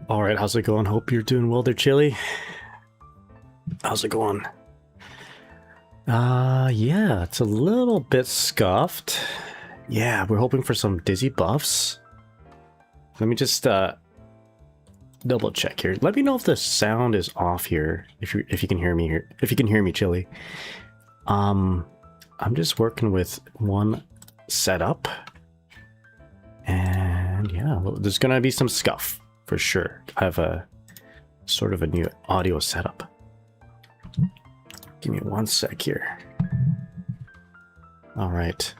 All right, how's it going? Hope you're doing well there, Chili. How's it going? Yeah, it's a little bit scuffed. Yeah, we're hoping for some dizzy buffs. Let me just double check here. Let me know if the sound is off here. If you can hear me here. If you can hear me, Chili. I'm just working with one setup. And yeah, there's gonna be some scuff for sure. I have a sort of a new audio setup. Give me one sec here. All right.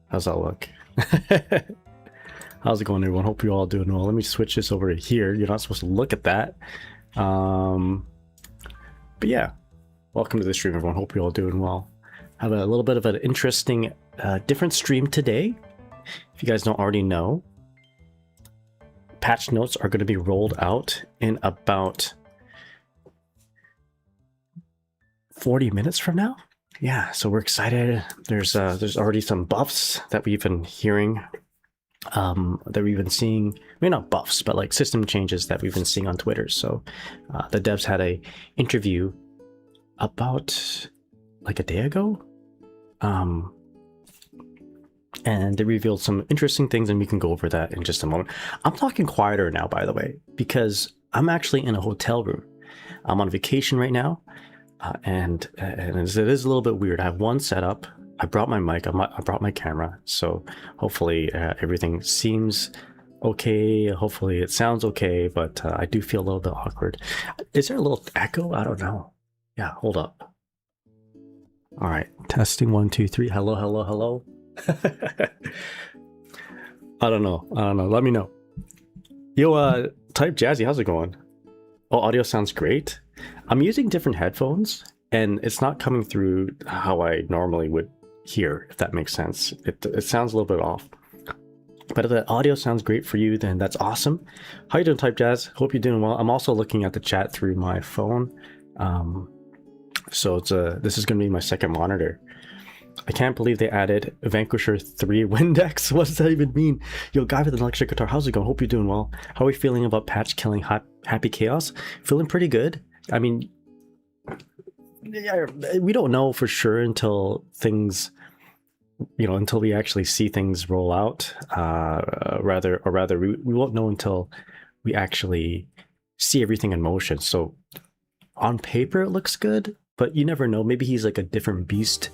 How's that look? How's it going, everyone? Hope you're all doing well. Let me switch this over to here. You're not supposed to look at that. But yeah, welcome to the stream, everyone. Hope you're all doing well. Have a little bit of an interesting, different stream today. If you guys don't already know, patch notes are going to be rolled out in about 40 minutes from now. Yeah, so we're excited. There's already some buffs that we've been hearing, that we've been seeing. Maybe not buffs, but like system changes that we've been seeing on Twitter. So the devs had a interview about like a day ago, and they revealed some interesting things, and we can go over that in just a moment. I'm talking quieter now, by the way, because I'm actually in a hotel room. I'm on vacation right now. And it is a little bit weird. I have one setup. I brought my mic. I brought my camera. So hopefully everything seems okay. Hopefully it sounds okay. But I do feel a little bit awkward. Is there a little echo? I don't know. Yeah, hold up. All right. Testing 1, 2, 3. Hello, hello, hello. I don't know. Let me know. Yo, Type Jazzy, how's it going? Oh, audio sounds great. I'm using different headphones, and it's not coming through how I normally would hear, if that makes sense. It sounds a little bit off. But if the audio sounds great for you, then that's awesome. How you doing, Type Jazz? Hope you're doing well. I'm also looking at the chat through my phone. So this is going to be my second monitor. I can't believe they added Vanquisher 3 Windex. What does that even mean? Yo, guy with an electric guitar, how's it going? Hope you're doing well. How are we feeling about patch killing Happy Chaos? Feeling pretty good. I mean, yeah, we don't know for sure until things, until we actually see things roll out. We won't know until we actually see everything in motion. So on paper, it looks good, but you never know. Maybe he's like a different beast,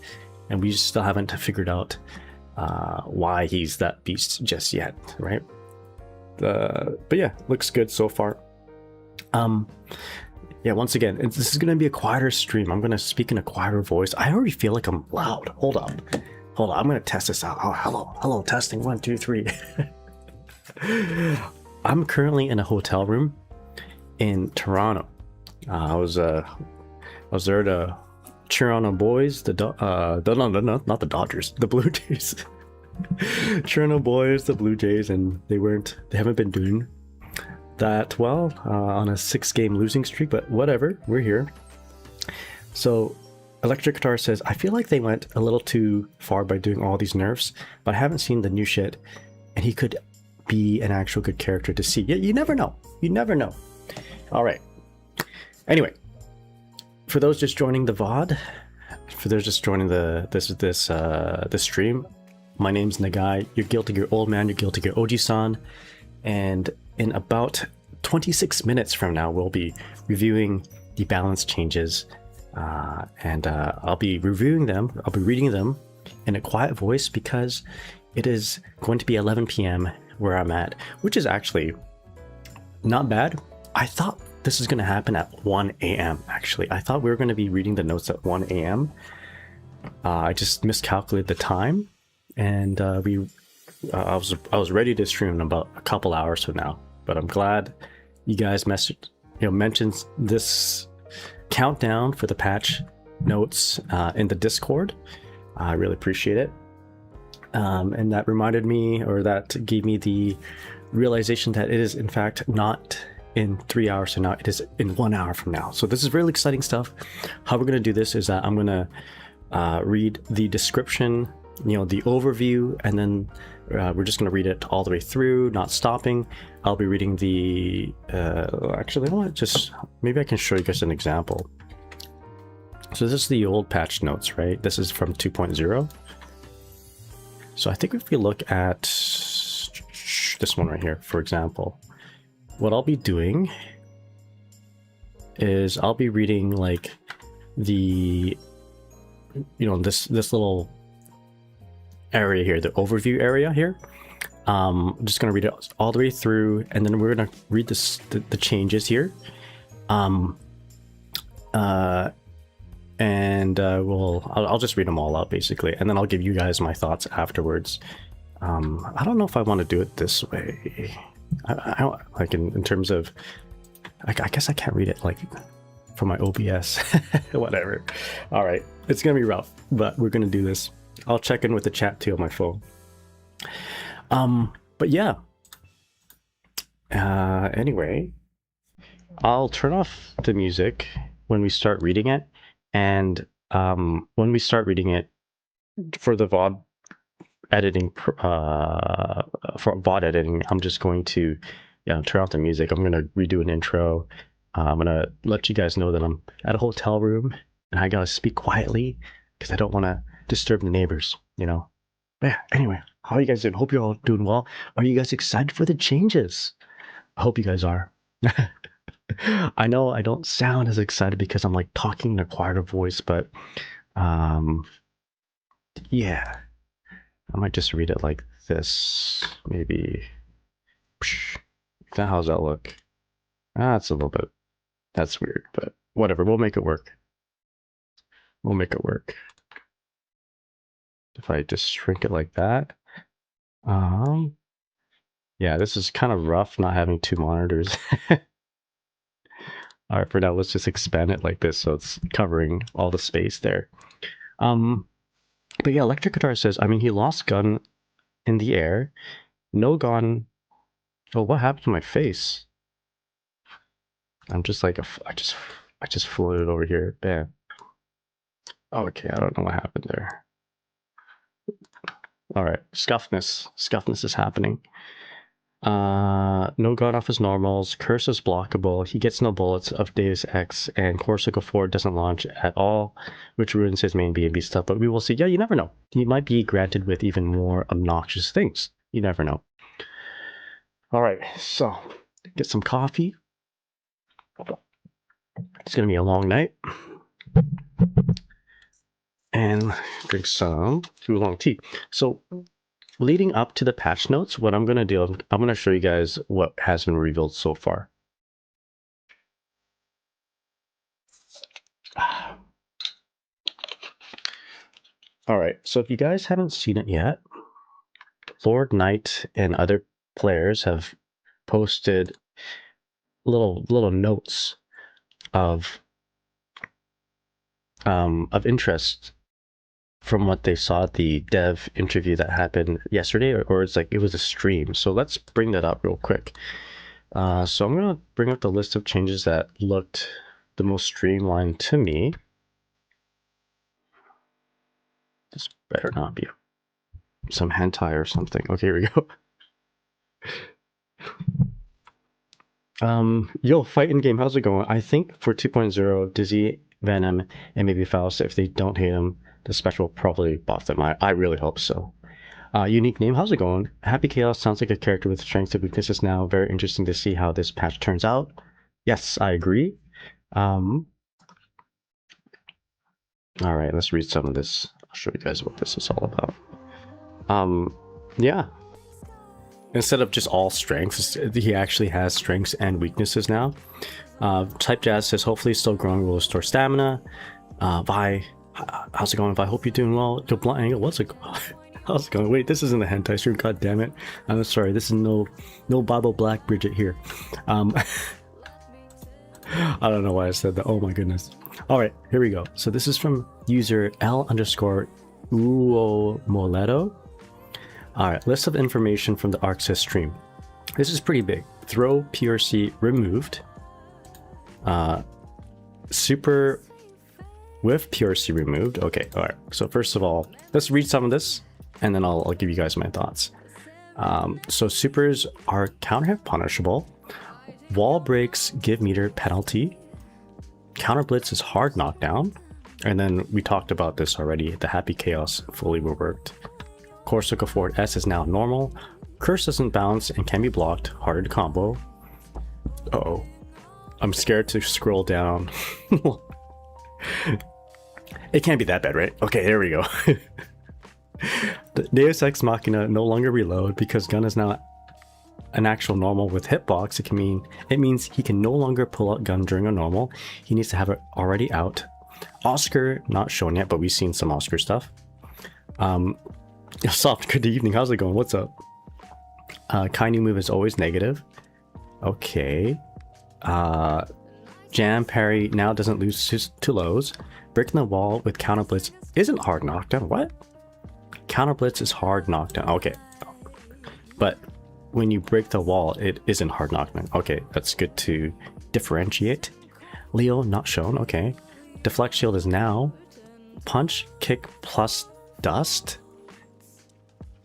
and we still haven't figured out why he's that beast just yet, right? But yeah, looks good so far. Yeah, once again, this is going to be a quieter stream. I'm going to speak in a quieter voice. I already feel like I'm loud. Hold up. I'm going to test this out. Oh, hello, testing 1, 2, 3. I'm currently in a hotel room in Toronto. I was there to cheer on the boys, not the Dodgers, the Blue Jays. Cheering on the boys, the Blue Jays, and they haven't been doing that well on a 6-game losing streak, but whatever, we're here. So Electric Guitar says, I feel like they went a little too far by doing all these nerfs, but I haven't seen the new shit, and he could be an actual good character to see. You never know. All right. Anyway, for those just joining the VOD, for those just joining the stream, my name's Nagai. You're Guilty Gear Old Man, you're Guilty Gear Oji-san, and in about 26 minutes from now, we'll be reviewing the balance changes, and I'll be reviewing them. I'll be reading them in a quiet voice because it is going to be 11 p.m. where I'm at, which is actually not bad. I thought this is going to happen at 1 a.m. actually. I thought we were going to be reading the notes at 1 a.m. I just miscalculated the time, and I was ready to stream in about a couple hours from now. But I'm glad you guys mentioned this countdown for the patch notes in the Discord. I really appreciate it. And that reminded me, or that gave me the realization that it is in fact not in 3 hours from now, it is in 1 hour from now. So this is really exciting stuff. How we're going to do this is that I'm going to read the description, the overview, and then We're just going to read it all the way through, not stopping. I'll be reading the actually, I want to just, maybe I can show you guys an example. So this is the old patch notes, right? This is from 2.0. So I think if we look at this one right here, for example, what I'll be doing is I'll be reading like the, you know, this little area here, the overview area here. I'm just going to read it all the way through, and then we're going to read this, the changes here. I'll just read them all out basically, and then I'll give you guys my thoughts afterwards. I don't know if I want to do it this way. I like in terms of, I guess I can't read it like from my OBS. Whatever. All right, it's gonna be rough, but we're gonna do this. I'll check in with the chat too on my phone. But yeah. Anyway, I'll turn off the music when we start reading it, and when we start reading it for the VOD editing, for VOD editing, I'm just going to turn off the music. I'm gonna redo an intro. I'm gonna let you guys know that I'm at a hotel room and I gotta speak quietly because I don't want to disturb the neighbors, you know. But yeah, anyway, how are you guys doing? Hope you're all doing well. Are you guys excited for the changes? I hope you guys are. I know I don't sound as excited because I'm like talking in a quieter voice, but yeah, I might just read it like this, maybe. How's that look? That's a little bit, that's weird, but whatever, we'll make it work. We'll make it work. If I just shrink it like that. Yeah, this is kind of rough not having two monitors. All right, for now, let's just expand it like this so it's covering all the space there. But yeah, Electric Guitar says, I mean, he lost gun in the air. No gun. Oh, what happened to my face? I'm just like, I just floated over here. Bam. Okay, I don't know what happened there. All right, scuffness. Scuffness is happening. No gun off his normals. Curse is blockable. He gets no bullets of Deus Ex, and Corsica 4 doesn't launch at all, which ruins his main B&B stuff. But we will see. Yeah, you never know. He might be granted with even more obnoxious things. You never know. All right, so get some coffee. It's gonna be a long night, and drink some oolong tea. So, leading up to the patch notes, what I'm gonna do, I'm gonna show you guys what has been revealed so far. All right, so if you guys haven't seen it yet, Lord Knight and other players have posted little notes of interest from what they saw at the dev interview that happened yesterday, or it's like it was a stream. So let's bring that up real quick. So I'm gonna bring up the list of changes that looked the most streamlined to me. This better not be some hentai or something. Okay, here we go. Yo, fight in game, how's it going? I think for 2.0, Dizzy, Venom, and maybe Faust, if they don't hate him, the special will probably buff them. I really hope so. Unique name, how's it going? Happy Chaos sounds like a character with strengths and weaknesses now. Very interesting to see how this patch turns out. Yes, I agree. All right, let's read some of this. I'll show you guys what this is all about. Yeah. Instead of just all strengths, he actually has strengths and weaknesses now. Type Jazz says, hopefully still growing, will restore stamina. Vi, how's it going? Vi, hope you're doing well. Yo, Blunt Angle, what's it? How's it going? Wait, this isn't the hentai stream. God damn it! I'm sorry. This is no Bible Black Bridget here. I don't know why I said that. Oh my goodness. All right, here we go. So this is from user L_Uomoleto. All right, list of information from the ArcSys stream. This is pretty big. Throw PRC removed. Super with PRC removed. Okay, all right. So first of all, let's read some of this, and then I'll give you guys my thoughts. So supers are counter hit punishable. Wall breaks give meter penalty. Counter blitz is hard knockdown. And then we talked about this already. The happy chaos fully reworked. Corsica forward S is now normal. Curse doesn't bounce and can be blocked. Harder to combo. Uh-oh. I'm scared to scroll down. It can't be that bad, right? Okay, there we go. The Deus Ex Machina no longer reload because gun is now an actual normal with hitbox. It means he can no longer pull out gun during a normal. He needs to have it already out. Oscar not shown yet, but we've seen some Oscar stuff. Soft, good evening. How's it going? What's up? Kainu move is always negative. Okay. Jam parry now doesn't lose to lows. Breaking the wall with counter blitz isn't hard knockdown. What? Counter blitz is hard knockdown. Okay. But when you break the wall, it isn't hard knockdown. Okay, that's good to differentiate. Leo not shown. Okay. Deflect shield is now punch, kick plus dust.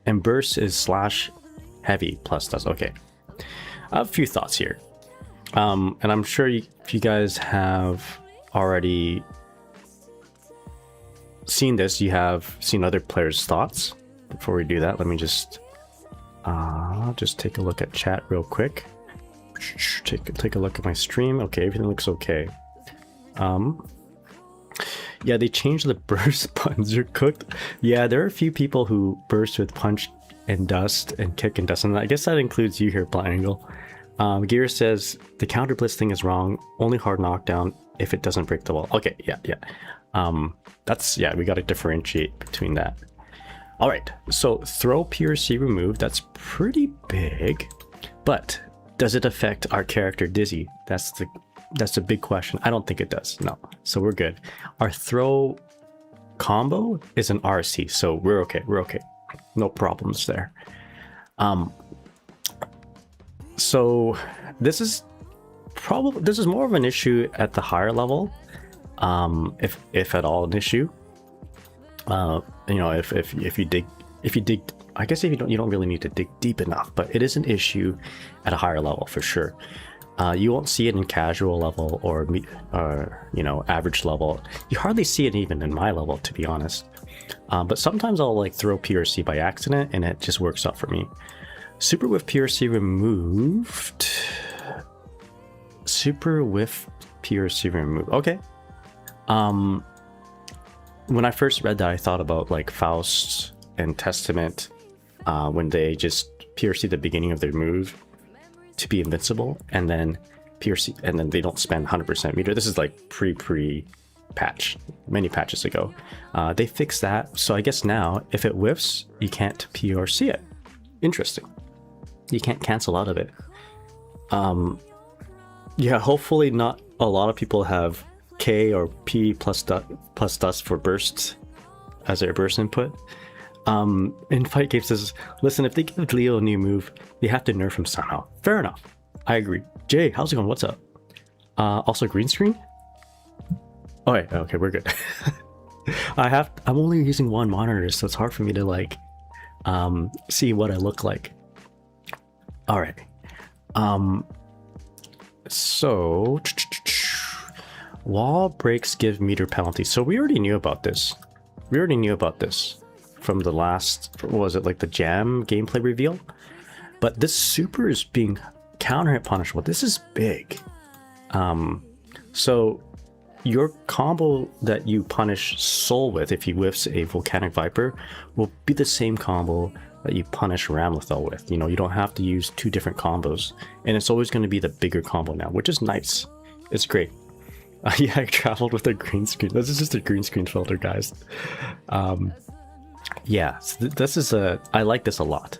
And burst is slash heavy plus dust. Okay. I have a few thoughts here. And I'm sure if you guys have already seen this, you have seen other players' thoughts. Before we do that, let me just take a look at chat real quick. Take a look at my stream. Okay, everything looks okay. Yeah, they changed the burst buttons. You're cooked. Yeah, there are a few people who burst with punch and dust and kick and dust, and I guess that includes you here, Blind Angle. Gear says the counter blitz thing is wrong. Only hard knockdown if it doesn't break the wall. Okay, yeah. We got to differentiate between that. All right, so throw PRC remove. That's pretty big, but does it affect our character Dizzy? That's the big question. I don't think it does. No, so we're good. Our throw combo is an RC, so we're okay. No problems there. So this is more of an issue at the higher level, if at all an issue. If you dig, I guess if you don't really need to dig deep enough, but it is an issue at a higher level for sure. You won't see it in casual level or average level. You hardly see it even in my level, to be honest. But sometimes I'll like throw PRC by accident and it just works out for me. Super with PRC removed. Super with PRC removed. Okay. When I first read that, I thought about like Faust and Testament, when they just PRC the beginning of their move to be invincible, and then PRC, and then they don't spend 100% meter. This is like pre-patch, many patches ago. They fixed that, so I guess now if it whiffs, you can't PRC it. Interesting. You can't cancel out of it. Yeah, hopefully not a lot of people have K or P plus dust for bursts as their burst input. In Fight Game says, listen, if they give Leo a new move, they have to nerf him somehow. Fair enough. I agree. Jay, how's it going? What's up? Also green screen? Oh, wait, okay, we're good. I'm only using one monitor, so it's hard for me to like see what I look like. All right. So wall breaks give meter penalty. So we already knew about this. From the last, what was it, like the jam gameplay reveal? But this super is being counter hit punishable. This is big. So your combo that you punish Soul with, if he whiffs a Volcanic Viper, will be the same combo that you punish Ramlethal with. You know, you don't have to use two different combos, and it's always going to be the bigger combo now, which is nice. It's great. Yeah, I traveled with a green screen. This is just a green screen filter, guys. Yeah, so this is I like this a lot.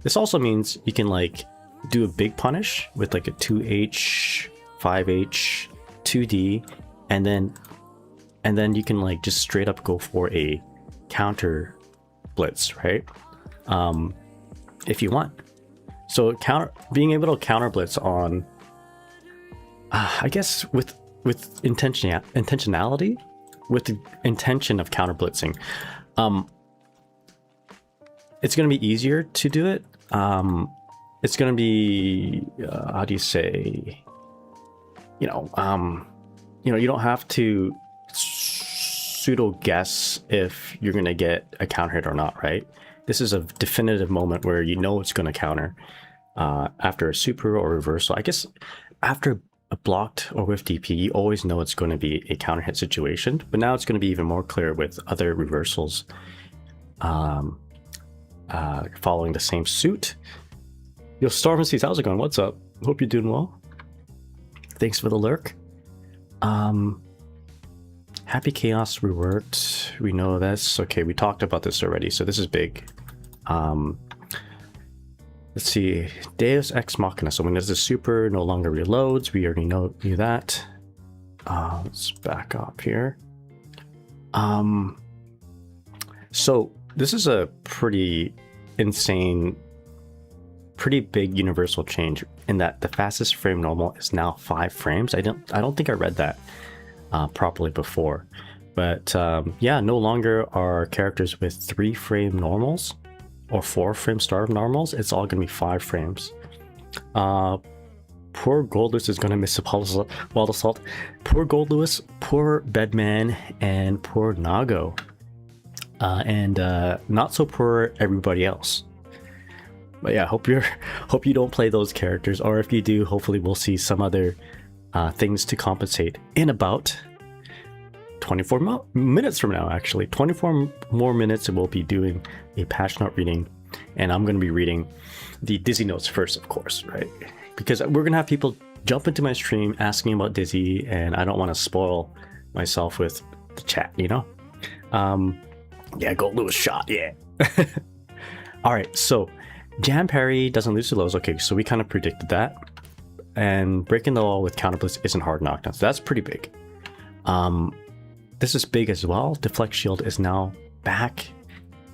This also means you can like do a big punish with like a 2H, 5H, 2D, and then you can like just straight up go for a counter blitz, right? If you want. So being able to counter blitz on I guess with intentionality, with the intention of counter blitzing. it's going to be easier to do it. It's going to be, how do you say, you don't have to pseudo guess if you're going to get a counter hit or not, right? This is a definitive moment where you know it's going to counter after a super or reversal. I guess after a blocked or with DP, you always know it's going to be a counter hit situation, but now it's going to be even more clear with other reversals following the same suit. Yo, Storm and Seas, how's it going? What's up? Hope you're doing well. Thanks for the lurk. Happy Chaos reworked. We know this. Okay, we talked about this already, so this is big. Let's see. Deus Ex Machina. So when there's a super, no longer reloads. We already knew that. Let's back up here. So this is a pretty insane, pretty big universal change in that the fastest frame normal is now 5 frames. I don't think I read that properly before, but yeah, no longer are characters with 3 frame normals or 4 frame start normals. It's all gonna be 5 frames. Poor Gold Lewis is gonna miss a wild assault. Poor Gold Lewis, poor Bedman, and poor Nago, and not so poor everybody else. But yeah, hope you don't play those characters, or if you do, hopefully we'll see some other things to compensate in about 24 minutes from now. Actually, 24 more minutes, and we'll be doing a patch note reading, and I'm going to be reading the Dizzy notes first, of course, right? Because we're going to have people jump into my stream asking about Dizzy, and I don't want to spoil myself with the chat, you know? Yeah, Gold Lewis shot, yeah. All right, so Jam Parry doesn't lose to lows. Okay, so we kind of predicted that. And breaking the wall with counter blitz isn't hard knockdown, so that's pretty big. This is big as well. Deflect shield is now back,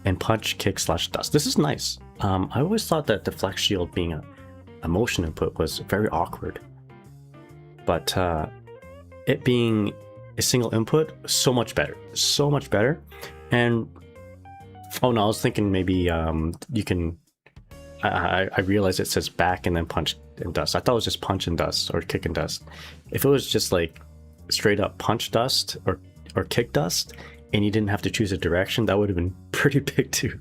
and punch, kick, slash dust. This is nice. I always thought that deflect shield being a motion input was very awkward, but it being a single input, so much better, so much better. And oh no, I was thinking maybe you can. I realized it says back and then punch and dust. I thought it was just punch and dust or kick and dust. If it was just like straight up punch dust or kick dust, and you didn't have to choose a direction, that would have been pretty big too.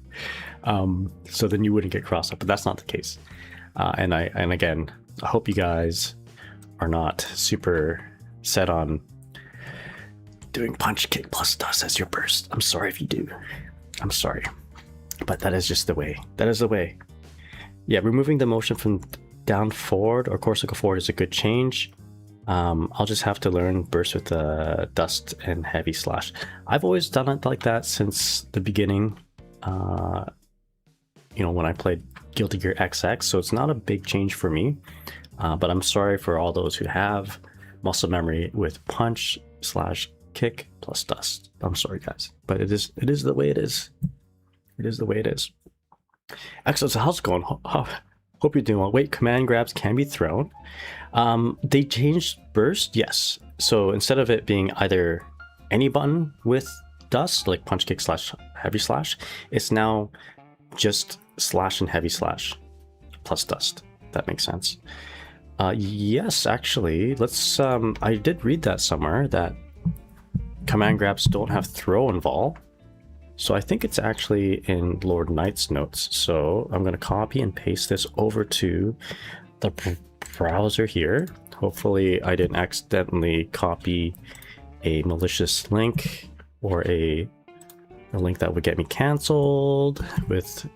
So then you wouldn't get crossed up, but that's not the case. And again, I hope you guys are not super set on doing punch, kick plus dust as your burst. I'm sorry if you do. I'm sorry, but that is just the way. That is the way. Yeah, removing the motion from down forward or Corsica forward is a good change. I'll just have to learn burst with the dust and heavy slash. I've always done it like that since the beginning, when I played Guilty Gear XX, so it's not a big change for me, but I'm sorry for all those who have muscle memory with punch slash kick plus dust. I'm sorry guys, but it is the way it is. It is the way it is. Excellent. So how's it going? Hope you're doing well. Wait, command grabs can be thrown. They changed burst, yes. So instead of it being either any button with dust, like punch, kick, slash, heavy slash, it's now just slash and heavy slash plus dust. That makes sense. Yes, actually, let's. I did read that somewhere that command grabs don't have throw and vol. So I think it's actually in Lord Knight's notes. So I'm going to copy and paste this over to the browser here. Hopefully I didn't accidentally copy a malicious link or a link that would get me canceled with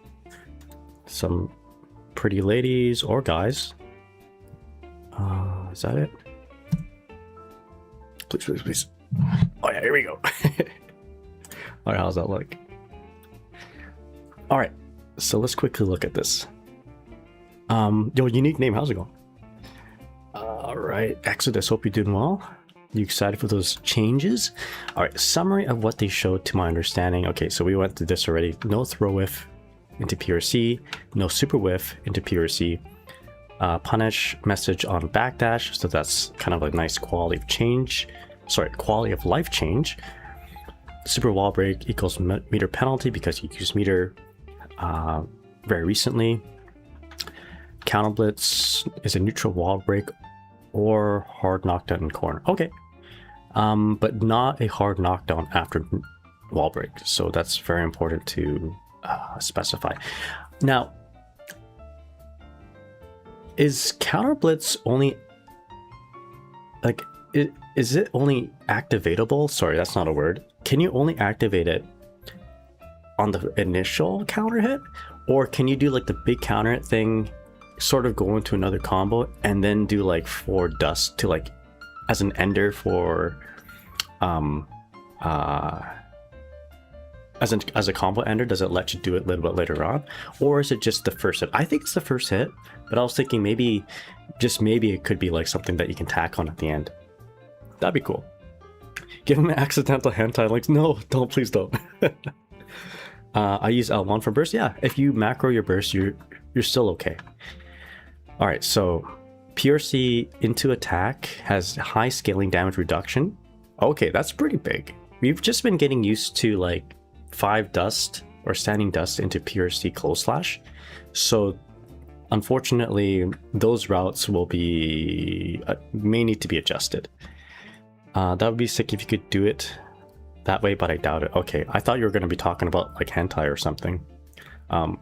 some pretty ladies or guys. Is that it? Please, please, please. Oh yeah, here we go. All right, how's that look? All right, so let's quickly look at this. Yo, unique name, how's it going? All right, Exodus, hope you're doing well. You excited for those changes? All right, summary of what they showed to my understanding. Okay, so we went through this already. No throw whiff into PRC, no super whiff into PRC. Punish message on backdash, so that's kind of a nice quality of change. Sorry, quality of life change. Super wall break equals meter penalty because you use meter very recently. Counter blitz is a neutral wall break or hard knockdown in corner. Okay. But not a hard knockdown after wall break. So that's very important to specify. Now, is counter blitz only like is it only activatable? Sorry, that's not a word. Can you only activate it on the initial counter hit, or can you do like the big counter hit thing, sort of go into another combo and then do like 4 dust to like as an ender for as a combo ender? Does it let you do it a little bit later on, or is it just the first hit? I think it's the first hit, but I was thinking maybe, just maybe, it could be like something that you can tack on at the end. That'd be cool. Give him an accidental hentai links. No, don't, please don't. I use L1 for burst. Yeah, if you macro your burst, you're still okay. All right, so PRC into attack has high scaling damage reduction. Okay, that's pretty big. We've just been getting used to like 5 dust or standing dust into PRC close slash. So unfortunately, those routes will be may need to be adjusted. That would be sick if you could do it that way, but I doubt it. Okay, I thought you were going to be talking about like hentai or something. I'm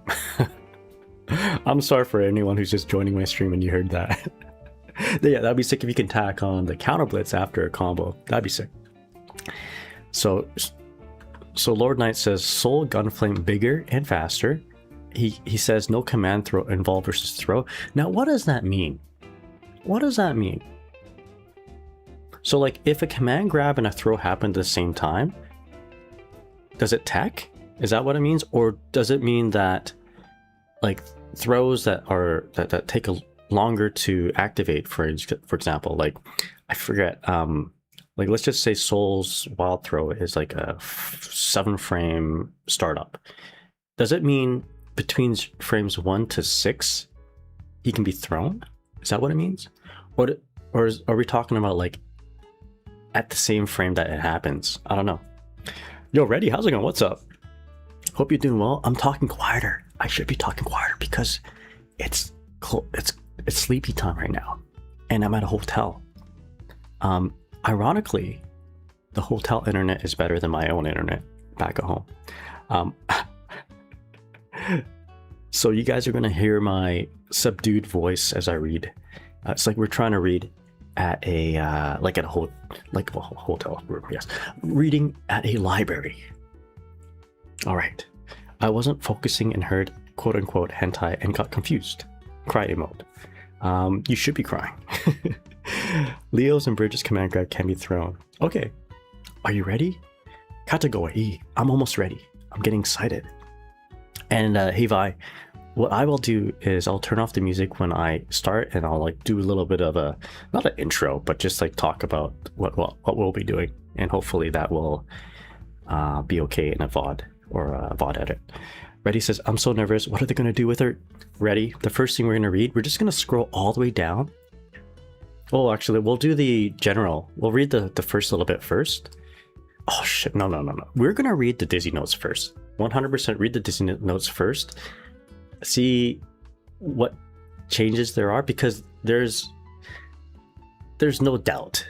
sorry for anyone who's just joining my stream and you heard that. Yeah, that'd be sick if you can tack on the counter blitz after a combo. That'd be sick. So Lord Knight says Soul Gunflame bigger and faster. He says no command throw involve versus throw. Now, what does that mean? What does that mean? So like if a command grab and a throw happen at the same time, does it tech? Is that what it means? Or does it mean that like throws that are that take a longer to activate, for example, like I forget, like let's just say Soul's wild throw is like a 7-frame startup. Does it mean between frames 1 to 6 he can be thrown? Is that what it means? Or are we talking about like at the same frame that it happens? I don't know. Yo, Reddy, how's it going? What's up? Hope you're doing well. I'm talking quieter. I should be talking quieter because it's sleepy time right now, and I'm at a hotel. Ironically, the hotel internet is better than my own internet back at home. So you guys are gonna hear my subdued voice as I read. It's like we're trying to read at a hotel room. Yes, reading at a library. All right, I wasn't focusing and heard quote unquote hentai and got confused. Cry emote. You should be crying. Leo's and Bridges command grab can be thrown. Okay, are you ready? Katagoe. I'm almost ready. I'm getting excited. And hey Vi, what I will do is I'll turn off the music when I start, and I'll like do a little bit of a, not an intro, but just like talk about what we'll be doing, and hopefully that will be okay in a VOD or a VOD edit. Reddy says, I'm so nervous. What are they going to do with her? Reddy, the first thing we're going to read, we're just going to scroll all the way down. Oh, actually, we'll do the general. We'll read the first little bit first. Oh, shit. No. We're going to read the Dizzy notes first. 100% read the Dizzy notes first. See what changes there are, because there's no doubt.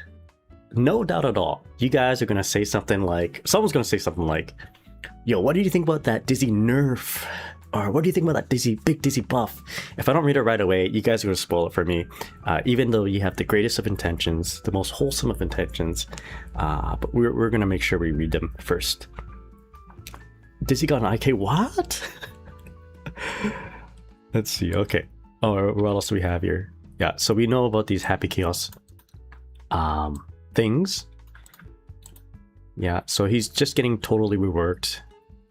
No doubt at all. You guys are going to say something like, someone's going to say something like, yo, what do you think about that Dizzy nerf? Or what do you think about that big Dizzy buff? If I don't read it right away, you guys are going to spoil it for me. Even though you have the greatest of intentions, the most wholesome of intentions. But we're going to make sure we read them first. Dizzy got an IK? What? Let's see. Okay. Oh, what else do we have here? Yeah, so we know about these Happy Chaos things. Yeah, so he's just getting totally reworked.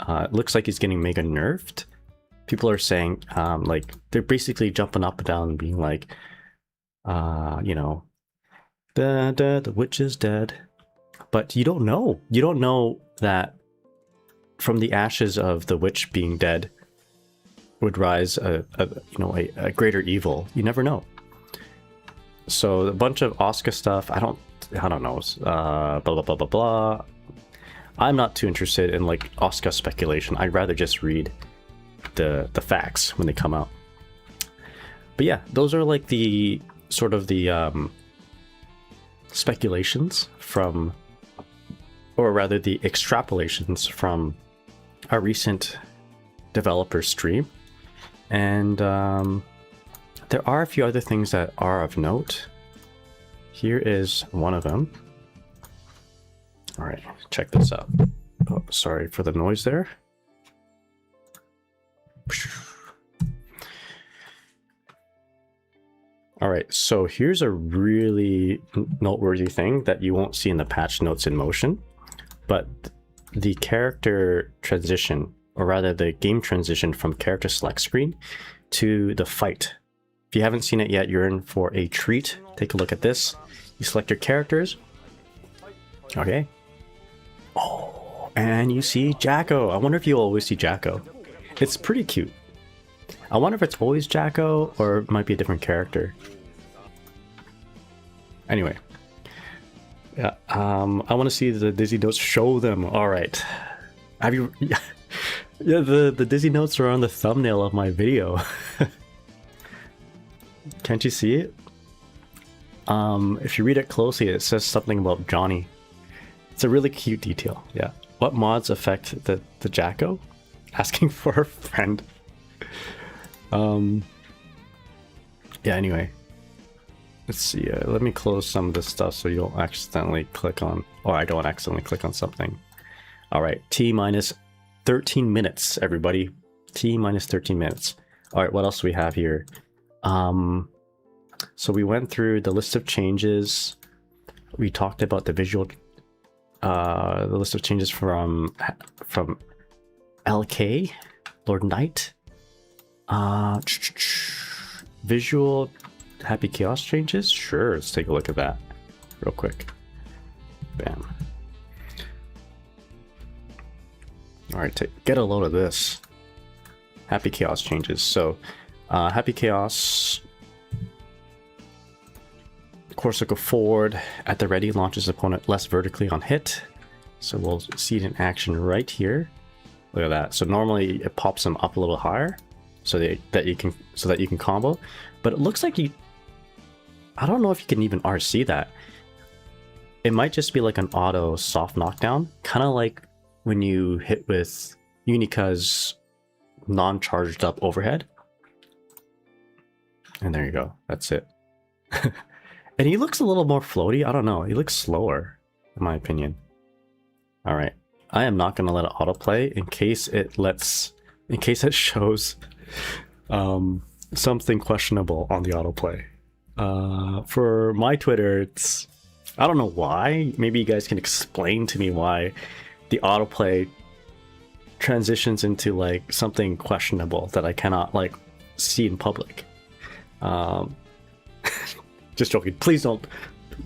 It looks like he's getting mega nerfed. People are saying, like, they're basically jumping up and down and being like, you know, the witch is dead. But you don't know. You don't know that from the ashes of the witch being dead would rise a greater evil. You never know. So a bunch of Oscar stuff. I don't know. Blah blah blah blah blah. I'm not too interested in like Oscar speculation. I'd rather just read the facts when they come out. But yeah, those are like the sort of the speculations from, or rather the extrapolations from a recent developer stream. And there are a few other things that are of note. Here is one of them. All right, check this out. Oh, sorry for the noise there. All right, so here's a really noteworthy thing that you won't see in the patch notes in motion, but the character transition, or rather the game transition from character select screen to the fight. If you haven't seen it yet, you're in for a treat. Take a look at this. You select your characters. Okay. Oh, and you see Jacko. I wonder if you'll always see Jacko. It's pretty cute. I wonder if it's always Jacko or it might be a different character. Anyway. Yeah, I want to see the Dizzy Notes. Show them. All right. Have you... Yeah, the Dizzy Notes are on the thumbnail of my video. Can't you see it? If you read it closely, it says something about Johnny. It's a really cute detail. Yeah. What mods affect the Jacko? Asking for a friend. Yeah, anyway. Let's see. Let me close some of this stuff so you don't accidentally click on... Or I don't accidentally click on something. Alright, T minus 13 minutes, everybody. T minus 13 minutes. Alright, what else do we have here? So we went through the list of changes. We talked about the visual... the list of changes from LK, Lord Knight. Visual Happy Chaos changes? Sure, let's take a look at that real quick. Bam. Alright, get a load of this. Happy Chaos changes. So, Happy Chaos... Corsica forward at the ready launches opponent less vertically on hit. So we'll see it in action right here. Look at that. So normally it pops them up a little higher so that you can combo. But it looks like I don't know if you can even RC that. It might just be like an auto soft knockdown, kind of like when you hit with Unica's non-charged up overhead. And there you go. That's it. And he looks a little more floaty. I don't know. He looks slower, in my opinion. All right. I am not going to let it autoplay in case it shows something questionable on the autoplay. For my Twitter, it's... I don't know why. Maybe you guys can explain to me why the autoplay transitions into like something questionable that I cannot like see in public. Just joking. Please don't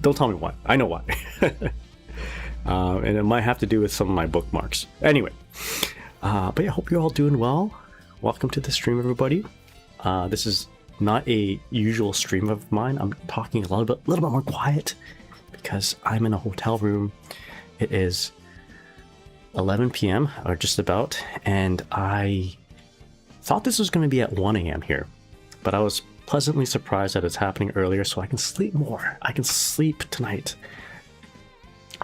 tell me why. I know why. And it might have to do with some of my bookmarks. Anyway, but yeah, I hope you're all doing well. Welcome to the stream, everybody. This is not a usual stream of mine. I'm talking a little bit more quiet because I'm in a hotel room. It is 11 p.m. or just about, and I thought this was going to be at 1 a.m. here, but I was pleasantly surprised that it's happening earlier so I can sleep more. I can sleep tonight.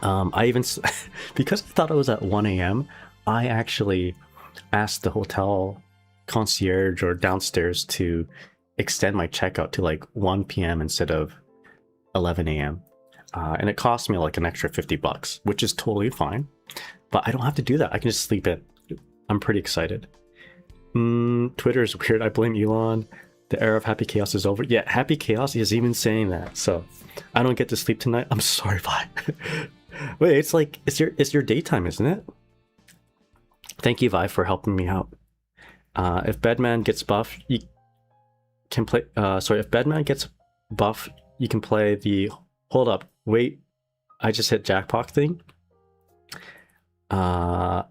I even, because I thought it was at 1 a.m., I actually asked the hotel concierge or downstairs to extend my checkout to like 1 p.m. instead of 11 a.m. And it cost me like an extra $50, which is totally fine. But I don't have to do that. I can just sleep in. I'm pretty excited. Twitter is weird. I blame Elon. The era of Happy Chaos is over. Yeah, Happy Chaos is even saying that. So I don't get to sleep tonight. I'm sorry, Vi. Wait, it's like it's your daytime, isn't it? Thank you, Vi, for helping me out. If Bedman gets buff, you can play. If Bedman gets buff, you can play the. Hold up, wait. I just hit jackpot thing. I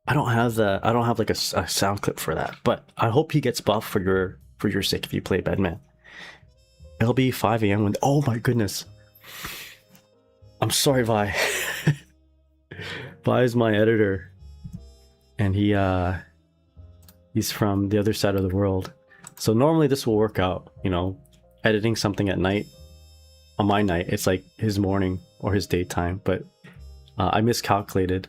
don't have like a sound clip for that, but I hope he gets buff for your sake if you play Bedman. It'll be 5 a.m. when... Oh my goodness. I'm sorry, Vi. Vi is my editor. And he He's from the other side of the world. So normally this will work out, you know, editing something at night. On my night, it's like his morning or his daytime, but I miscalculated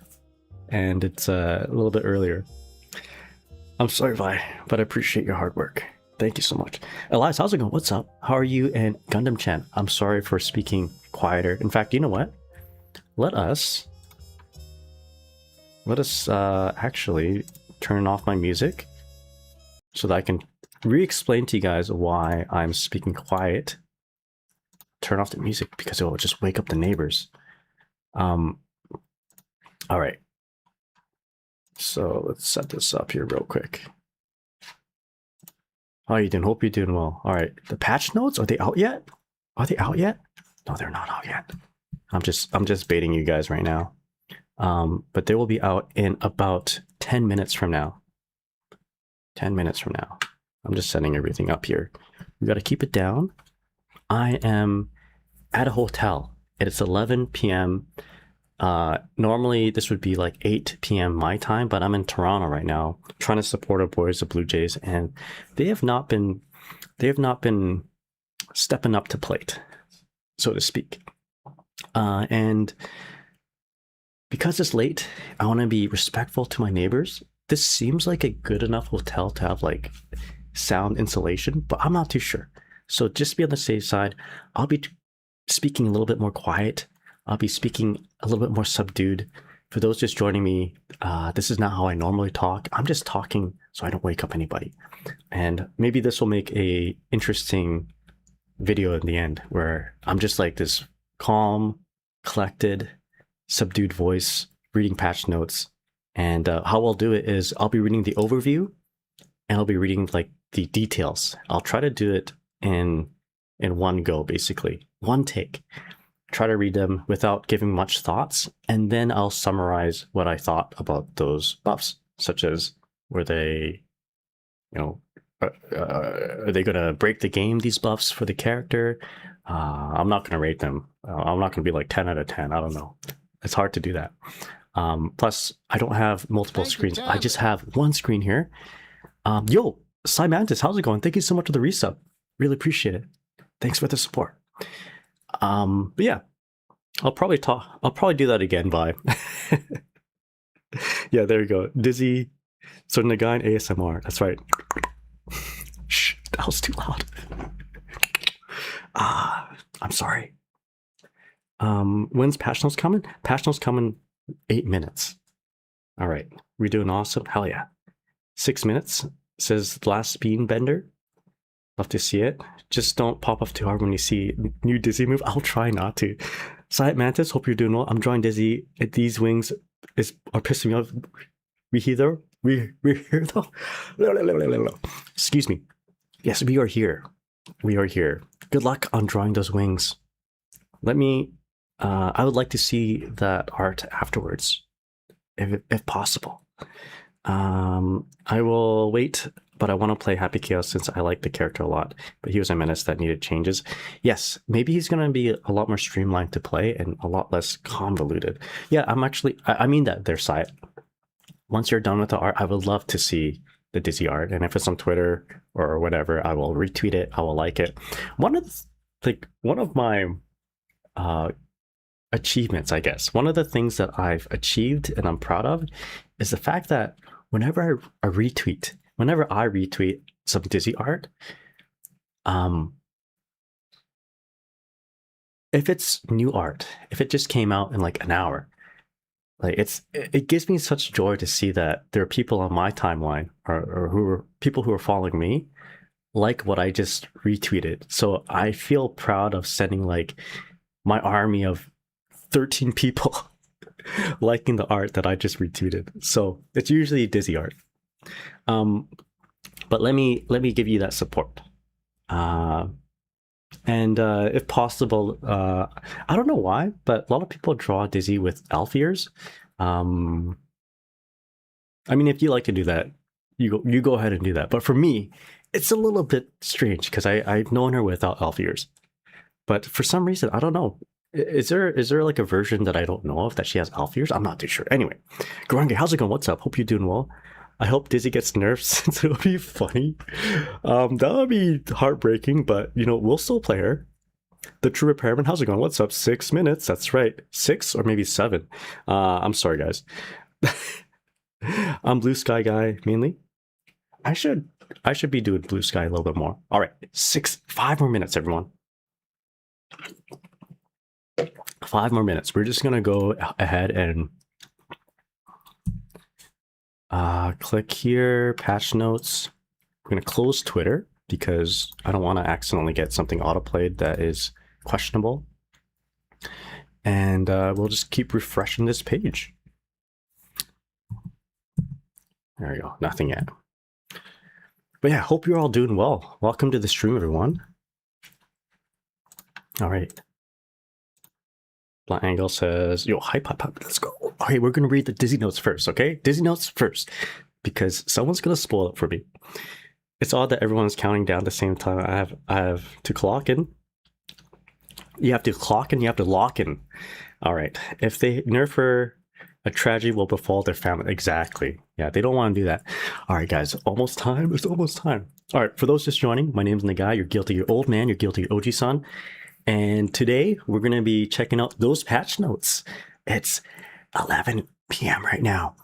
and it's a little bit earlier. I'm sorry, Vi, but I appreciate your hard work. Thank you so much. Elias, how's it going? What's up? How are you? And Gundam Chan, I'm sorry for speaking quieter. In fact, you know what? Let us actually turn off my music so that I can re-explain to you guys why I'm speaking quiet. Turn off the music because it will just wake up the neighbors. All right. So let's set this up here real quick. How are you doing? Hope you're doing well. All right. The patch notes, are they out yet? Are they out yet? No, they're not out yet. I'm just baiting you guys right now. But they will be out in about 10 minutes from now. 10 minutes from now. I'm just setting everything up here. We got to keep it down. I am at a hotel. It's 11 p.m. Normally this would be like 8 p.m. my time, but I'm in Toronto right now trying to support our boys, the Blue Jays, and they have not been stepping up to plate, so to speak. And because it's late, I want to be respectful to my neighbors. This seems like a good enough hotel to have like sound insulation, but I'm not too sure. So just to be on the safe side, I'll be speaking a little bit more quiet. I'll be speaking a little bit more subdued. For those just joining me, this is not how I normally talk. I'm just talking so I don't wake up anybody. And maybe this will make a interesting video in the end where I'm just like this calm, collected, subdued voice reading patch notes. And how I'll do it is I'll be reading the overview and I'll be reading like the details. I'll try to do it in one go, basically one take. Try to read them without giving much thoughts, and then I'll summarize what I thought about those buffs, such as were they, you know, are they going to break the game, these buffs for the character? I'm not going to rate them. I'm not going to be like 10 out of 10. I don't know. It's hard to do that. Plus, I don't have multiple screens. I just have one screen here. Yo, Mantis, how's it going? Thank you so much for the resub. Really appreciate it. Thanks for the support. But yeah, I'll probably do that again, Vi. Yeah, there you go. Dizzy. So Nagain ASMR. That's right. Shh, that was too loud. I'm sorry. When's patch notes coming? Patch notes coming 8 minutes. All right. We're doing awesome. Hell yeah. 6 minutes. Says last bean bender. Love to see it. Just don't pop off too hard when you see new Dizzy move. I'll try not to. Science Mantis, hope you're doing well. I'm drawing Dizzy. These wings are pissing me off. We here though. Excuse me. Yes, we are here. We are here. Good luck on drawing those wings. Let me. I would like to see that art afterwards, if possible. I will wait, but I want to play Happy Chaos since I like the character a lot, but he was a menace that needed changes. Yes, maybe he's going to be a lot more streamlined to play and a lot less convoluted. Yeah, I mean that their side. Once you're done with the art, I would love to see the Dizzy art, and if it's on Twitter or whatever, I will retweet it, I will like it. One of my achievements, I guess, one of the things that I've achieved and I'm proud of is the fact that whenever I retweet some Dizzy art, if it's new art, if it just came out in like an hour, like it gives me such joy to see that there are people on my timeline or people who are following me like what I just retweeted. So I feel proud of sending like my army of 13 people liking the art that I just retweeted. So it's usually Dizzy art. But let me give you that support. And if possible, I don't know why, but a lot of people draw Dizzy with elf ears. I mean, if you like to do that, you go ahead and do that. But for me, it's a little bit strange because I've known her without elf ears. But for some reason, I don't know. Is there like a version that I don't know of that she has elf ears? I'm not too sure. Anyway, Garange, how's it going? What's up? Hope you're doing well. I hope Dizzy gets nerfed since it would be funny. That would be heartbreaking, but you know, we'll still play her. The True Repairman, how's it going? What's up? 6 minutes, that's right. 6 or maybe 7. I'm sorry, guys. I'm Blue Sky guy, mainly. I should be doing Blue Sky a little bit more. All right, 5 more minutes, everyone. 5 more minutes. We're just gonna go ahead and click here, patch notes. We're gonna close Twitter because I don't want to accidentally get something autoplayed that is questionable. And we'll just keep refreshing this page. There we go, nothing yet. But yeah, hope you're all doing well. Welcome to the stream, everyone. All right. Blunt Angle says, yo, hype, let's go. Okay, we're going to read the Dizzy notes first, okay? Dizzy notes first, because someone's going to spoil it for me. It's odd that everyone's counting down at the same time. I have to clock in. You have to clock in, you have to lock in. All right. If they nerf her, a tragedy will befall their family. Exactly. Yeah, they don't want to do that. All right, guys, almost time. It's almost time. All right, for those just joining, my name's Nagai. You're guilty, your old man. You're guilty, your OG son. And today we're going to be checking out those patch notes. It's 11 p.m. right now.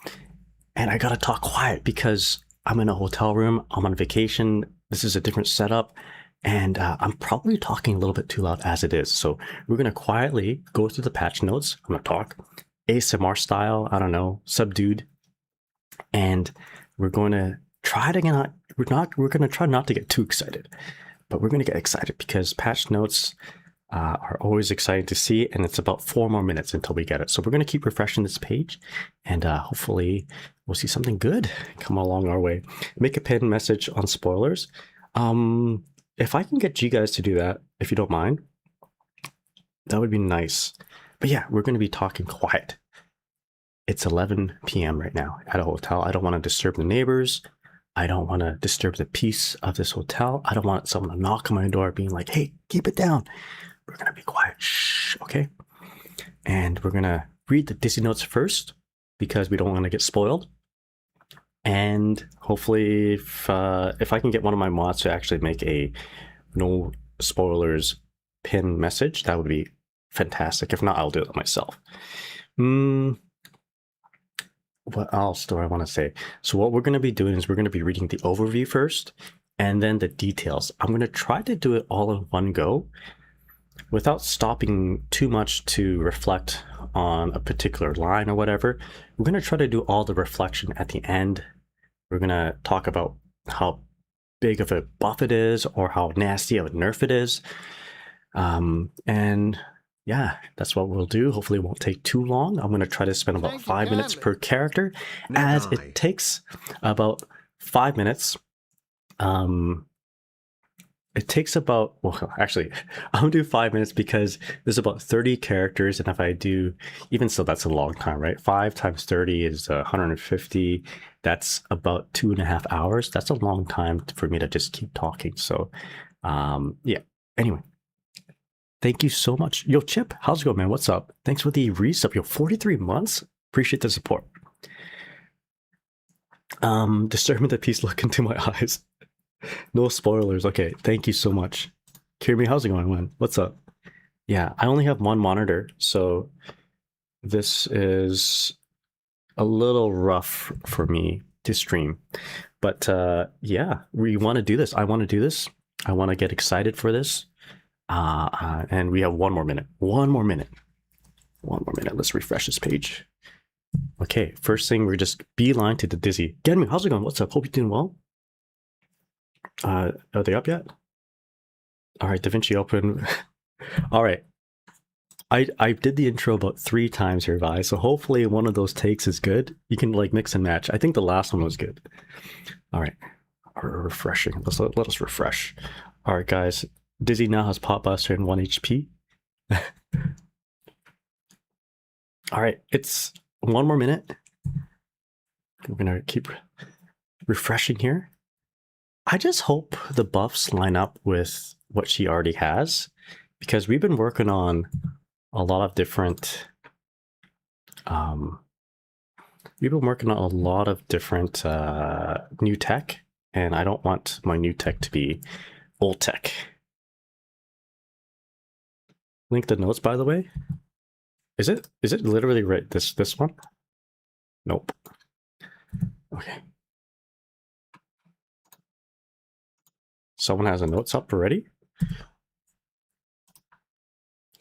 And I got to talk quiet because I'm in a hotel room. I'm on vacation. This is a different setup. And I'm probably talking a little bit too loud as it is. So we're going to quietly go through the patch notes. I'm going to talk ASMR style, I don't know, subdued. And we're going to try to not, we're going to try not to get too excited, but we're going to get excited because patch notes are always exciting to see, and it's about 4 more minutes until we get it. So we're going to keep refreshing this page, and hopefully we'll see something good come along our way. Make a pinned message on spoilers. If I can get you guys to do that, if you don't mind, that would be nice. But yeah, we're going to be talking quiet. It's 11 p.m. right now at a hotel. I don't want to disturb the neighbors. I don't want to disturb the peace of this hotel. I don't want someone to knock on my door being like, hey, keep it down. We're going to be quiet. Shh, okay? And we're going to read the Dizzy notes first because we don't want to get spoiled. And hopefully if I can get one of my mods to actually make a no spoilers pin message, that would be fantastic. If not, I'll do it myself. What else do I want to say? So what we're going to be doing is we're going to be reading the overview first and then the details. I'm going to try to do it all in one go without stopping too much to reflect on a particular line or whatever. We're going to try to do all the reflection at the end. We're going to talk about how big of a buff it is or how nasty of a nerf it is. And yeah, that's what we'll do. Hopefully it won't take too long. I'm going to try to spend about 5 minutes per character, as it takes about 5 minutes. It takes about, well, actually, I'm going to do 5 minutes because there's about 30 characters. And if I do, even still, that's a long time, right? 5 times 30 is 150. That's about 2.5 hours. That's a long time for me to just keep talking. So yeah, anyway. Thank you so much. Yo, Chip, how's it going, man? What's up? Thanks for the resub. Yo, 43 months. Appreciate the support. Disturbing the peace, look into my eyes. No spoilers. Okay, thank you so much. Kirby, how's it going, man? What's up? Yeah, I only have one monitor, so this is a little rough for me to stream. But yeah, we want to do this. I want to do this. I want to get excited for this. And we have 1 more minute. 1 more minute. 1 more minute. Let's refresh this page. Okay, first thing, we're just beeline to the Dizzy. Genmu, how's it going? What's up? Hope you're doing well. Are they up yet? All right, DaVinci open. All right. I did the intro about 3 times here, Vi, so hopefully one of those takes is good. You can like mix and match. I think the last one was good. All right, we're refreshing. Let us refresh. All right, guys. Dizzy now has Pot Buster and 1 HP. All right, it's 1 more minute. We're gonna keep refreshing here. I just hope the buffs line up with what she already has, because we've been working on a lot of different We've been working on a lot of different new tech, and I don't want my new tech to be old tech. Link the notes, by the way. Is it literally right this one? Nope. Okay. Someone has a notes up already?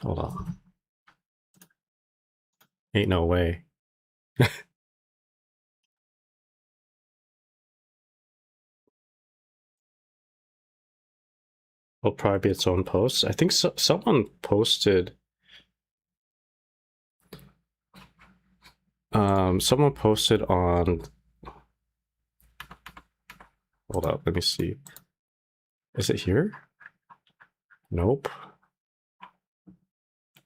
Hold on. Ain't no way. Will probably be its own post. I think someone posted. Someone posted on. Hold up, let me see. Is it here? Nope.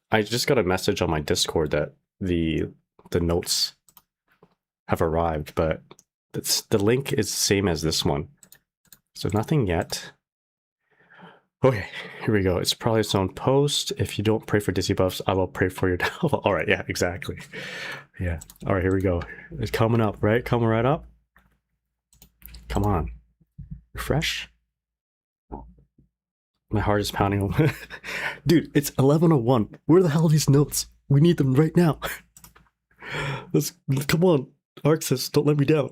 I just got a message on my Discord that the notes have arrived, but the link is the same as this one. So nothing yet. Okay, here we go. It's probably its own post. If you don't pray for Disney buffs, I will pray for your downfall. All right, yeah, exactly. Yeah. All right, here we go. It's coming up, right? Coming right up. Come on. Refresh. My heart is pounding. Dude, it's 11:01. Where the hell are these notes? We need them right now. Let's come on. Arxis, don't let me down.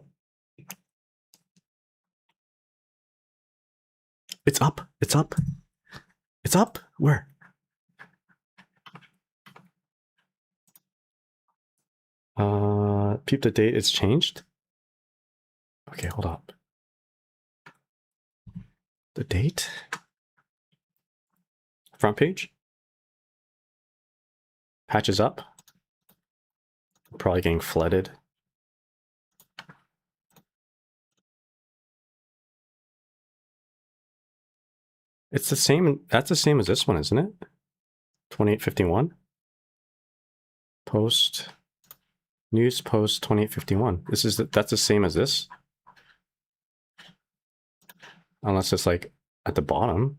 It's up. It's up. It's up. Where? Peep the date. It's changed. Okay, hold up. The date. Front page. Patches up. Probably getting flooded. It's the same. That's the same as this one, isn't it? 2851. Post. News post 2851. That's the same as this. Unless it's like at the bottom.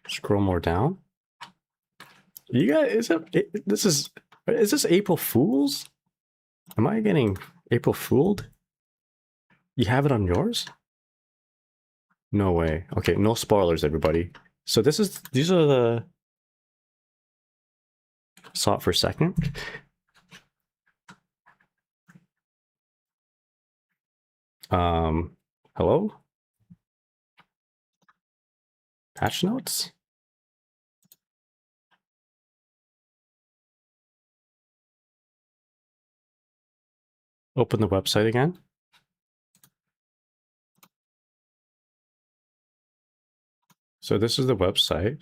Scroll more down. You guys, is this April Fool's? Am I getting April Fooled? You have it on yours? No way. Okay, no spoilers, everybody. So these are the. Saw it for a second. Hello? Patch notes? Open the website again. So this is the website.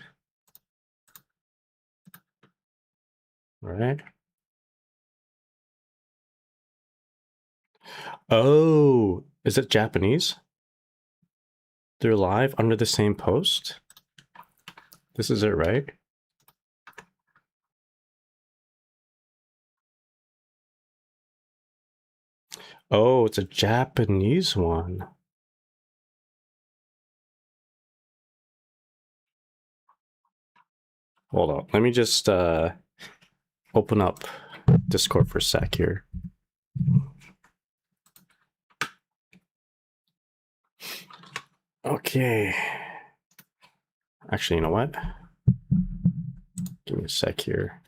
Right. Oh, is it Japanese? They're live under the same post? This is it, right? Oh, it's a Japanese one. Hold on. Let me just open up Discord for a sec here. Okay. Actually, you know what? Give me a sec here.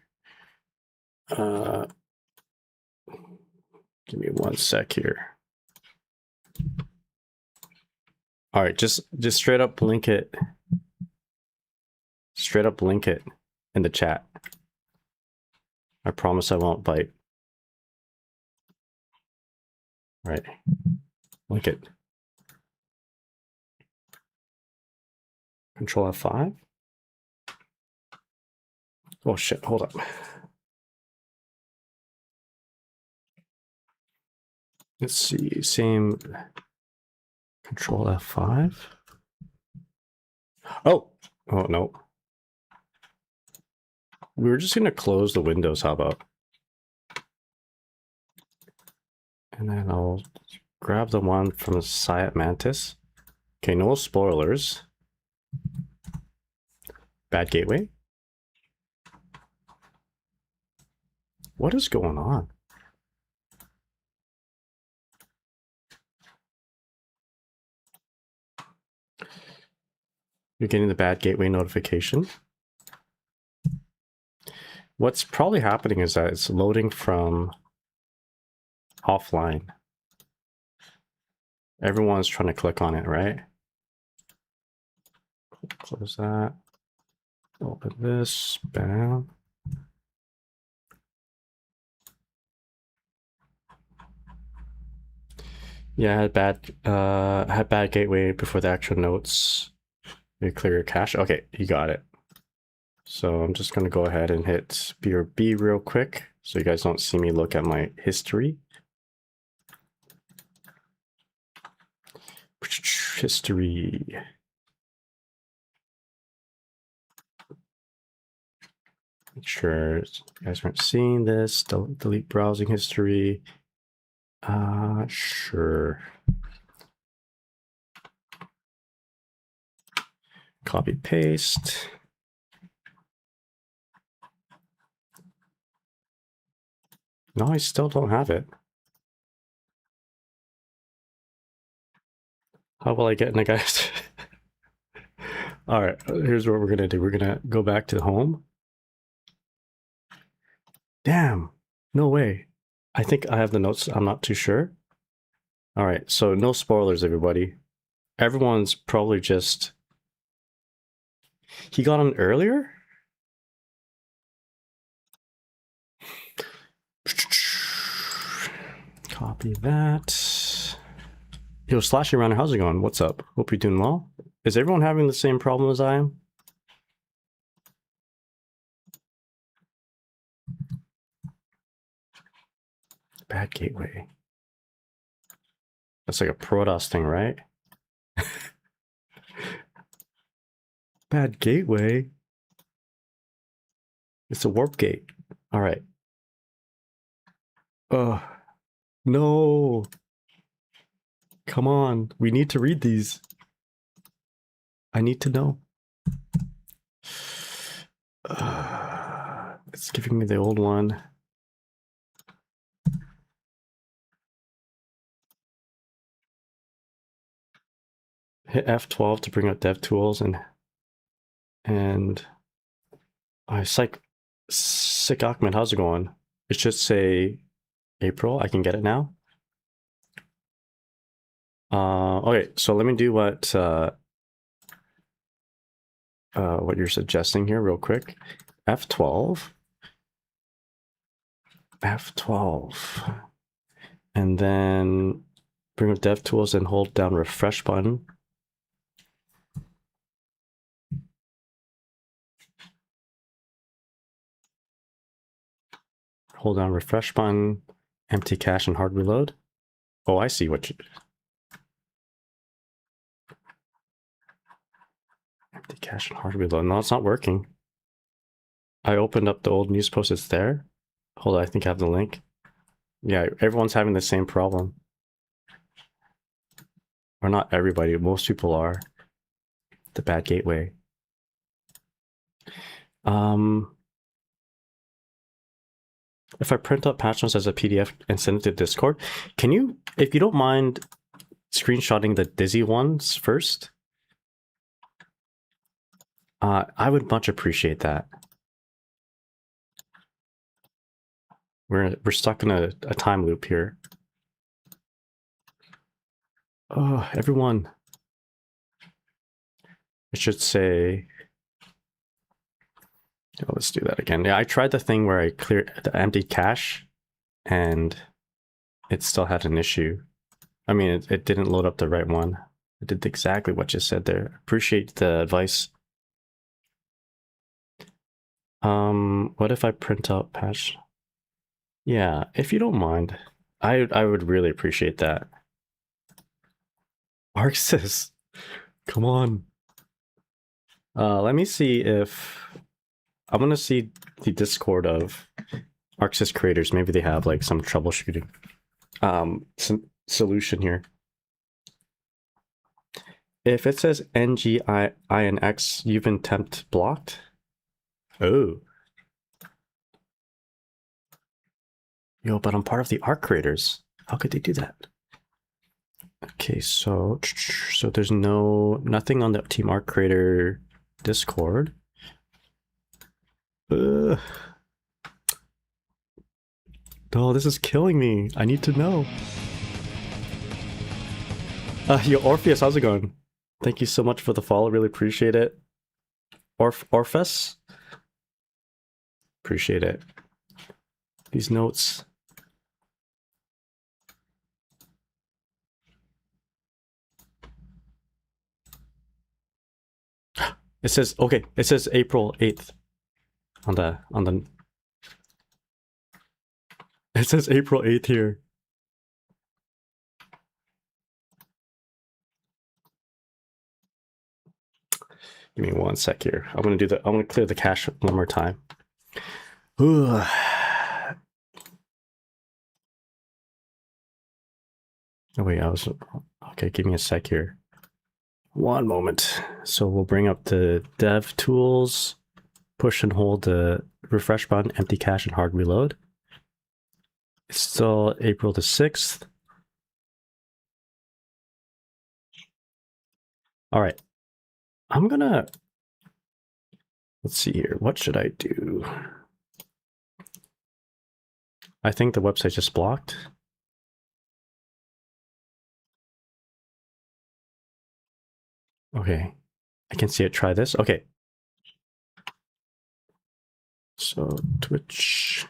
Give me 1 sec here. All right, just straight up link it. Straight up link it in the chat. I promise I won't bite. All right, link it. Control F5. Oh shit, hold up. Let's see, same. Control F5. Oh no. We were just gonna close the windows, how about? And then I'll grab the one from Siat Mantis. Okay, no spoilers. Bad gateway. What is going on? You're getting the bad gateway notification. What's probably happening is that it's loading from offline. Everyone's trying to click on it, right? Close that. Open this. Bam. Yeah, I had bad gateway before the actual notes. You clear your cache. Okay, you got it. So I'm just gonna go ahead and hit BRB real quick, so you guys don't see me look at my history. History. Make sure you guys aren't seeing this. Delete browsing history. Sure. Copy paste. No, I still don't have it. How will I get in the guys? All right, here's what we're gonna do. We're gonna go back to home. Damn, no way. I think I have the notes. I'm not too sure. All right, so no spoilers, everybody. Everyone's probably just... He got on earlier? Copy that. Yo, Slashy Runner, how's it going? What's up? Hope you're doing well. Is everyone having the same problem as I am? Bad gateway. That's like a Protoss thing, right? Bad gateway? It's a warp gate. All right. No. Come on. We need to read these. I need to know. It's giving me the old one. Hit F12 to bring up dev tools and Sick Ahmed, how's it going? It should say April. I can get it now. Okay, so let me do what you're suggesting here real quick. F12. F12. And then bring up dev tools and hold down refresh button. Hold down refresh button, empty cache and hard reload. Oh, I see what you... Empty cache and hard reload. No, it's not working. I opened up the old news post, it's there. Hold on, I think I have the link. Yeah, everyone's having the same problem. Or not everybody, most people are. The bad gateway. If I print up patch notes as a PDF and send it to Discord, can you, if you don't mind, screenshotting the Dizzy ones first? I would much appreciate that. We're stuck in a time loop here. Oh, everyone. It should say... Oh, let's do that again. Yeah, I tried the thing where I cleared the empty cache and it still had an issue. I mean, it didn't load up the right one. It did exactly what you said there. Appreciate the advice. What if I print out patch? Yeah, if you don't mind, I would really appreciate that. Arxis, come on. Let me see if... I'm gonna see the Discord of Arxis creators. Maybe they have like some troubleshooting some solution here. If it says NGINX, you've been temp blocked. Oh. Yo, but I'm part of the Arc creators. How could they do that? Okay, so there's nothing on the Team Arc Creator Discord. Oh, this is killing me. I need to know. Yo, Orpheus, how's it going? Thank you so much for the follow. Really appreciate it. Orpheus? Appreciate it. These notes. It says, okay, it says April 8th on the it says April 8th here. Give me one sec here. I'm gonna clear the cache one more time. Ooh. Oh wait, okay, give me a sec here. One moment. So we'll bring up the dev tools, push and hold the refresh button, empty cache, and hard reload. It's still April the 6th. All right. I'm gonna, let's see here. What should I do? I think the website's just blocked. Okay. I can see it. Try this. Okay. So Twitch.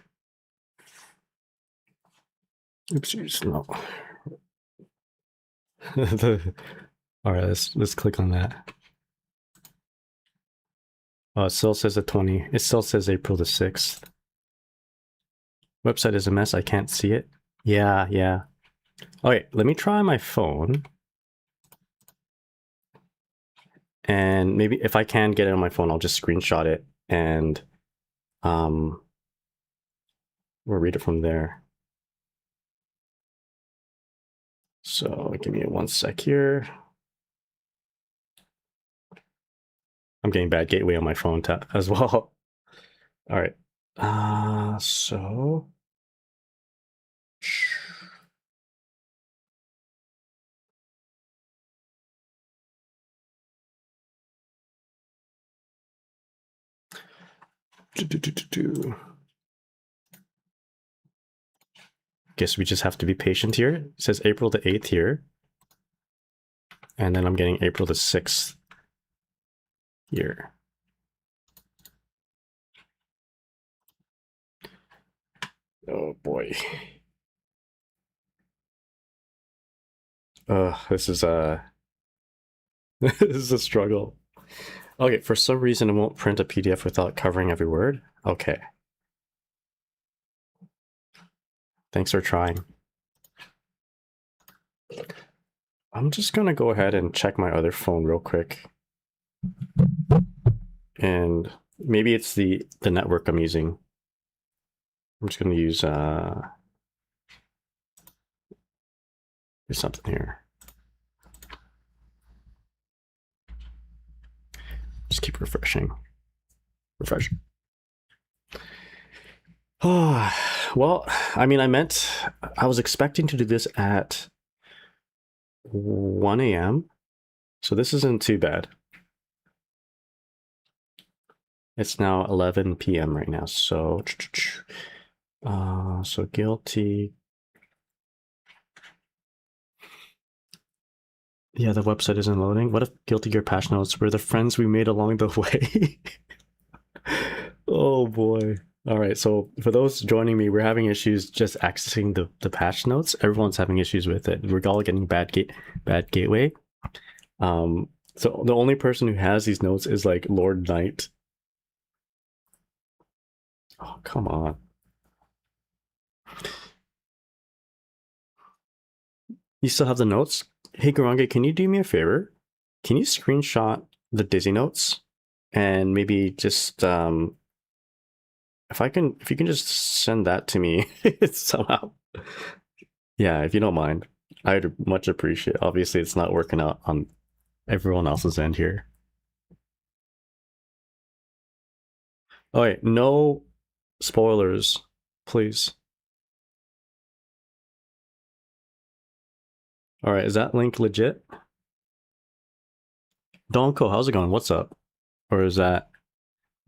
Oopsies, no. All right, let's click on that. Oh, it still says the 20. It still says April the 6th. Website is a mess. I can't see it. Yeah. Okay, let me try my phone. And maybe if I can get it on my phone, I'll just screenshot it and we'll read it from there. So give me one sec here. I'm getting bad gateway on my phone as well. All right. So guess we just have to be patient here. It says April the 8th here. And then I'm getting April the 6th here. Oh boy. This is this is a struggle. Okay, for some reason it won't print a PDF without covering every word. Okay. Thanks for trying. I'm just gonna go ahead and check my other phone real quick. And maybe it's the network I'm using. I'm just gonna use do something here. Just keep refreshing. Oh, well, I mean, I was expecting to do this at 1 a.m. So this isn't too bad. It's now 11 p.m. right now. So, so guilty. Yeah, the website isn't loading. What if Guilty Gear patch notes were the friends we made along the way? Oh boy. All right, so for those joining me, we're having issues just accessing the patch notes. Everyone's having issues with it. We're all getting bad gateway. So the only person who has these notes is like Lord Knight. Oh, come on. You still have the notes? Hey, Garange, can you do me a favor? Can you screenshot the Dizzy notes and maybe just if you can just send that to me somehow. Yeah, if you don't mind, I'd much appreciate it. Obviously, it's not working out on everyone else's end here. Oh wait, no spoilers, please. All right, is that link legit? Donko, how's it going? What's up? Or is that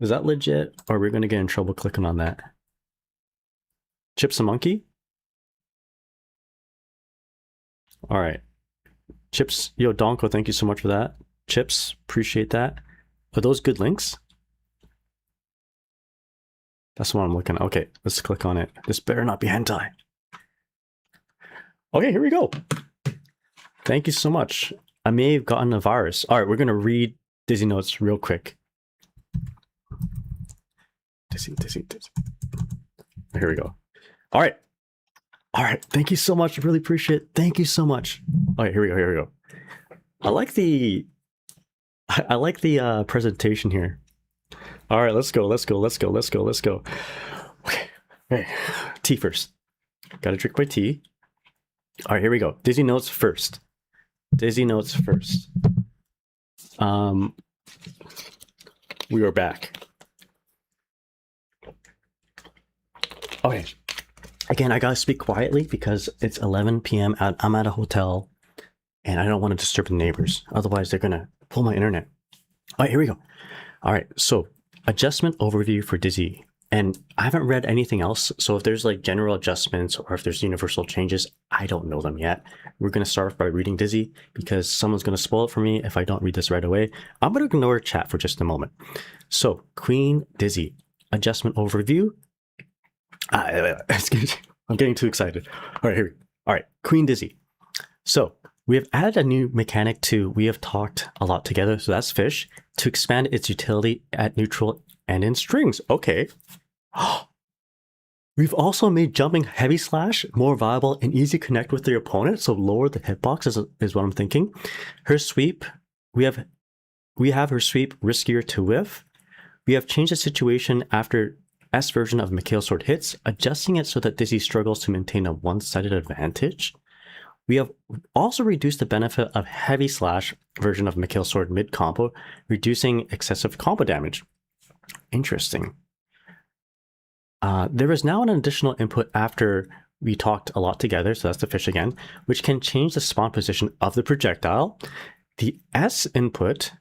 legit? Or are we gonna get in trouble clicking on that? Chips a monkey? All right. Chips, yo, Donko, thank you so much for that. Chips, appreciate that. Are those good links? That's what I'm looking at. Okay, let's click on it. This better not be hentai. Okay, here we go. Thank you so much. I may have gotten a virus. All right, we're going to read Dizzy Notes real quick. Dizzy. Here we go. All right. All right. Thank you so much. I really appreciate it. Thank you so much. All right, here we go. I like the presentation here. All right, let's go. Okay. Tea first. Gotta drink my tea. All right, here we go. Dizzy Notes first. We are back. Okay. Again, I gotta speak quietly because it's 11 p.m. I'm at a hotel and I don't want to disturb the neighbors. Otherwise, they're gonna pull my internet. All right, here we go. All right, so adjustment overview for Dizzy. And I haven't read anything else. So if there's like general adjustments or if there's universal changes, I don't know them yet. We're going to start off by reading Dizzy because someone's going to spoil it for me if I don't read this right away. I'm going to ignore chat for just a moment. So Queen Dizzy, adjustment overview. Excuse me, I'm getting too excited. All right, here we go. All right, Queen Dizzy. So we have added a new mechanic to We Have Talked a Lot Together, so that's fish, to expand its utility at neutral and in strings. Okay. We've also made jumping heavy slash more viable and easy to connect with your opponent, so lower the hitbox is what I'm thinking. Her sweep, we have her sweep riskier to whiff. We have changed the situation after S version of Mikhail's sword hits, adjusting it so that Dizzy struggles to maintain a one-sided advantage. We have also reduced the benefit of heavy slash version of Mikhail's sword mid-combo, reducing excessive combo damage. Interesting. There is now an additional input after We Talked a Lot Together, so that's the fish again, which can change the spawn position of the projectile. The S input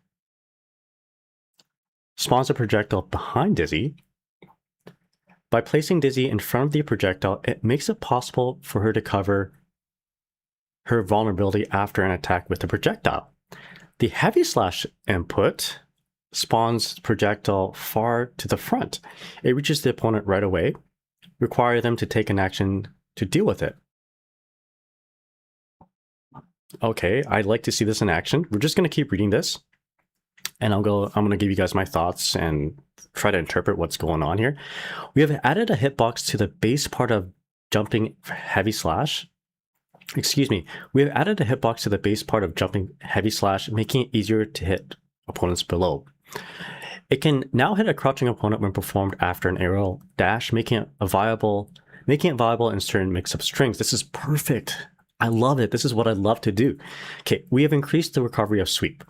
spawns a projectile behind Dizzy. By placing Dizzy in front of the projectile, it makes it possible for her to cover her vulnerability after an attack with the projectile. The heavy slash input spawns projectile far to the front. It reaches the opponent right away, require them to take an action to deal with it. Okay, I'd like to see this in action. We're just going to keep reading this, and I'm going to give you guys my thoughts and try to interpret what's going on here. We have added a hitbox to the base part of jumping heavy slash. Excuse me. We have added a hitbox to the base part of jumping heavy slash, making it easier to hit opponents below. It can now hit a crouching opponent when performed after an aerial dash, making it viable in certain mix-up strings. This is perfect. I love it. This is what I love to do. Okay, we have increased the recovery of sweep.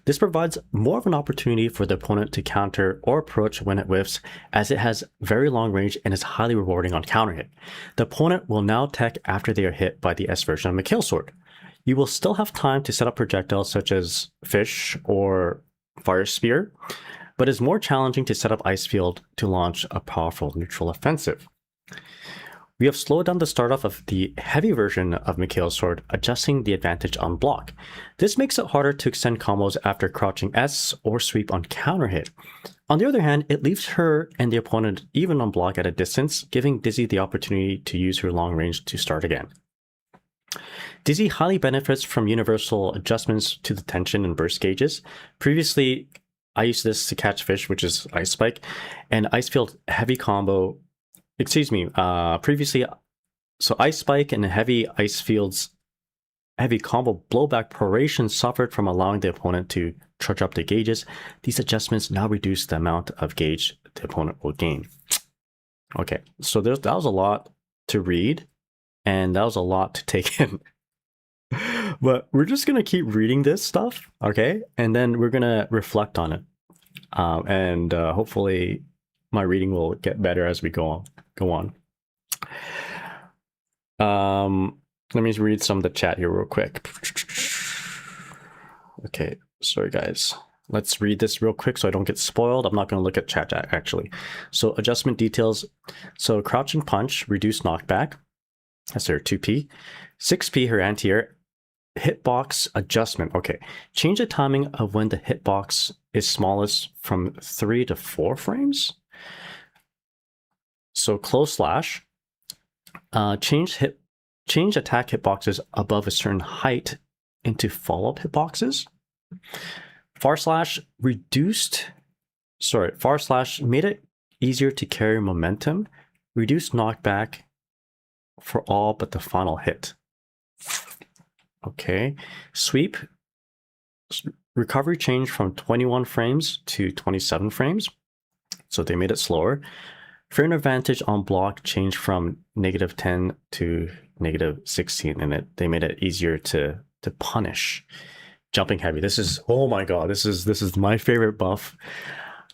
This provides more of an opportunity for the opponent to counter or approach when it whiffs, as it has very long range and is highly rewarding on counter hit. The opponent will now tech after they are hit by the S version of Mikhail's sword. You will still have time to set up projectiles such as fish or fire spear, but it's more challenging to set up ice field to launch a powerful neutral offensive. We have slowed down the start off of the heavy version of Mikhail's sword, adjusting the advantage on block. This makes it harder to extend combos after crouching S or sweep on counter hit. On the other hand, it leaves her and the opponent even on block at a distance, giving Dizzy the opportunity to use her long range to start again. Dizzy highly benefits from universal adjustments to the tension and burst gauges. Previously, I used this to catch fish, which is Ice Spike, and Ice Field heavy combo. Previously, so Ice Spike and heavy Ice Field's heavy combo blowback proration suffered from allowing the opponent to charge up the gauges. These adjustments now reduce the amount of gauge the opponent will gain. Okay, so that was a lot to read, and that was a lot to take in. But we're just going to keep reading this stuff, okay? And then we're going to reflect on it. And hopefully my reading will get better as we go on. Let me read some of the chat here real quick. Okay, sorry guys. Let's read this real quick so I don't get spoiled. I'm not going to look at chat actually. So adjustment details. So crouching punch, reduce knockback. That's their 2P. 6P, her anti-air. Hitbox adjustment. Okay. Change the timing of when the hitbox is smallest from 3 to 4 frames. So close slash. Change attack hitboxes above a certain height into follow-up hitboxes. Far slash made it easier to carry momentum. Reduce knockback for all but the final hit. Okay. Sweep. Recovery changed from 21 frames to 27 frames. So they made it slower. Frame advantage on block changed from -10 to -16, and they made it easier to punish. Jumping heavy. This is, oh my god, this is my favorite buff.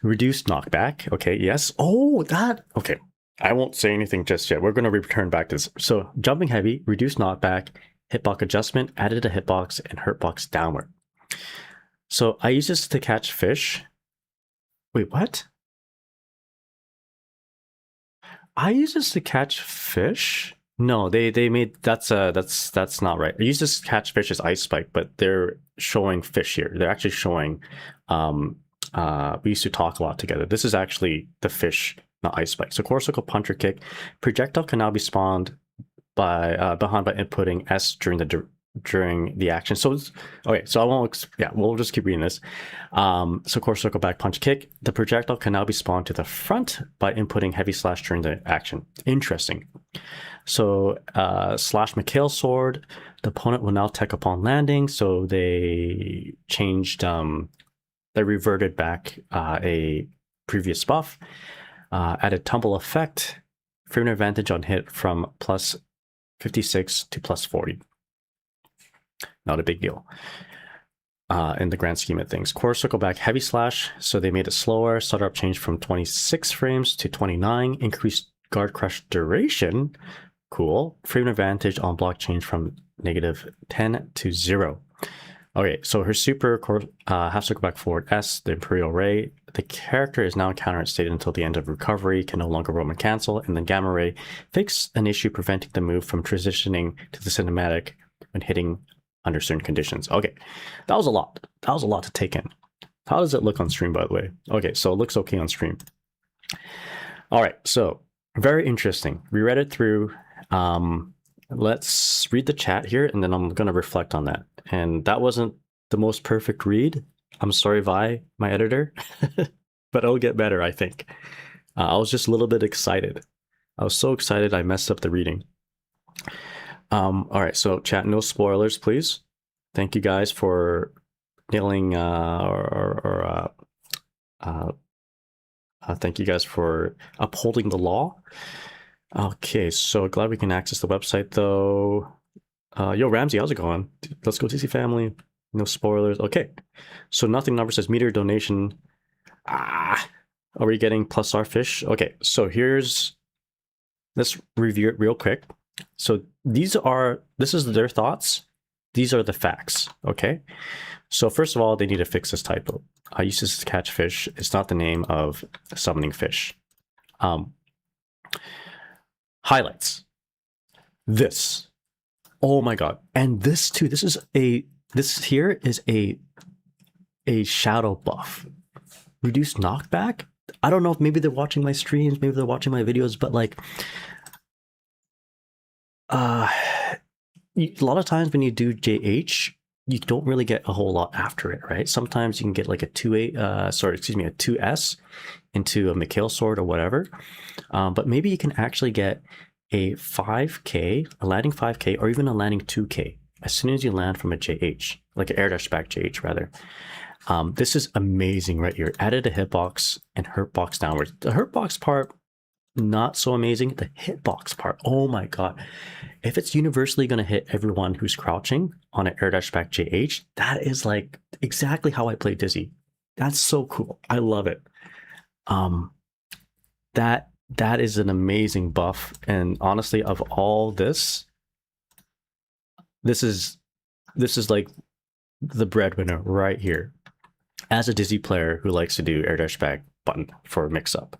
Reduced knockback. Okay, yes. Oh, that. Okay, I won't say anything just yet. We're going to return back to this. So jumping heavy, reduced knockback, hitbox adjustment, added a hitbox, and hurtbox downward. So I use this to catch fish. Wait, what? I use this to catch fish? No, they made that's not right. I use this to catch fish as ice spike, but they're showing fish here. They're actually showing we used to talk a lot together. This is actually the fish, not ice spike. So core circle puncher kick. Projectile can now be spawned by inputting S during the action. So okay, so I won't, yeah, we'll just keep reading this. So core circle back punch kick. The projectile can now be spawned to the front by inputting heavy slash during the action. Interesting. So slash McHale sword, the opponent will now tech upon landing. So they changed, they reverted back a previous buff, added tumble effect, frame advantage on hit from plus 56 to plus 40. Not a big deal in the grand scheme of things. Core circle back heavy slash, so they made it slower. Startup changed from 26 frames to 29. Increased guard crush duration. Cool. Frame advantage on block change from -10 to 0. Okay, so her super core half circle back forward S, the Imperial Ray. The character is now counter stated until the end of recovery, can no longer roam and cancel, and then Gamma Ray fix an issue preventing the move from transitioning to the cinematic when hitting under certain conditions. Okay, that was a lot. That was a lot to take in. How does it look on stream, by the way? Okay, so it looks okay on stream. All right, so very interesting. We read it through. Let's read the chat here, and then I'm going to reflect on that. And that wasn't the most perfect read. I'm sorry, Vi, my editor, but it'll get better, I think. I was just a little bit excited. I was so excited I messed up the reading. All right, so chat, no spoilers, please. Thank you guys for nailing thank you guys for upholding the law. Okay, so glad we can access the website though. Yo, Ramsey, how's it going? Let's go TC family. No spoilers. Okay, so nothing number says meter donation. Are we getting plus R fish? Okay, so let's review it real quick. So this is their thoughts. These are the facts, okay? So first of all, they need to fix this typo. I use this to catch fish. It's not the name of summoning fish. Highlights. This. Oh my god. And this too. This here is a shadow buff. Reduced knockback. I don't know if maybe they're watching my streams, maybe they're watching my videos, but like a lot of times when you do JH, you don't really get a whole lot after it, right? Sometimes you can get like a 2S into a McHale sword or whatever. But maybe you can actually get a 5K, a landing 5K, or even a landing 2K as soon as you land from a JH, like an air dash back JH rather. This is amazing right here. Added a hitbox and hurtbox downwards. The hurtbox part, not so amazing. The hitbox part, oh my god. If it's universally going to hit everyone who's crouching on an air dash back JH, that is like exactly how I play Dizzy. That's so cool. I love it. That is an amazing buff. And honestly, of all this, this is like the breadwinner right here. As a Dizzy player who likes to do air dash back button for mix up.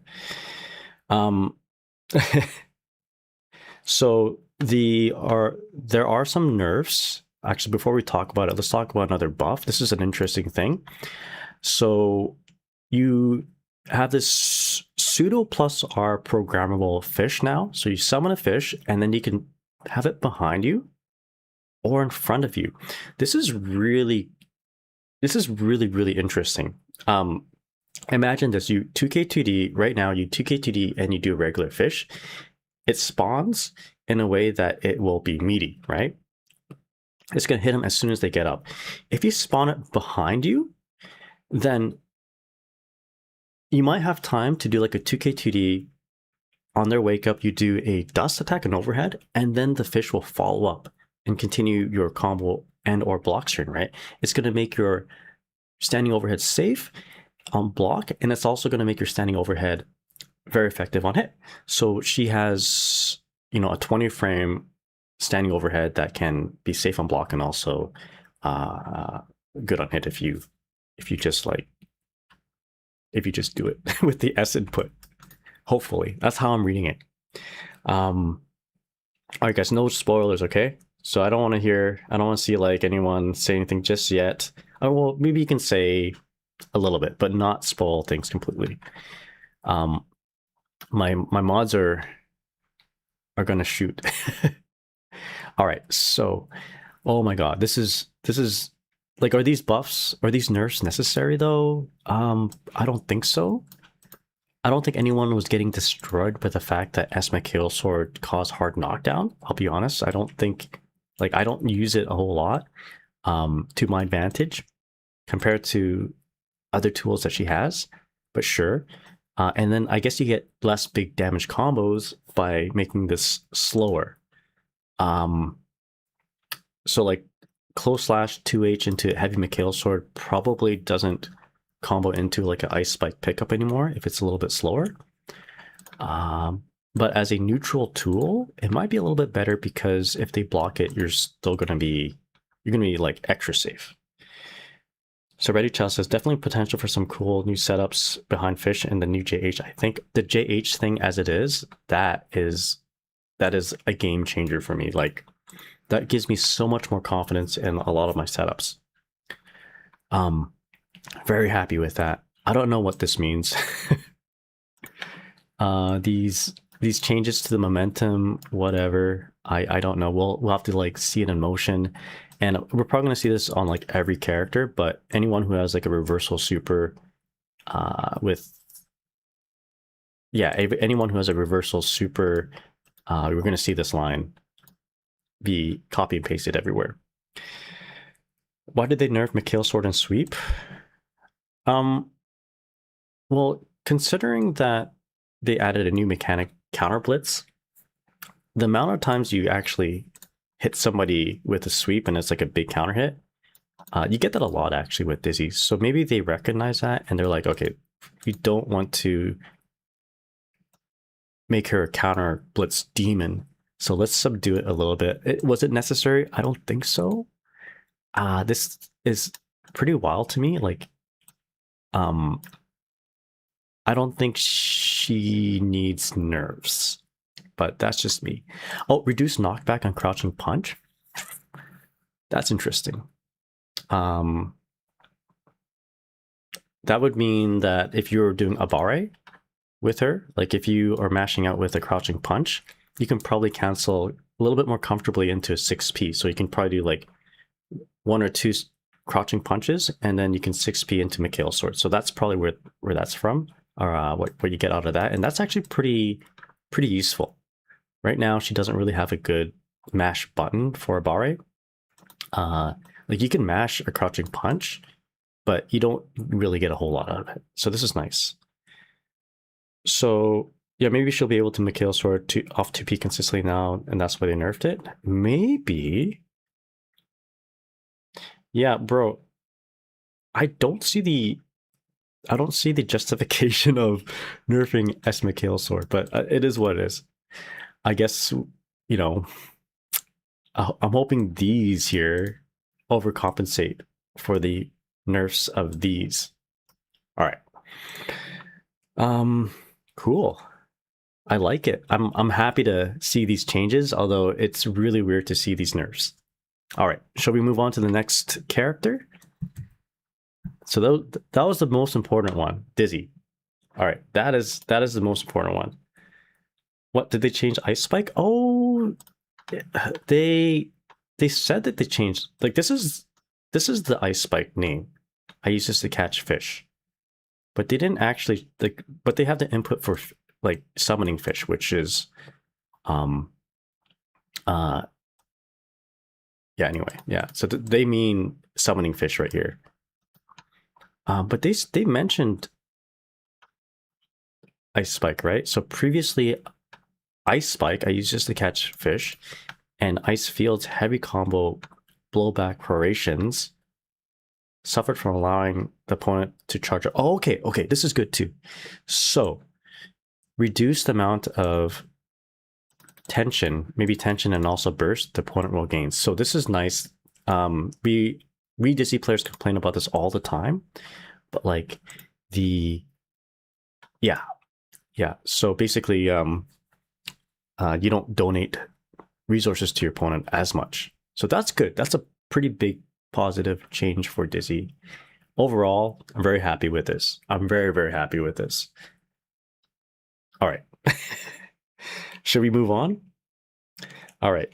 So there are some nerfs. Actually, before we talk about it, let's talk about another buff. This is an interesting thing. So you have this pseudo plus R programmable fish now. So you summon a fish and then you can have it behind you or in front of you. This is really really interesting. Imagine this: you 2K2D right now. You 2K2D and you do a regular fish. It spawns in a way that it will be meaty, right? It's gonna hit them as soon as they get up. If you spawn it behind you, then you might have time to do like a 2K2D. On their wake up, you do a dust attack and overhead, and then the fish will follow up and continue your combo and or block string, right? It's going to make your standing overhead safe on block, and it's also going to make your standing overhead very effective on hit. So she has, you know, a 20 frame standing overhead that can be safe on block and also good on hit if you just do it with the S input. Hopefully, that's how I'm reading it. All right, guys, no spoilers, okay? So I don't want to see like anyone say anything just yet. Oh, well, maybe you can say a little bit, but not spoil things completely. My mods are gonna shoot. All right, so, oh my god, this is like, are these buffs, are these nerfs necessary though? I don't think so. I don't think anyone was getting destroyed by the fact that Esma Kill Sword caused hard knockdown. I'll be honest. I don't think, like, I don't use it a whole lot to my advantage compared to other tools that she has, but sure. And then I guess you get less big damage combos by making this slower. So like close slash 2H into heavy Mikhail Sword probably doesn't combo into like an ice spike pickup anymore if it's a little bit slower. But as a neutral tool, it might be a little bit better because if they block it, you're gonna be like extra safe. So Ready Child says definitely potential for some cool new setups behind fish and the new JH. I think the JH thing as it is, that is a game changer for me. Like that gives me so much more confidence in a lot of my setups. Very happy with that. I don't know what this means. These changes to the momentum, whatever. I don't know. We'll have to like see it in motion, and we're probably gonna see this on like every character. But anyone who has like a reversal super, anyone who has a reversal super, we're gonna see this line be copy and pasted everywhere. Why did they nerf Mikhail Sword and Sweep? Well, considering that they added a new mechanic, counter blitz, the amount of times you actually hit somebody with a sweep and it's like a big counter hit, you get that a lot actually with Dizzy. So maybe they recognize that and they're like, okay, we don't want to make her a counter blitz demon, so let's subdue it a little bit. Was it necessary? I don't think so. This is pretty wild to me. Like, I don't think she needs nerves, but that's just me. Oh, reduce knockback on crouching punch. That's interesting. That would mean that if you're doing a barre with her, like if you are mashing out with a crouching punch, you can probably cancel a little bit more comfortably into 6P. So you can probably do like 1 or 2 crouching punches, and then you can 6P into Mikhail Sword. So that's probably where that's from, or what you get out of that. And that's actually pretty useful. Right now, she doesn't really have a good mash button for a barre. Like you can mash a crouching punch, but you don't really get a whole lot out of it. So this is nice. So yeah, maybe she'll be able to Mikhail Sword off 2P consistently now, and that's why they nerfed it. Maybe. Yeah, bro. I don't see the justification of nerfing S Mikhail Sword, but it is what it is. I guess, you know, I'm hoping these here overcompensate for the nerfs of these. All right. Cool. I like it. I'm happy to see these changes, although it's really weird to see these nerfs. All right, shall we move on to the next character? So that was the most important one, Dizzy. All right, that is the most important one. What did they change? Ice Spike? Oh, they said that they changed. Like this is the Ice Spike name. I use this to catch fish, but they didn't actually like. But they have the input for like summoning fish, which is, yeah. Anyway, yeah. So they mean summoning fish right here. But they mentioned Ice Spike, right? So previously, Ice Spike I used just to catch fish, and Ice Field's heavy combo blowback prorations suffered from allowing the opponent to charge. Oh, okay, this is good too. So reduce the amount of tension, maybe tension and also burst the opponent will gain. So this is nice. We Dizzy players complain about this all the time, but like yeah. So basically, you don't donate resources to your opponent as much. So that's good. That's a pretty big positive change for Dizzy. Overall, I'm very happy with this. I'm very, very happy with this. All right. Should we move on? All right.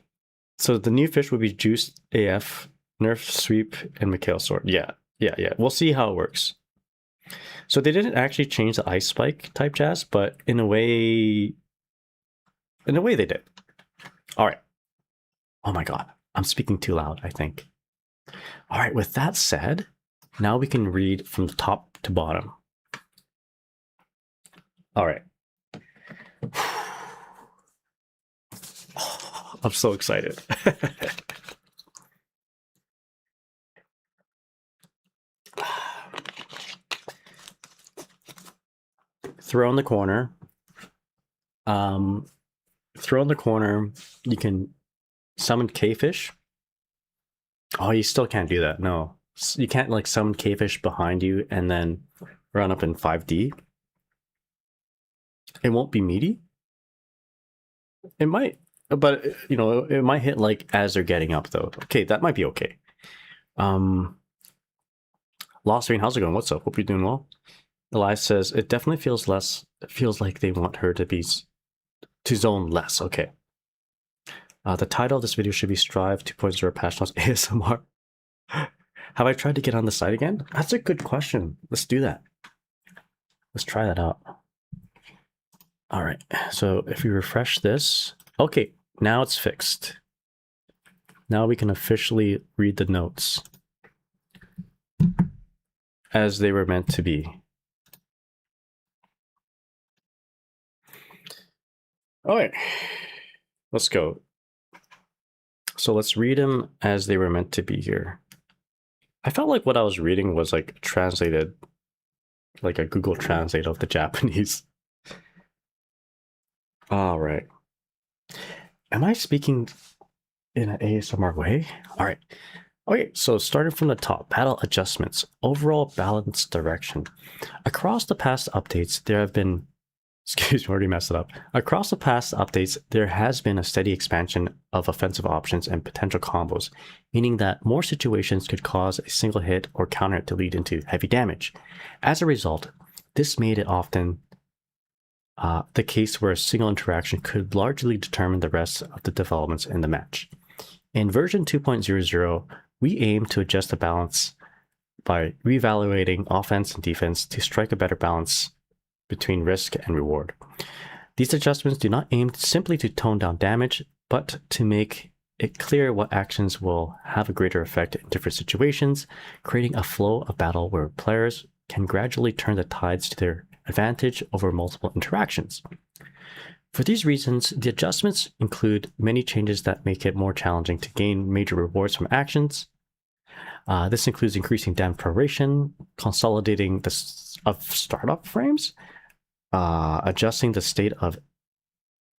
So the new fish will be Juice AF, Nerf Sweep, and Mikhail Sword. Yeah. We'll see how it works. So they didn't actually change the Ice Spike type jazz, but in a way they did. All right. Oh my God. I'm speaking too loud, I think. All right. With that said, now we can read from the top to bottom. All right. I'm so excited. Throw in the corner. Throw in the corner. You can summon K-Fish. Oh, you still can't do that. No, you can't like summon K-Fish behind you and then run up in 5D. It won't be meaty. It might, but you know, it might hit like as they're getting up though. Okay, that might be okay. Lost Rain, how's it going? What's up? Hope you're doing well. Elias says it definitely feels like they want her to zone less. Okay. The title of this video should be Strive 2.0 Patch Notes ASMR. Have I tried to get on the site again? That's a good question. Let's do that. Let's try that out. All right. So if we refresh this, okay, now it's fixed. Now we can officially read the notes as they were meant to be. All right, let's go. So let's read them as they were meant to be here. I felt like what I was reading was like translated, like a Google Translate of the Japanese. All right. Am I speaking in an ASMR way? All right. Okay, so starting from the top, battle adjustments, overall balance direction. Across the past updates, there have been, excuse me, I already messed it up. Across the past updates, there has been a steady expansion of offensive options and potential combos, meaning that more situations could cause a single hit or counter to lead into heavy damage. As a result, this made it often the case where a single interaction could largely determine the rest of the developments in the match. In version 2.00, we aim to adjust the balance by reevaluating offense and defense to strike a better balance between risk and reward. These adjustments do not aim simply to tone down damage, but to make it clear what actions will have a greater effect in different situations, creating a flow of battle where players can gradually turn the tides to their advantage over multiple interactions. For these reasons, the adjustments include many changes that make it more challenging to gain major rewards from actions. This includes increasing damage proration, consolidating the startup frames, adjusting the state of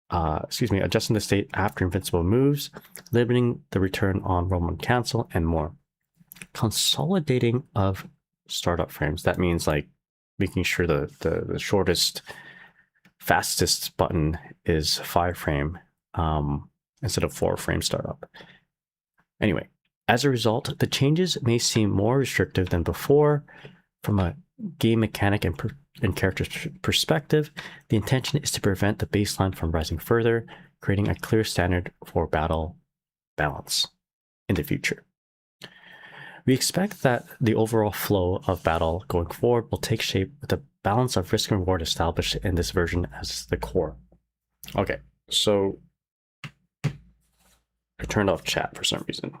adjusting the state after invincible moves, limiting the return on roll and cancel, and more. Consolidating of startup frames. That means like making sure the shortest, fastest button is 5 frame instead of 4 frame startup. Anyway, as a result, the changes may seem more restrictive than before. From a game mechanic and character perspective, the intention is to prevent the baseline from rising further, creating a clear standard for battle balance in the future. We expect that the overall flow of battle going forward will take shape with the balance of risk and reward established in this version as the core. Okay, so I turned off chat for some reason.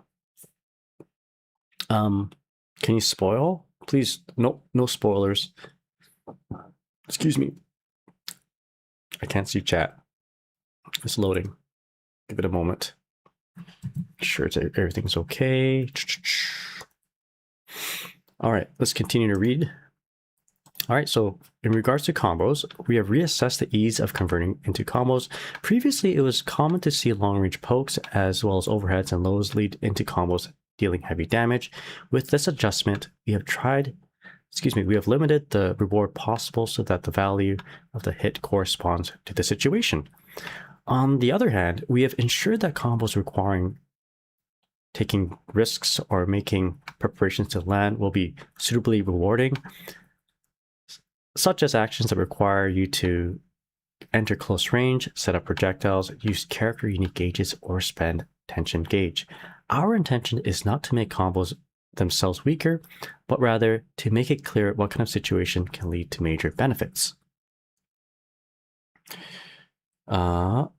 Can you spoil? Please, no spoilers. Excuse me. I can't see chat. It's loading. Give it a moment. Sure, everything's okay. All right, let's continue to read. All right, so in regards to combos, we have reassessed the ease of converting into combos. Previously, it was common to see long-range pokes as well as overheads and lows lead into combos dealing heavy damage. With this adjustment, we have limited the reward possible so that the value of the hit corresponds to the situation. On the other hand, we have ensured that combos requiring taking risks or making preparations to land will be suitably rewarding, such as actions that require you to enter close range, set up projectiles, use character unique gauges, or spend tension gauge. Our intention is not to make combos themselves weaker, but rather to make it clear what kind of situation can lead to major benefits. Oh,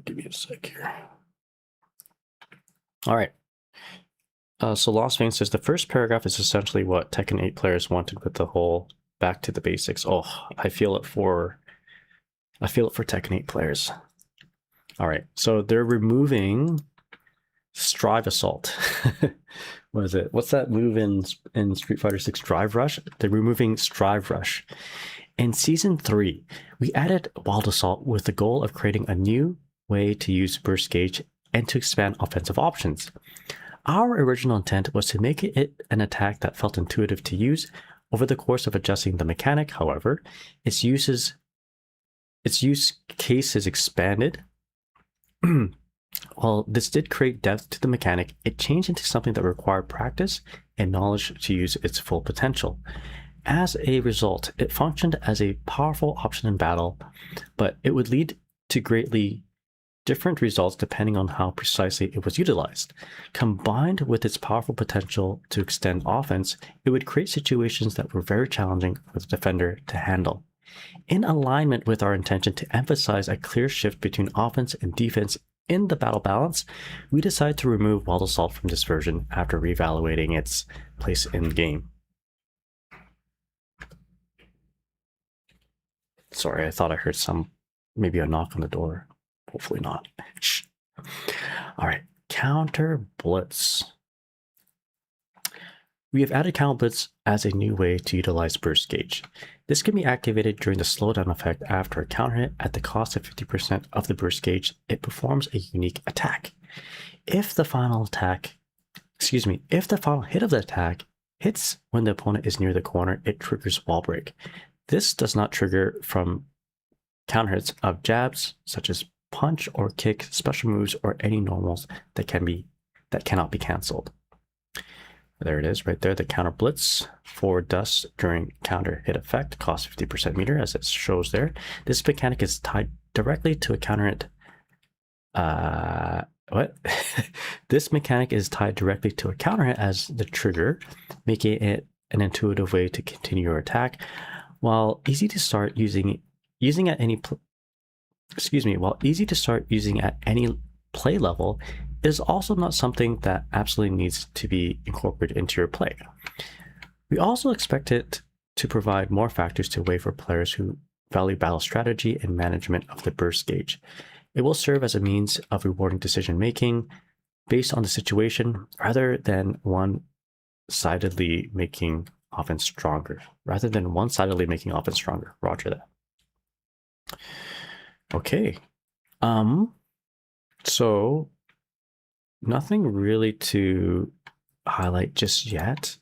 give me a sec here. All right. So Lost Vein says the first paragraph is essentially what Tekken 8 players wanted with the whole back to the basics. Oh, I feel it for Tekken 8 players. All right, so they're removing Strive Assault. What is it? What's that move in Street Fighter 6 Drive Rush? They're removing Strive Rush. In Season 3, we added Wild Assault with the goal of creating a new way to use Burst Gauge and to expand offensive options. Our original intent was to make it an attack that felt intuitive to use. Over the course of adjusting the mechanic, however, its use case is expanded. While this did create depth to the mechanic, it changed into something that required practice and knowledge to use its full potential. As a result, it functioned as a powerful option in battle, but it would lead to greatly different results depending on how precisely it was utilized. Combined with its powerful potential to extend offense, it would create situations that were very challenging for the defender to handle. In alignment with our intention to emphasize a clear shift between offense and defense in the battle balance, we decided to remove Wild Assault from this version after reevaluating its place in the game. Sorry, I thought I heard maybe a knock on the door. Hopefully not. Shh. All right, Counter Blitz. We have added Counter Blitz as a new way to utilize Burst Gauge. This can be activated during the slowdown effect after a counter hit at the cost of 50% of the Burst Gauge. It performs a unique attack. If the final hit of the attack hits when the opponent is near the corner, it triggers Wall Break. This does not trigger from counter hits of jabs, such as punch or kick, special moves, or any normals that cannot be cancelled. There it is right there, the Counter Blitz. Forward dust during counter hit effect costs 50% meter, as it shows there. This mechanic is tied directly to a counter hit. This mechanic is tied directly to a counter hit as the trigger, making it an intuitive way to continue your attack. While easy to start using at any play level, it is also not something that absolutely needs to be incorporated into your play. We also expect it to provide more factors to weigh for players who value battle strategy and management of the Burst Gauge. It will serve as a means of rewarding decision making based on the situation rather than one-sidedly making offense stronger. Roger that. Okay. So nothing really to highlight just yet.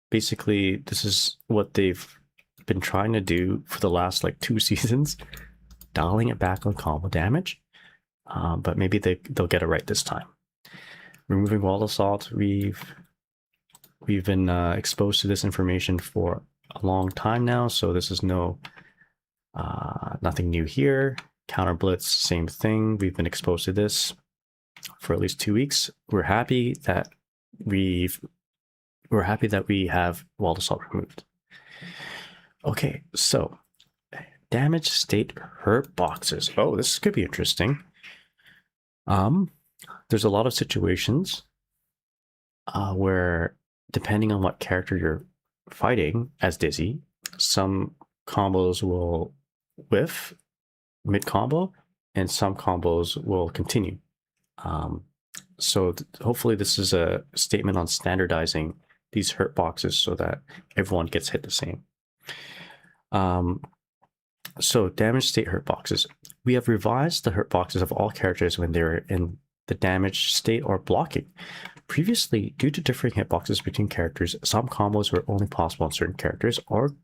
Basically, this is what they've been trying to do for the last like 2 seasons, dialing it back on combo damage. But maybe they'll get it right this time. Removing wall assault, we've been exposed to this information for a long time now, so this is nothing new here. Counter blitz, same thing. We've been exposed to this for at least 2 weeks. We're happy that we have wall assault removed. Okay, so damage state hurt boxes. Oh, this could be interesting. There's a lot of situations where, depending on what character you're fighting as Dizzy, some combos will whiff mid combo and some combos will continue. So hopefully this is a statement on standardizing these hurt boxes so that everyone gets hit the same. So damage state hurt boxes. We have revised the hurt boxes of all characters when they're in the damage state or blocking. Previously, due to differing hitboxes between characters, some combos were only possible on certain characters or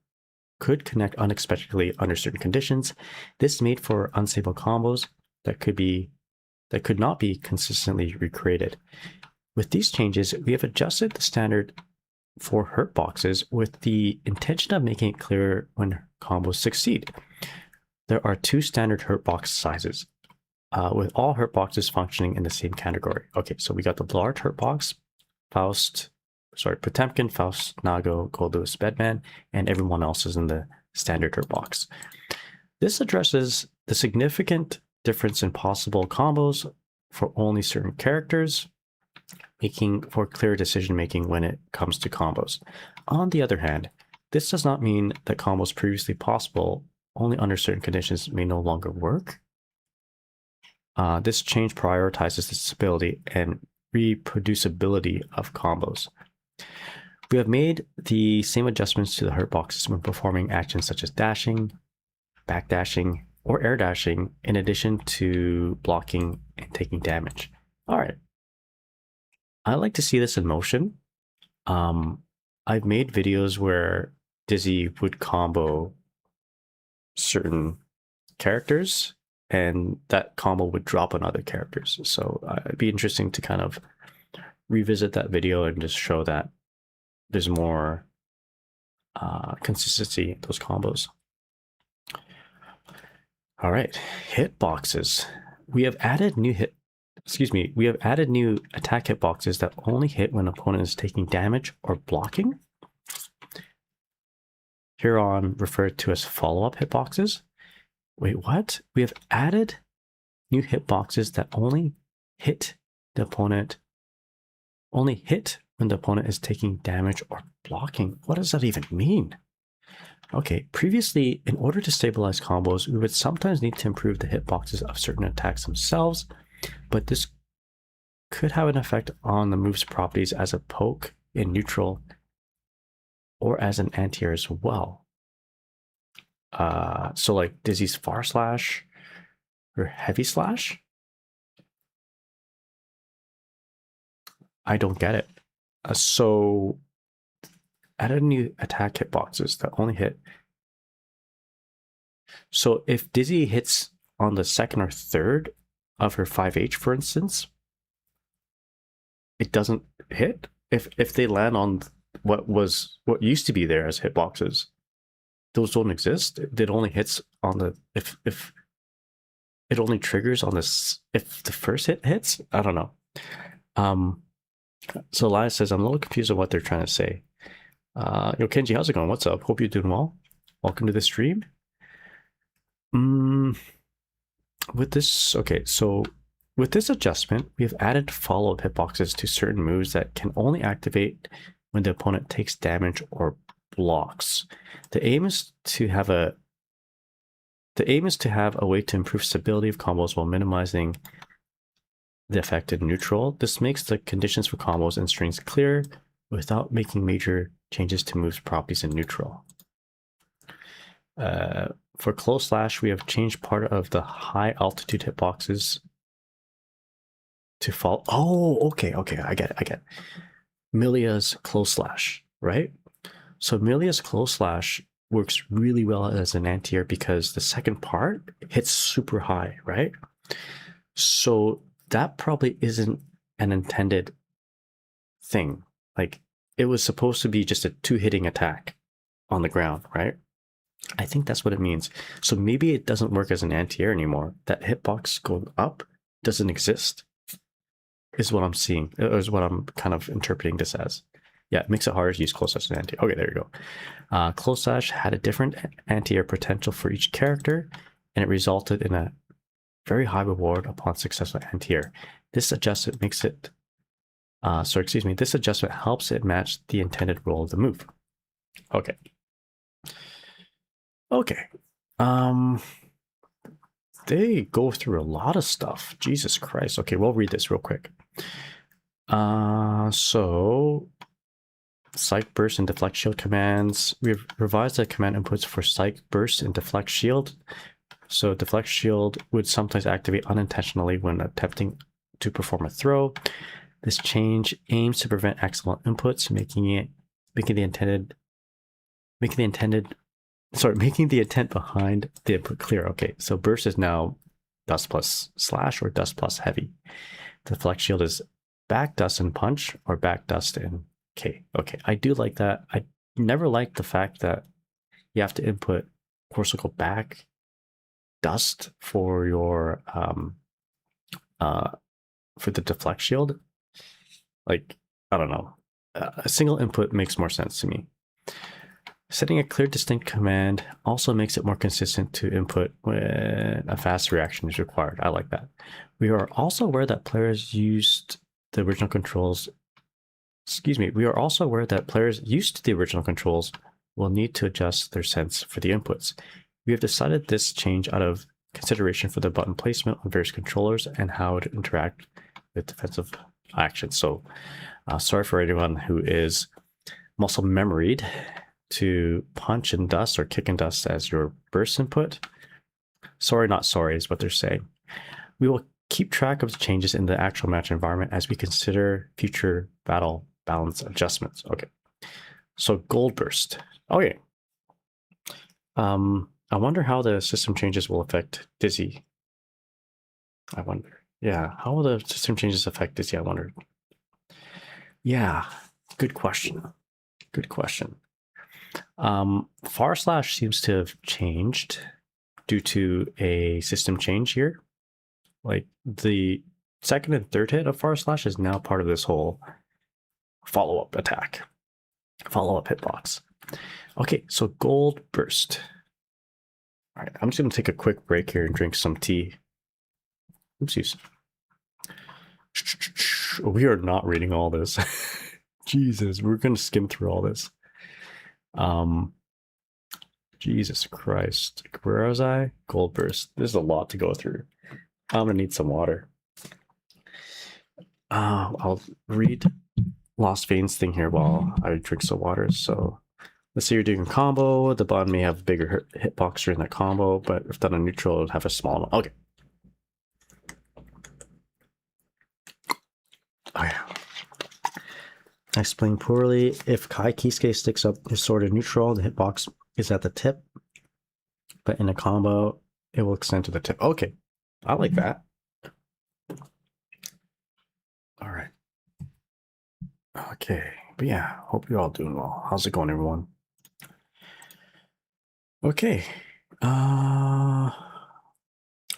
could connect unexpectedly under certain conditions. This made for unstable combos that could not be consistently recreated. With these changes, we have adjusted the standard for hurt boxes with the intention of making it clearer when combos succeed. There are 2 standard hurt box sizes, with all hurt boxes functioning in the same category. Okay, so we got the large hurt box, Potemkin, Faust, Nago, Goldus, Bedman, and everyone else is in the standard hurt box. This addresses the significant difference in possible combos for only certain characters, making for clear decision making when it comes to combos. On the other hand, this does not mean that combos previously possible only under certain conditions may no longer work. This change prioritizes the stability and reproducibility of combos. We have made the same adjustments to the hurt boxes when performing actions such as dashing, backdashing, or air dashing, in addition to blocking and taking damage. All right. I like to see this in motion. I've made videos where Dizzy would combo certain characters and that combo would drop on other characters. So it'd be interesting to kind of revisit that video and just show that there's more consistency in those combos. All right, hit boxes. We have added new attack hitboxes that only hit when opponent is taking damage or blocking. Hereon referred to as follow-up hitboxes. Wait, what? We have added new hitboxes that only hit when the opponent is taking damage or blocking. What does that even mean? Okay, previously, in order to stabilize combos, we would sometimes need to improve the hitboxes of certain attacks themselves, but this could have an effect on the move's properties as a poke in neutral or as an anti-air as well. So like Dizzy's Far Slash or Heavy Slash? I don't get it. So added new attack hitboxes that only hit. So if Dizzy hits on the second or third of her 5H, for instance, it doesn't hit. If they land on what used to be there as hitboxes, those don't exist. It only hits on the if it only triggers on this if the first hit hits. I don't know. So Elias says, I'm a little confused on what they're trying to say. Yo, Kenji, how's it going? What's up? Hope you're doing well. Welcome to the stream. With this adjustment, we have added follow-up hitboxes to certain moves that can only activate when the opponent takes damage or blocks. The aim is to have a way to improve stability of combos while minimizing the effect in neutral. This makes the conditions for combos and strings clear without making major changes to moves properties in neutral. For close slash, we have changed part of the high altitude hitboxes to fall. Oh, okay, I get it. Milia's close slash, right? So Milia's close slash works really well as an anti-air because the second part hits super high, right? So that probably isn't an intended thing. Like, it was supposed to be just a 2-hitting attack on the ground, right? I think that's what it means. So maybe it doesn't work as an anti-air anymore. That hitbox going up doesn't exist, is what I'm seeing, is what I'm kind of interpreting this as. Yeah, it makes it harder to use close slash and anti-air. Okay, there you go. Close slash had a different anti-air potential for each character, and it resulted in a very high reward upon successful anti-air. This adjustment makes it, this adjustment helps it match the intended role of the move. Okay. Okay. They go through a lot of stuff. Jesus Christ. Okay, we'll read this real quick. So Psych Burst and Deflect Shield commands. We've revised the command inputs for Psych Burst and Deflect Shield. So Deflect Shield would sometimes activate unintentionally when attempting to perform a throw. This change aims to prevent accidental inputs, making the intent behind the input clear. Okay, so Burst is now Dust plus Slash or Dust plus Heavy. Deflect Shield is Back Dust and Punch or Back Dust and K. Okay, I do like that. I never liked the fact that you have to input Corsical Back Dust for your for the Deflect Shield. Like, I don't know. A single input makes more sense to me. Setting a clear, distinct command also makes it more consistent to input when a fast reaction is required. I like that. We are also aware that players used the original controls. We are also aware that players used to the original controls will need to adjust their sense for the inputs. We have decided this change out of consideration for the button placement on various controllers and how it interact with defensive actions. So, sorry for anyone who is muscle memoried to punch and dust or kick and dust as your burst input. Sorry, not sorry is what they're saying. We will keep track of the changes in the actual match environment as we consider future battle balance adjustments. Okay, so gold burst. Okay. I wonder how the system changes will affect Dizzy. I wonder. Yeah, how will the system changes affect Dizzy? I wonder. Yeah, good question. Good question. Far slash seems to have changed due to a system change here. Like the second and third hit of far slash is now part of this whole follow-up attack, follow-up hitbox. Okay, so gold burst. All right, I'm just gonna take a quick break here and drink some tea. Oopsies. We are not reading all this. Jesus, we're gonna skim through all this. Jesus Christ, where was I? Gold burst. There's a lot to go through. I'm gonna need some water. I'll read Lost Veins thing here while I drink some water. So let's say you're doing a combo. The button may have a bigger hitbox during that combo, but if done on neutral, it would have a small one. Okay. Oh yeah. I explained poorly. If Kai Kisuke sticks up his sword in neutral, the hitbox is at the tip. But in a combo, it will extend to the tip. Okay. I like that. All right. Okay. But yeah, hope you're all doing well. How's it going, everyone? Okay. I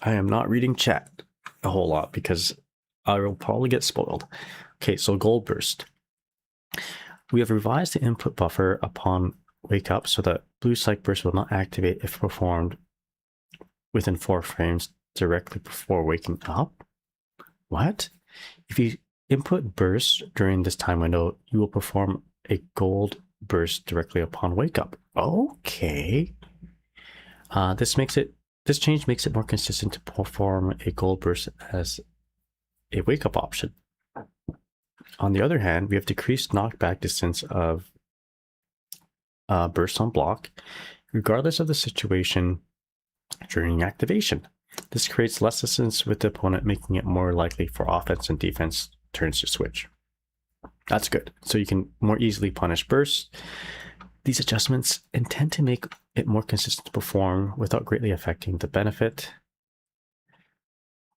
am not reading chat a whole lot because I will probably get spoiled. Okay, so gold burst. We have revised the input buffer upon wake up so that blue psych burst will not activate if performed within 4 frames directly before waking up. What? If you input burst during this time window, you will perform a gold burst directly upon wake up. Okay. This change makes it more consistent to perform a gold burst as a wake up option. On the other hand, we have decreased knockback distance of burst on block. Regardless of the situation, during activation. This creates less distance with the opponent, making it more likely for offense and defense turns to switch. That's good. So you can more easily punish bursts. These adjustments intend to make it more consistent to perform without greatly affecting the benefit.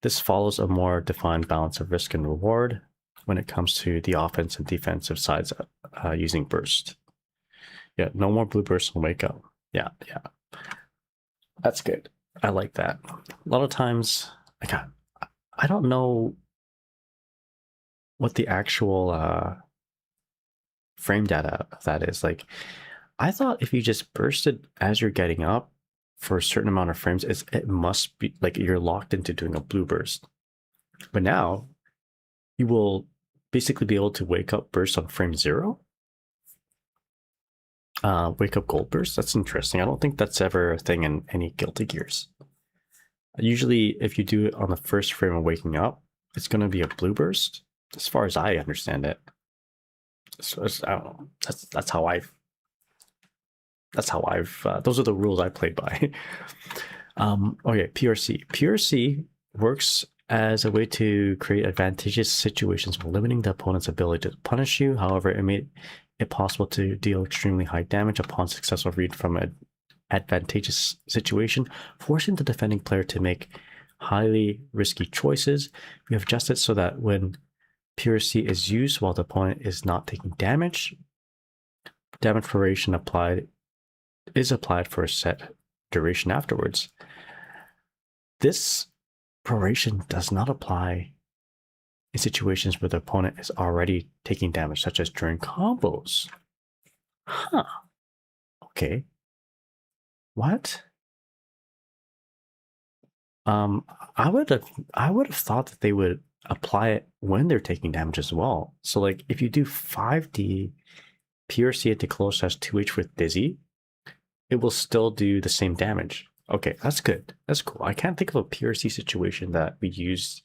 This follows a more defined balance of risk and reward when it comes to the offense and defensive sides using burst. Yeah, no more blue bursts will wake up. Yeah. That's good. I like that. A lot of times, I don't know what the actual frame data of that is. Like, I thought if you just bursted as you're getting up for a certain amount of frames, it must be like you're locked into doing a blue burst. But now you will basically be able to wake up burst on frame 0. Wake up gold burst. That's interesting. I don't think that's ever a thing in any Guilty Gears. Usually, if you do it on the first frame of waking up, it's going to be a blue burst, as far as I understand it. So I don't know. That's how I've. Those are the rules I played by. Okay, PRC. PRC works as a way to create advantageous situations while limiting the opponent's ability to punish you. However, it made it possible to deal extremely high damage upon successful read from an advantageous situation, forcing the defending player to make highly risky choices. We have adjusted so that when PRC is used while the opponent is not taking damage, damage proration is applied for a set duration afterwards. This proration does not apply in situations where the opponent is already taking damage, such as during combos. Huh. Okay. What? I would have thought that they would apply it when they're taking damage as well. So like if you do 5D PRC at the close as 2H with Dizzy, it will still do the same damage. Okay, that's good. That's cool. I can't think of a PRC situation that we used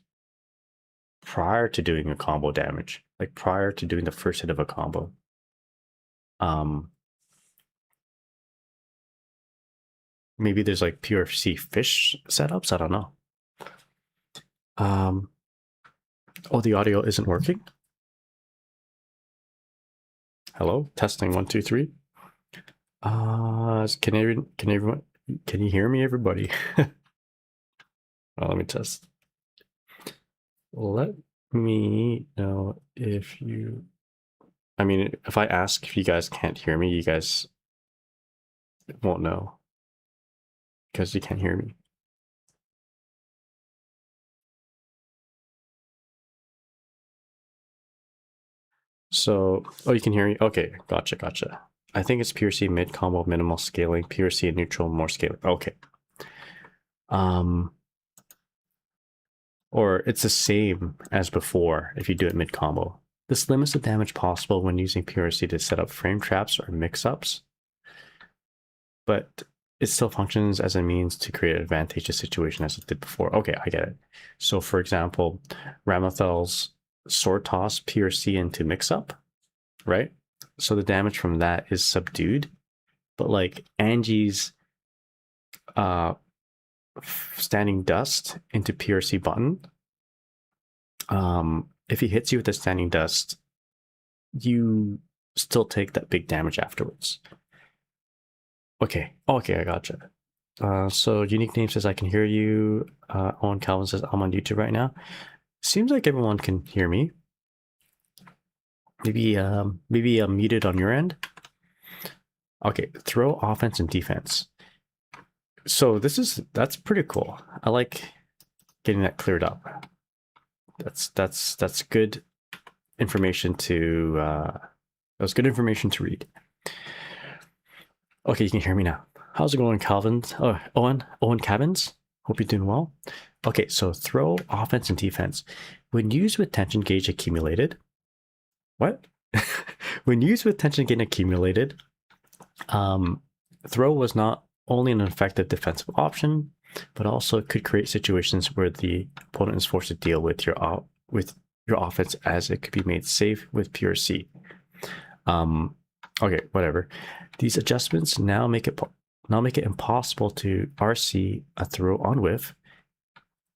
prior to doing a combo damage, like prior to doing the first hit of a combo. Maybe there's like PRC fish setups. I don't know. Oh, the audio isn't working. Hello, testing 1 2 3. Can you hear me, everybody? Well, let me test. Let me know if you. I mean, if I ask if you guys can't hear me, you guys won't know because you can't hear me. So, oh, you can hear me? Okay, gotcha. I think it's PRC mid combo minimal scaling, PRC and neutral more scaling. Okay. Or it's the same as before if you do it mid combo. This limits the damage possible when using PRC to set up frame traps or mix-ups, but it still functions as a means to create an advantageous situation as it did before. Okay, I get it. So for example, Ramathel's sword toss PRC into mix-up, right? So the damage from that is subdued, but like Angie's standing dust into PRC button, if he hits you with the standing dust, you still take that big damage afterwards. Okay, I gotcha. So Unique Name says I can hear you. Owen Calvin says I'm on YouTube right now. Seems like everyone can hear me. Maybe I'm muted on your end. Okay, throw offense and defense. So that's pretty cool. I like getting that cleared up. That's good information to that was good information to read. Okay, you can hear me now. How's it going, Calvin? Oh, Owen Cabins. Hope you're doing well. Okay, so throw offense and defense. When used with tension gauge accumulated, what? When used with tension gauge accumulated, throw was not only an effective defensive option, but also could create situations where the opponent is forced to deal with your offense, as it could be made safe with PRC. Okay, whatever. These adjustments now make it now make it impossible to RC a throw on whiff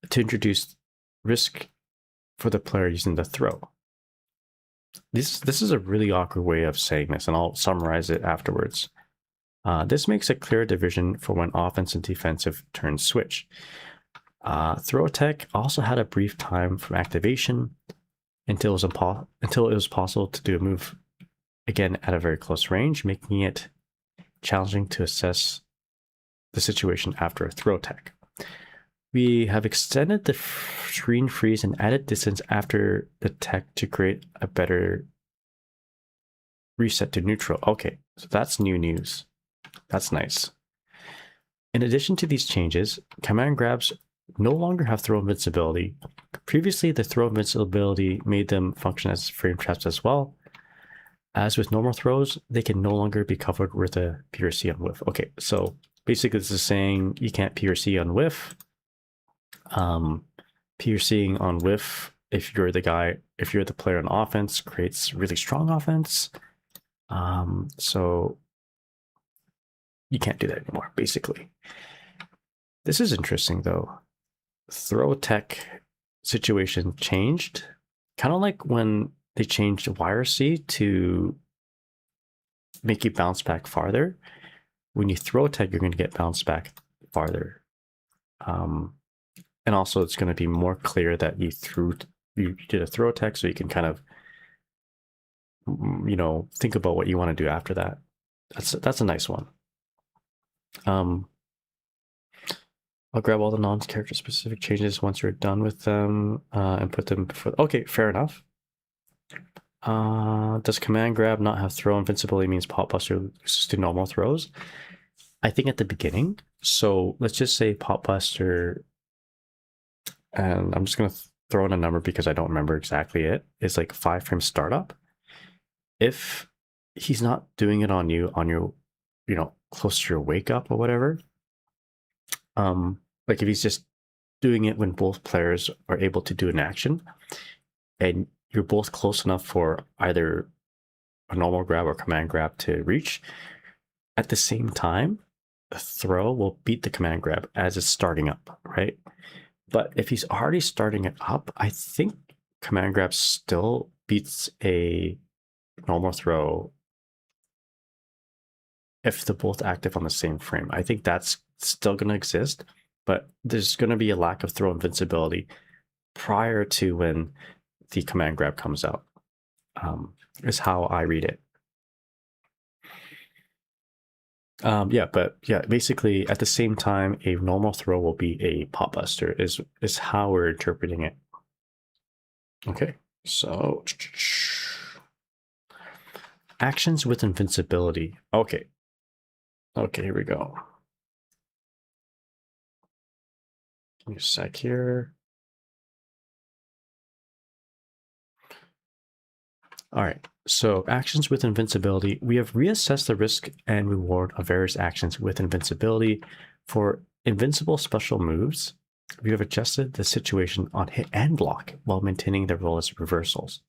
to introduce risk for the player using the throw. This is a really awkward way of saying this, and I'll summarize it afterwards. This makes a clear division for when offense and defensive turns switch. Throw attack also had a brief time from activation until it was possible to do a move again at a very close range, making it challenging to assess the situation after a throw attack. We have extended the screen freeze and added distance after the tech to create a better reset to neutral. Okay, so that's new news. That's nice. In addition to these changes, command grabs no longer have throw invincibility. Previously, the throw invincibility made them function as frame traps as well. As with normal throws, they can no longer be covered with a PRC on whiff. Okay, so basically this is saying you can't PRC on whiff. PRCing on whiff, if you're the player on offense, creates really strong offense. So you can't do that anymore, basically. This is interesting though. Throw tech situation changed, kind of like when they changed YRC to make you bounce back farther. When you throw tech, you're going to get bounced back farther. And also it's going to be more clear that you did a throw tech, so you can kind of, think about what you want to do after that. That's a nice one. I'll grab all the non-character specific changes once you're done with them and put them before. Okay, fair enough. Does command grab not have throw invincibility means Potbuster loses to normal throws? I think at the beginning. So let's just say Potbuster, and I'm just going to throw in a number because I don't remember exactly it, is like 5 frame startup. If he's not doing it on you, close to your wake up or whatever, like if he's just doing it when both players are able to do an action and you're both close enough for either a normal grab or command grab to reach, at the same time, a throw will beat the command grab as it's starting up, right? But if he's already starting it up, I think command grab still beats a normal throw if they're both active on the same frame. I think that's still going to exist, but there's going to be a lack of throw invincibility prior to when the command grab comes out, is how I read it. Basically at the same time, a normal throw will be a Potbuster is how we're interpreting it. Okay, so actions with invincibility. Okay, here we go. Give me a sec here. All right, so actions with invincibility. We have reassessed the risk and reward of various actions with invincibility. For invincible special moves, we have adjusted the situation on hit and block while maintaining their role as reversals.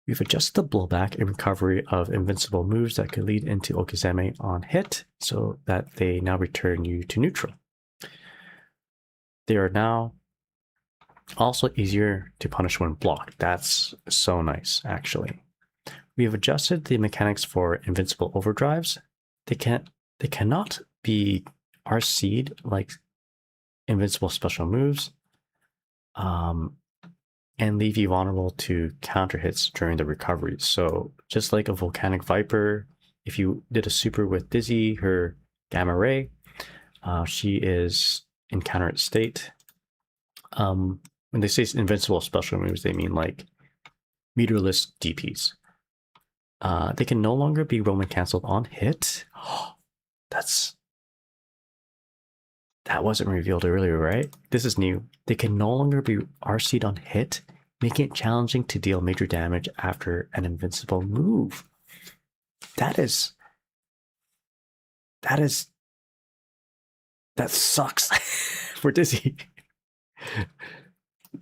We've adjusted the blowback and recovery of invincible moves that could lead into Okizeme on hit so that they now return you to neutral. They are now also easier to punish when blocked. That's so nice, actually. We have adjusted the mechanics for invincible overdrives. They cannot be RC'd like invincible special moves, and leave you vulnerable to counter hits during the recovery. So just like a Volcanic Viper, if you did a super with Dizzy, her Gamma Ray, she is in counter hit state. When they say invincible special moves, they mean like meterless DPs. They can no longer be Roman canceled on hit. That wasn't revealed earlier, right? This is new. They can no longer be RC'd on hit, making it challenging to deal major damage after an invincible move. That sucks for Dizzy.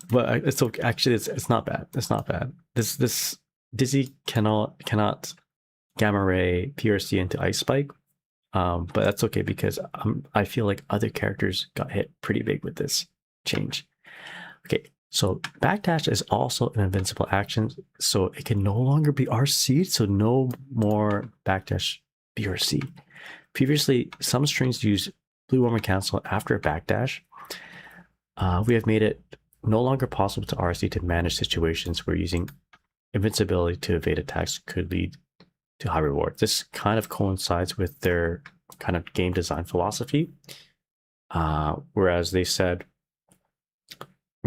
But it's okay. Actually, it's not bad. It's not bad. This Dizzy cannot Gamma Ray PRC into Ice Spike. But that's okay because I feel like other characters got hit pretty big with this change. Okay, so backdash is also an invincible action, so it can no longer be RC'd, so no more backdash BRC. Previously, some strings use blue warmer cancel after a backdash. We have made it no longer possible to RC to manage situations where using invincibility to evade attacks could lead to high reward. This kind of coincides with their kind of game design philosophy, whereas they said,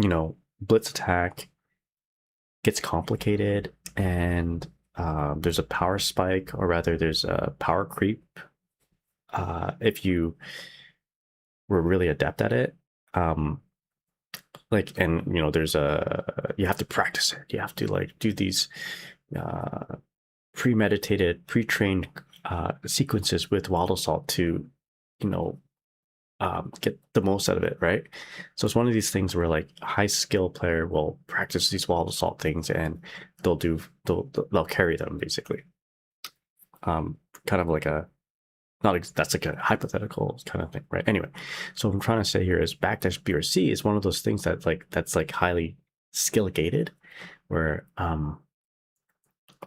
you know, blitz attack gets complicated and there's a power spike, or rather there's a power creep if you were really adept at it. Like, and you know, there's you have to practice it. You have to like do these premeditated, pre-trained sequences with Wild Assault to, you know, get the most out of it, right? So it's one of these things where like a high skill player will practice these Wild Assault things and they'll carry them basically. Kind of like a that's like a hypothetical kind of thing, right? Anyway, so what I'm trying to say here is backdash BRC is one of those things that's like highly skill gated, where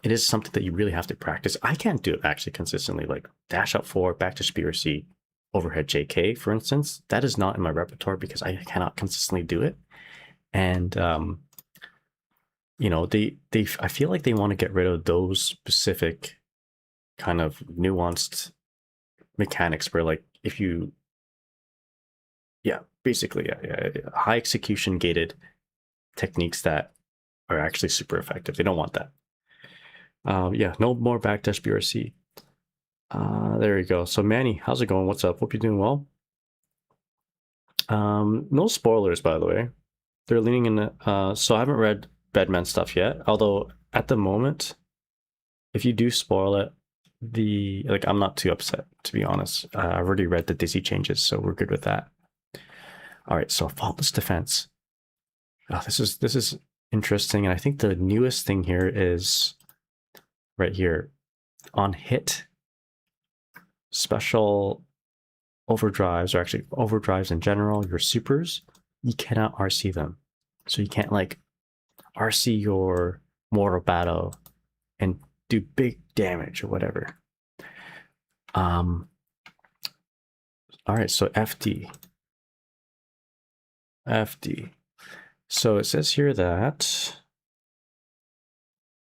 it is something that you really have to practice. I can't do it actually consistently, like dash up 4, backdash BRC, overhead JK, for instance. That is not in my repertoire because I cannot consistently do it. And you know, I feel like they want to get rid of those specific kind of nuanced mechanics where like if you basically high execution gated techniques that are actually super effective. They don't want that. No more backdash BRC. There you go. So Manny, how's it going? What's up? Hope you're doing well. No spoilers, by the way. They're leaning in the so I haven't read Bedman stuff yet, although at the moment, if you do spoil it, I'm not too upset, to be honest. I've already read the Dizzy changes, so we're good with that. All right, so faultless defense. This is interesting, and I think the newest thing here is right here on hit. Special overdrives, or actually overdrives in general, your supers, you cannot RC them. So you can't like RC your mortal battle and do big damage or whatever. All right, so FD. So it says here that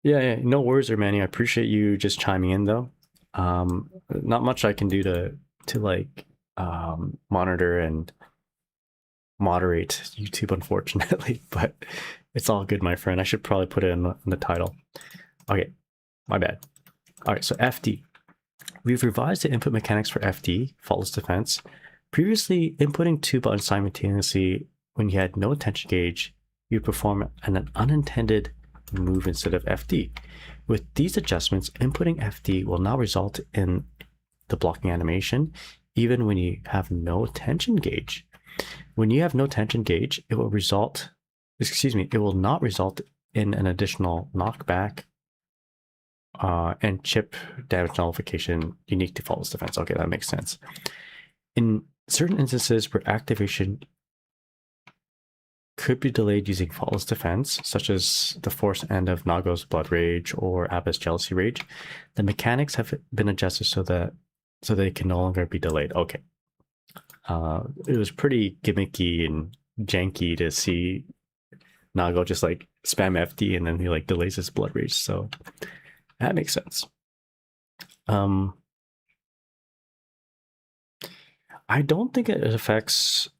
no worries there, Manny. I appreciate you just chiming in though. Not much I can do to like monitor and moderate YouTube, unfortunately, but it's all good, my friend. I should probably put it in the title. Okay, my bad. All right, so FD. We've revised the input mechanics for FD, faultless defense. Previously, inputting 2 buttons simultaneously when you had no attention gauge, you perform an unintended move instead of FD. With these adjustments, inputting FD will now result in the blocking animation, even when you have no tension gauge. When you have no tension gauge, it will not result in an additional knockback and chip damage nullification unique to faultless defense. Okay, that makes sense. In certain instances where activation could be delayed using faultless defense, such as the force end of Nago's Blood Rage or Abba's Jealousy Rage, the mechanics have been adjusted so they can no longer be delayed. Okay. It was pretty gimmicky and janky to see Nago just like spam FD and then he like delays his Blood Rage, so that makes sense. I don't think it affects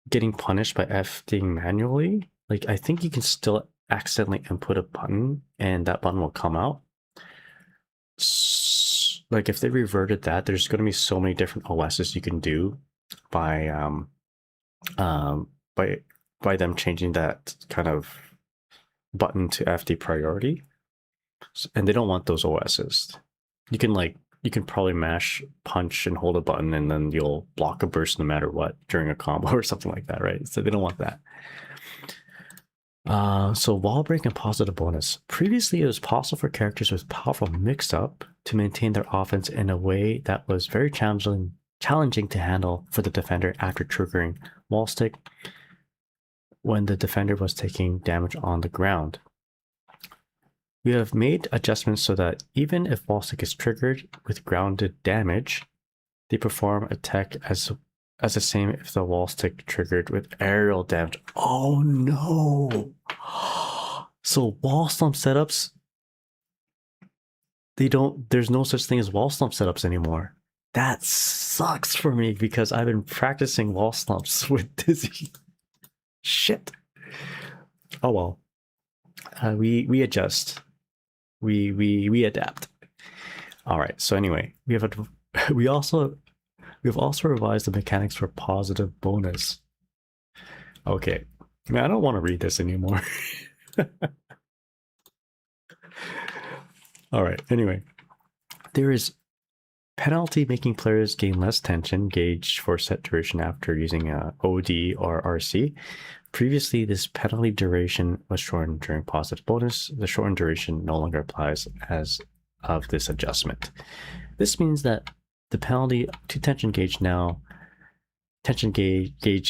getting punished by FDing manually. Like, I think you can still accidentally input a button and that button will come out. Like, if they reverted that, there's going to be so many different OSs you can do by them changing that kind of button to FD priority. And they don't want those OSs. You can probably mash punch and hold a button and then you'll block a burst no matter what during a combo or something like that, right? So they don't want that. So wall break and positive bonus. Previously, it was possible for characters with powerful mix-up to maintain their offense in a way that was very challenging to handle for the defender after triggering wall stick when the defender was taking damage on the ground. We have made adjustments so that even if wall stick is triggered with grounded damage, they perform attack as the same if the wall stick triggered with aerial damage. Oh no! So wall slump setups, there's no such thing as wall slump setups anymore. That sucks for me because I've been practicing wall slumps with Dizzy. Shit. Oh well. We adjust. We adapt. All right. So anyway, we've also revised the mechanics for positive bonus. Okay. Man, I don't want to read this anymore. All right. Anyway, there is penalty making players gain less tension gauge for set duration after using a OD or RC. Previously, this penalty duration was shortened during positive bonus. The shortened duration no longer applies as of this adjustment. This means that the penalty to tension gauge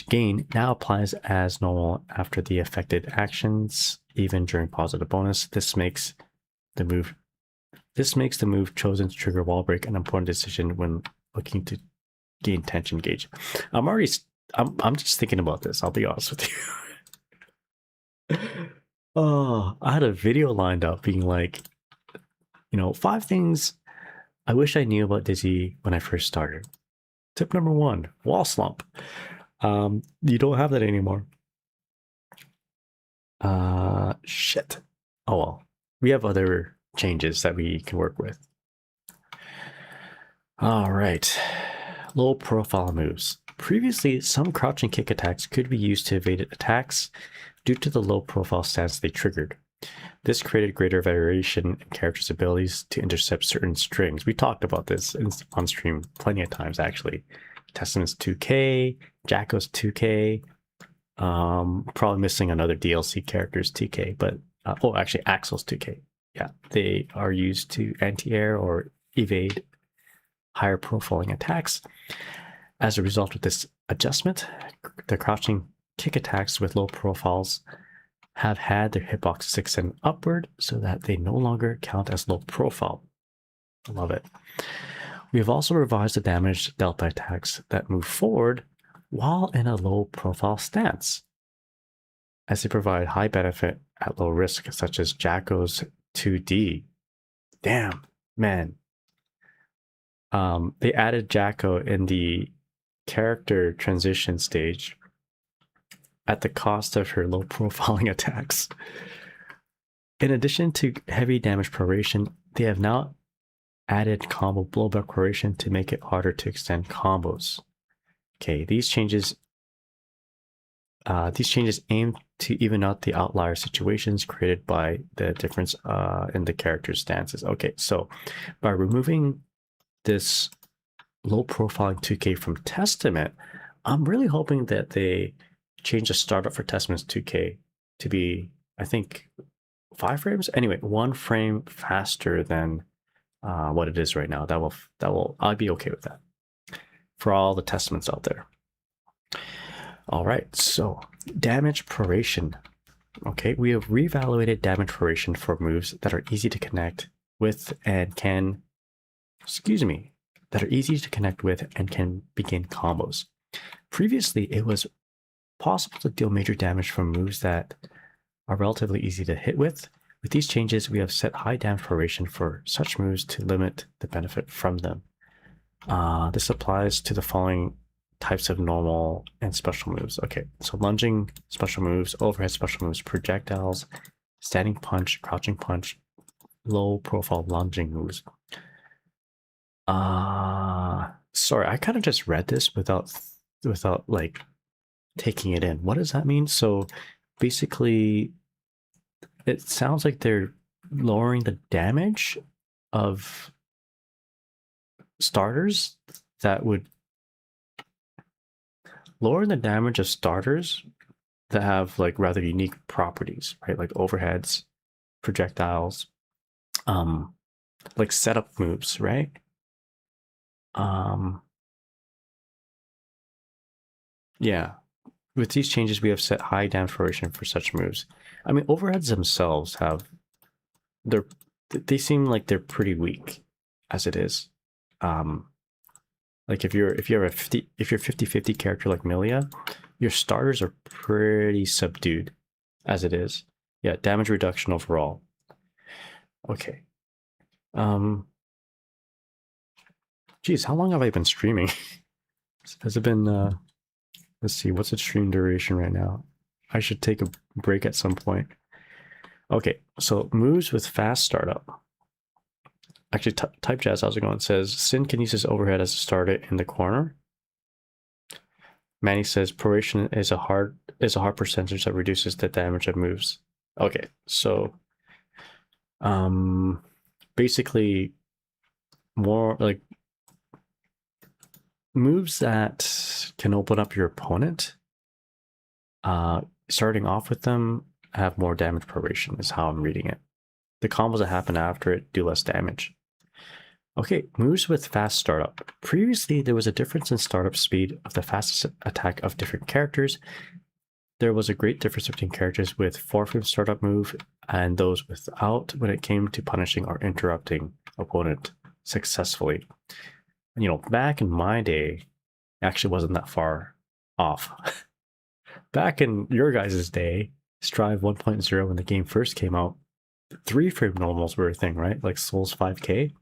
gain now applies as normal after the affected actions, even during positive bonus. This makes the move chosen to trigger wall break an important decision when looking to gain tension gauge. I'm just thinking about this, I'll be honest with you. Oh, I had a video lined up being like, 5 things I wish I knew about Dizzy when I first started. Tip number 1, wall slump. You don't have that anymore. Shit. Oh well. We have other changes that we can work with. All right. Low profile moves. Previously, some crouching kick attacks could be used to evade attacks due to the low profile stance they triggered. This created greater variation in characters' abilities to intercept certain strings. We talked about this on stream plenty of times, actually. Testament's 2K, Jacko's 2K, probably missing another DLC character's 2K, but actually Axel's 2K. Yeah, they are used to anti-air or evade higher profiling attacks. As a result of this adjustment, the crouching kick attacks with low profiles have had their hitboxes extend upward so that they no longer count as low profile. I love it. We have also revised the damage dealt by attacks that move forward while in a low profile stance, as they provide high benefit at low risk, such as Jacko's 2D. Damn, man. They added Jacko in the character transition stage at the cost of her low profiling attacks. In addition to heavy damage proration, they have now added combo blowback proration to make it harder to extend combos. Okay, these changes aim to even out the outlier situations created by the difference in the character's stances. Okay, so by removing this low profiling 2K from Testament, I'm really hoping that they change the startup for Testament's 2K to be, I think, 5 frames. Anyway, 1 frame faster than what it is right now. I'll be okay with that for all the Testaments out there. All right, so damage proration. Okay, we have reevaluated damage proration for moves that are easy to connect with and can, that are easy to connect with and can begin combos. Previously, it was possible to deal major damage from moves that are relatively easy to hit with. With these changes, we have set high damage proration for such moves to limit the benefit from them. This applies to the following types of normal and special moves. Okay, so lunging special moves, overhead special moves, projectiles, standing punch, crouching punch, low profile lunging moves. Sorry, I kind of just read this without like taking it in. What does that mean? So basically, it sounds like they're lowering the damage of starters that would lower the damage of starters that have like rather unique properties, right? Like overheads, projectiles, like setup moves, right? Yeah. With these changes, we have set high damage proration for such moves. I mean, overheads themselves they seem like they're pretty weak as it is. Like if you're a 50/50 character like Milia, your starters are pretty subdued as it is. Yeah, damage reduction overall. Okay. Geez, how long have I been streaming? Has it been let's see, what's its stream duration right now? I should take a break at some point. Okay, so moves with fast startup. Actually, Type Jazz, how's it going? It says, Sin can use his overhead as a starter in the corner. Manny says, proration is a hard percentage that reduces the damage of moves. Okay, so basically more like moves that can open up your opponent, starting off with them have more damage proration is how I'm reading it. The combos that happen after it do less damage. Okay, moves with fast startup. Previously, there was a difference in startup speed of the fastest attack of different characters. There was a great difference between characters with 4-frame startup move and those without when it came to punishing or interrupting opponent successfully. You know, back in my day, it actually wasn't that far off. Back in your guys' day, Strive 1.0, when the game first came out, 3-frame normals were a thing, right? Like Souls 5K.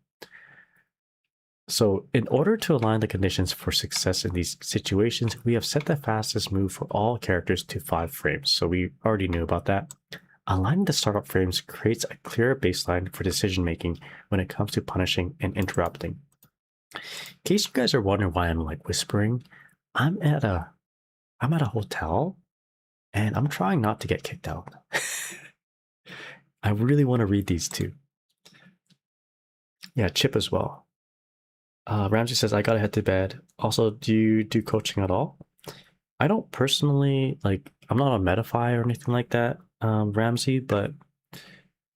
So in order to align the conditions for success in these situations, we have set the fastest move for all characters to 5 frames. So we already knew about that. Aligning the startup frames creates a clearer baseline for decision making when it comes to punishing and interrupting. In case you guys are wondering why I'm like whispering, I'm at a hotel and I'm trying not to get kicked out. I really want to read these too. Yeah, Chip as well. Ramsey says, I gotta head to bed. Also, do you do coaching at all? I don't personally, like, I'm not a Medify or anything like that, Ramsey, but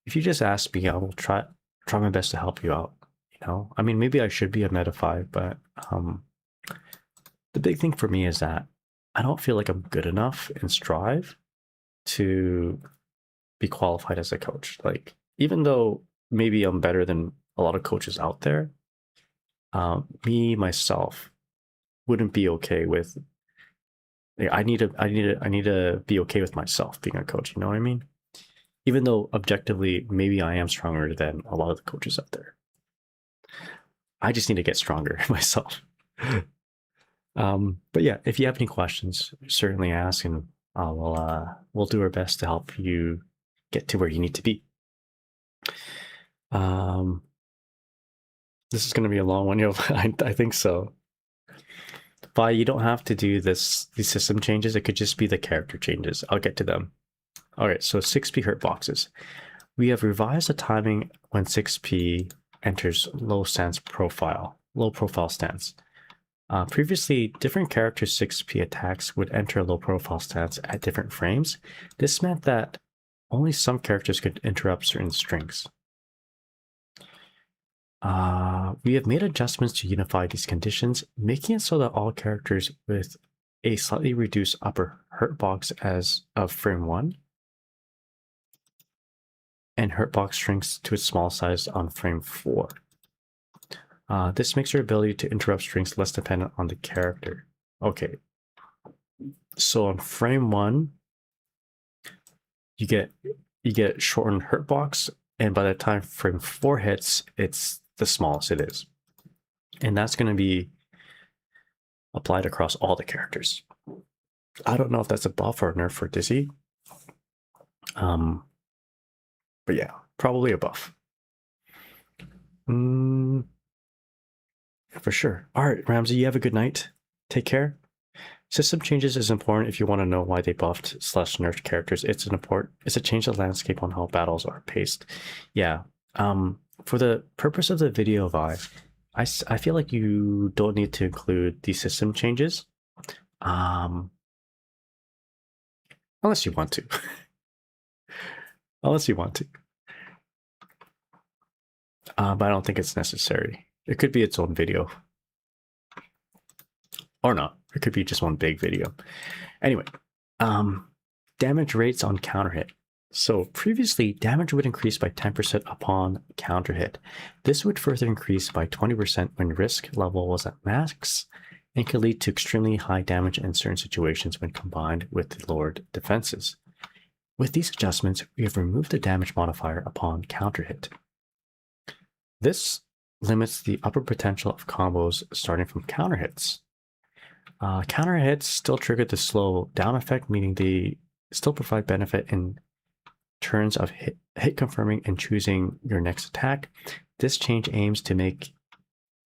if you just ask me, I will try my best to help you out, you know? I mean, maybe I should be a Medify, but the big thing for me is that I don't feel like I'm good enough in Strive to be qualified as a coach. Like, even though maybe I'm better than a lot of coaches out there, me myself wouldn't be okay with. I need to be okay with myself being a coach. You know what I mean? Even though objectively, maybe I am stronger than a lot of the coaches out there. I just need to get stronger myself. But yeah, if you have any questions, certainly ask, and we'll do our best to help you get to where you need to be. This is going to be a long one, I think so. But you don't have to do these system changes. It could just be the character changes. I'll get to them. All right, so 6P hurt boxes. We have revised the timing when 6P enters low profile stance. Previously, different character 6P attacks would enter a low profile stance at different frames. This meant that only some characters could interrupt certain strings. We have made adjustments to unify these conditions, making it so that all characters with a slightly reduced upper hurt box as of frame 1 and hurt box shrinks to its small size on frame 4. This makes your ability to interrupt strings less dependent on the character. Okay, so on frame 1, you get shortened hurt box, and by the time frame 4 hits, it's the smallest it is. And that's going to be applied across all the characters. I don't know if that's a buff or a nerf for Dizzy. But yeah, probably a buff. For sure. All right, Ramsey, you have a good night. Take care. System changes is important if you want to know why they buffed / nerfed characters. It's a change of landscape on how battles are paced. Yeah. For the purpose of the video, I feel like you don't need to include the system changes, unless you want to. Unless you want to. but I don't think it's necessary. It could be its own video. Or not. It could be just one big video. Anyway, damage rates on counter hit. So previously, damage would increase by 10% upon counter hit. This would further increase by 20% when risk level was at max and could lead to extremely high damage in certain situations when combined with lowered defenses. With these adjustments, we have removed the damage modifier upon counter hit. This limits the upper potential of combos starting from counter hits. Counter hits still trigger the slow down effect, meaning they still provide benefit in terms of hit confirming and choosing your next attack. This change aims to make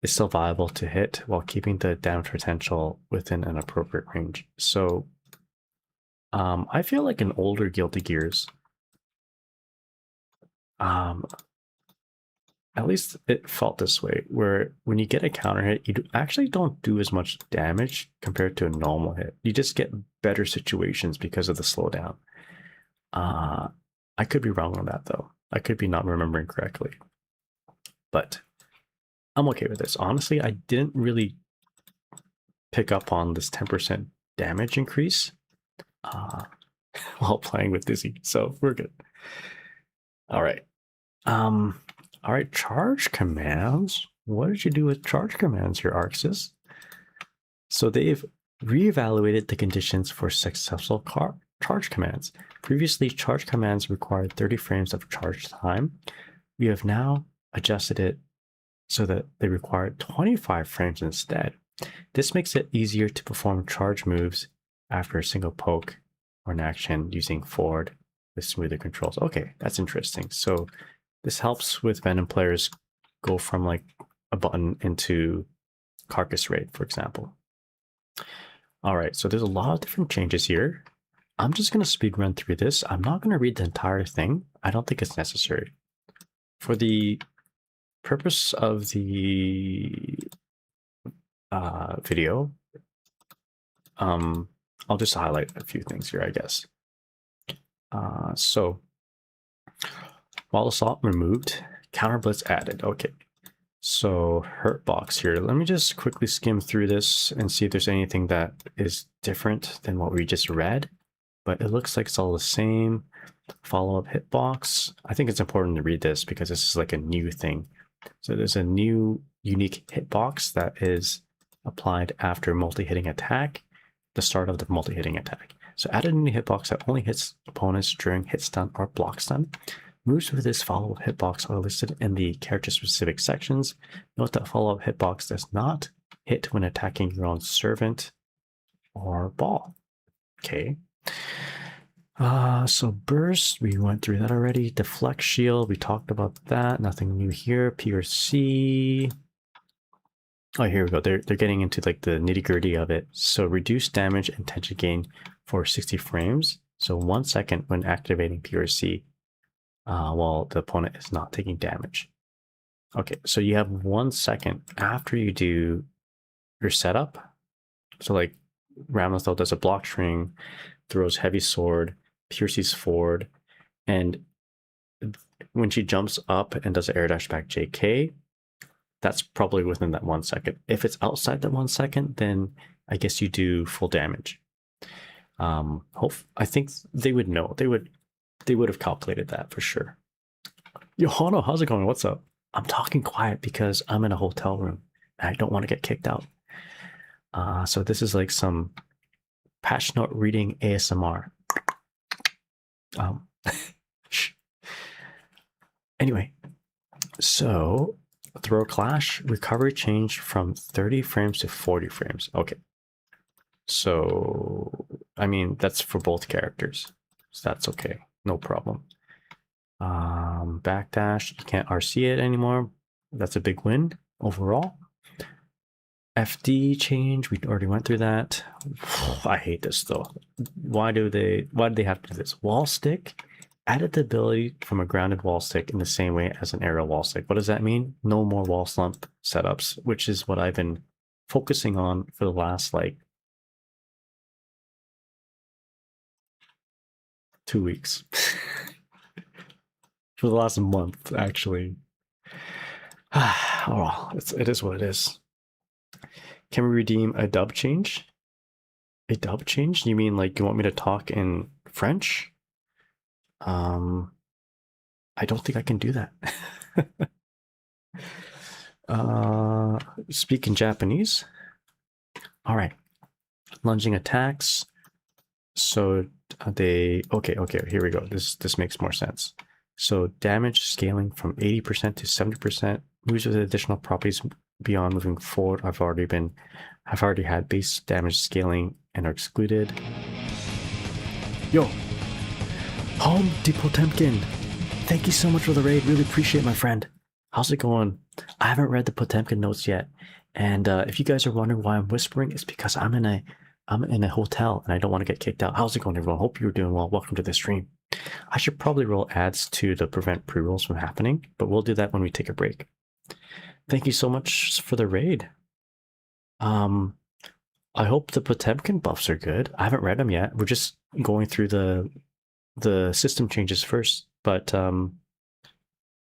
it still viable to hit while keeping the damage potential within an appropriate range. So I feel like in older Guilty Gears, at least it felt this way, where when you get a counter hit, you actually don't do as much damage compared to a normal hit. You just get better situations because of the slowdown. I could be wrong on that, though. I could be not remembering correctly. But I'm okay with this. Honestly, I didn't really pick up on this 10% damage increase while playing with Dizzy, so we're good. All right. All right, charge commands. What did you do with charge commands here, Arxis? So they've reevaluated the conditions for successful charge commands. Previously, charge commands required 30 frames of charge time. We have now adjusted it so that they require 25 frames instead. This makes it easier to perform charge moves after a single poke or an action using forward with smoother controls. Okay, that's interesting. So this helps with Venom players go from like a button into carcass raid, for example. All right, so there's a lot of different changes here. I'm just going to speed run through this. I'm not going to read the entire thing. I don't think it's necessary. For the purpose of the video, I'll just highlight a few things here, I guess. So while assault removed, counter blitz added. Okay, so hurt box here. Let me just quickly skim through this and see if there's anything that is different than what we just read. But it looks like it's all the same. Follow-up hitbox. I think it's important to read this because this is like a new thing. So there's a new unique hitbox that is applied after multi-hitting attack, the start of the multi-hitting attack. So added a new hitbox that only hits opponents during hit stun or block stun. Moves with this follow-up hitbox are listed in the character-specific sections. Note that follow-up hitbox does not hit when attacking your own servant or ball. Okay. So burst, we went through that already. Deflect shield, we talked about that. Nothing new here. PRC. Oh, here we go. They're getting into like the nitty-gritty of it. So reduce damage and tension gain for 60 frames. So 1 second when activating PRC while the opponent is not taking damage. Okay, so you have 1 second after you do your setup. So like Ramlethal does a block string, throws heavy sword, pierces forward, and when she jumps up and does an air dash back JK, that's probably within that 1 second. If it's outside that 1 second, then I guess you do full damage. I think they would know. They would have calculated that for sure. Johanna, how's it going? What's up? I'm talking quiet because I'm in a hotel room and I don't want to get kicked out. So this is like some patch note reading ASMR. Anyway, so throw clash recovery changed from 30 frames to 40 frames. Okay, so I mean that's for both characters, so that's okay, no problem. Backdash, you can't RC it anymore. That's a big win overall. FD change, we already went through that. I hate this though. Why do they have to do this? Wall stick added the ability from a grounded wall stick in the same way as an aerial wall stick. What does that mean? No more wall slump setups, which is what I've been focusing on for the last like 2 weeks. For the last month, actually. Oh, well, it is what it is. Can we redeem a dub change? A dub change? You mean like you want me to talk in French? I don't think I can do that. Speak in Japanese. All right. Lunging attacks. So okay, here we go. This makes more sense. So damage scaling from 80% to 70%. Moves with additional properties beyond moving forward. I've already had base damage scaling and are excluded. Yo, Home Potemkin. Thank you so much for the raid. Really appreciate, my friend. How's it going? I haven't read the Potemkin notes yet, and if you guys are wondering why I'm whispering, it's because I'm in a hotel and I don't want to get kicked out. How's it going, everyone? Hope you're doing well. Welcome to the stream. I should probably roll ads to prevent pre-rolls from happening, but we'll do that when we take a break. Thank you so much for the raid. I hope the Potemkin buffs are good. I haven't read them yet. We're just going through the system changes first, but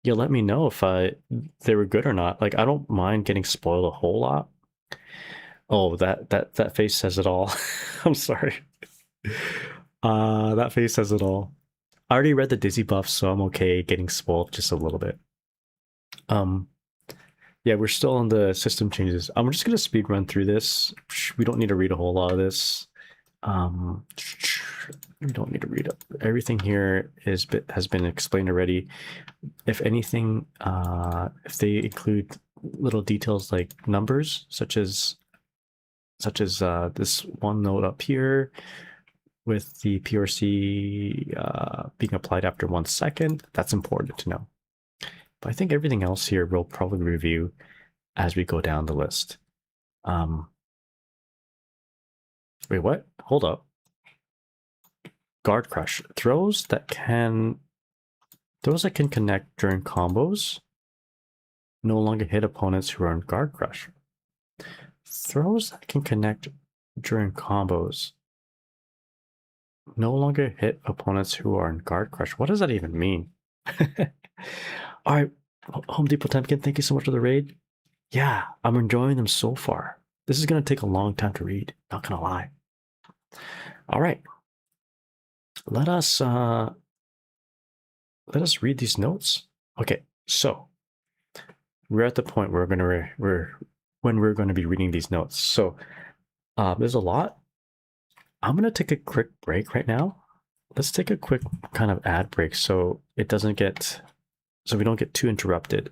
you'll let me know if they were good or not. Like, I don't mind getting spoiled a whole lot. Oh, that face says it all. I'm sorry. That face says it all. I already read the Dizzy buffs, so I'm okay getting spoiled just a little bit. Yeah, we're still on the system changes. I'm just gonna speed run through this. We don't need to read a whole lot of this. We don't need to read it. Everything here has been explained already. If anything, if they include little details like numbers, such as this one note up here with the PRC being applied after 1 second, that's important to know. But I think everything else here we'll probably review as we go down the list. Wait, what? Hold up. Guard Crush. Throws that can connect during combos no longer hit opponents who are in Guard Crush. Throws that can connect during combos no longer hit opponents who are in Guard Crush. What does that even mean? All right, Home Depot Potemkin, thank you so much for the raid. Yeah, I'm enjoying them so far. This is going to take a long time to read, not going to lie. All right. Let us read these notes. Okay, so we're at the point where we're going to be reading these notes. So there's a lot. I'm going to take a quick break right now. Let's take a quick kind of ad break so we don't get too interrupted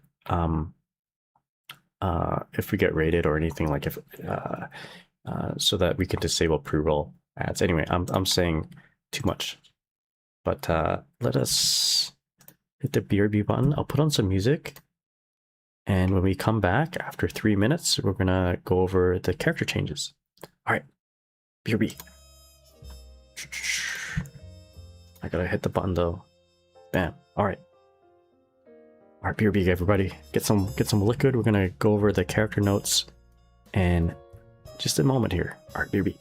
if we get raided or anything, like if so that we can disable pre-roll ads. Anyway, I'm saying too much, but let us hit the BRB button. I'll put on some music, and when we come back after 3 minutes, we're gonna go over the character changes. All right, BRB. I gotta hit the button though. Bam. All right. All right, BRB, everybody, get some liquid. We're gonna go over the character notes in just a moment here. All right, BRB.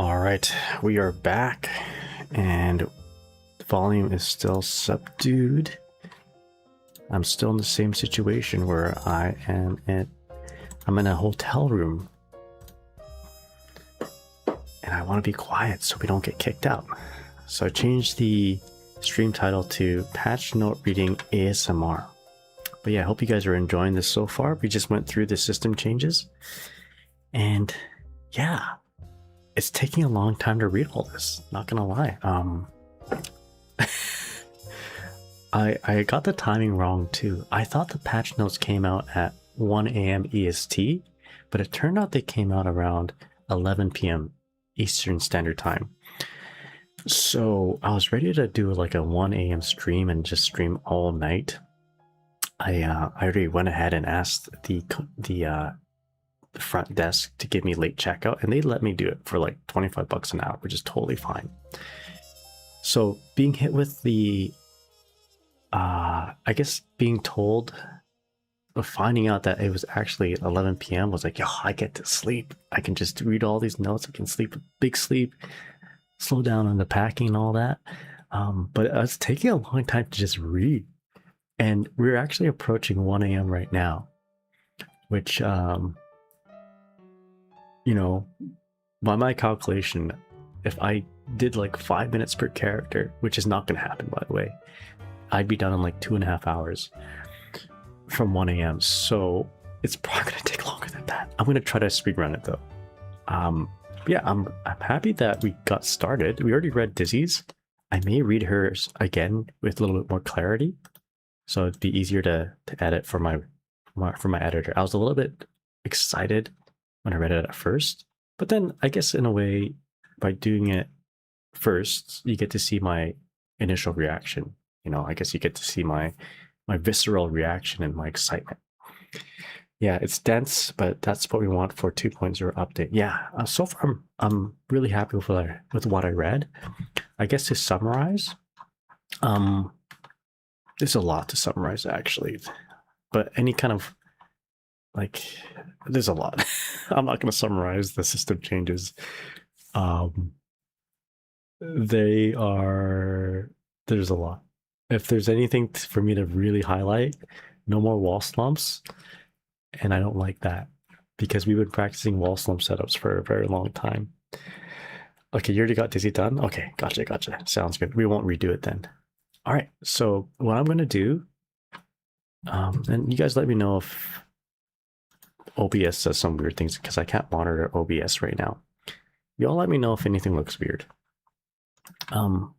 All right, we are back, and the volume is still subdued. I'm still in the same situation where I'm in a hotel room, and I want to be quiet so we don't get kicked out. So I changed the stream title to Patch Note Reading ASMR. But yeah, I hope you guys are enjoying this so far. We just went through the system changes, and yeah, it's taking a long time to read all this, not gonna lie. I got the timing wrong too. I thought the patch notes came out at 1 a.m. EST, but it turned out they came out around 11 p.m. Eastern Standard Time. So I was ready to do like a 1 a.m. stream and just stream all night. I already went ahead and asked the front desk to give me late checkout, and they let me do it for like 25 bucks an hour, which is totally fine. So being hit with the I guess being told or finding out that it was actually 11 p.m. was like, yo, I get to sleep. I can just read all these notes. I can sleep a big sleep, slow down on the packing and all that. But it's taking a long time to just read. And we're actually approaching 1 a.m. right now, which, you know, by my calculation, if I did like 5 minutes per character, which is not going to happen, by the way, I'd be done in like 2.5 hours from 1 a.m. So it's probably going to take longer than that. I'm going to try to speedrun it though. Yeah, I'm happy that we got started. We already read Dizzy's. I may read hers again with a little bit more clarity, so it'd be easier to edit for my editor. I was a little bit excited when I read it at first, but then I guess in a way, by doing it first, you get to see my initial reaction. You know, I guess you get to see my visceral reaction and my excitement. Yeah, it's dense, but that's what we want for 2.0 update. Yeah, so far I'm really happy with what I read. I guess to summarize, there's a lot to summarize actually, but any kind of like, there's a lot. I'm not going to summarize the system changes. There's a lot. If there's anything for me to really highlight, no more wall slumps. And I don't like that because we've been practicing wall slump setups for a very long time. Okay, you already got Dizzy done? Okay, gotcha. Sounds good. We won't redo it then. All right, so what I'm going to do, and you guys let me know if OBS does some weird things because I can't monitor OBS right now. Y'all let me know if anything looks weird. I'm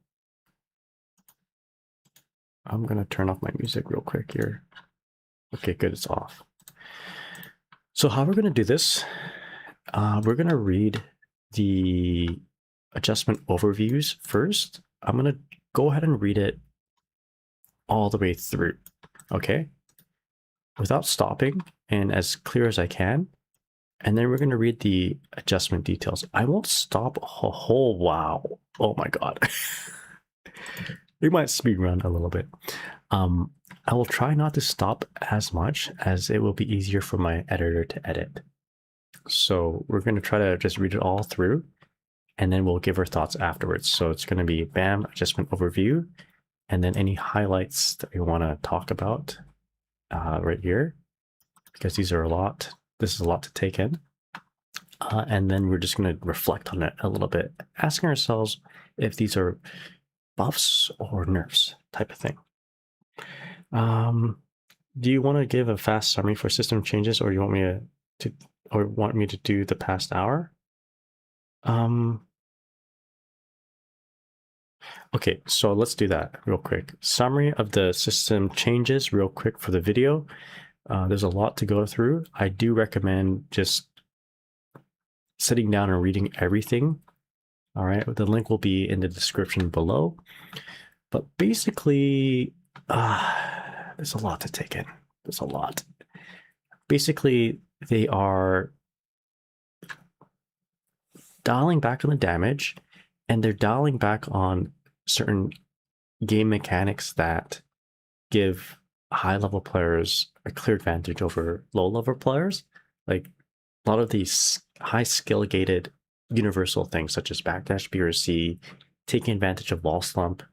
gonna turn off my music real quick here. Okay, good, it's off. So how we're gonna do this, we're gonna read the adjustment overviews first. I'm gonna go ahead and read it all the way through, okay? Without stopping and as clear as I can. And then we're gonna read the adjustment details. I won't stop a whole, wow. Oh my God. We might speedrun a little bit. I will try not to stop as much as it will be easier for my editor to edit. So we're going to try to just read it all through, and then we'll give our thoughts afterwards. So it's going to be BAM, adjustment overview, and then any highlights that we want to talk about right here, because these are a lot. This is a lot to take in. And then we're just going to reflect on it a little bit, asking ourselves if these are buffs or nerfs type of thing. Do you want to give a fast summary for system changes, or you want me to do the past hour? Okay, so let's do that real quick. Summary of the system changes real quick for the video. There's a lot to go through. I do recommend just sitting down and reading everything. All right, the link will be in the description below. But basically, there's a lot to take in. There's a lot. Basically, they are dialing back on the damage, and they're dialing back on certain game mechanics that give high-level players a clear advantage over low-level players. Like a lot of these high skill-gated universal things such as backdash B or C, taking advantage of wall slump,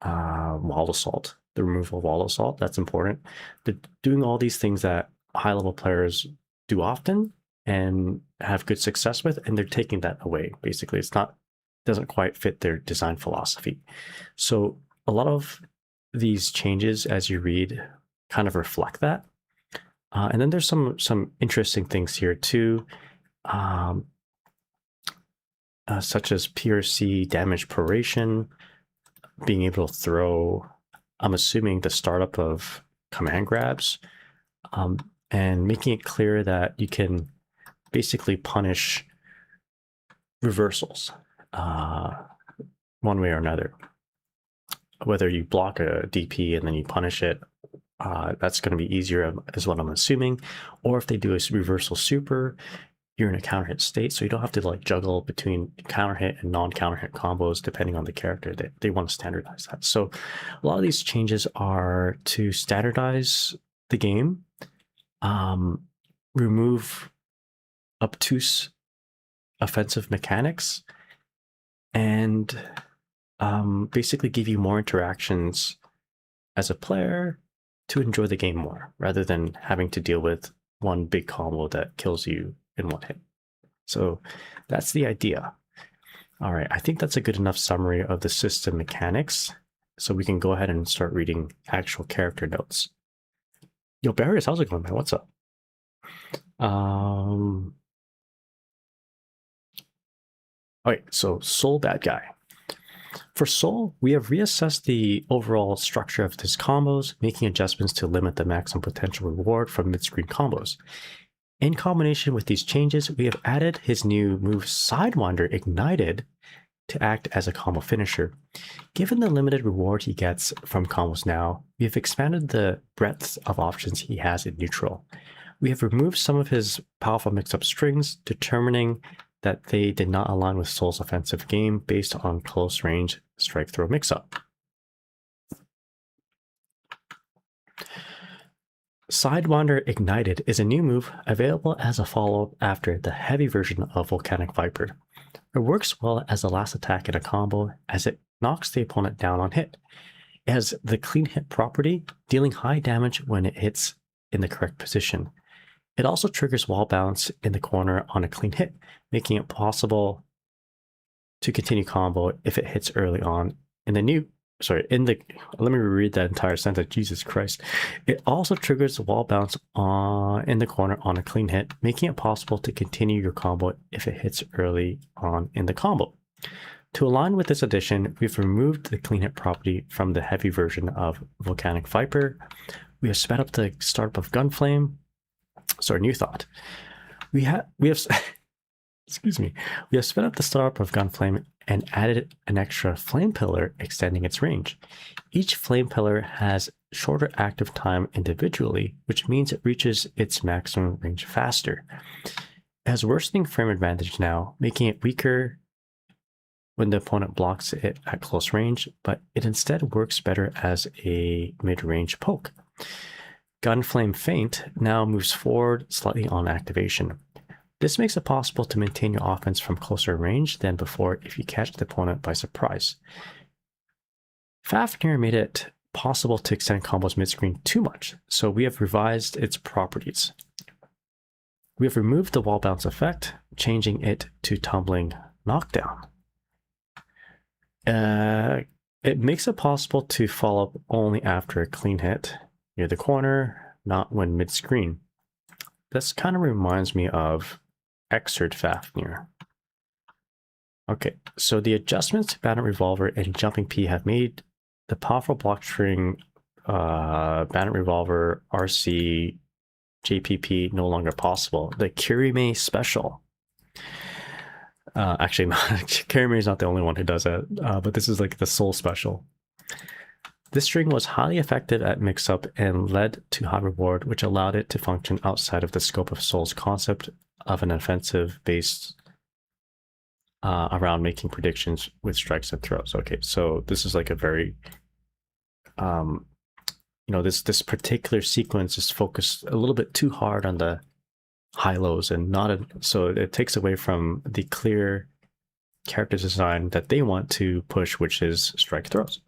wall assault, the removal of wall assault. That's important. They're doing all these things that high-level players do often and have good success with, and they're taking that away. Basically, doesn't quite fit their design philosophy. So a lot of these changes, as you read, kind of reflect that. And then there's some interesting things here too, such as PRC damage proration, being able to throw, I'm assuming, the startup of command grabs, and making it clear that you can basically punish reversals one way or another. Whether you block a DP and then you punish it, that's going to be easier, is what I'm assuming. Or if they do a reversal super, you're in a counter hit state, so you don't have to like juggle between counter hit and non-counter hit combos depending on the character. They want to standardize that. So a lot of these changes are to standardize the game, remove obtuse offensive mechanics, and basically give you more interactions as a player to enjoy the game more, rather than having to deal with one big combo that kills you in one hit. So that's the idea. All right, I think that's a good enough summary of the system mechanics. So we can go ahead and start reading actual character notes. Yo, Barrios, how's it going, man? What's up? Okay, so Soul Bad Guy. For Soul, we have reassessed the overall structure of his combos, making adjustments to limit the maximum potential reward from mid-screen combos. In combination with these changes, we have added his new move Sidewinder Ignited to act as a combo finisher. Given the limited reward he gets from combos now, we have expanded the breadth of options he has in neutral. We have removed some of his powerful mix-up strings, determining that they did not align with Soul's offensive game based on close range strike throw mix-up. Sidewinder Ignited is a new move available as a follow-up after the heavy version of Volcanic Viper. It works well as the last attack in a combo as it knocks the opponent down on hit. It has the clean hit property, dealing high damage when it hits in the correct position. It also triggers wall bounce in the corner on a clean hit, making it possible to continue combo if it hits early on in the let me reread that entire sentence, Jesus Christ. It also triggers wall bounce in the corner on a clean hit, making it possible to continue your combo if it hits early on in the combo. To align with this addition, we've removed the clean hit property from the heavy version of Volcanic Viper. We have sped up the startup of Gunflame. Sorry, new thought. We have excuse me. We have sped up the startup of Gunflame and added an extra flame pillar extending its range. Each flame pillar has shorter active time individually, which means it reaches its maximum range faster. It has worsening frame advantage now, making it weaker when the opponent blocks it at close range, but it instead works better as a mid-range poke. Gunflame Feint now moves forward slightly on activation. This makes it possible to maintain your offense from closer range than before if you catch the opponent by surprise. Fafnir made it possible to extend combos mid-screen too much, so we have revised its properties. We have removed the wall bounce effect, changing it to tumbling knockdown. It makes it possible to follow up only after a clean hit near the corner, not when mid-screen. This kind of reminds me of Exert Fafnir. Okay, so the adjustments to Bandit Revolver and Jumping P have made the powerful block string Bandit Revolver RC JPP no longer possible. The Kirime special. Actually, Kirime is not the only one who does it, but this is like the Soul special. This string was highly effective at mix-up and led to high reward, which allowed it to function outside of the scope of Soul's concept of an offensive based around making predictions with strikes and throws. Okay, so this is like a very, this particular sequence is focused a little bit too hard on the high lows and not a, so it takes away from the clear character design that they want to push, which is strike throws.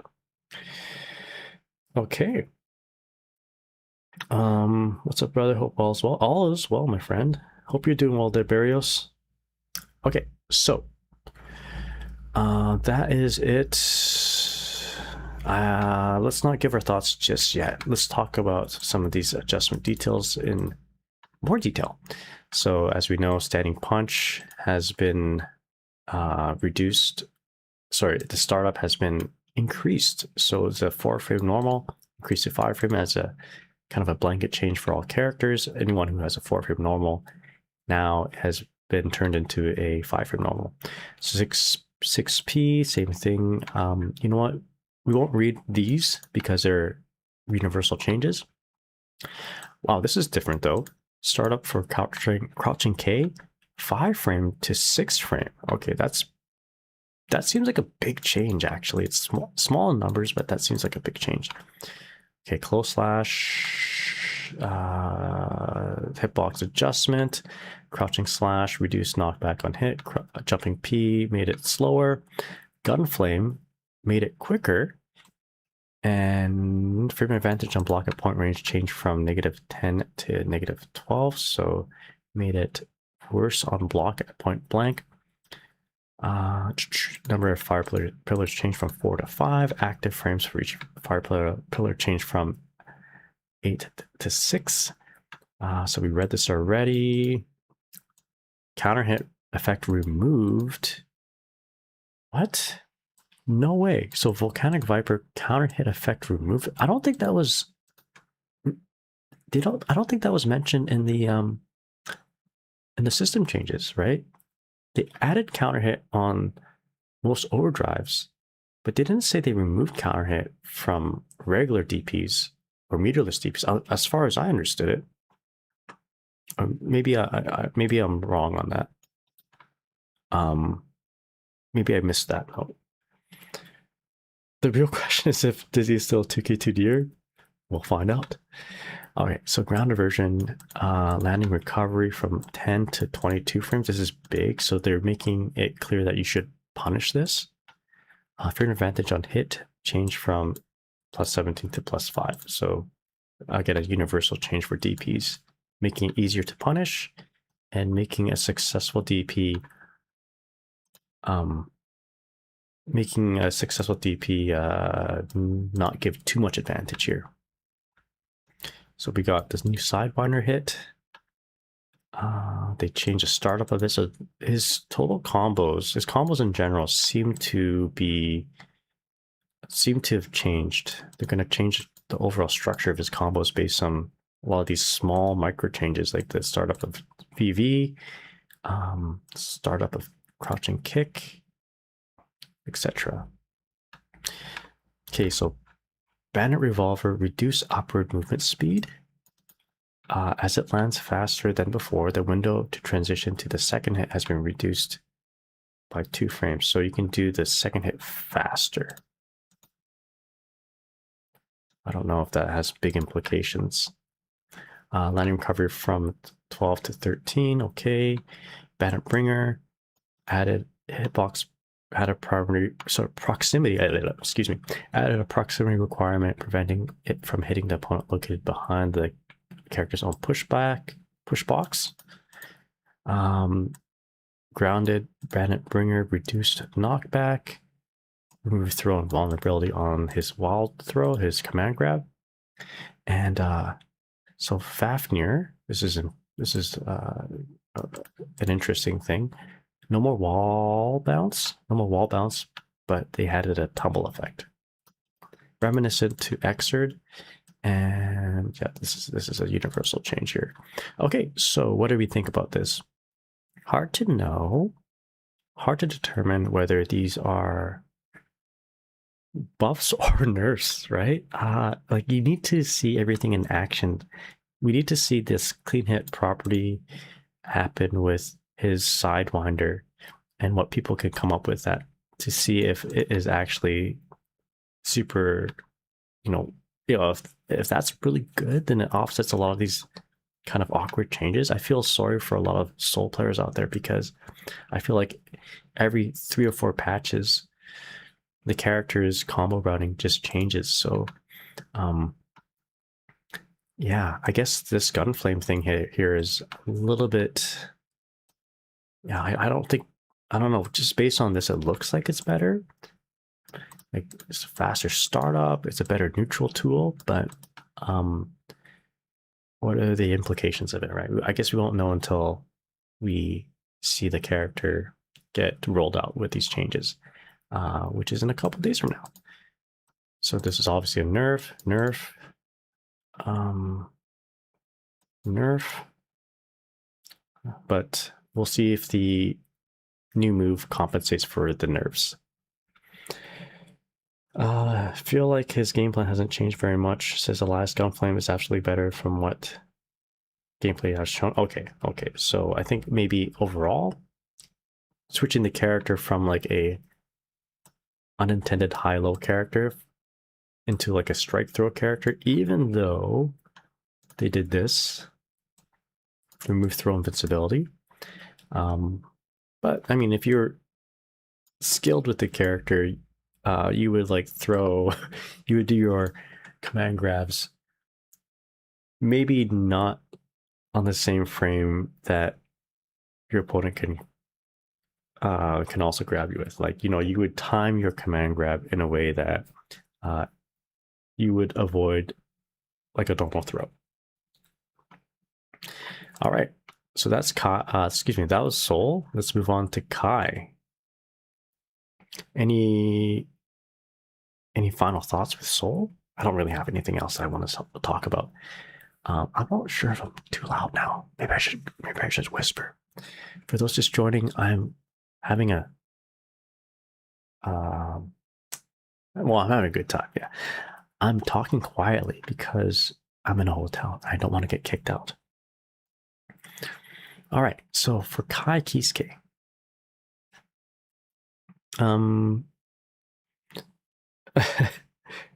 Okay. What's up, brother? Hope all is well. All is well, my friend. Hope you're doing well there, Barrios. Okay, so that is it. Let's not give our thoughts just yet. Let's talk about some of these adjustment details in more detail. So as we know, standing punch has been reduced. Sorry, the startup has been increased. So it's a 4-frame normal, increased to 5-frame as a kind of a blanket change for all characters. Anyone who has a 4-frame normal now has been turned into a 5-frame normal. 6P, same thing. You know what? We won't read these because they're universal changes. Wow, this is different though. Startup for crouching K, 5-frame to 6-frame. Okay, that seems like a big change actually. It's small in numbers, but that seems like a big change. Okay, close slash, hitbox adjustment, crouching slash, reduce knockback on hit, jumping P made it slower, gun flame made it quicker, and frame advantage on block at point range changed from -10 to -12, so made it worse on block at point blank. Number of fire pillars changed from 4 to 5. Active frames for each fire pillar changed from 8 to 6. So we read this already. Counter hit effect removed. What? No way. So Volcanic Viper counter hit effect removed. I don't think that was. I don't think that was mentioned in the system changes, right? They added counter hit on most overdrives, but they didn't say they removed counter hit from regular DPs or meterless DPs, as far as I understood it. Or maybe maybe I'm wrong on that. Maybe I missed that note. The real question is if Dizzy is still 2K2D'er. We'll find out. All right, so ground diversion, landing recovery from 10 to 22 frames. This is big, so they're making it clear that you should punish this. Frame advantage on hit change from +17 to +5. So again, a universal change for DPs, making it easier to punish and making a successful DP not give too much advantage here. So we got this new Sidewinder hit. They changed the startup of this. So his combos in general seem to have changed. They're going to change the overall structure of his combos based on a lot of these small micro changes, like the startup of VV, startup of crouching kick, etc. Okay, so Bandit Revolver, reduce upward movement speed. As it lands faster than before, the window to transition to the second hit has been reduced by 2 frames. So you can do the second hit faster. I don't know if that has big implications. Landing recovery from 12 to 13, okay. Bandit Bringer, added hitbox, had a proximity, excuse me, added a proximity requirement preventing it from hitting the opponent located behind the character's own push box. Grounded Bandit Bringer, reduced knockback, remove throw and vulnerability on his wild throw, his command grab. And so Fafnir, this is an interesting thing. No more wall bounce, but they added a tumble effect. Reminiscent to Exerd, and yeah, this is a universal change here. Okay, so what do we think about this? Hard to know, hard to determine whether these are buffs or nerfs, right? Like you need to see everything in action. We need to see this clean hit property happen with his Sidewinder and what people can come up with that to see if it is actually super, if that's really good, then it offsets a lot of these kind of awkward changes. I feel sorry for a lot of Soul players out there because I feel like every 3 or 4 patches, the character's combo routing just changes. So, yeah, I guess this gunflame thing here is a little bit. Yeah, I don't know. Just based on this, it looks like it's better. Like it's a faster startup. It's a better neutral tool, but what are the implications of it, right? I guess we won't know until we see the character get rolled out with these changes, which is in a couple days from now. So this is obviously a nerf, but we'll see if the new move compensates for the nerfs. I feel like his game plan hasn't changed very much. Says the last gunflame is absolutely better from what gameplay has shown. Okay. So I think maybe overall, switching the character from like a unintended high-low character into like a strike throw character, even though they did this, remove throw invincibility. But I mean, if you're skilled with the character, you would like throw, you would do your command grabs, maybe not on the same frame that your opponent can also grab you with. Like, you know, you would time your command grab in a way that you would avoid like a normal throw. All right, so that's Kai. Excuse me, that was Soul. Let's move on to Kai. Any final thoughts with Soul? I don't really have anything else I want to talk about. I'm not sure if I'm too loud now. Maybe I should whisper. For those just joining, I'm having a I'm having a good time. Yeah, I'm talking quietly because I'm in a hotel. I don't want to get kicked out. All right, so for Kai Kisuke,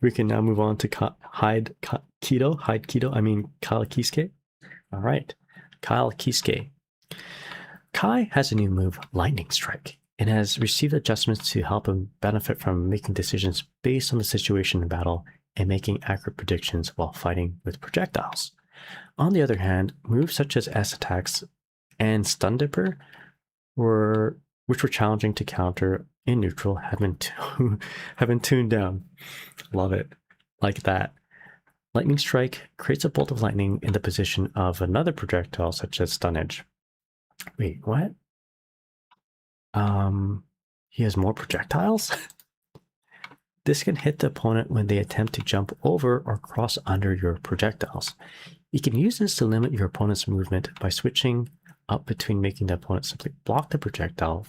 we can now move on to Kyle Kisuke. All right, Kyle Kisuke. Kai has a new move, Lightning Strike, and has received adjustments to help him benefit from making decisions based on the situation in battle and making accurate predictions while fighting with projectiles. On the other hand, moves such as S attacks and Stun Dipper, which were challenging to counter in neutral, have been tuned down. Love it. Like that. Lightning Strike creates a bolt of lightning in the position of another projectile, such as Stun Edge. Wait, what? He has more projectiles? This can hit the opponent when they attempt to jump over or cross under your projectiles. You can use this to limit your opponent's movement by switching up between making the opponent simply block the projectile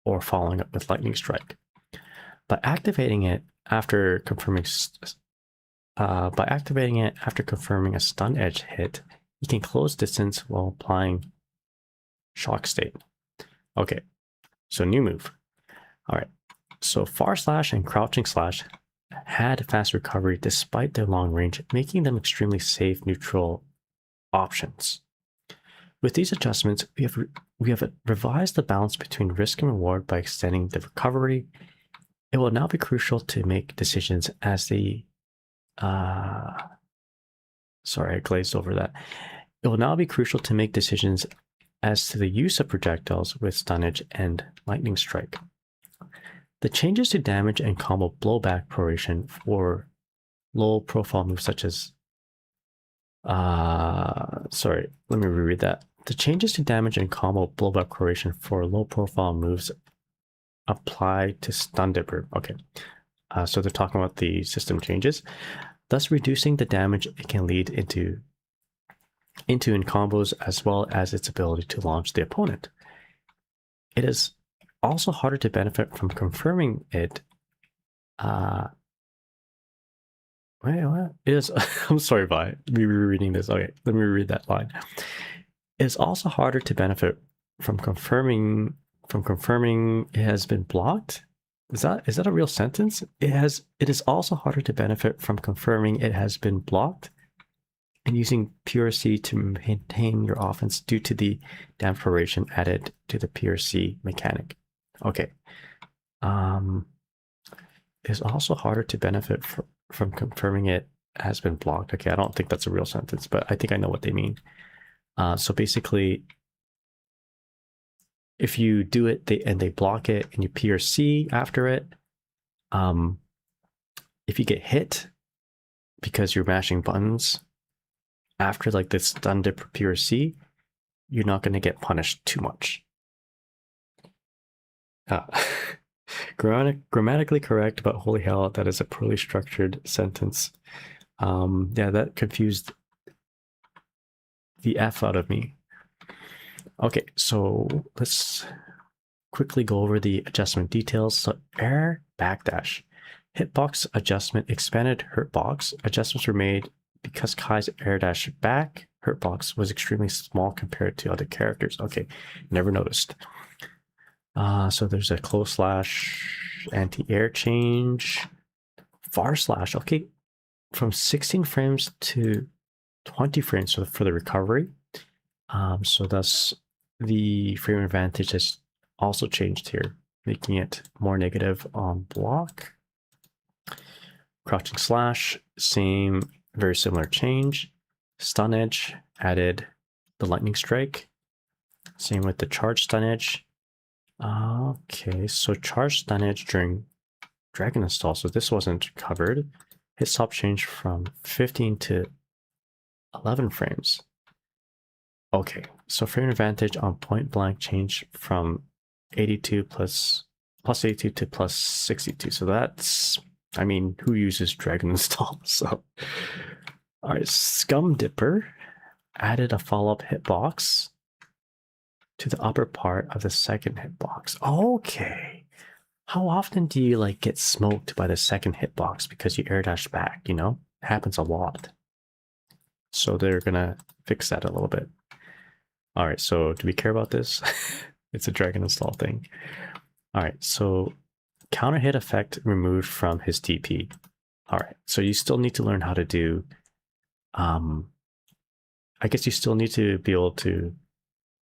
or following up with Lightning Strike. By activating it after confirming a Stun Edge hit, you can close distance while applying Shock State. Okay, so new move. All right, so Far Slash and Crouching Slash had fast recovery despite their long range, making them extremely safe neutral options. With these adjustments, we have revised the balance between risk and reward by extending the recovery. It will now be crucial to make decisions as the sorry, I glazed over that. It will now be crucial to make decisions as to the use of projectiles with Stun Edge and Lightning Strike. The changes to damage and combo blowback proration for low-profile moves such as sorry, let me reread that. The changes to damage and combo blowback proration for low-profile moves apply to Stun Dipper. Okay, so they're talking about the system changes, thus reducing the damage it can lead into in combos as well as its ability to launch the opponent. It is also harder to benefit from confirming it. Wait, what? It is. I'm sorry about me rereading this. Okay, let me reread that line. It is also harder to benefit from confirming it has been blocked. Is that a real sentence? It is also harder to benefit from confirming it has been blocked. and using PRC to maintain your offense due to the damage proration added to the PRC mechanic. Okay. It's also harder to benefit from confirming it has been blocked. Okay, I don't think that's a real sentence, but I think I know what they mean. So basically, if you do it and they block it and you PRC after it, if you get hit because you're mashing buttons after like this stun dip PRC, you're not going to get punished too much. Grammatically correct, but holy hell, that is a poorly structured sentence. Yeah, that confused the F out of me. Okay, so let's quickly go over the adjustment details. So air backdash. Hitbox adjustment expanded hurtbox. Adjustments were made because Kai's air dash back hurtbox was extremely small compared to other characters. Okay, never noticed. So there's a close slash, anti-air change, far slash. Okay, from 16 frames to 20 frames for the recovery. So thus the frame advantage has also changed here, making it more negative on block. Crouching slash, same, very similar change. Stun edge, added the lightning strike. Same with the charge stun edge. Okay, so charge stun edge during dragon install. So this wasn't covered. Hit stop changed from 15 to 11 frames. Okay, so frame advantage on point blank changed from 82 plus 82 to plus 62. So that's, I mean, who uses dragon install? So, all right, Scum Dipper added a follow-up hitbox to the upper part of the second hitbox. Okay. How often do you like get smoked by the second hitbox because you air dash back, you know? It happens a lot. So they're gonna fix that a little bit. All right, so do we care about this? It's a dragon install thing. All right, so counter hit effect removed from his TP. All right, so you still need to learn how to do, I guess you still need to be able to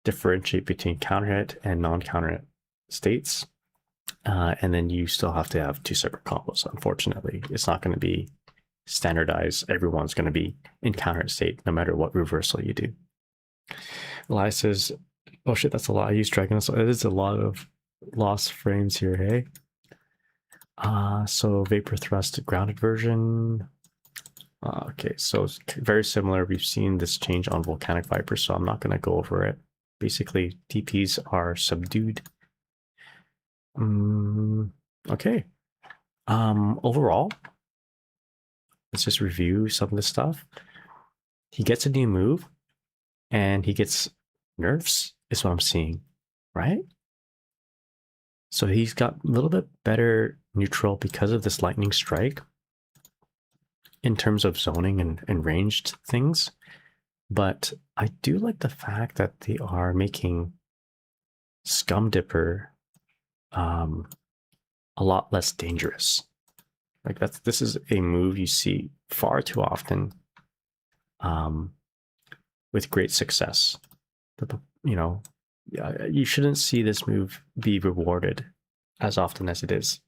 differentiate between counter hit and non-counter hit states. And then you still have to have two separate combos. Unfortunately, it's not going to be standardized. Everyone's going to be in counter hit state no matter what reversal you do. Elias says, oh shit, that's a lot. I use dragon install. It is a lot of lost frames here, hey? So vapor thrust grounded version. Okay, so it's very similar. We've seen this change on volcanic viper, so I'm not going to go over it. Basically, TPs are subdued. Okay. Overall, let's just review some of this stuff. He gets a new move, and he gets nerfs, is what I'm seeing, right? So he's got a little bit better neutral because of this lightning strike in terms of zoning and ranged things. But I do like the fact that they are making Scum Dipper a lot less dangerous. Like this is a move you see far too often with great success. You know, you shouldn't see this move be rewarded as often as it is.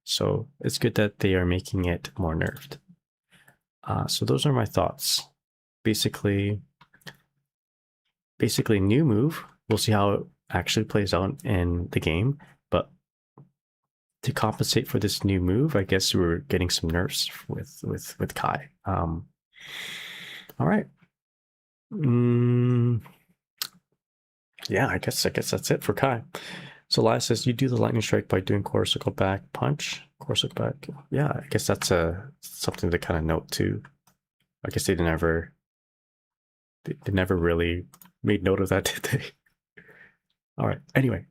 So it's good that they are making it more nerfed. So those are my thoughts. Basically new move. We'll see how it actually plays out in the game. But to compensate for this new move, I guess we're getting some nerfs with Kai. All right. Yeah, I guess that's it for Kai. So Elias says you do the lightning strike by doing quarter circle back punch. Quarter circle back. Yeah, I guess that's something to kind of note too. I guess they never really made note of that, did they? All right. Anyway.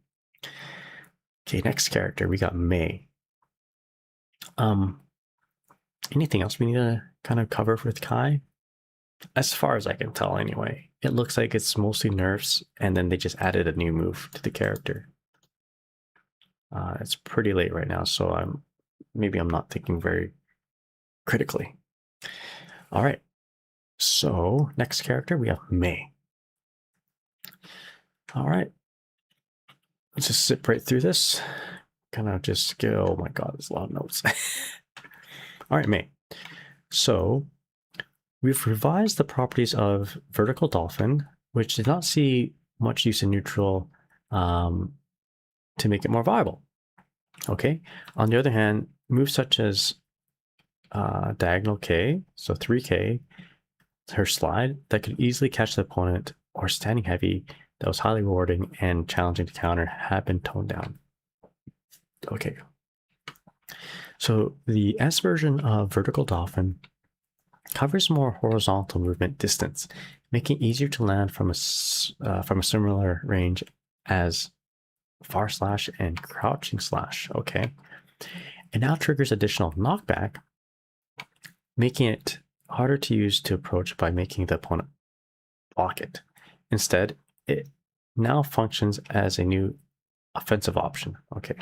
Okay, next character, we got May. Anything else we need to kind of cover with Kai? As far as I can tell anyway, it looks like it's mostly nerfs, and then they just added a new move to the character. It's pretty late right now, so maybe I'm not thinking very critically. All right, So next character, we have May. All right. Let's just zip right through this. Kind of just go, oh my God, there's a lot of notes. All right, May. So we've revised the properties of vertical dolphin, which did not see much use in neutral to make it more viable. Okay. On the other hand, moves such as diagonal K, so 3K, her slide that could easily catch the opponent, or standing heavy that was highly rewarding and challenging to counter have been toned down. Okay. So the S version of vertical dolphin covers more horizontal movement distance, making it easier to land from a similar range as far slash and crouching slash. Okay. It now triggers additional knockback, making it harder to use to approach by making the opponent block it. Instead, it now functions as a new offensive option. Okay.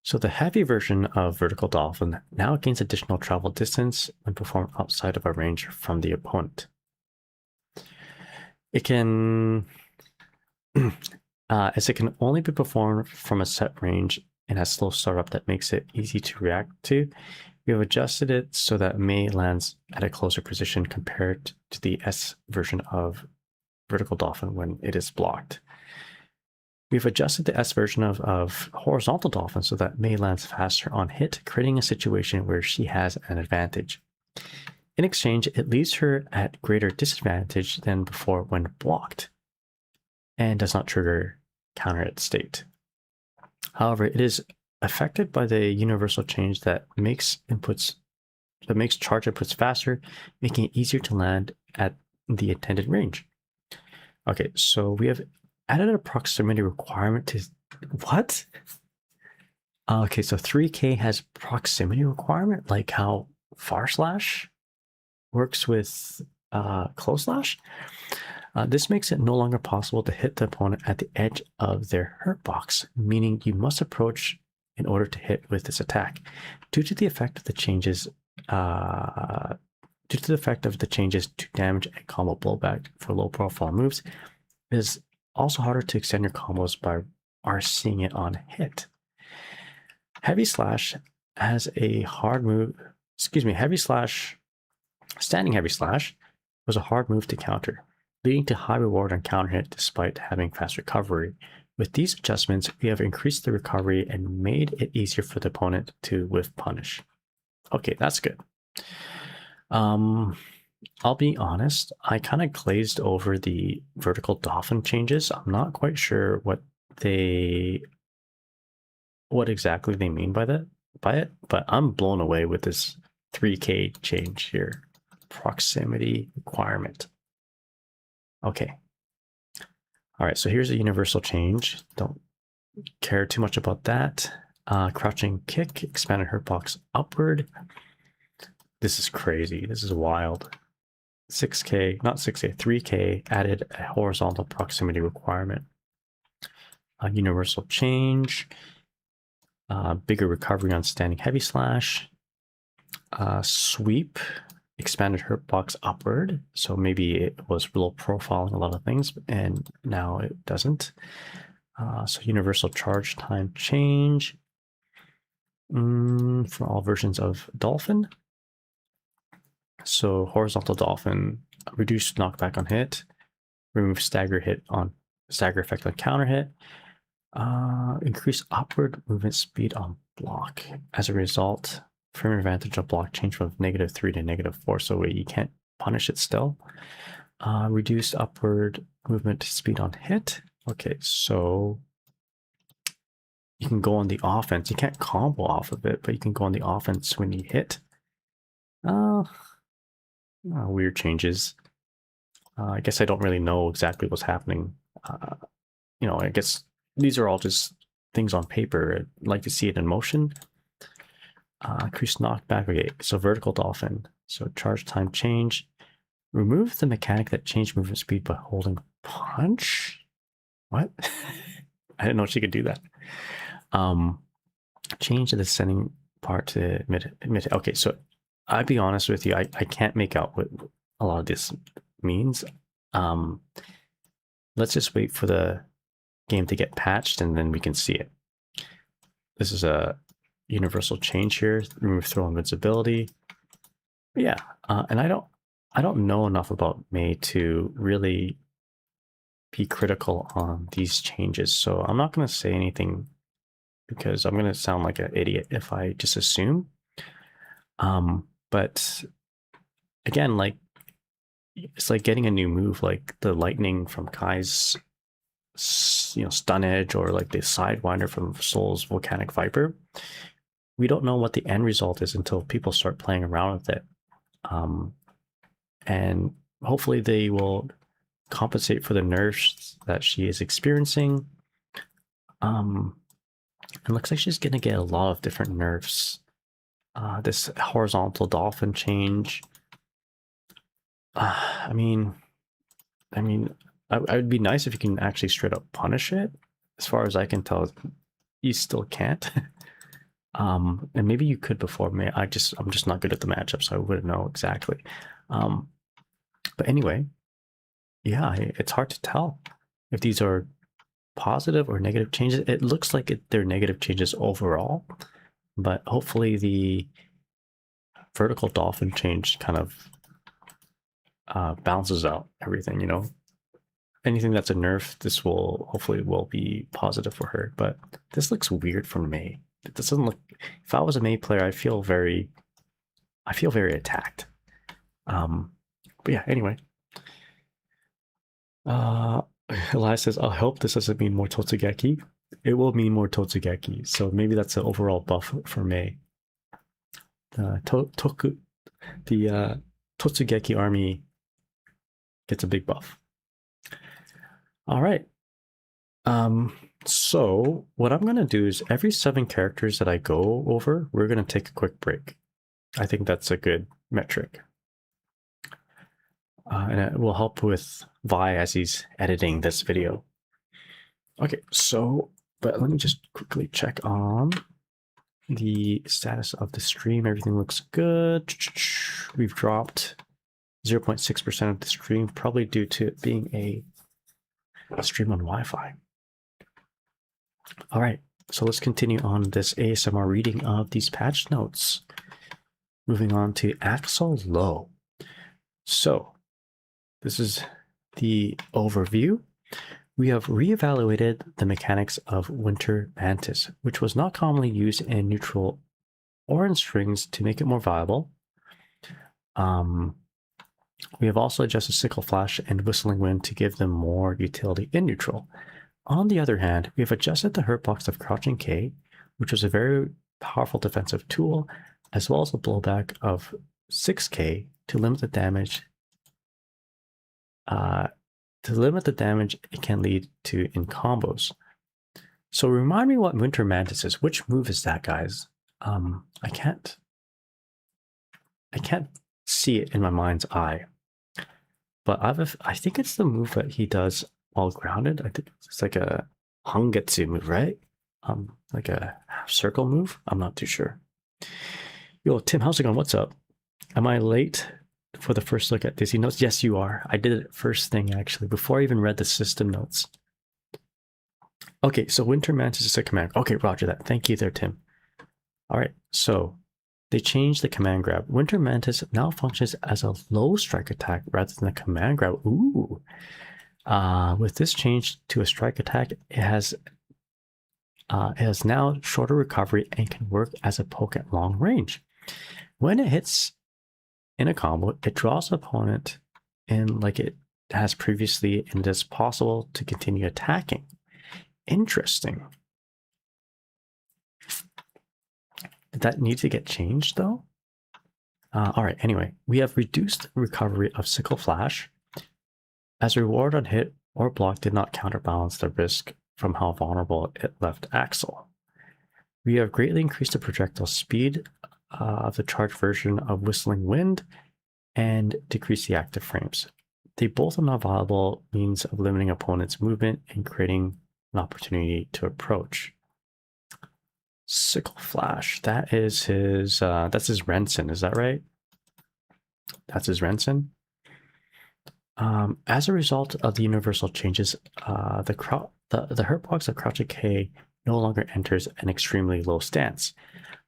So the heavy version of vertical dolphin now gains additional travel distance when performed outside of a range from the opponent. It can, as it can only be performed from a set range and has slow startup that makes it easy to react to, we have adjusted it so that May lands at a closer position compared to the S version of vertical dolphin when it is blocked. We've adjusted the S version of horizontal dolphin so that May lands faster on hit, creating a situation where she has an advantage. In exchange, it leaves her at greater disadvantage than before when blocked, and does not trigger counter hit state. However, it is affected by the universal change that makes charge inputs faster, making it easier to land at the intended range. Okay, so we have added a proximity requirement to what? Okay, so 3K has proximity requirement, like how far slash works with close slash. This makes it no longer possible to hit the opponent at the edge of their hurt box, meaning you must approach in order to hit with this attack. Due to the effect of the changes to damage and combo blowback for low profile moves, it is also harder to extend your combos by RCing it on hit. Heavy slash has a hard move. Standing heavy slash was a hard move to counter, leading to high reward on counter hit despite having fast recovery. With these adjustments, we have increased the recovery and made it easier for the opponent to whiff punish. Okay, that's good. I'll be honest, I kind of glazed over the vertical dolphin changes. I'm not quite sure what exactly they mean by it, but I'm blown away with this 3K change here. Proximity requirement. Okay. All right, so here's a universal change. Don't care too much about that. Crouching kick, expanded hurt box upward. This is crazy. This is wild. 6K, not 6K, 3K added a horizontal proximity requirement. Universal change. Bigger recovery on standing heavy slash. Sweep, expanded hurt box upward. So maybe it was low profile in a lot of things, and now it doesn't. So universal charge time change for all versions of Dolphin. So horizontal Dolphin, reduced knockback on hit, remove stagger effect on counter hit, increase upward movement speed on block. As a result, frame advantage on block change from -3 to -4, so you can't punish it still. Reduced upward movement speed on hit. Okay, so you can go on the offense. You can't combo off of it, but you can go on the offense when you hit. Weird changes. I guess I don't really know exactly what's happening. I guess these are all just things on paper. I'd like to see it in motion. Increase knockback. Okay, so vertical dolphin. So charge time change. Remove the mechanic that changed movement speed by holding punch. What? I didn't know she could do that. Change the descending part to mid. Okay, so I'll be honest with you, I can't make out a lot of this means. Let's just wait for the game to get patched and then we can see it. This is a universal change here. Remove throw invincibility. Yeah, and I don't know enough about May to really be critical on these changes, so I'm not going to say anything because I'm going to sound like an idiot if I just assume. But again, like, it's like getting a new move, like the lightning from Kai's, stun edge, or like the sidewinder from Soul's volcanic viper. We don't know what the end result is until people start playing around with it, and hopefully they will compensate for the nerfs that she is experiencing. It looks like she's going to get a lot of different nerfs. This horizontal dolphin change. I mean, it would be nice if you can actually straight up punish it. As far as I can tell, you still can't. And maybe you could before me. I'm just not good at the matchup, so I wouldn't know exactly. But anyway, yeah, it's hard to tell if these are positive or negative changes. It looks like they're negative changes overall, but hopefully the vertical dolphin change kind of balances out everything, Anything that's a nerf, this will hopefully be positive for her. But this looks weird for May. It doesn't look. If I was a May player, I feel very attacked. But yeah. Anyway, Elias says, "I hope this doesn't mean more Totsugeki." It will mean more Totsugeki, so maybe that's an overall buff for May. The Totsugeki army gets a big buff. All right. So what I'm going to do is every 7 characters that I go over, we're going to take a quick break. I think that's a good metric. And it will help with Vi as he's editing this video. Okay, but let me just quickly check on the status of the stream. Everything looks good. We've dropped 0.6% of the stream, probably due to it being a stream on Wi-Fi. All right, so let's continue on this ASMR reading of these patch notes. Moving on to Axel Low. So this is the overview. We have reevaluated the mechanics of Winter Mantis, which was not commonly used in neutral or in strings, to make it more viable. We have also adjusted Sickle Flash and Whistling Wind to give them more utility in neutral. On the other hand, we have adjusted the hurt box of Crouching K, which was a very powerful defensive tool, as well as the blowback of 6K to limit the damage. It can lead to in combos. So remind me what Winter Mantis is. Which move is that, guys? I can't see it in my mind's eye. But I think it's the move that he does while grounded. I think it's like a Hangetsu move, right? Like a half circle move. I'm not too sure. Yo, Tim, how's it going? What's up? Am I late for the first look at Disney notes? Yes, you are. I did it first thing, actually, before I even read the system notes. Okay, so Winter Mantis is a command. Okay, roger that. Thank you there, Tim. All right, so they changed the command grab. Winter Mantis now functions as a low strike attack rather than a command grab. Ooh. With this change to a strike attack, it has now shorter recovery and can work as a poke at long range. When it hits in a combo, it draws opponent in like it has previously, and it is possible to continue attacking. Interesting. Did that need to get changed though? All right, anyway, we have reduced recovery of Sickle Flash. As a reward on hit or block did not counterbalance the risk from how vulnerable it left Axel. We have greatly increased the projectile speed of the charged version of Whistling Wind and decreased the active frames. They both are not viable means of limiting opponents' movement and creating an opportunity to approach. Sickle Flash, that is his that's his Rensen, is that right? That's his Rensen. As a result of the universal changes, the hurtbox of crouching K no longer enters an extremely low stance.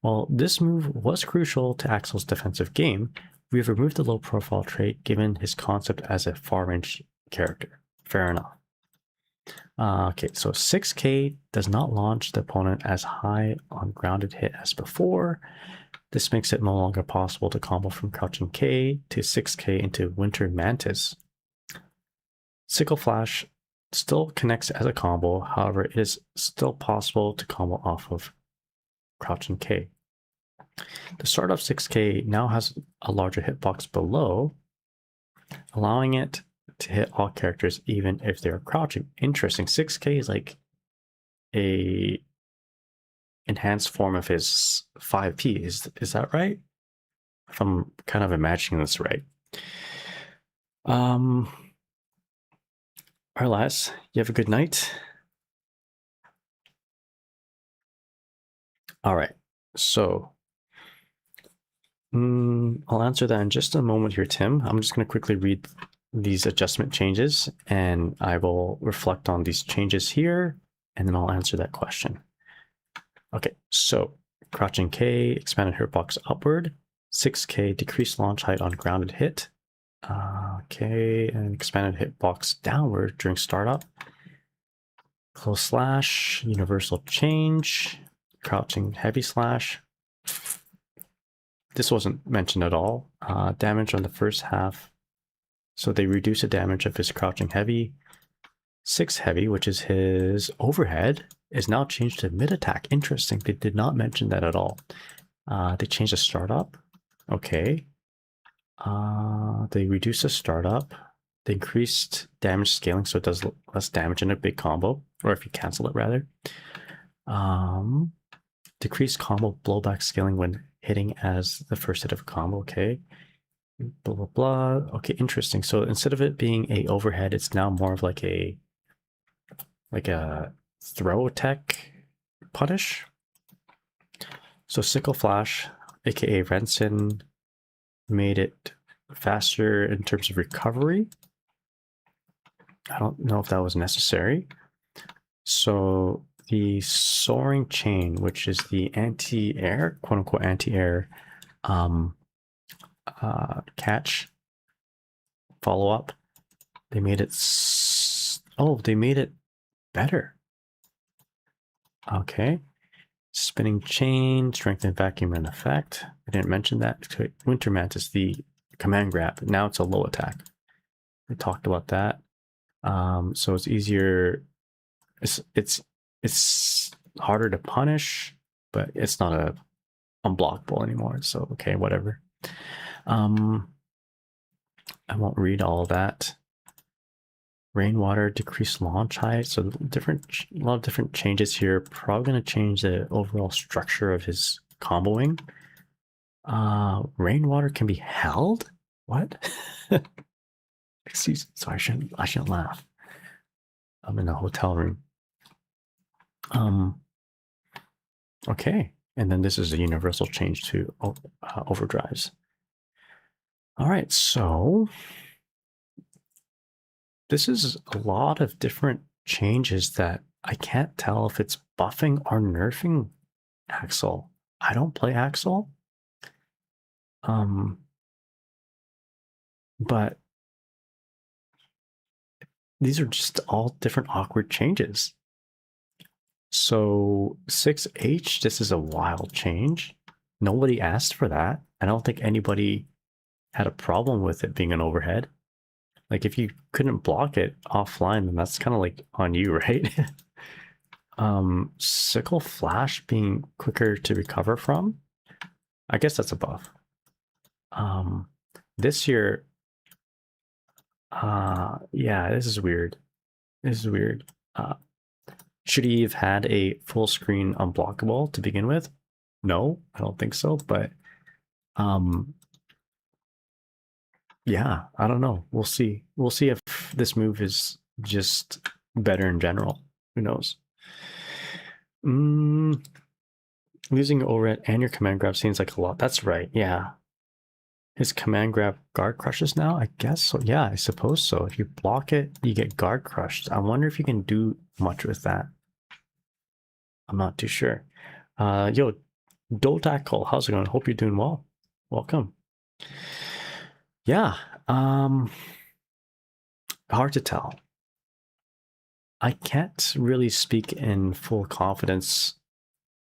While this move was crucial to Axel's defensive game, we have removed the low profile trait given his concept as a far range character. Fair enough. Okay, so 6K does not launch the opponent as high on grounded hit as before. This makes it no longer possible to combo from crouching K to 6K into Winter Mantis. Sickle Flash still connects as a combo, however, it is still possible to combo off of crouching K. The start of 6K now has a larger hitbox below, allowing it to hit all characters even if they're crouching. Interesting. 6K is like a enhanced form of his 5P. Is that right? If I'm kind of imagining this right. Arlas, you have a good night. All right, so I'll answer that in just a moment here, Tim. I'm just going to quickly read these adjustment changes and I will reflect on these changes here and then I'll answer that question. Okay, so crouching K, expanded hitbox upward, 6K decreased launch height on grounded hit, okay, and expanded hitbox downward during startup, close slash, universal change, crouching heavy slash. This wasn't mentioned at all. Damage on the first half. So they reduce the damage of his crouching heavy. 6 heavy, which is his overhead, is now changed to mid attack. Interesting. They did not mention that at all. They changed the startup. Okay. They reduced the startup. They increased damage scaling, so it does less damage in a big combo, or if you cancel it rather. Decreased combo blowback scaling when hitting as the first hit of a combo. Okay. Blah blah blah. Okay, interesting. So instead of it being a overhead, it's now more of like a throw tech punish. So Sickle Flash, aka Renson, made it faster in terms of recovery. I don't know if that was necessary. So the soaring chain, which is the anti-air, quote unquote anti-air catch follow-up, they made it they made it better. Okay, spinning chain, strengthened vacuum and effect. I didn't mention that. Winter Mantis, the command grab, now it's a low attack. We talked about that. So it's easier. It's harder to punish, but it's not a unblockable anymore. So okay, whatever. I won't read all of that. Rainwater, decreased launch height. So a lot of different changes here. Probably going to change the overall structure of his comboing. Rainwater can be held? What? Excuse me. So I shouldn't laugh. I'm in a hotel room. Okay. And then this is a universal change to overdrives. All right, so this is a lot of different changes that I can't tell if it's buffing or nerfing Axel. I don't play Axel. But these are just all different awkward changes. So 6H, this is a wild change. Nobody asked for that. I don't think anybody had a problem with it being an overhead. Like if you couldn't block it offline, then that's kind of like on you, right? Sickle Flash being quicker to recover from. I guess that's a buff. This year, yeah, this is weird. This is weird. Should he have had a full screen unblockable to begin with? No, I don't think so, but yeah, I don't know. We'll see. We'll see if this move is just better in general. Who knows? Losing your overhead and your command grab seems like a lot. That's right. Yeah. his command grab guard crushes now? I guess so. Yeah, I suppose so. If you block it, you get guard crushed. I wonder if you can do much with that. I'm not too sure. Yo, Dotackle, how's it going? Hope you're doing well. Welcome. Yeah, hard to tell. I can't really speak in full confidence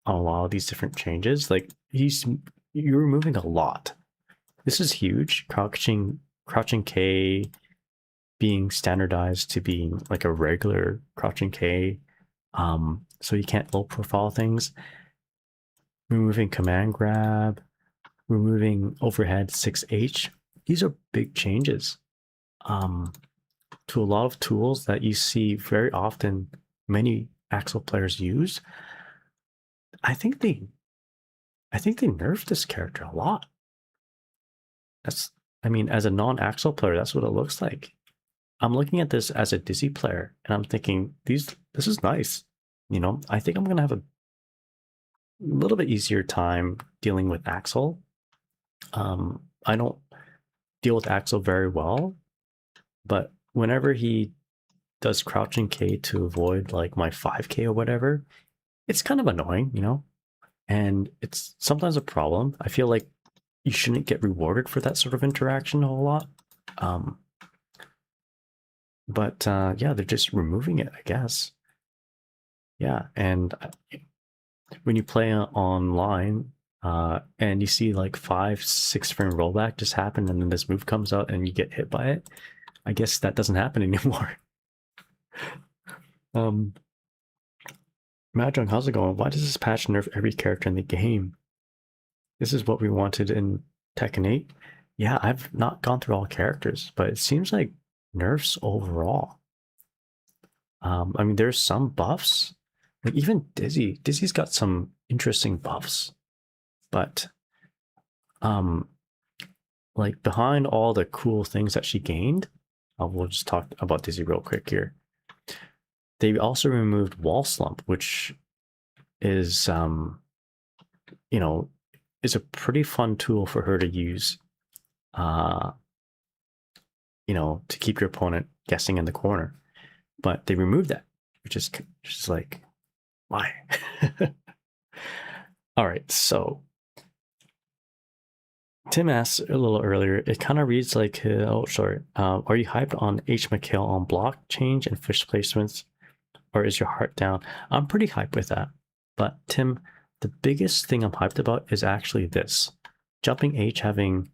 on a lot of these different changes. Like you're removing a lot. This is huge. Crouching K being standardized to being like a regular crouching K. So you can't low profile things. Removing command grab, removing overhead 6H. These are big changes to a lot of tools that you see very often many Axel players use. I think they nerfed this character a lot. I mean, as a non-Axel player, that's what it looks like. I'm looking at this as a Dizzy player, and I'm thinking, this is nice. You know, I think I'm gonna have a little bit easier time dealing with Axel. I don't deal with Axel very well, but whenever he does crouching K to avoid like my 5K or whatever, it's kind of annoying, you know? And it's sometimes a problem. I feel like you shouldn't get rewarded for that sort of interaction a whole lot. But yeah, they're just removing it, I guess. Yeah, and when you play online and you see like 5-6 frame rollback just happen, and then this move comes out and you get hit by it, I guess that doesn't happen anymore. Mahjong, how's it going? Why does this patch nerf every character in the game? This is what we wanted in Tekken 8. Yeah, I've not gone through all characters, but it seems like nerfs overall. I mean, there's some buffs. Like even Dizzy. Dizzy's got some interesting buffs. But like behind all the cool things that she gained, we'll just talk about Dizzy real quick here. They also removed Wall Slump, which is you know, is a pretty fun tool for her to use, you know, to keep your opponent guessing in the corner. But they removed that, which is like, why? All right, so Tim asked a little earlier, it kind of reads like, oh, sorry, are you hyped on H. McHale on block change and fish placements, or is your heart down? I'm pretty hyped with that. But Tim, the biggest thing I'm hyped about is actually this. Jumping H having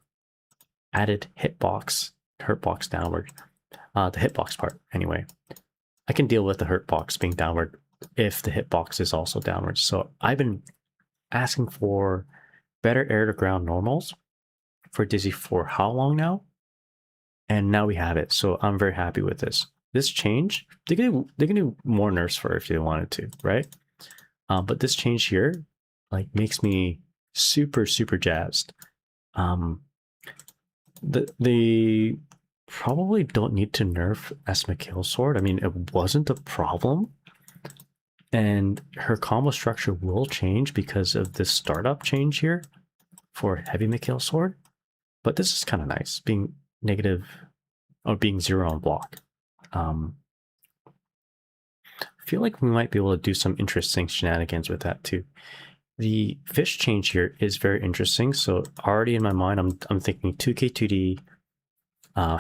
added hitbox, hurtbox downward. The hitbox part, anyway. I can deal with the hurtbox being downward if the hitbox is also downward. So I've been asking for better air to ground normals for Dizzy for how long now? And now we have it. So I'm very happy with this. This change, they can do more nerfs for it if they wanted to, right? But this change here, like, makes me super, super jazzed. They probably don't need to nerf S. McHale's sword. I mean, it wasn't a problem. And her combo structure will change because of this startup change here for Heavy McHale sword. But this is kind of nice, being negative or being 0 on block. I feel like we might be able to do some interesting shenanigans with that too. The fish change here is very interesting. So already in my mind, I'm thinking 2K2D, you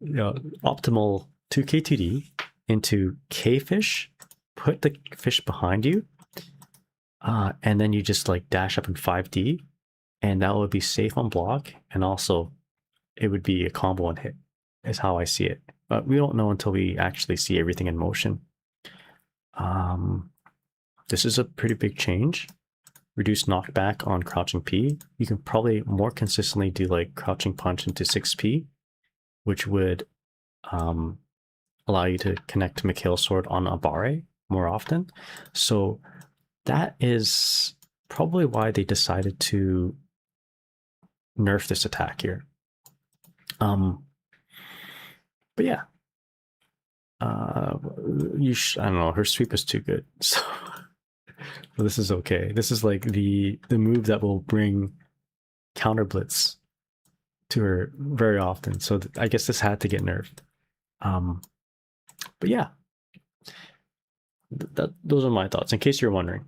know, optimal 2K2D into K fish, put the fish behind you, and then you just like dash up in 5D, and that would be safe on block, and also it would be a combo and hit, is how I see it. But we don't know until we actually see everything in motion. This is a pretty big change. Reduce knockback on crouching P. You can probably more consistently do like crouching punch into 6P, which would allow you to connect McHale's sword on Abare more often. So that is probably why they decided to nerf this attack here. But yeah, I don't know, her sweep is too good, so this is okay. This is like the move that will bring counter blitz to her very often. So I guess this had to get nerfed. But yeah, those are my thoughts. In case you're wondering,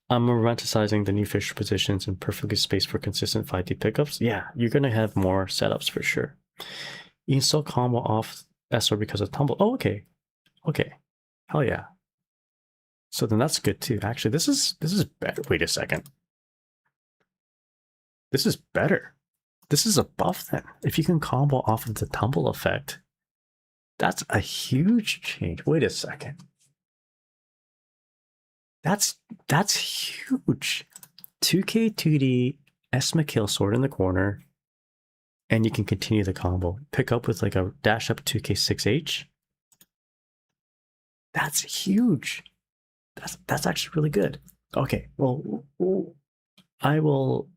I'm romanticizing the new Fisher positions and perfectly spaced for consistent 5D pickups. Yeah, you're gonna have more setups for sure. You can still combo off SR because of tumble. Oh, okay, okay, hell yeah. So then that's good too. Actually, this is better. Wait a second. This is better. This is a buff then. If you can combo off of the tumble effect, that's a huge change. Wait a second. That's huge. 2k 2D Esma kill sword in the corner, and you can continue the combo. Pick up with like a dash up 2k 6h. That's huge. That's actually really good. Okay, well, I will,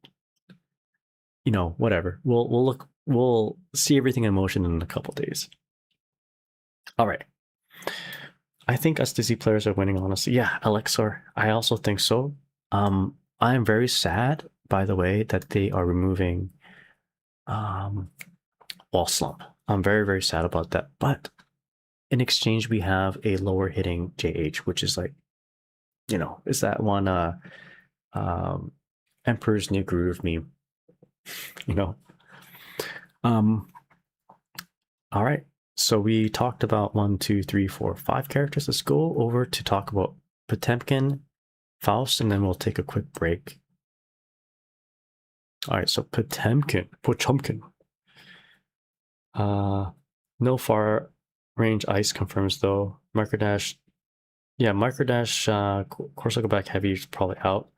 you know, whatever. We'll see everything in motion in a couple days. All right. I think us Dizzy players are winning, honestly. Yeah, Alexor, I also think so. I am very sad, by the way, that they are removing Wall Slump. I'm very, very sad about that. But in exchange, we have a lower hitting JH, which is like, you know, is that one Emperor's New Groove meme, you know? All right. So we talked about 1, 2, 3, 4, 5 characters. Let's go over to talk about Potemkin, Faust, and then we'll take a quick break. All right, so Potemkin. No far range ice confirms though. Microdash, yeah, Microdash. Course, I'll go back heavy. Is probably out.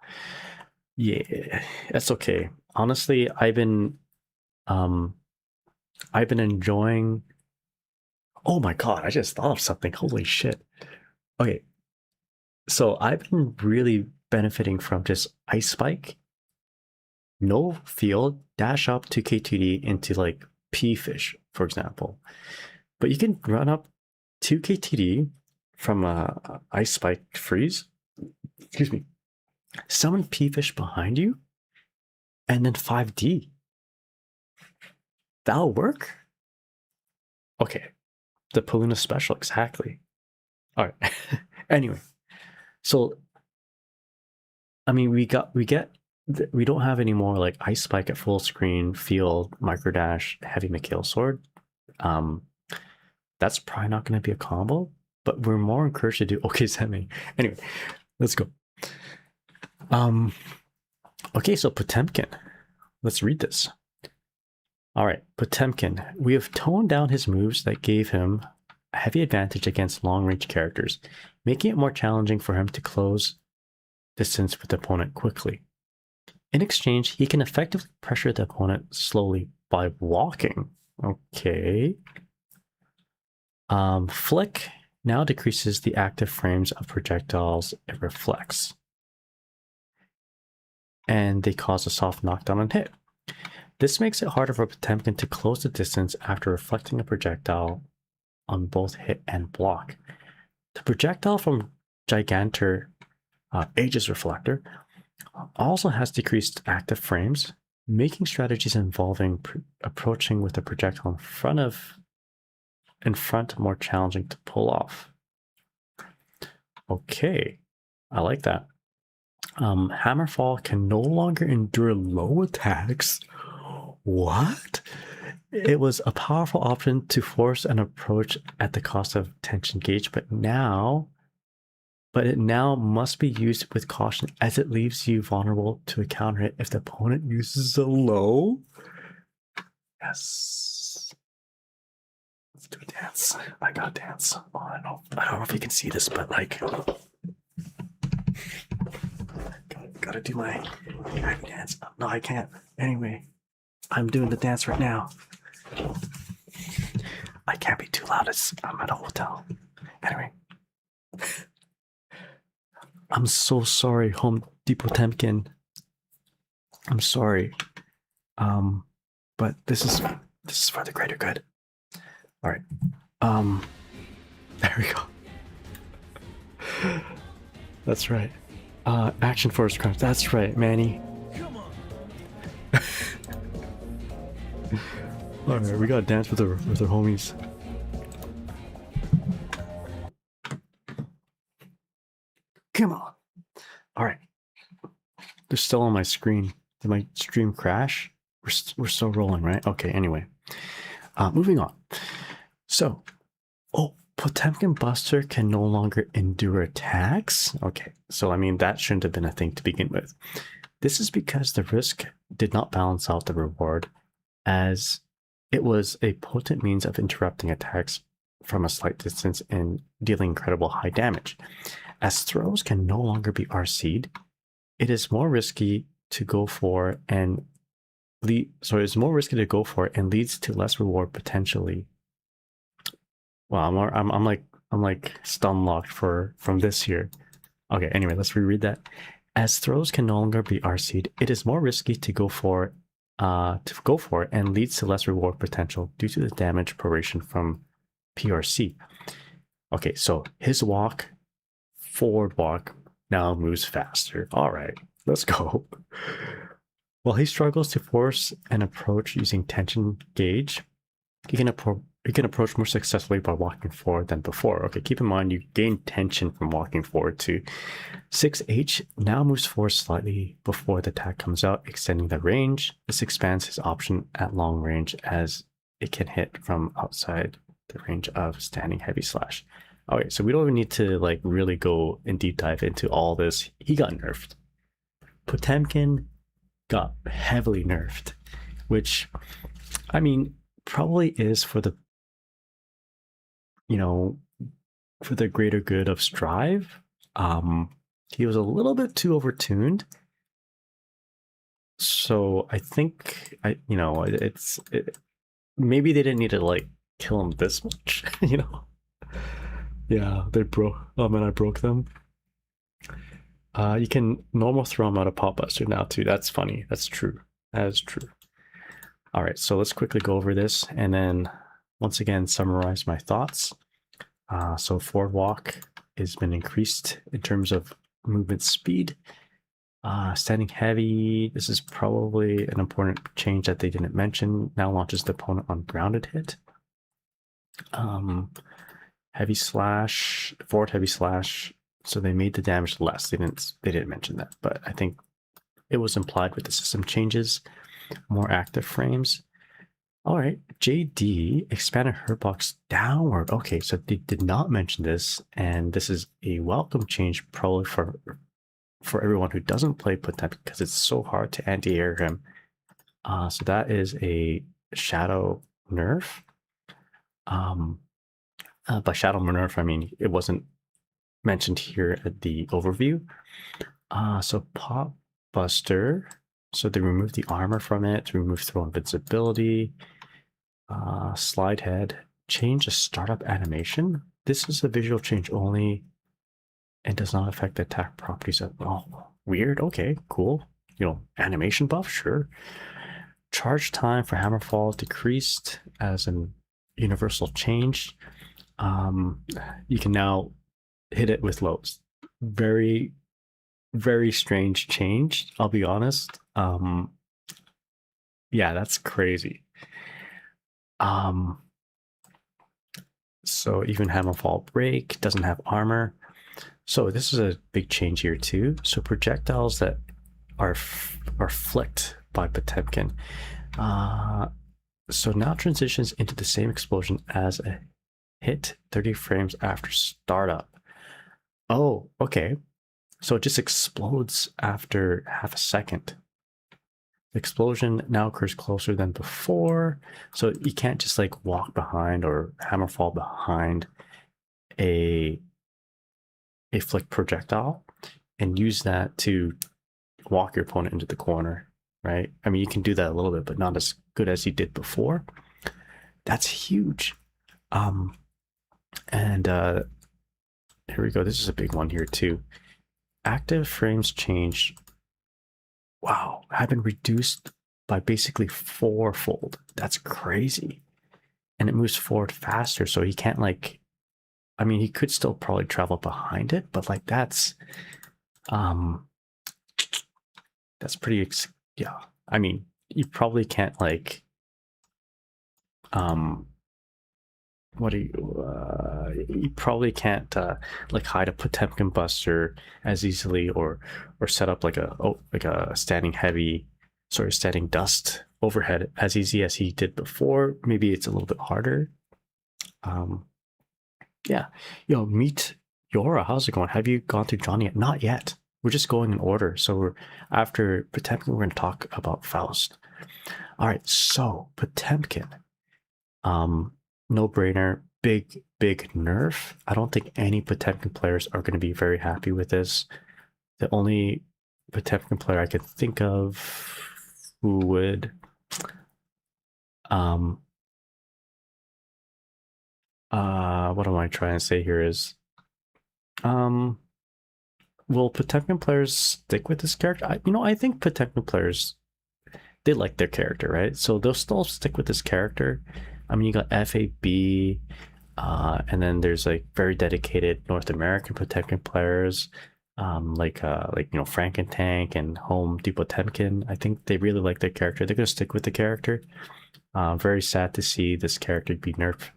Yeah, that's okay. Honestly, I've been enjoying. Oh my god, I just thought of something. Holy shit. Okay. So I've been really benefiting from just Ice Spike, no field, dash up 2k2d into like P-Fish, for example. But you can run up 2k2d from a Ice Spike freeze. Excuse me. Summon P-Fish behind you, and then 5D. That'll work? Okay. The Paluna special, exactly. All right. Anyway, so I mean, we don't have any more like Ice Spike at full screen, field, microdash, heavy McHale sword. That's probably not going to be a combo, but we're more encouraged to do okay semi. Anyway, let's go. Okay, so Potemkin. Let's read this. All right, Potemkin. We have toned down his moves that gave him a heavy advantage against long-range characters, making it more challenging for him to close distance with the opponent quickly. In exchange, he can effectively pressure the opponent slowly by walking. Okay. Flick now decreases the active frames of projectiles it reflects, and they cause a soft knockdown and hit. This makes it harder for Potemkin to close the distance after reflecting a projectile on both hit and block. The projectile from Gigantor Aegis Reflector also has decreased active frames, making strategies involving approaching with a projectile in front more challenging to pull off. Okay, I like that. Hammerfall can no longer endure low attacks. What? It was a powerful option to force an approach at the cost of tension gauge, but it now must be used with caution as it leaves you vulnerable to a counter hit if the opponent uses a low. Yes. Let's do a dance. I gotta dance. Oh, I don't know if you can see this, but like, gotta do my dance. No, I can't. Anyway, I'm doing the dance right now. I can't be too loud. I'm at a hotel. Anyway. I'm so sorry, Home Depot Potemkin. I'm sorry. But this is for the greater good. All right. There we go. That's right. Action Force Crunch. That's right, Manny. All right, we gotta dance with our homies. Come on. All right. They're still on my screen. Did my stream crash? We're still rolling, right? Okay. Anyway, moving on. So, Potemkin Buster can no longer endure attacks. Okay, so I mean that shouldn't have been a thing to begin with. This is because the risk did not balance out the reward, as it was a potent means of interrupting attacks from a slight distance and dealing incredible high damage. As throws can no longer be RC'd, it is more risky to go for and leads to less reward potentially. Wow, I'm like stun locked from this here. Okay, anyway, let's reread that. As throws can no longer be RC'd, it is more risky to go for it and leads to less reward potential due to the damage proration from PRC. Okay, so his forward walk now moves faster. All right, let's go. While he struggles to force an approach using tension gauge, he can approach more successfully by walking forward than before. Okay, keep in mind you gain tension from walking forward too. 6H now moves forward slightly before the attack comes out, extending the range. This expands his option at long range as it can hit from outside the range of standing heavy slash. Okay, so we don't even need to like really go in deep dive into all this. He got nerfed. Potemkin got heavily nerfed, which I mean probably is for the for the greater good of Strive. He was a little bit too overtuned. So I think maybe they didn't need to like kill him this much, Yeah, they broke. Oh man, I broke them. You can normal throw him out of Pop Buster now too. That's funny. That's true. That is true. All right, so let's quickly go over this and then once again summarize my thoughts. So forward walk has been increased in terms of movement speed. Standing heavy, this is probably an important change that they didn't mention. Now launches the opponent on grounded hit. Heavy slash, forward heavy slash. So they made the damage less. They didn't mention that, but I think it was implied with the system changes. More active frames. All right, JD expanded hurt box downward. Okay, so they did not mention this, and this is a welcome change probably for everyone who doesn't play Potemkin because it's so hard to anti-air him. So that is a shadow nerf. By shadow nerf, I mean it wasn't mentioned here at the overview. So Pop Buster. So they removed the armor from it, remove throw invincibility, slide head, change the startup animation. This is a visual change only and does not affect the attack properties at all. Weird. Okay, cool. Animation buff, sure. Charge time for Hammerfall decreased as an universal change. You can now hit it with lows. Very, very strange change, I'll be honest. Yeah, that's crazy. So even Hammerfall break doesn't have armor. So this is a big change here too. So projectiles that are flicked by Potemkin. So now transitions into the same explosion as a hit 30 frames after startup. Oh, okay. So it just explodes after half a second. The explosion now occurs closer than before. So you can't just like walk behind or Hammerfall behind a flick projectile and use that to walk your opponent into the corner, right? I mean, you can do that a little bit, but not as good as you did before. That's huge. And here we go. This is a big one here too. Active frames change. Wow, have been reduced by basically fourfold. That's crazy. And it moves forward faster, so he can't like, I mean, he could still probably travel behind it, but like that's pretty, yeah. I mean, you probably can't like what do you probably can't like hide a Potemkin buster as easily, or set up like a standing heavy, sort of standing dust overhead as easy as he did before. Maybe it's a little bit harder. Yeah, meet Yora. How's it going? Have you gone through Johnny yet? Not yet. We're just going in order. So we're after Potemkin. We're going to talk about Faust. All right. So Potemkin, no brainer. Big nerf. I don't think any Potemkin players are going to be very happy with this. The only Potemkin player I could think of who would, what am I trying to say here is, will Potemkin players stick with this character? I think Potemkin players, they like their character, right? So they'll still stick with this character. I mean, you got FAB, and then there's like very dedicated North American Potemkin players, like Frankentank and Home Depot Potemkin. I think they really like their character. They're gonna stick with the character. Very sad to see this character be nerfed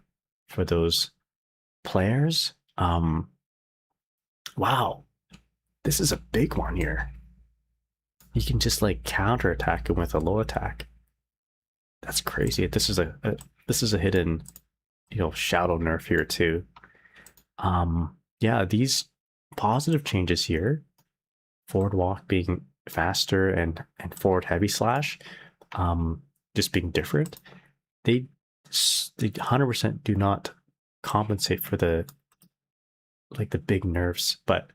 for those players. Wow, this is a big one here. You can just like counterattack him with a low attack. That's crazy. This is a hidden, shadow nerf here too. Yeah, these positive changes here, forward walk being faster and forward heavy slash, just being different. They 100% do not compensate for the big nerfs, but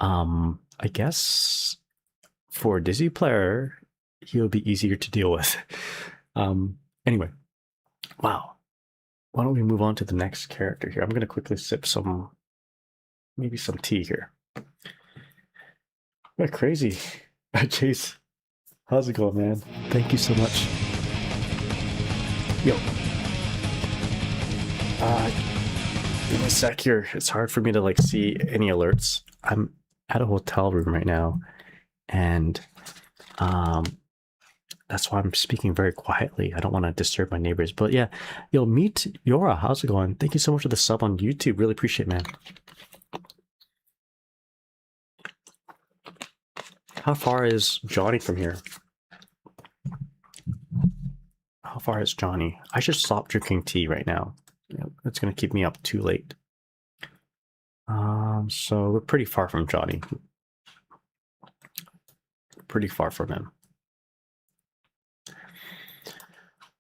I guess for a Dizzy player, he'll be easier to deal with. Anyway, wow. Why don't we move on to the next character here? I'm going to quickly sip maybe some tea here. What crazy. Chase, how's it going, man? Thank you so much. Yo. Give me a sec here. It's hard for me to see any alerts. I'm at a hotel room right now, and that's why I'm speaking very quietly. I don't want to disturb my neighbors. But yeah, meet Yora. How's it going? Thank you so much for the sub on YouTube. Really appreciate it, man. How far is Johnny from here? How far is Johnny? I should stop drinking tea right now. It's going to keep me up too late. So we're pretty far from Johnny. Pretty far from him.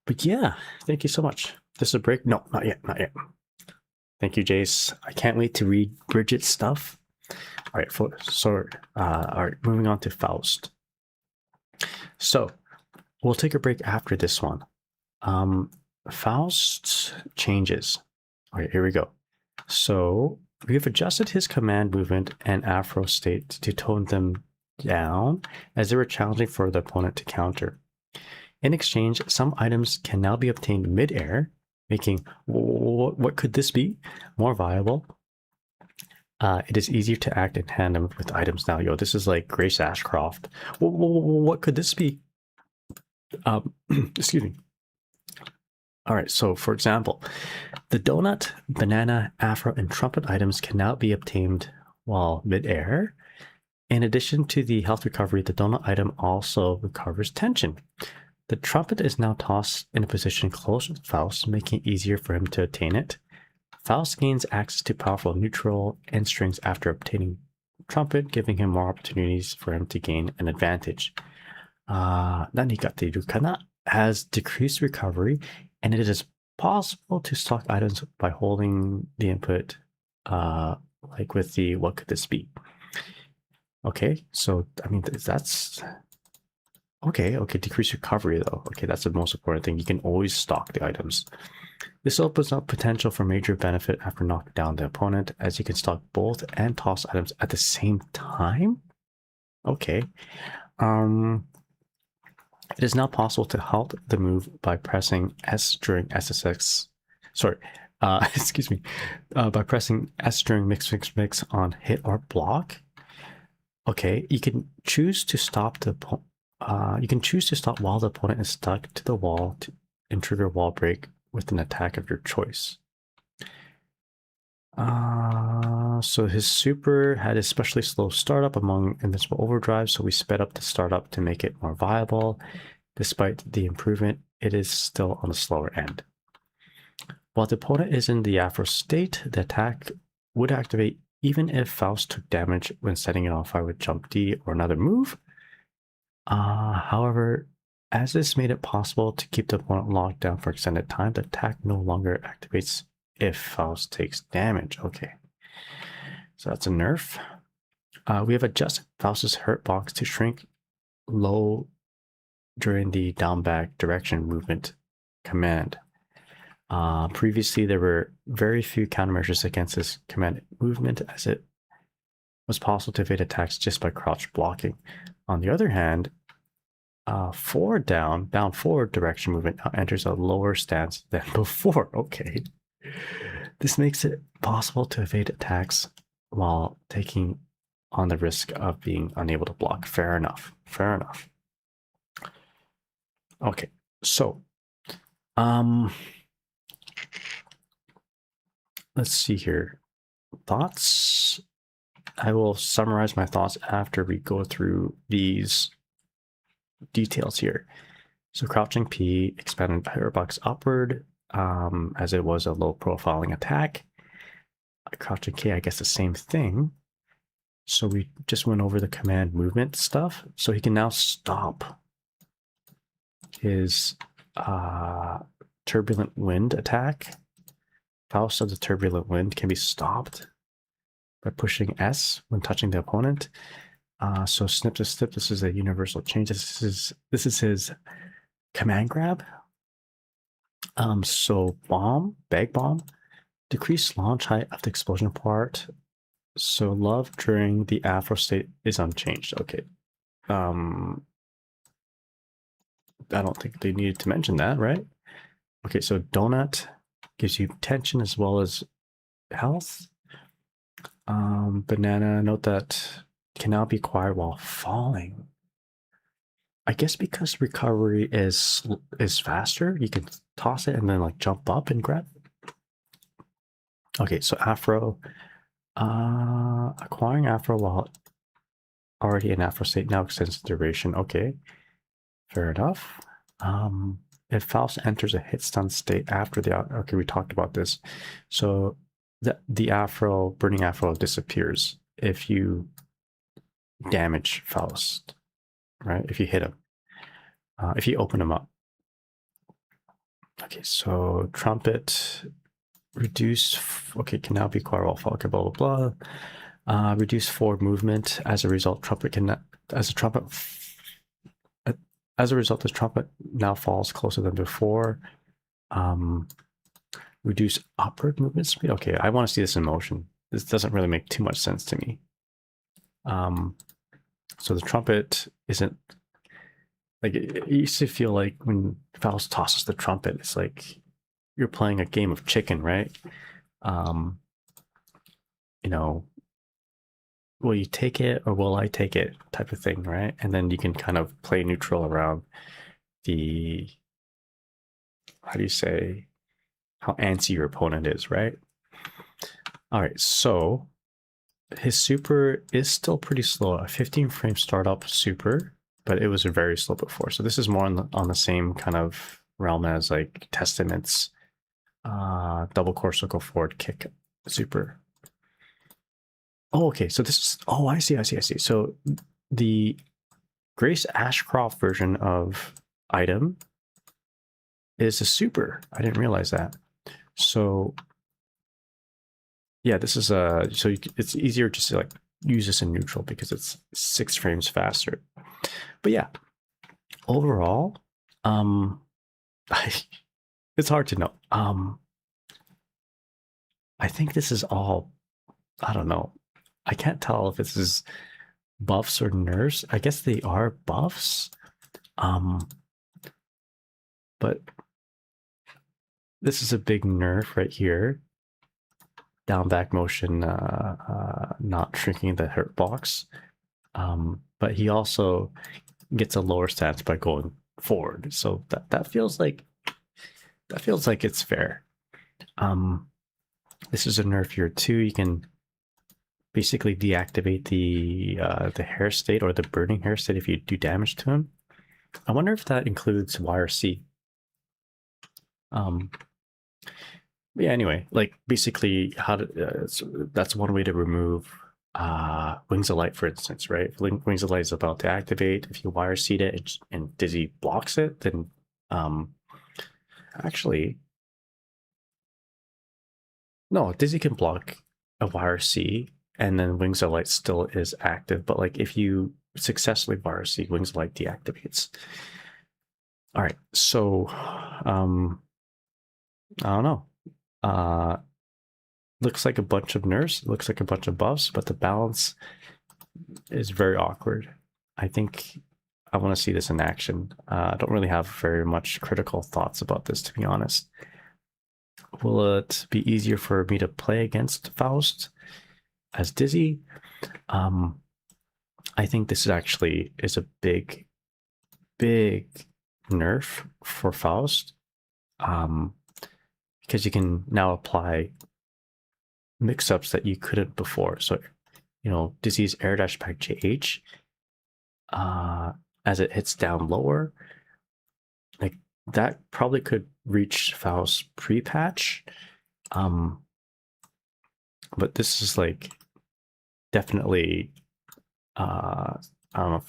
But yeah, thank you so much. This is a break? No, not yet, not yet. Thank you, Jace. I can't wait to read Bridget's stuff. All right, all right, moving on to Faust. So we'll take a break after this one. Faust changes. All right, here we go. So we have adjusted his command movement and Afro state to tone them down as they were challenging for the opponent to counter. In exchange, some items can now be obtained mid-air, making what could this be more viable. It is easier to act in tandem with items now. Yo, this is like Grace Ashcroft. What could this be? Excuse me. All right, so for example, the donut, banana, afro, and trumpet items can now be obtained while mid-air. In addition to the health recovery, the donut item also recovers tension. The trumpet is now tossed in a position close with Faust, making it easier for him to attain it. Faust gains access to powerful neutral and strings after obtaining trumpet, giving him more opportunities for him to gain an advantage. Nanigateru kana has decreased recovery, and it is possible to stock items by holding the input, like with the what could this be? Okay, so I mean that's okay. Decrease recovery though. Okay, that's the most important thing. You can always stock the items. This opens up potential for major benefit after knocking down the opponent, as you can stock both and toss items at the same time. Okay. It is now possible to halt the move by pressing S during SSX. Sorry, excuse me. By pressing S during mix on hit or block. Okay, you can choose to stop while the opponent is stuck to the wall and trigger wall break with an attack of your choice. So his super had especially slow startup among invincible overdrives, so we sped up the startup to make it more viable. Despite the improvement, it is still on the slower end. While the opponent is in the Afro state, the attack would activate even if Faust took damage when setting it on fire with jump D or another move. However, as this made it possible to keep the opponent locked down for extended time, the attack no longer activates if Faust takes damage. Okay, so that's a nerf. We have adjusted Faust's hurt box to shrink low during the down back direction movement command. Previously, there were very few countermeasures against this command movement, as it was possible to evade attacks just by crouch blocking. On the other hand, forward down forward direction movement now enters a lower stance than before. Okay. This makes it possible to evade attacks while taking on the risk of being unable to block. Fair enough. Fair enough. Okay, so let's see here. Thoughts? I will summarize my thoughts after we go through these details here. So crouching P expanded hurt box upward, as it was a low profiling attack. Crouching K, I guess the same thing. So we just went over the command movement stuff. So he can now stop his turbulent wind attack. Faust of the turbulent wind can be stopped by pushing S when touching the opponent. So snip to snip, this is a universal change. This is his command grab. So bomb, bag bomb, decrease launch height of the explosion part. So love during the Afro state is unchanged. Okay. I don't think they needed to mention that, right? Okay, so donut gives you tension as well as health. Banana, note that can now be acquired while falling. I guess because recovery is faster, you can toss it and then like jump up and grab it. Okay, so Afro, acquiring Afro while already in Afro state now extends the duration. Okay, fair enough. If Faust enters a hit stun state after the okay, we talked about this. So the Afro, burning Afro disappears if you damage Faust, right? If you hit him, if you open him up. Okay, so trumpet reduce. Okay, can now be acquired while falling. Okay, blah blah blah. Reduce forward movement. As a result, trumpet can As a result, this trumpet now falls closer than before. Reduce upward movement speed. Okay, I want to see this in motion. This doesn't really make too much sense to me. So the trumpet isn't like it used to feel like when Faust tosses the trumpet, it's like you're playing a game of chicken, right? You know, will you take it or will I take it type of thing, right? And then you can kind of play neutral around the, how do you say, how antsy your opponent is, right? All right, so his super is still pretty slow, a 15 frame startup super, but it was very slow before. So this is more on the same kind of realm as like Testament's double core circle forward kick super. Oh, okay. So this is, oh, I see. So the Grace Ashcroft version of item is a super. I didn't realize that. So yeah, this is a, so it's easier just to like use this in neutral because it's 6 frames faster. But yeah, overall, it's hard to know. I think this is all, I don't know. I can't tell if this is buffs or nerfs. I guess they are buffs. But this is a big nerf right here. Down back motion, not shrinking the hurt box. But he also gets a lower stance by going forward. So that feels like That feels like it's fair. This is a nerf year 2. You can basically deactivate the hair state or the burning hair state if you do damage to him. I wonder if that includes YRC. Yeah, anyway, like basically that's one way to remove Wings of Light, for instance, right? If Wings of Light is about to activate, if you YRC it and Dizzy blocks it, then actually, no, Dizzy can block a YRC and then Wings of Light still is active. But like if you successfully YRC, Wings of Light deactivates. All right, so I don't know. Looks like a bunch of nerfs, looks like a bunch of buffs, but the balance is very awkward. I think I want to see this in action. I don't really have very much critical thoughts about this, to be honest. Will it be easier for me to play against Faust as Dizzy? I think this actually is a big nerf for Faust, because you can now apply mix-ups that you couldn't before. So, you know, Dizzy's air dash back JH, as it hits down lower, like that probably could reach Faust pre-patch. But this is like definitely I don't know,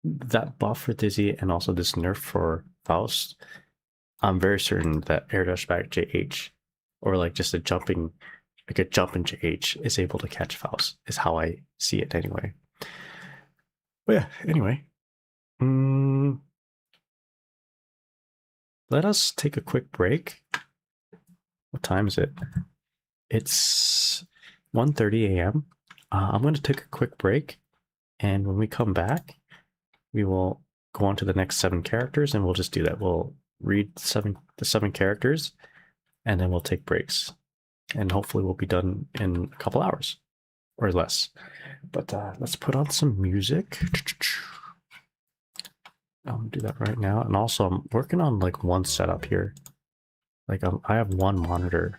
that buff for Dizzy and also this nerf for Faust. I'm very certain that air dash back JH or like just a jump in JH is able to catch Faust, is how I see it anyway. But yeah, anyway. Let us take a quick break. What time is it? It's 1:30 a.m. I'm going to take a quick break, and when we come back, we will go on to the next 7 characters, and we'll just do that. We'll read the seven characters, and then we'll take breaks. And hopefully we'll be done in a couple hours or less. But let's put on some music. I'll do that right now. And also I'm working on like one setup here. Like I have one monitor.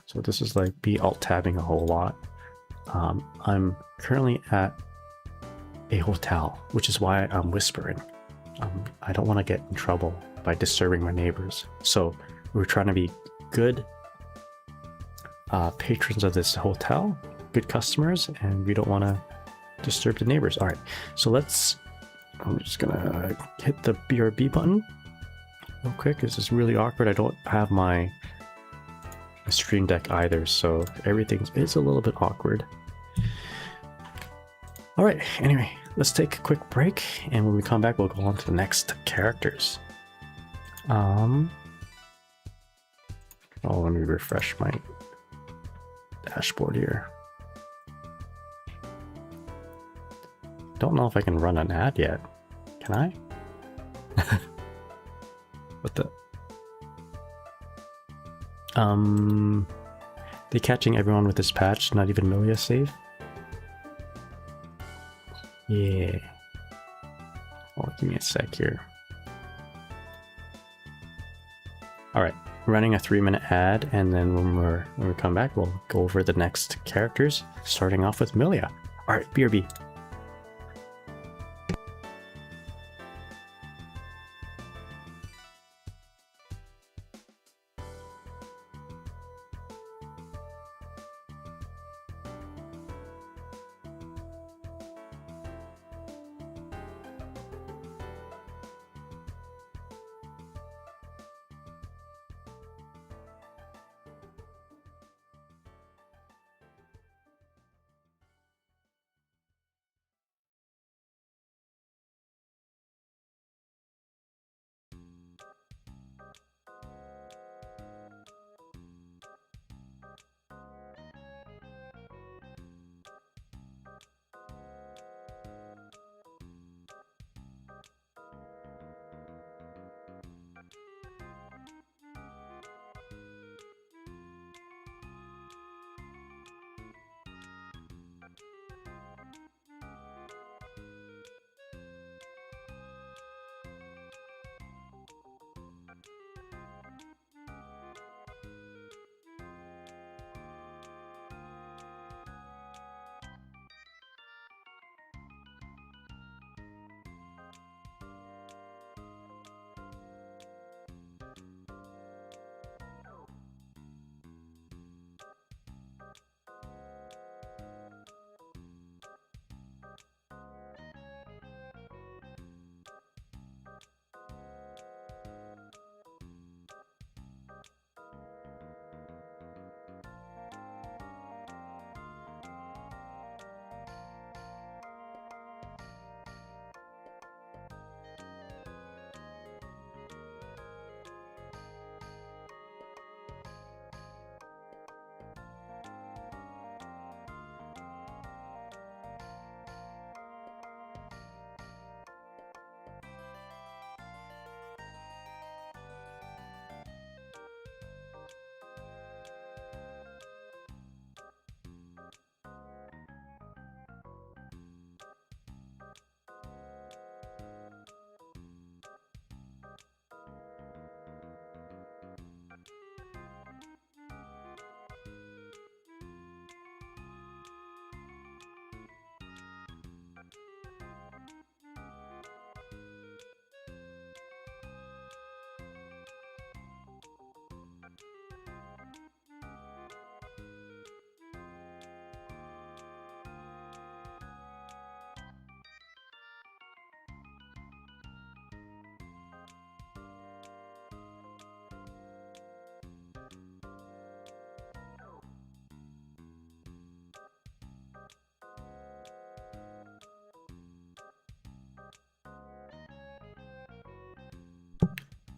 So this is like alt tabbing a whole lot. I'm currently at a hotel, which is why I'm whispering. I don't want to get in trouble by disturbing my neighbors. So we're trying to be good patrons of this hotel, good customers, and we don't want to disturb the neighbors. All right, so I'm just gonna hit the BRB button real quick. This is really awkward. I don't have my stream deck either, so everything is a little bit awkward. All right, anyway, let's take a quick break, and when we come back, we'll go on to the next characters. Oh, let me refresh my dashboard here. Don't know if I can run an ad yet. Can I? What the? They catching everyone with this patch, not even Milia safe? Yeah. Oh, give me a sec here. Alright, running a 3-minute ad, and then when we come back, we'll go over the next characters, starting off with Milia. Alright, BRB.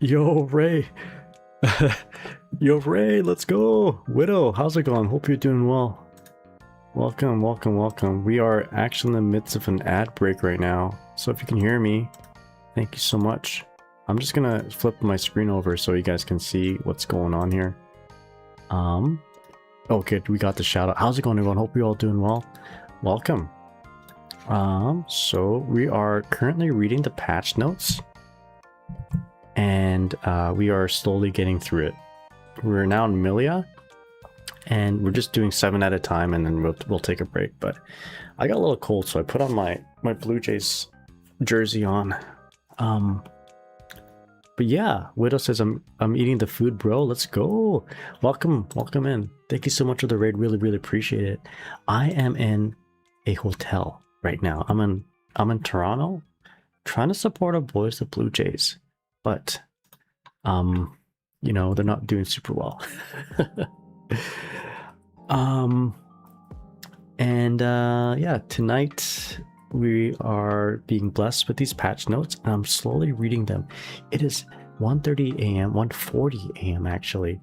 Yo, Ray. Yo, Ray, let's go. Widow, how's it going? Hope you're doing well. Welcome, welcome, welcome. We are actually in the midst of an ad break right now. So if you can hear me, thank you so much. I'm just gonna flip my screen over so you guys can see what's going on here. Okay, we got the shout out. How's it going, everyone? Hope you're all doing well. Welcome. So we are currently reading the patch notes, and we are slowly getting through it. We're now in Milia, and we're just doing 7 at a time, and then we'll take a break. But I got a little cold, so I put on my Blue Jays jersey on. But yeah, Widow says I'm eating the food, bro. Let's go. Welcome in. Thank you so much for the raid. Really appreciate it. I am in a hotel right now. I'm in Toronto, trying to support our boys, the Blue Jays, but you know, they're not doing super well. Yeah, tonight we are being blessed with these patch notes, and I'm slowly reading them. It is 1:30 a.m., 1:40 a.m. actually,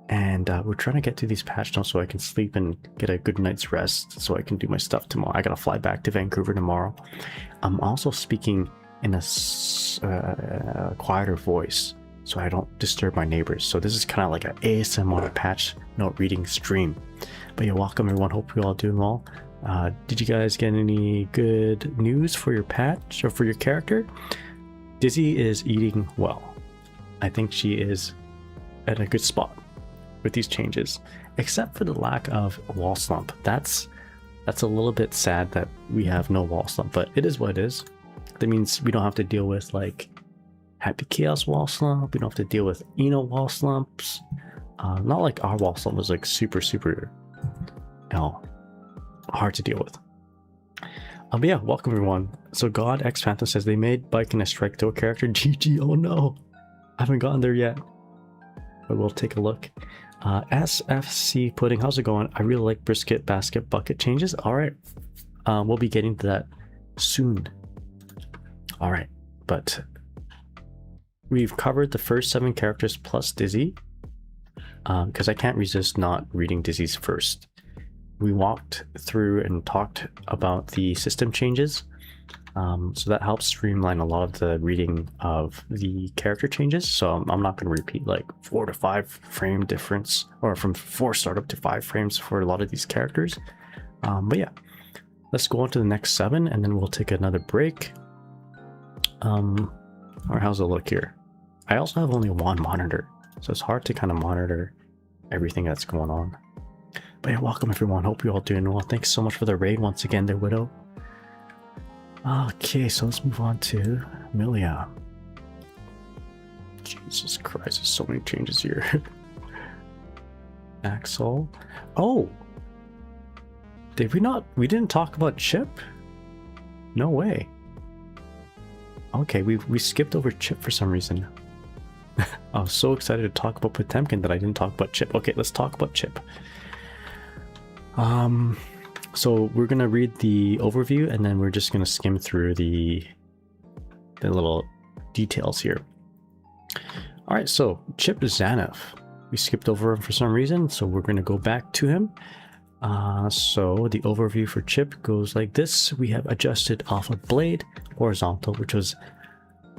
and we're trying to get through these patch notes so I can sleep and get a good night's rest so I can do my stuff tomorrow. I gotta fly back to Vancouver tomorrow. I'm also speaking in a quieter voice so I don't disturb my neighbors. So this is kind of like an ASMR patch note reading stream. But yeah, welcome everyone. Hope you're all doing well. Did you guys get any good news for your patch or for your character? Dizzy is eating well. I think she is at a good spot with these changes, except for the lack of wall slump. That's a little bit sad that we have no wall slump, but it is what it is. That means we don't have to deal with like Happy Chaos wall slump. We don't have to deal with Eno wall slumps. Not like our wall slump was like super, you know, hard to deal with. But yeah, welcome everyone. So God X Phantom says they made Biking a strike throw character. GG. Oh no, I haven't gotten there yet, but we'll take a look. SFC Pudding, how's it going? I really like brisket basket bucket changes. All right, we'll be getting to that soon. All right, but we've covered the first 7 characters plus Dizzy, because I can't resist not reading Dizzy's first. We walked through and talked about the system changes, so that helps streamline a lot of the reading of the character changes. So I'm not going to repeat like 4 to 5 frame difference, or from 4 startup to 5 frames for a lot of these characters. But yeah, let's go on to the next 7, and then we'll take another break. Or how's it look here? I also have only 1 monitor, so it's hard to kind of monitor everything that's going on. But yeah, welcome everyone. Hope you're all doing well. Thanks so much for the raid once again there, Widow. Okay, so let's move on to Milia. Jesus Christ, there's so many changes here. Axel. Oh! Did we didn't talk about Chip? No way. Okay, we skipped over Chip for some reason. I was so excited to talk about Potemkin that I didn't talk about Chip. Okay, let's talk about Chip. So we're gonna read the overview, and then we're just gonna skim through the little details here. All right, so Chip Zanuff. We skipped over him for some reason, so we're gonna go back to him. So the overview for Chip goes like this. We have adjusted Alpha Blade horizontal, which was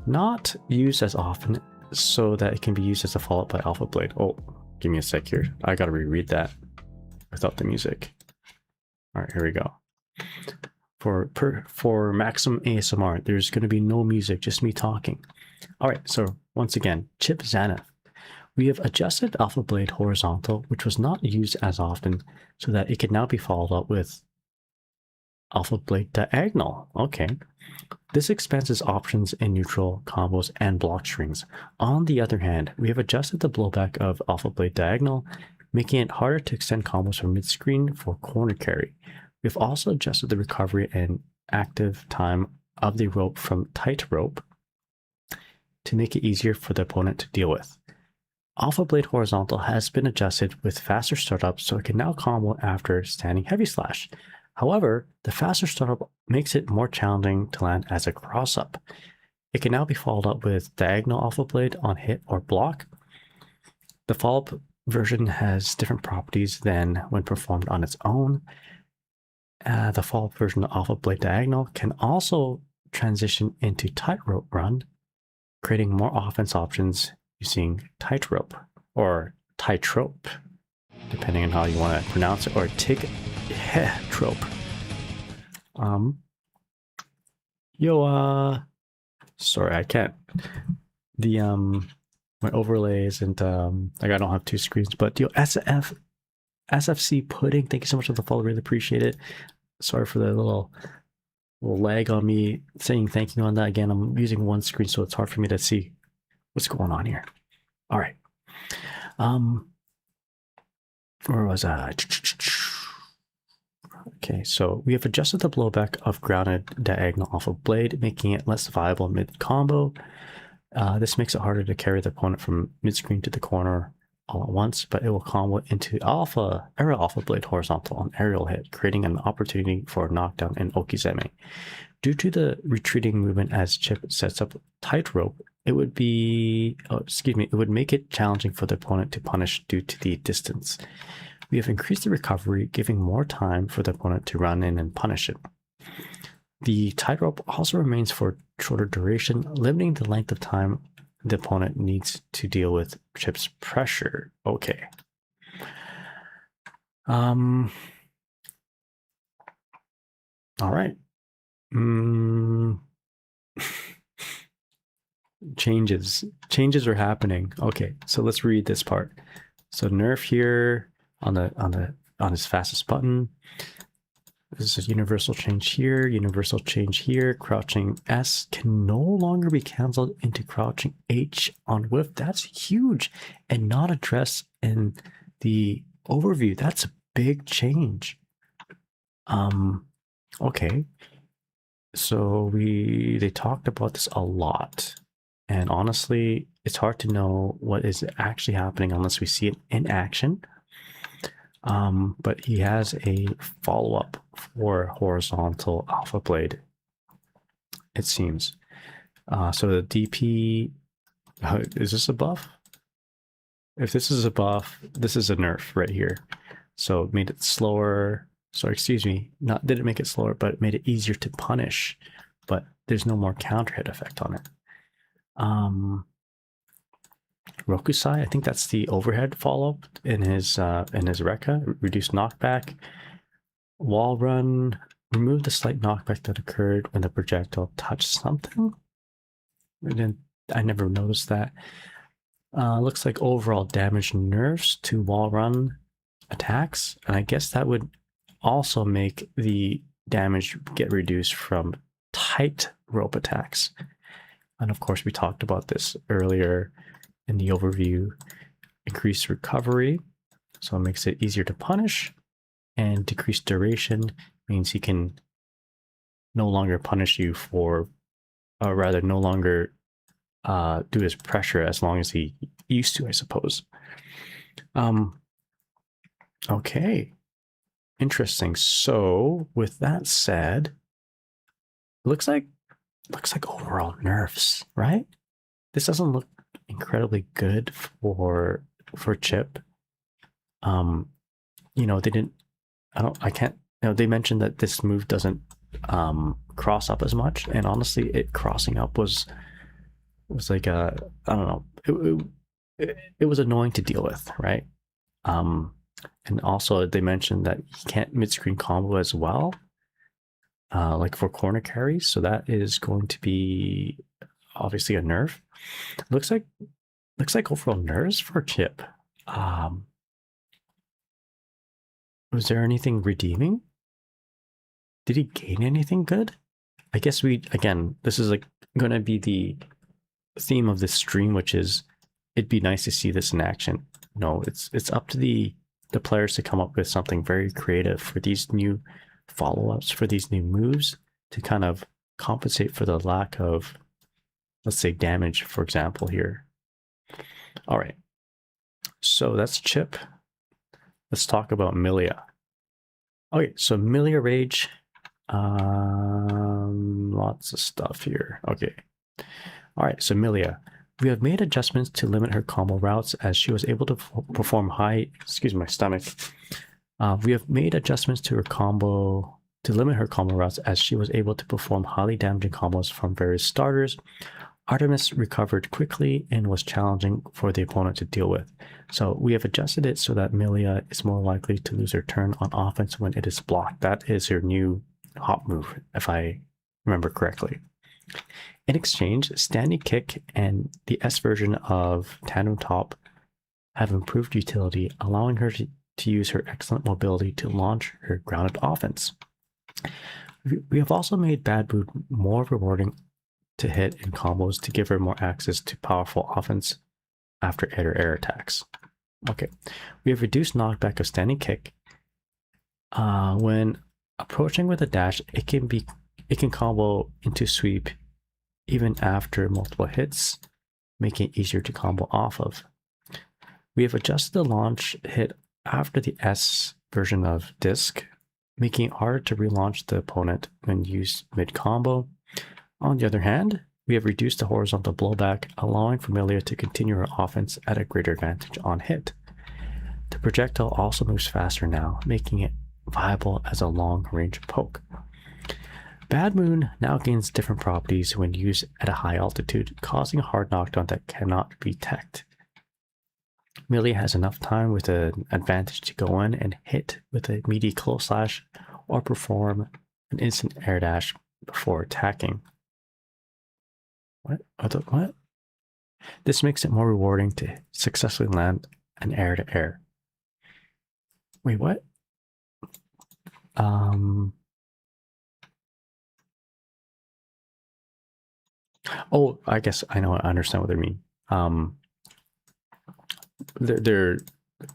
not used as often, so that it can be used as a follow-up by Alpha Blade. Oh, give me a sec here. I gotta reread that without the music. All right, here we go. For maximum ASMR, there's going to be no music, just me talking. All right, so once again, Chip Zanuff. We have adjusted Alpha Blade horizontal, which was not used as often, so that it can now be followed up with Alpha Blade diagonal. Okay. This expands its options in neutral, combos, and block strings. On the other hand, we have adjusted the blowback of Alpha Blade diagonal, making it harder to extend combos from mid-screen for corner carry. We've also adjusted the recovery and active time of the rope from tight rope to make it easier for the opponent to deal with. Alpha Blade horizontal has been adjusted with faster startup, so it can now combo after standing heavy slash. However, the faster startup makes it more challenging to land as a cross-up. It can now be followed up with diagonal alpha blade on hit or block. The follow-up version has different properties than when performed on its own. The follow-up version of alpha blade diagonal can also transition into tightrope run, creating more offense options using tightrope or tightrope, depending on how you want to pronounce it, or trope. Sorry, I can't. The my overlay isn't like I don't have two screens, but SFC Pudding, thank you so much for the follow, really appreciate it. Sorry for the little lag on me saying thank you on that. Again, I'm using one screen, so it's hard for me to see what's going on here. All right. Where was I? Okay, so we have adjusted the blowback of grounded diagonal alpha blade, making it less viable mid-combo. This makes it harder to carry the opponent from mid-screen to the corner all at once, but it will combo into aerial alpha blade horizontal on aerial hit, creating an opportunity for knockdown in okizeme. Due to the retreating movement as Chip sets up tightrope, it would make it challenging for the opponent to punish due to the distance. We have increased the recovery, giving more time for the opponent to run in and punish it. The tightrope also remains for shorter duration, limiting the length of time the opponent needs to deal with Chip's pressure. Okay. All right. Changes are happening. Okay, so let's read this part. So nerf here on his fastest button. This is a universal change here, crouching S can no longer be canceled into crouching H on whiff. That's huge and not addressed in the overview. That's a big change. Okay. So they talked about this a lot. And honestly, it's hard to know what is actually happening unless we see it in action. But he has a follow-up for horizontal alpha blade, it seems. So the DP, is this a buff? If this is a buff, this is a nerf right here. So it made it slower. So excuse me, didn't make it slower, but it made it easier to punish. But there's no more counter hit effect on it. Rokusai, I think that's the overhead follow-up in his Rekka. Reduced knockback. Wall run. Remove the slight knockback that occurred when the projectile touched something. I never noticed that. Looks like overall damage nerfs to wall run attacks. And I guess that would also make the damage get reduced from tight rope attacks. And of course, we talked about this earlier in the overview. Increased recovery, so it makes it easier to punish, and decreased duration means he can no longer punish you for, or rather no longer do his pressure as long as he used to, I suppose. Okay, interesting. So with that said, looks like overall nerfs, right? This doesn't look incredibly good for Chip. They mentioned that this move doesn't cross up as much, and honestly, it crossing up was like I don't know, it was annoying to deal with, right? And also they mentioned that he can't mid-screen combo as well, like for corner carries, so that is going to be obviously a nerf. Looks like overall nerfs for Chip. Was there anything redeeming? Did he gain anything good? I guess this is like going to be the theme of this stream, which is it'd be nice to see this in action. No, it's up to the players to come up with something very creative for these new follow-ups, for these new moves, to kind of compensate for the lack of, let's say, damage, for example, here. All right, so that's Chip. Let's talk about Milia. Okay, so Milia Rage, lots of stuff here. Okay, All right, so Milia, we have made adjustments to limit her combo routes as she was able to perform high. Excuse my stomach. We have made adjustments to her combo to limit her combo routes as she was able to perform highly damaging combos from various starters. Artemis recovered quickly and was challenging for the opponent to deal with. So we have adjusted it so that Milia is more likely to lose her turn on offense when it is blocked. That is her new hop move, if I remember correctly. In exchange, standing kick and the S version of tandem top have improved utility, allowing her to use her excellent mobility to launch her grounded offense. We have also made Bad Mood more rewarding to hit in combos to give her more access to powerful offense after air attacks. Okay, we have reduced knockback of standing kick. When approaching with a dash, it can combo into sweep even after multiple hits, making it easier to combo off of. We have adjusted the launch hit after the S version of disc, making it harder to relaunch the opponent when used mid-combo. On the other hand, we have reduced the horizontal blowback, allowing Familia to continue her offense at a greater advantage on hit. The projectile also moves faster now, making it viable as a long-range poke. Bad Moon now gains different properties when used at a high altitude, causing a hard knockdown that cannot be teched. Millie has enough time with an advantage to go in and hit with a meaty close slash or perform an instant air dash before attacking. What? This makes it more rewarding to successfully land an air-to-air. Wait, what? Oh, I guess I understand what they mean. I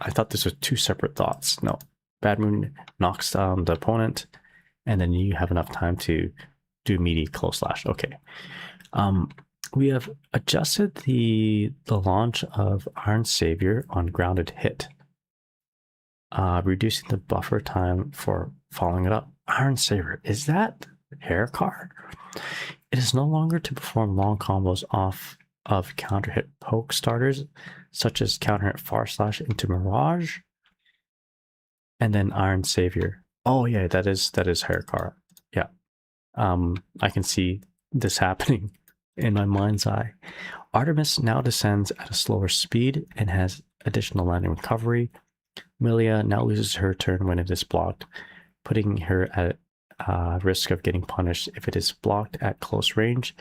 thought this was two separate thoughts. No, Bad Moon knocks down the opponent, and then you have enough time to do meaty close slash. Okay. We have adjusted the launch of Iron Savior on grounded hit, reducing the buffer time for following it up. Iron Savior, is that hair card? It is no longer to perform long combos off of counter hit poke starters, such as counter hit far slash into Mirage, and then Iron Savior. Oh yeah, that is hair card. Yeah, I can see this happening in my mind's eye. Artemis now descends at a slower speed and has additional landing recovery. Milia now loses her turn when it is blocked, putting her at risk of getting punished if it is blocked at close range.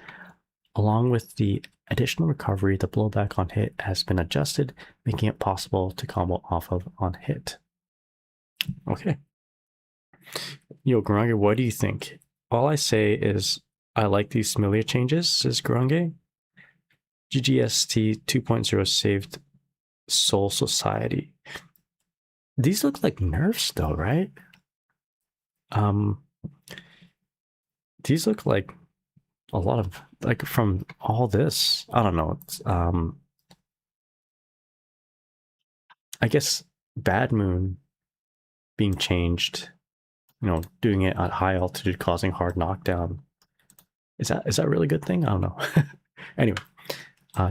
Along with the additional recovery, the blowback on hit has been adjusted, making it possible to combo off of on hit. Okay. Yo, Garange, what do you think? All I say is I like these Milia changes, says Garange. GGST 2.0 saved Soul Society. These look like nerfs though, right? These look like a lot of, like, from all this, I don't know. It's, I guess Bad Moon being changed, doing it at high altitude, causing hard knockdown. Is that a really good thing? I don't know. Anyway,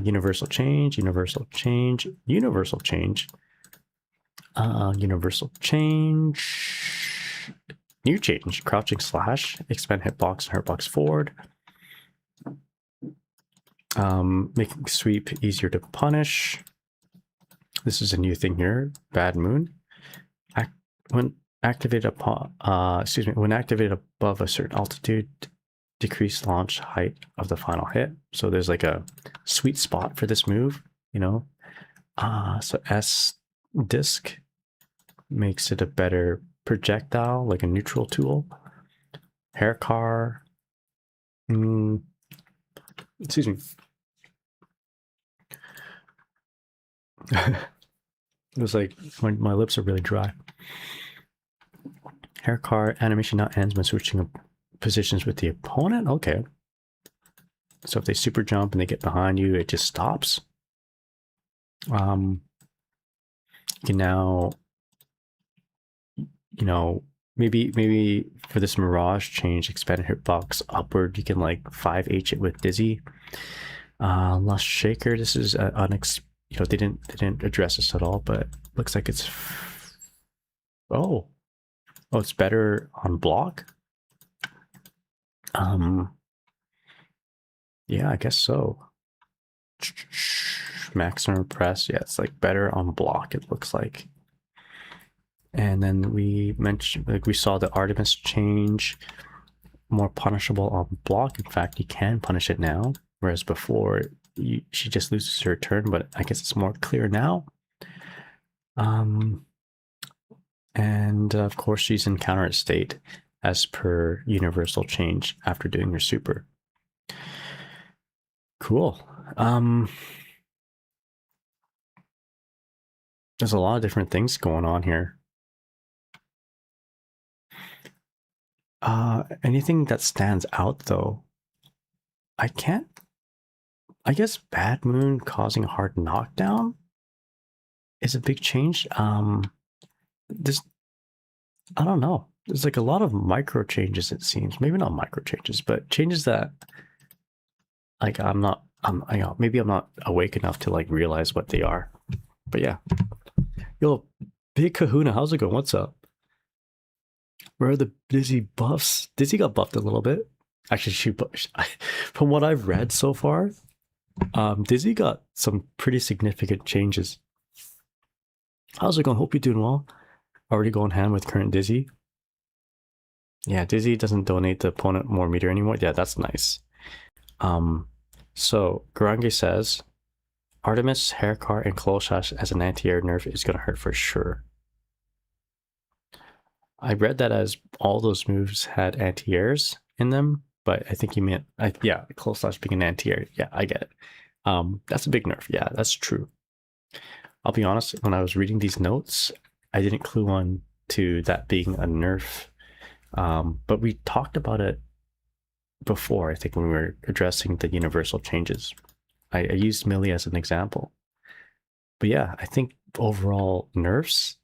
universal change, universal change, universal change, universal change, new change, crouching slash, expand hitbox and hurtbox forward. Making sweep easier to punish. This is a new thing here. Bad Moon. When activated above a certain altitude, decrease launch height of the final hit. So there's like a sweet spot for this move, So S disc makes it a better projectile, like a neutral tool. Hair car. Excuse me. It was like my lips are really dry. Hair car animation now ends when switching positions with the opponent. Okay. So if they super jump and they get behind you, it just stops. You can now, maybe for this Mirage change, expanded hitbox upward, you can like 5H it with Dizzy. Lust Shaker, this is they didn't address this at all, but looks like it's it's better on block. Yeah, I guess so. Maximum press, yeah, it's like better on block, it looks like. And then we mentioned, like, we saw the Artemis change, more punishable on block. In fact, you can punish it now, whereas before she just loses her turn, but I guess it's more clear now. And of course, she's in counter state as per universal change after doing her super. Cool. There's a lot of different things going on here. Anything that stands out though, I guess Bad Moon causing a hard knockdown is a big change. I don't know. There's like a lot of micro changes, it seems. Maybe not micro changes, but changes that like maybe I'm not awake enough to like realize what they are. But yeah. Yo, Big Kahuna, how's it going? What's up? Where are the Dizzy buffs? Dizzy got buffed a little bit. Actually, from what I've read so far, Dizzy got some pretty significant changes. How's it going? Hope you're doing well. Already going hand with current Dizzy. Yeah, Dizzy doesn't donate the opponent more meter anymore. Yeah, that's nice. So Garange says, Artemis, Haircar, and Closhash as an anti-air nerf is going to hurt for sure. I read that as all those moves had anti-airs in them, but I think you meant, yeah, Closhash being an anti-air. Yeah, I get it. That's a big nerf. Yeah, that's true. I'll be honest, when I was reading these notes, I didn't clue on to that being a nerf. But we talked about it before, I think, when we were addressing the universal changes. I used Millie as an example. But yeah, I think overall nerfs.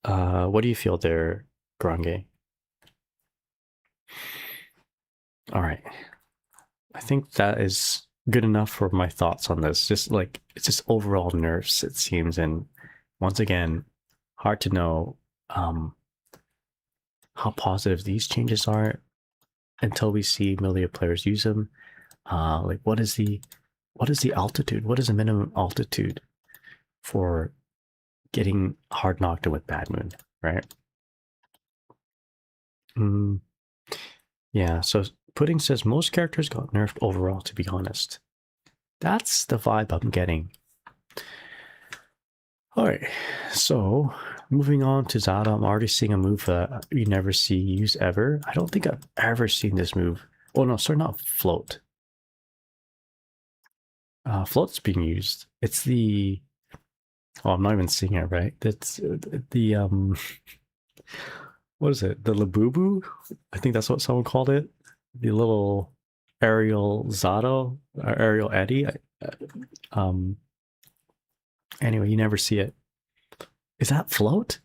What do you feel there, Grange? All right. I think that is good enough for my thoughts on this. Just like, it's just overall nerfs, it seems. And once again, hard to know how positive these changes are until we see Millia players use them. Like, what is the altitude? What is the minimum altitude for getting hard knocked in with Bad Moon, right? Yeah, so Pudding says most characters got nerfed overall, to be honest. That's the vibe I'm getting. All right, so moving on to Zada, I'm already seeing a move that you never see used ever. I don't think I've ever seen this move. Oh no, sorry, not float. Float's being used. It's the... Oh, I'm not even seeing it right. That's the what is it? The Labubu? I think that's what someone called it. The little aerial Zato, aerial Eddie. Anyway, you never see it. Is that float?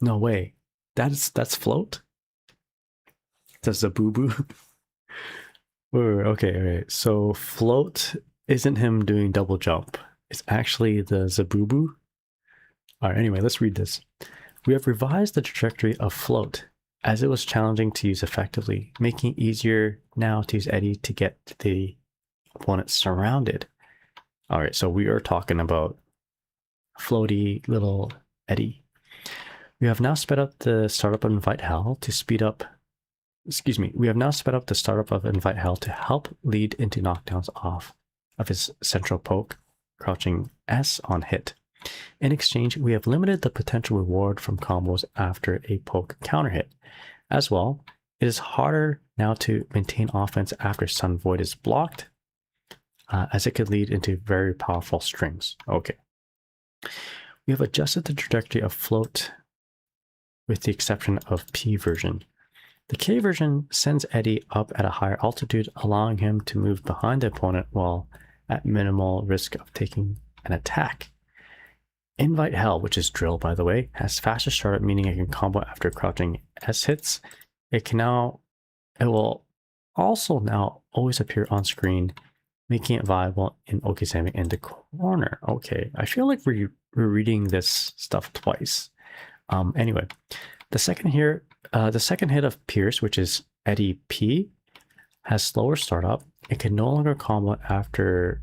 No way. That's float? That's the boo boo. Okay, all right. So float isn't him doing double jump. It's actually the Zabubu. All right, anyway, let's read this. We have revised the trajectory of float as it was challenging to use effectively, making it easier now to use Eddie to get the opponent surrounded. All right, so we are talking about floaty little Eddie. We have now sped up the startup of Invite Hell to speed up. Excuse me. We have now sped up the startup of Invite Hell to help lead into knockdowns off of his central poke, crouching S on hit. In exchange, we have limited the potential reward from combos after a poke counter hit. As well, it is harder now to maintain offense after Sun Void is blocked, as it could lead into very powerful strings. Okay. We have adjusted the trajectory of float with the exception of P version. The K version sends Eddie up at a higher altitude, allowing him to move behind the opponent while at minimal risk of taking an attack. Invite Hell, which is drill, by the way, has faster startup, meaning it can combo after crouching S hits. It will also now always appear on screen, making it viable in Okizeme in the corner. Okay, I feel like we're reading this stuff twice. Anyway, the second hit of Pierce, which is Eddie P, has slower startup. It can no longer combo after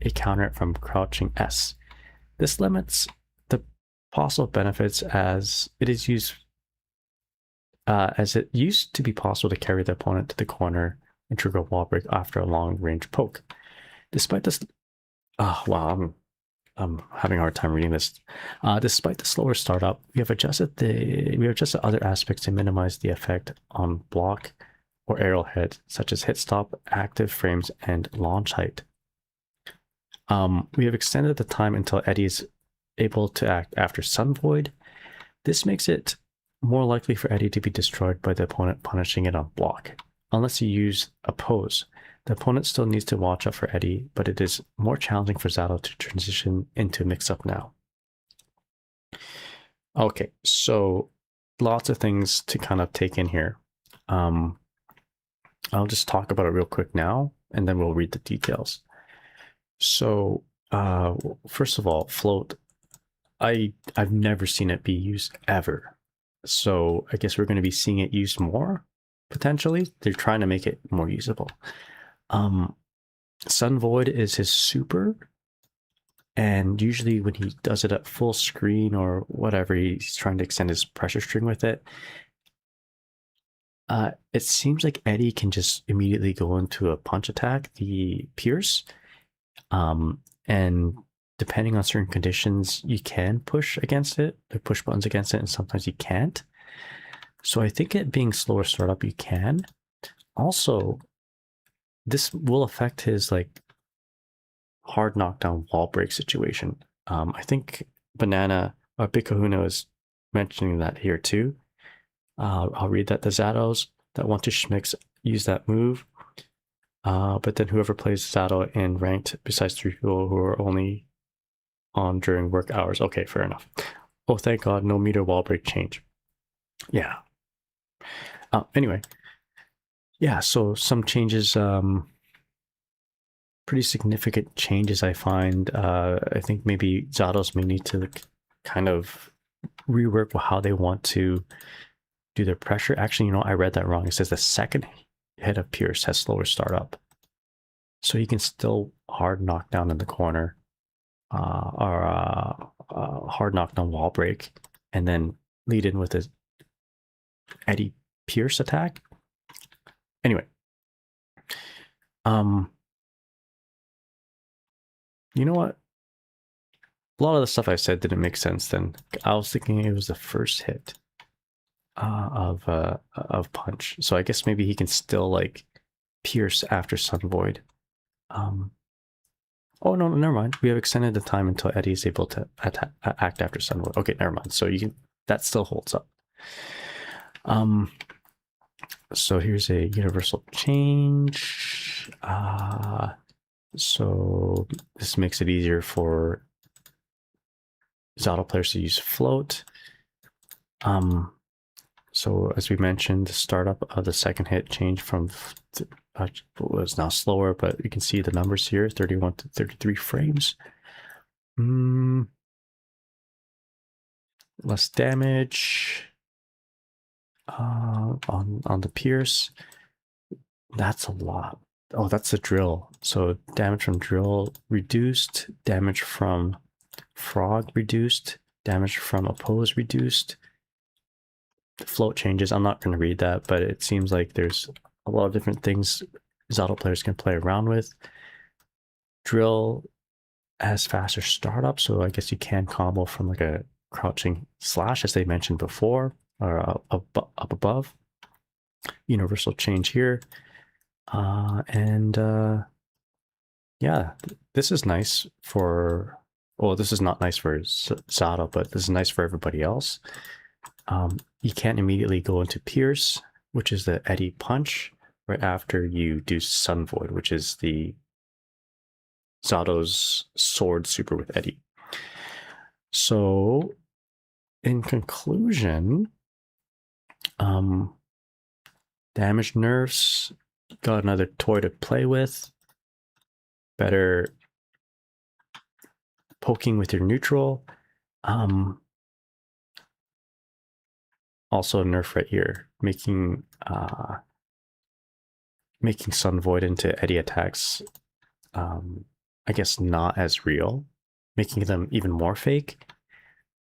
a counter from crouching S. This limits the possible benefits as it used to be possible to carry the opponent to the corner and trigger a wall break after a long range poke. Despite this, oh wow, I'm having a hard time reading this. Despite the slower startup, we have adjusted other aspects to minimize the effect on block or aerial hit, such as hit stop, active frames, and launch height. We have extended the time until Eddie is able to act after Sun Void. This makes it more likely for Eddie to be destroyed by the opponent punishing it on block. Unless you use a pose, the opponent still needs to watch out for Eddie, but it is more challenging for Zato to transition into mix-up now. Okay, so lots of things to kind of take in here. I'll just talk about it real quick now, and then we'll read the details. So, first of all, float. I've never seen it be used ever. So I guess we're going to be seeing it used more, potentially. They're trying to make it more usable. Sun Void is his super, and usually when he does it at full screen or whatever, he's trying to extend his pressure string with it. It seems like Eddie can just immediately go into a punch attack, the Pierce, and depending on certain conditions, you can push against it, or push buttons against it, and sometimes you can't. So I think it being slower startup, you can. Also, this will affect his like hard knockdown wall break situation. I think Banana or Big Kahuna is mentioning that here too. I'll read that the Zatos that want to schmix use that move. But then whoever plays Zato in ranked besides 3 people who are only on during work hours. Okay, fair enough. Oh, thank God, no meter wall break change. Yeah. Anyway. Yeah, so some changes, pretty significant changes I find. I think maybe Zatos may need to kind of rework how they want to do their pressure. Actually, you know, I read that wrong. It says the second hit of Pierce has slower startup. So you can still hard knock down in the corner or hard knockdown wall break and then lead in with a Eddie Pierce attack. Anyway, you know what? A lot of the stuff I said didn't make sense then. I was thinking it was the first hit of punch. So I guess maybe he can still like pierce after Sun Void. Oh no, never mind. We have extended the time until Eddie is able to act after Sun Void. Okay, never mind. So you can, that still holds up. So here's a universal change. So this makes it easier for Zato players to use float. So as we mentioned, the startup of the second hit changed from was now slower, but you can see the numbers here, 31 to 33 frames. Less damage on the Pierce. That's a lot. Oh, that's the drill. So damage from drill reduced, damage from frog reduced, damage from oppose reduced. Float changes. I'm not going to read that, but it seems like there's a lot of different things Zato players can play around with. Drill has faster startup, so I guess you can combo from like a crouching slash, as they mentioned before, or up above. Universal change here. Yeah, this is nice for, well, this is not nice for Zato, but this is nice for everybody else. You can't immediately go into Pierce, which is the Eddie punch, right after you do Sun Void, which is the Zato's sword super with Eddie. So in conclusion, damaged nerfs, got another toy to play with, better poking with your neutral. Also nerf right here, making Sun Void into eddy attacks, I guess not as real, making them even more fake.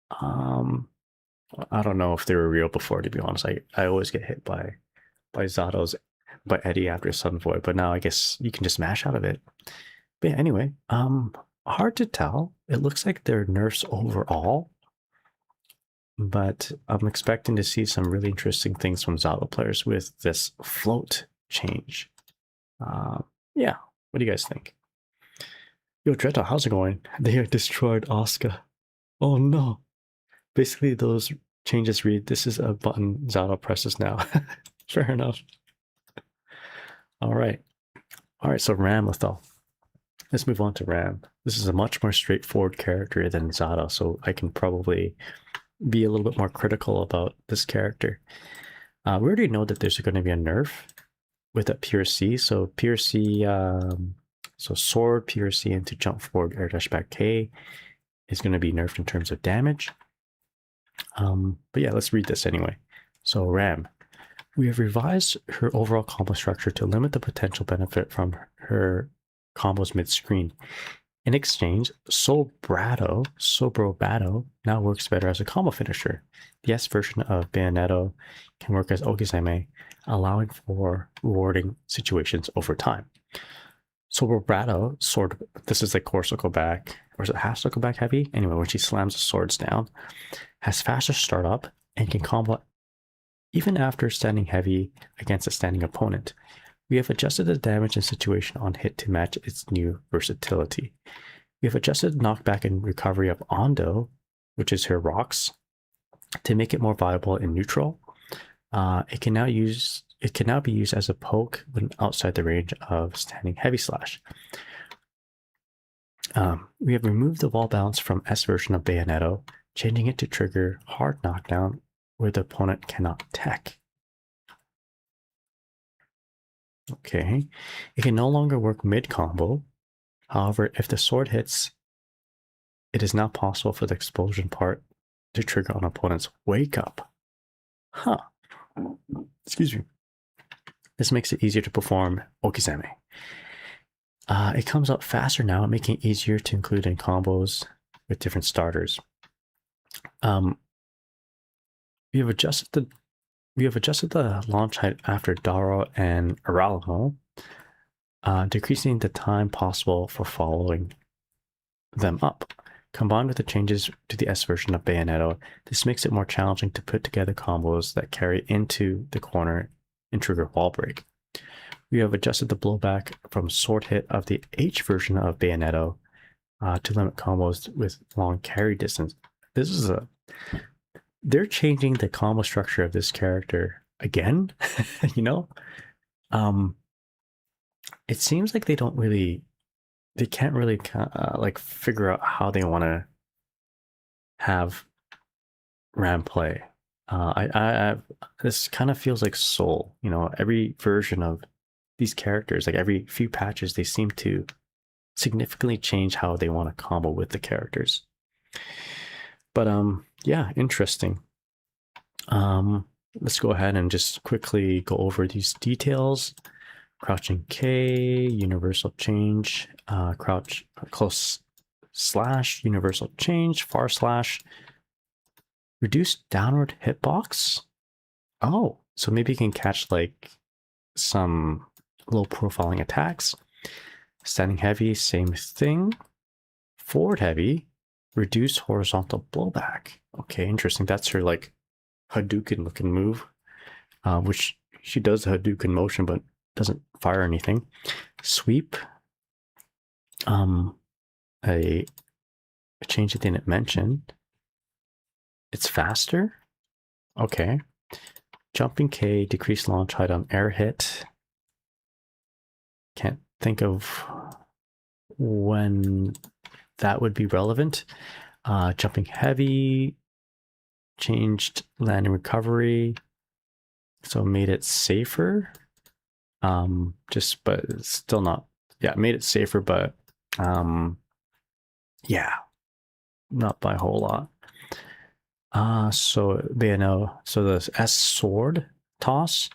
I don't know if they were real before, to be honest. I always get hit by Zato's by Eddie after Sun Void, but now I guess you can just mash out of it. But yeah, anyway, hard to tell. It looks like they're nerfs overall, but I'm expecting to see some really interesting things from Zato players with this float change. Yeah, what do you guys think? Yo, Dreta, how's it going? They have destroyed Oscar. Oh no. Basically, those changes read, this is a button Zato presses now. Fair enough. All right. All right, so Ram Lethal. Let's move on to Ram. This is a much more straightforward character than Zato, so I can probably be a little bit more critical about this character. We already know that there's going to be a nerf with a pure C. So pure C, so sword, pure C into jump forward, air dash back K is going to be nerfed in terms of damage. But yeah, let's read this anyway. So Ram, we have revised her overall combo structure to limit the potential benefit from her combos mid-screen. In exchange, Sobro now works better as a combo finisher. The S version of Bayonetto can work as Okizeme, allowing for rewarding situations over time. Sobro this is like core circle back, or is it half circle back heavy? Anyway, when she slams the swords down, has faster startup and can combo even after standing heavy against a standing opponent. We have adjusted the damage and situation on hit to match its new versatility. We have adjusted knockback and recovery of Ondo, which is her rocks, to make it more viable in neutral. It can now be used as a poke when outside the range of standing heavy slash. We have removed the wall bounce from S version of Bayonetto, changing it to trigger hard knockdown where the opponent cannot tech. Okay, it can no longer work mid-combo. However, if the sword hits, it is now possible for the explosion part to trigger on opponent's wake up. Huh. Excuse me. This makes it easier to perform Okizeme. It comes up faster now, making it easier to include in combos with different starters. We have adjusted the launch height after Daro and Aralamo, decreasing the time possible for following them up. Combined with the changes to the S version of Bayonetto, this makes it more challenging to put together combos that carry into the corner and trigger wall break. We have adjusted the blowback from sword hit of the H version of Bayonetto to limit combos with long carry distance. They're changing the combo structure of this character again, you know? It seems like they can't really like figure out how they want to have Ram play. This kind of feels like Soul, you know, every version of these characters, like every few patches, they seem to significantly change how they want to combo with the characters. But yeah, interesting. Let's go ahead and just quickly go over these details. Crouching K, universal change, crouch close slash, universal change, far slash, reduce downward hitbox. Oh, so maybe you can catch like some low profiling attacks. Standing heavy, same thing. Forward heavy, reduce horizontal blowback. Okay, interesting. That's her like Hadouken looking move, which she does the Hadouken motion, but doesn't fire anything. Sweep, a change that they didn't mention. It's faster. Okay. Jumping K, decreased launch height on air hit. Can't think of when that would be relevant. Jumping heavy, changed landing recovery, so made it safer. But it's still not. Yeah, made it safer, but yeah, not by a whole lot. So they know. So the S sword toss.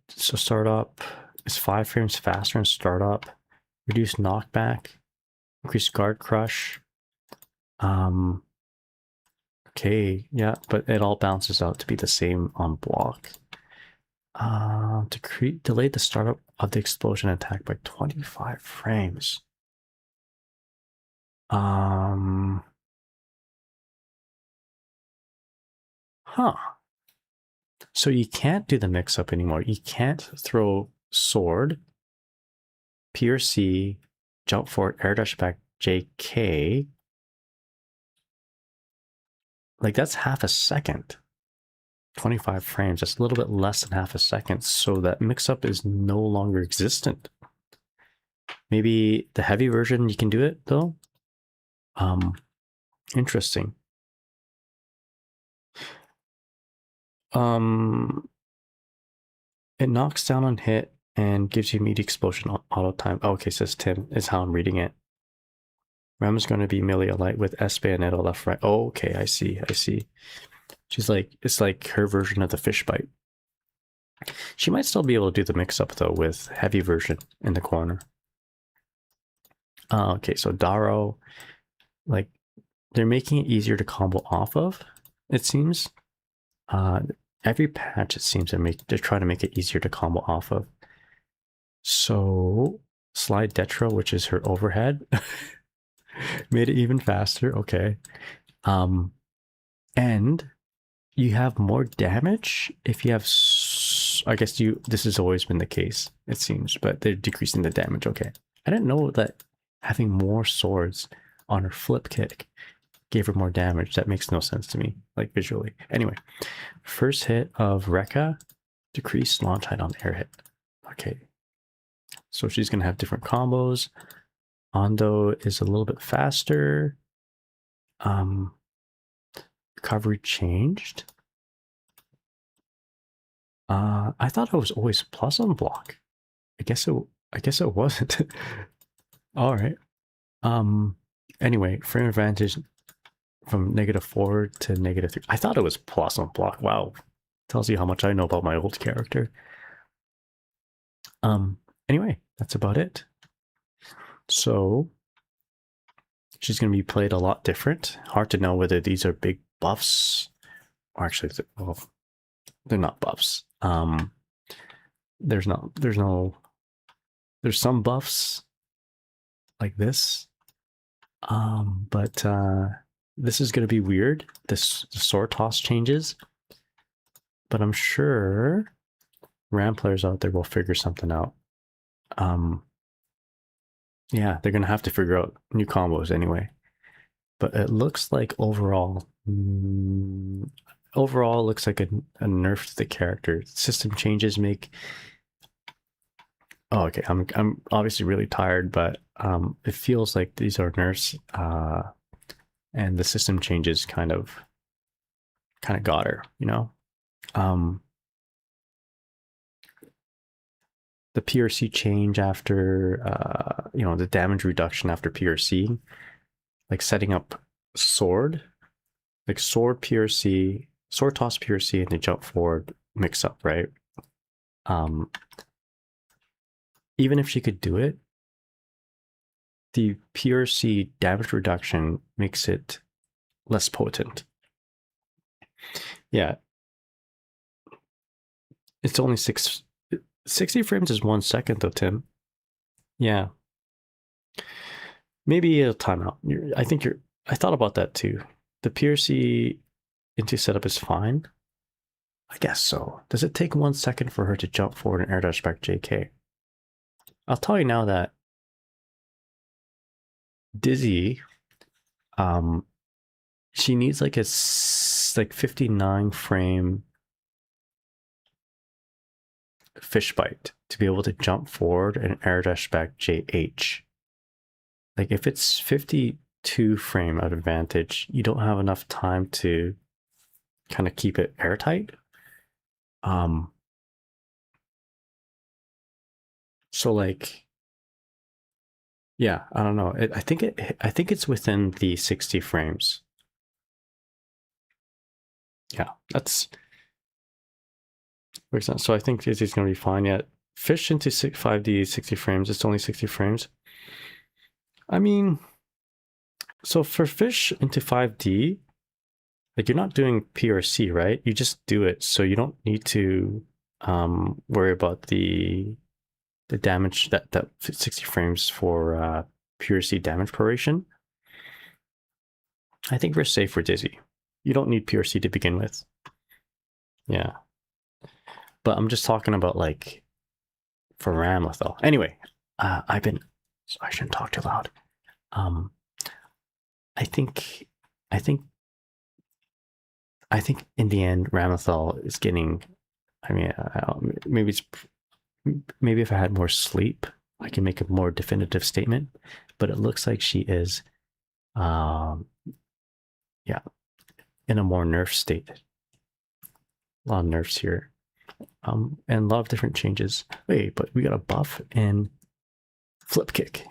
So startup is 5 frames faster in startup. Reduce knockback. Increase guard crush. Okay, yeah, but it all bounces out to be the same on block. Delay the startup of the explosion attack by 25 frames. Huh. So you can't do the mix-up anymore. You can't throw sword, PRC, jump forward, air dash back, JK. Like, that's half a second. 25 frames. That's a little bit less than half a second. So that mix-up is no longer existent. Maybe the heavy version, you can do it, though. Interesting. It knocks down on hit and gives you immediate explosion auto time. Oh, okay, says Tim, is how I'm reading it. Ram is going to be melee light with S Bayonetta left, right. Oh, okay, I see. She's like, it's like her version of the fish bite. She might still be able to do the mix up though with heavy version in the corner. Okay, so Daro, like, they're making it easier to combo off of, it seems. Every patch, it seems they're trying to make it easier to combo off of. So slide Detro, which is her overhead, made it even faster. Okay. And you have more damage if you have, I guess this has always been the case, it seems, but they're decreasing the damage. Okay. I didn't know that having more swords on her flip kick gave her more damage. That makes no sense to me, like visually. Anyway, first hit of Rekka, decreased launch height on air hit. Okay. So she's going to have different combos. Ando is a little bit faster. Recovery changed. I thought it was always plus on block. I guess it wasn't. All right. Anyway, frame advantage from -4 to -3. I thought it was plus on block. Wow. Tells you how much I know about my old character. Anyway, that's about it. So she's going to be played a lot different. Hard to know whether these are big buffs, or actually, well, they're not buffs. There's some buffs like this, but this is going to be weird. The sword toss changes, but I'm sure RAM players out there will figure something out. Yeah, they're gonna have to figure out new combos anyway. But it looks like overall looks like a nerf to the character. System changes make. Oh, okay. I'm obviously really tired, but it feels like these are nerfs, and the system changes kind of got her, you know. The PRC change after, the damage reduction after PRC, like setting up sword, like sword PRC, sword toss PRC, and the jump forward mix up, right? Even if she could do it, the PRC damage reduction makes it less potent. Yeah. It's only 60 frames is 1 second though, Tim. Yeah. Maybe a timeout. I thought about that too. The PRC into setup is fine. I guess so. Does it take 1 second for her to jump forward and air dash back JK? I'll tell you now that Dizzy, she needs like a 59 frame fish bite to be able to jump forward and air dash back JH. like if it's 52 frame of advantage, you don't have enough time to kind of keep it airtight. So like, yeah, I don't know. I think it's within the 60 frames. Yeah, that's makes sense. So I think it's going to be fine. Yet fish into 5D 60 frames. It's only 60 frames. I mean, so for fish into 5D, like you're not doing P or C, right? You just do it, so you don't need to worry about the damage that 60 frames for pure C damage proration. I think we're safe for Dizzy. You don't need pure C to begin with. Yeah. But I'm just talking about like for Ramlethal. Anyway, I shouldn't talk too loud. I think in the end, Ramlethal is getting. I mean, maybe if I had more sleep, I can make a more definitive statement. But it looks like she is, yeah, in a more nerf state. A lot of nerfs here, and a lot of different changes. Wait, but we got a buff in flip kick,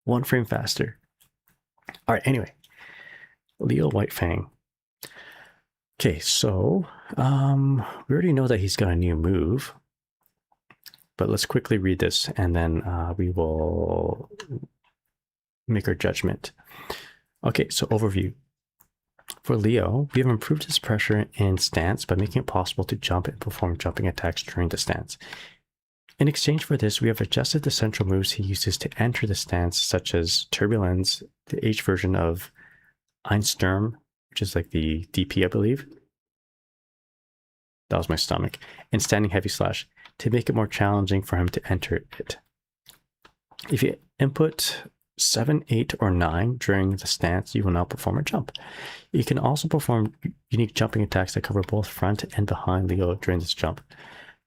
1 frame faster. All right. Anyway, Leo Whitefang. Okay, so we already know that he's got a new move, but let's quickly read this and then we will make our judgment. Okay, so overview. For Leo, we have improved his pressure in stance by making it possible to jump and perform jumping attacks during the stance. In exchange for this, we have adjusted the central moves he uses to enter the stance, such as Turbulence, the H version of Einsturm, which is like the DP, I believe. That was my stomach. And Standing Heavy Slash, to make it more challenging for him to enter it. If you input 7, 8, or 9 during the stance, you will now perform a jump. You can also perform unique jumping attacks that cover both front and behind Leo during this jump.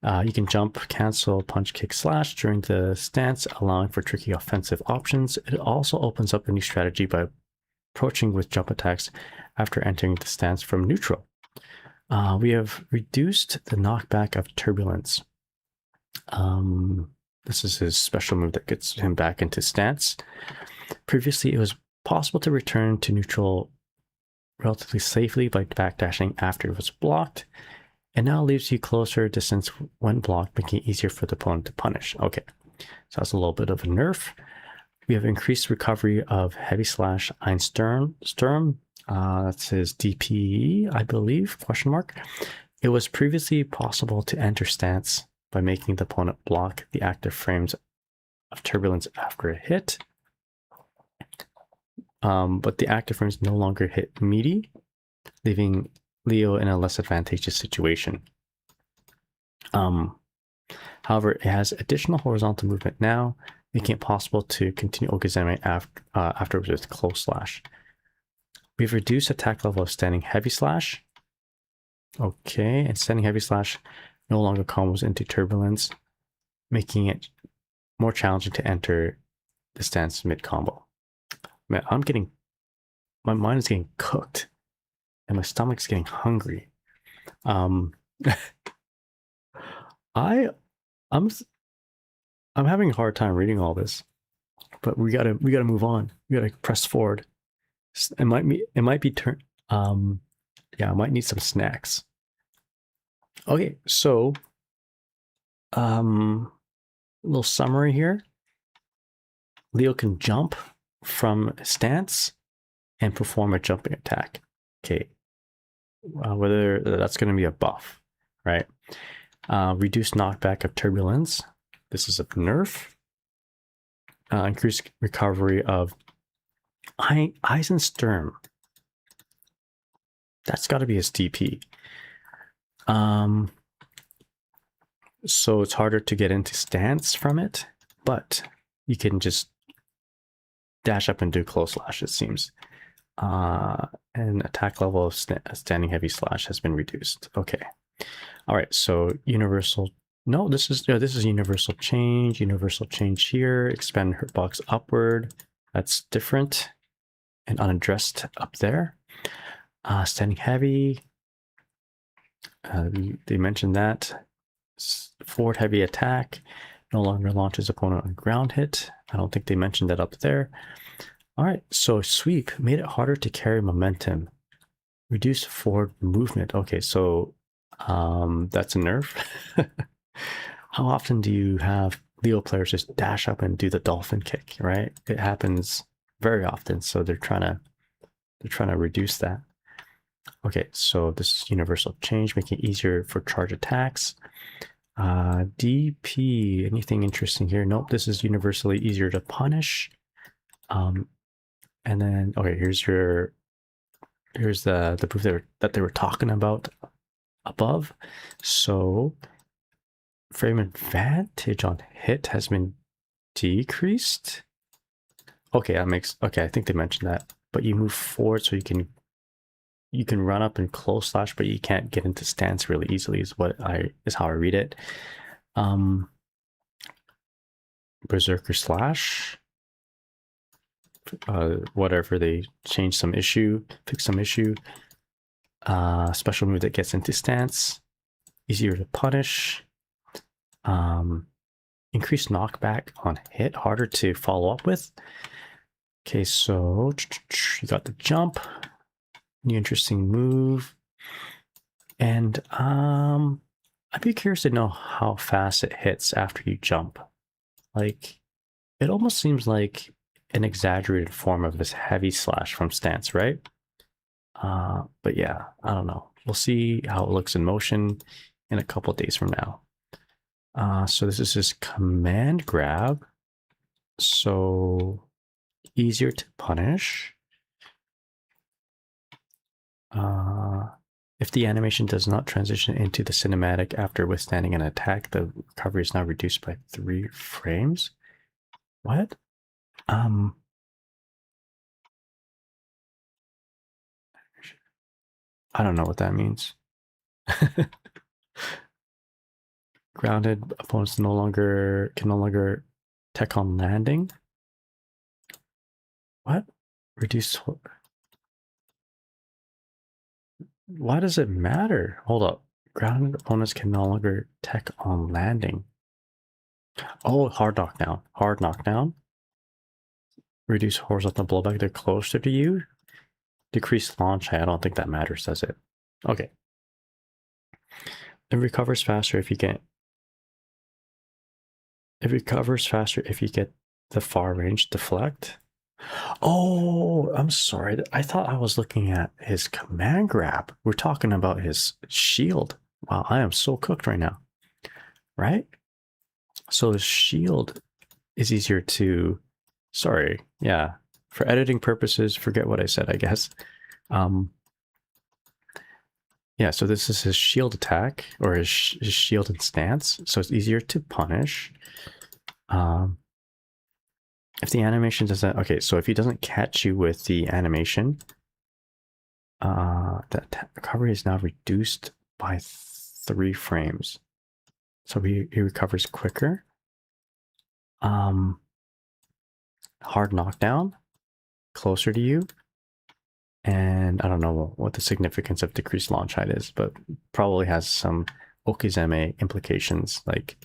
You can jump, cancel, punch, kick, slash during the stance, allowing for tricky offensive options. It also opens up a new strategy by approaching with jump attacks after entering the stance from neutral. We have reduced the knockback of Turbulence. This is his special move that gets him back into stance. Previously, it was possible to return to neutral relatively safely by backdashing after it was blocked. And now leaves you closer distance when blocked, making it easier for the opponent to punish. Okay, so that's a little bit of a nerf. We have increased recovery of Heavy Slash Einsturm. That's his DP, I believe, question mark. It was previously possible to enter stance by making the opponent block the active frames of Turbulence after a hit. But the active frames no longer hit meaty, leaving Leo in a less advantageous situation. However, it has additional horizontal movement now, making it possible to continue Okizeme afterwards with Close Slash. We've reduced attack level of Standing Heavy Slash. Okay, and Standing Heavy Slash no longer combos into Turbulence, making it more challenging to enter the stance mid-combo. Man, my mind is getting cooked. And my stomach's getting hungry. I'm having a hard time reading all this, but we gotta move on. We gotta press forward. It might be yeah, I might need some snacks. Okay, so little summary here. Leo can jump from stance and perform a jumping attack. Okay, whether that's going to be a buff, right? Reduced knockback of Turbulence. This is a nerf. Increased recovery of Einsturm. That's got to be his DP. So it's harder to get into stance from it, but you can just dash up and do Close Slash, it seems. And attack level of Standing Heavy Slash has been reduced. Okay. All right. So universal. No, this is universal change. Universal change here. Expand hurt box upward. That's different and unaddressed up there. Standing heavy. They mentioned that. Forward heavy attack. No longer launches opponent on ground hit. I don't think they mentioned that up there. All right, so sweep made it harder to carry momentum. Reduce forward movement. Okay, so that's a nerf. How often do you have Leo players just dash up and do the dolphin kick, right? It happens very often, so they're trying to reduce that. Okay, so this is universal change, making it easier for charge attacks. DP, anything interesting here? Nope, this is universally easier to punish. And then, okay, here's the proof that they were talking about above. So frame advantage on hit has been decreased. Okay, okay, I think they mentioned that. But you move forward so you can run up and close slash, but you can't get into stance really easily is how I read it. Berserker slash. Whatever, they change some issue, fix some issue. Special move that gets into stance, easier to punish. Increased knockback on hit, harder to follow up with. Okay, so you got the jump, new interesting move, and I'd be curious to know how fast it hits after you jump. Like, it almost seems like an exaggerated form of this heavy slash from stance, right? But yeah, I don't know. We'll see how it looks in motion in a couple of days from now. So this is his command grab. So easier to punish. If the animation does not transition into the cinematic after withstanding an attack, the recovery is now reduced by 3 frames. What? I don't know what that means. Grounded opponents can no longer tech on landing. What? Reduce. Why does it matter? Hold up. Grounded opponents can no longer tech on landing. Oh, hard knockdown. Hard knockdown. Reduce horizontal blowback. They're closer to you. Decrease launch height. I don't think that matters, does it? Okay. It recovers faster if you get. It recovers faster if you get the far range deflect. Oh, I'm sorry. I thought I was looking at his command grab. We're talking about his shield. Wow, I am so cooked right now. Right? So his shield is easier to... Sorry. Yeah. For editing purposes, forget what I said, I guess. Yeah, so this is his shield attack, or his shield and stance. So it's easier to punish. If the animation doesn't... Okay, so if he doesn't catch you with the animation, that recovery is now reduced by 3 frames. So he recovers quicker. Hard knockdown, closer to you. And I don't know what the significance of decreased launch height is, but probably has some Okizeme implications, like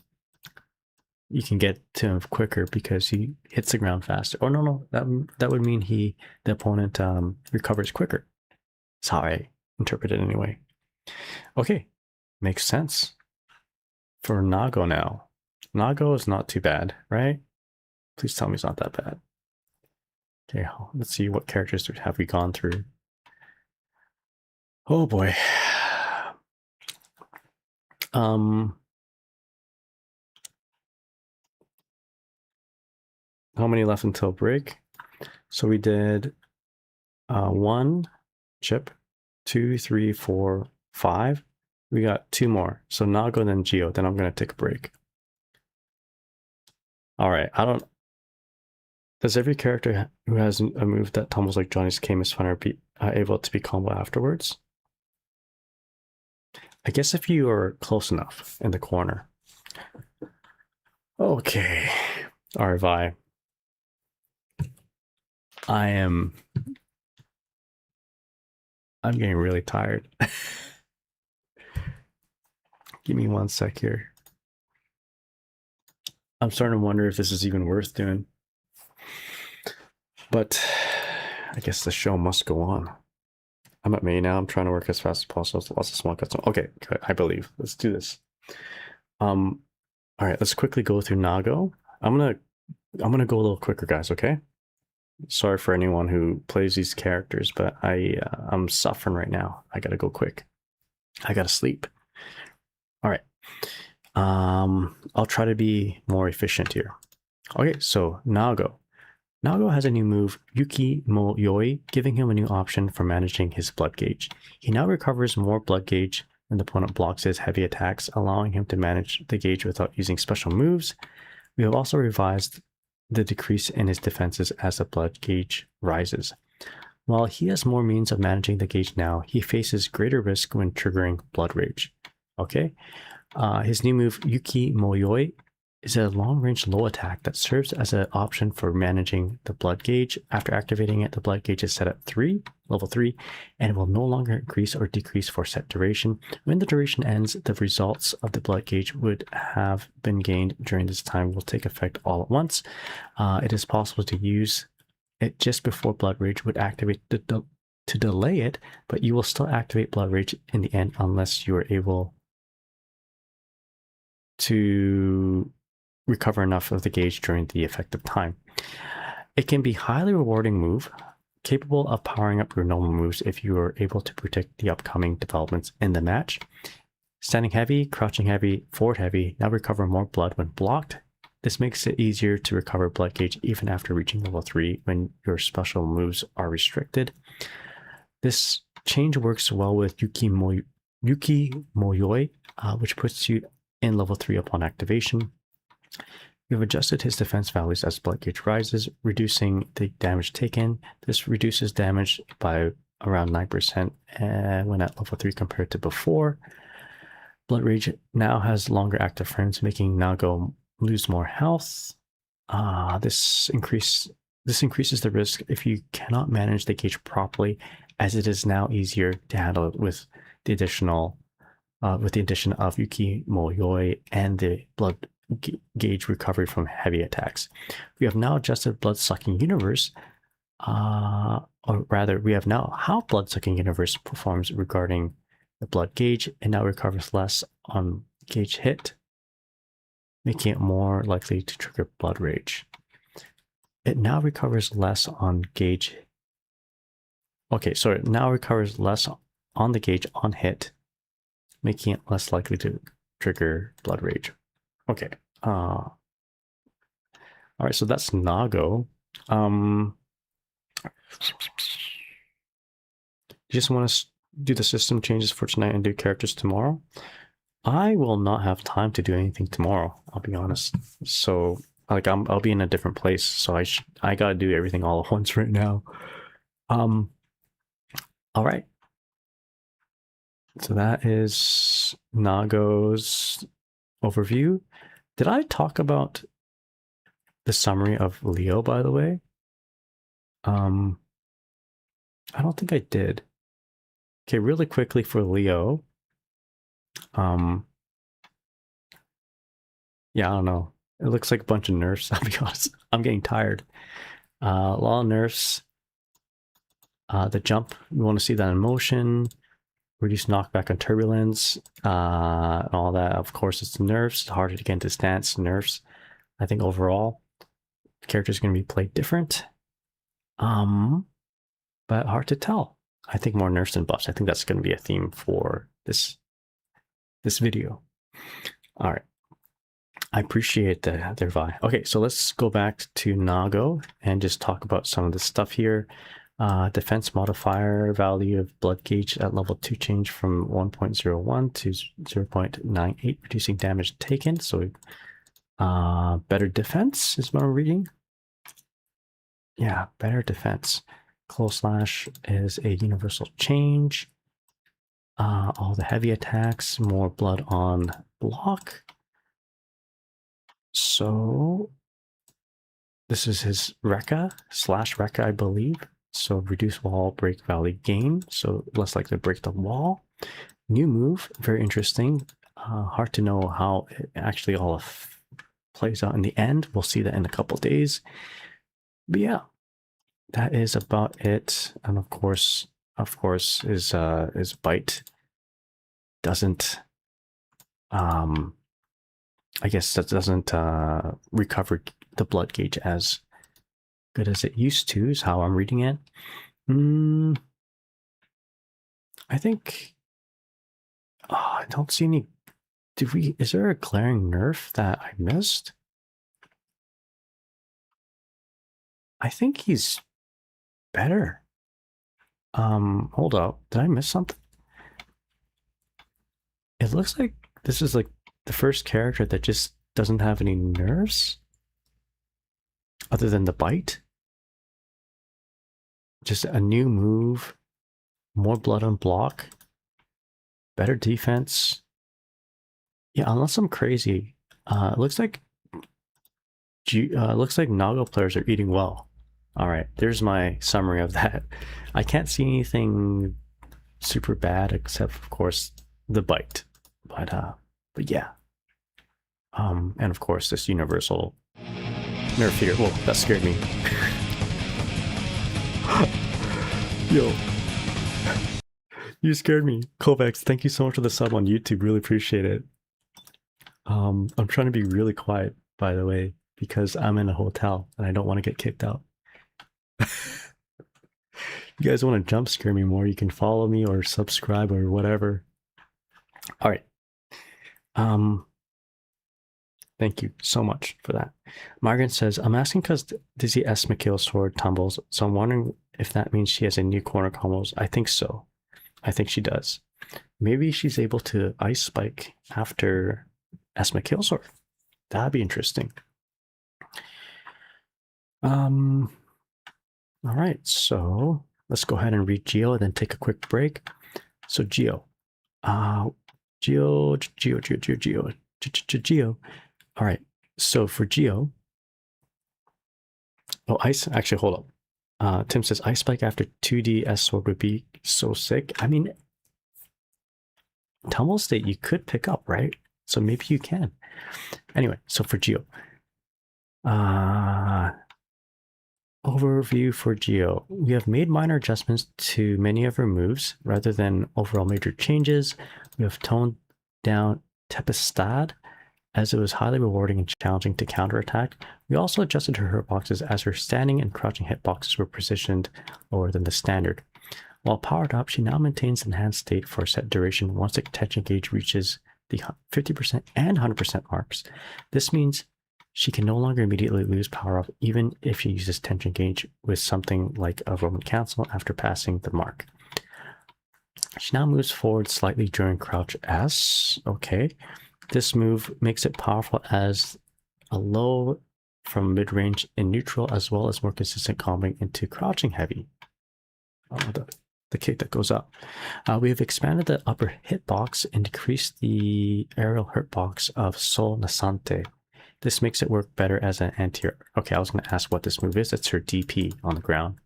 you can get to him quicker because he hits the ground faster. Oh no, that would mean the opponent recovers quicker. That's how I interpret it anyway. Okay, makes sense. For Nago now. Nago is not too bad, right? Please tell me it's not that bad. Okay, let's see what characters have we gone through. Oh boy. How many left until break? So we did 1 chip, 2, 3, 4, 5. We got 2 more. So Nago, then Geo. Then I'm going to take a break. All right. Does every character who has a move that tumbles like Johnny's Camus Funner be able to be combo afterwards? I guess if you are close enough in the corner. Okay. RVI. I'm getting really tired. Give me 1 sec here. I'm starting to wonder if this is even worth doing. But I guess the show must go on. I'm at May now. I'm trying to work as fast as possible. Lots of small cuts. Okay, good. I believe. Let's do this. All right, let's quickly go through Nago. I'm gonna go a little quicker, guys. Okay. Sorry for anyone who plays these characters, but I'm suffering right now. I gotta go quick. I gotta sleep. All right. I'll try to be more efficient here. Okay, so Nago. Nago has a new move, Yuki Mo Yoi, giving him a new option for managing his blood gauge. He now recovers more blood gauge when the opponent blocks his heavy attacks, allowing him to manage the gauge without using special moves. We have also revised the decrease in his defenses as the blood gauge rises. While he has more means of managing the gauge now, he faces greater risk when triggering blood rage. Okay, his new move, Yuki Mo Yoi, is a long-range low attack that serves as an option for managing the blood gauge. After activating it, the blood gauge is set at level 3, and it will no longer increase or decrease for set duration. When the duration ends, the results of the blood gauge would have been gained during this time will take effect all at once. It is possible to use it just before blood rage would activate to delay it, but you will still activate blood rage in the end unless you are able to recover enough of the gauge during the effective time. It can be a highly rewarding move, capable of powering up your normal moves if you are able to predict the upcoming developments in the match. Standing heavy, crouching heavy, forward heavy, now recover more blood when blocked. This makes it easier to recover blood gauge even after reaching level 3 when your special moves are restricted. This change works well with Yuki Moyoi, which puts you in level 3 upon activation. We have adjusted his defense values as blood gauge rises, reducing the damage taken. This reduces damage by around 9% when at level 3 compared to before. Blood Rage now has longer active frames, making Nago lose more health. This increases the risk if you cannot manage the gauge properly, as it is now easier to handle it with the addition of Yuki Moyoi and the blood gauge recovery from heavy attacks. We have now adjusted Blood-Sucking Universe, or rather, we have now how Blood-Sucking Universe performs regarding the blood gauge. It now recovers less on gauge hit, making it more likely to trigger blood rage. It now recovers less on gauge. Okay, so it now recovers less on the gauge on hit, making it less likely to trigger blood rage. Okay. All right, so that's Nago. You just want to do the system changes for tonight and do characters tomorrow? I will not have time to do anything tomorrow, I'll be honest. So, like, I'll be in a different place, so I gotta do everything all at once right now. All right. So that is Nago's overview. Did I talk about the summary of Leo, by the way? I don't think I did. Okay, really quickly for Leo. Yeah, I don't know. It looks like a bunch of nerfs, I'll be honest. I'm getting tired. A lot of nerfs. The jump, we want to see that in motion. Reduce knockback on turbulence, and all that. Of course, it's nerfs. It's harder to get into stance, nerfs. I think overall, the character's going to be played different. But hard to tell. I think more nerfs than buffs. I think that's going to be a theme for this video. All right. I appreciate their vibe. Okay, so let's go back to Nago and just talk about some of the stuff here. Defense modifier value of blood gauge at level 2 change from 1.01 to 0.98, reducing damage taken. So better defense is what I'm reading. Yeah, better defense. Close slash is a universal change. All the heavy attacks, more blood on block. So This is his Rekka / Rekka, I believe. So reduce wall, break valley, gain. So less likely to break the wall. New move, very interesting. Hard to know how it actually all plays out in the end. We'll see that in a couple days. But yeah, that is about it. And of course, his bite doesn't I guess that doesn't recover the blood gauge as good as it used to, is how I'm reading it. I think I don't see any. Is there a glaring nerf that I missed? I think he's better. Hold up. Did I miss something? It looks like this is like the first character that just doesn't have any nerfs other than the bite. Just a new move, more blood on block, better defense. Yeah, unless I'm crazy, it looks like Naga players are eating well. All right, there's my summary of that. I can't see anything super bad except, of course, the bite. But yeah. And of course, this universal nerf here. Whoa, that scared me. Yo. You scared me. Kovacs, thank you so much for the sub on YouTube. Really appreciate it. I'm trying to be really quiet, by the way, because I'm in a hotel and I don't want to get kicked out. You guys want to jump scare me more, you can follow me or subscribe or whatever. All right. Thank you so much for that. Margaret says, I'm asking because Dizzy S. McKill's sword tumbles, so I'm wondering if that means she has a new corner combos. I think so. I think she does. Maybe she's able to ice spike after S. McKill's sword. That'd be interesting. All right, so let's go ahead and read Geo and then take a quick break. So Geo. Geo. All right, so for Geo, actually, hold up. Tim says, Ice Spike after 2D S Sword would be so sick. I mean, Tumble State you could pick up, right? So maybe you can. Anyway, so for Geo. Overview for Geo. We have made minor adjustments to many of her moves. Rather than overall major changes, we have toned down Tempestad, as it was highly rewarding and challenging to counterattack. We also adjusted her hitboxes as her standing and crouching hitboxes were positioned lower than the standard. While powered up, she now maintains enhanced state for a set duration once the attention gauge reaches the 50% and 100% marks. This means she can no longer immediately lose power up even if she uses tension gauge with something like a Roman cancel after passing the mark. She now moves forward slightly during crouch S. Okay. This move makes it powerful as a low from mid-range in neutral, as well as more consistent comboing into crouching heavy. The kick that goes up. We have expanded the upper hitbox and decreased the aerial hurtbox of Sol Nasante. This makes it work better as an anti-air. Okay, I was going to ask what this move is. It's her DP on the ground.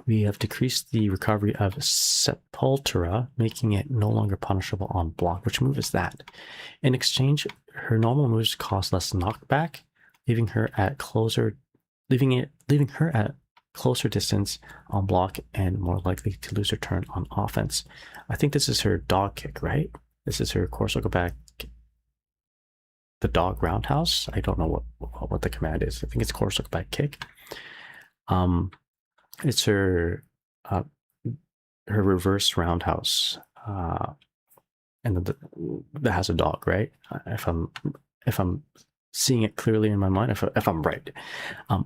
We have decreased the recovery of Sepultura, making it no longer punishable on block. Which move is that? In exchange, her normal moves cost less knockback, leaving her at closer distance on block and more likely to lose her turn on offense. I think this is her dog kick, right? This is her Corso back, the dog roundhouse. I don't know what the command is. I think it's Corso back kick. It's her reverse roundhouse, and that has a dog, right? If I'm seeing it clearly in my mind, if I'm right.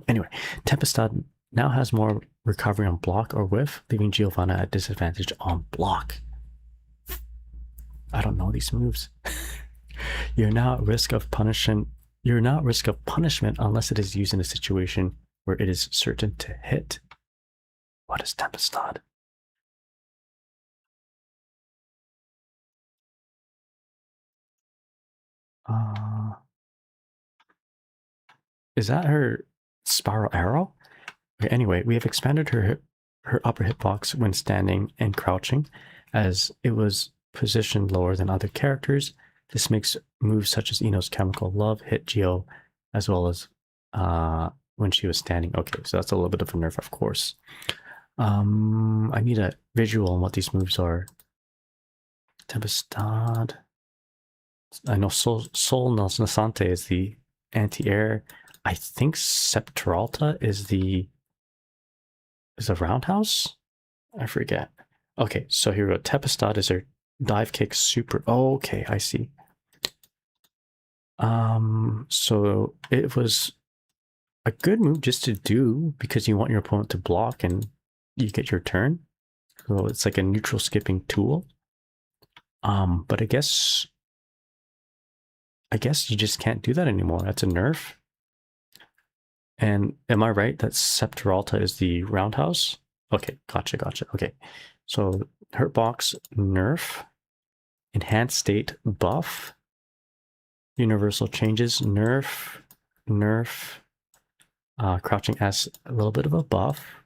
Anyway, Tempestad now has more recovery on block or whiff, leaving Giovanna at disadvantage on block. I don't know these moves. You're now at risk of punishment. You're now at risk of punishment unless it is used in a situation where it is certain to hit. What is Tempestad? Is that her spiral arrow? Okay, anyway, we have expanded her upper hitbox when standing and crouching, as it was positioned lower than other characters. This makes moves such as Ino's Chemical Love hit Geo, as well as when she was standing. Okay, so that's a little bit of a nerf, of course. I need a visual on what these moves are. Tempestad. I know Sol Nasante is the anti-air. I think Septralta is a roundhouse? I forget. Okay, so here we go. Tempestad is her dive kick super. Oh, okay, I see. So it was a good move just to do because you want your opponent to block and you get your turn. So it's like a neutral skipping tool. But I guess you just can't do that anymore. That's a nerf. And am I right that Septralta is the roundhouse? Okay, gotcha. Okay, so Hurtbox nerf, enhanced state buff, universal changes nerf, crouching S a little bit of a buff,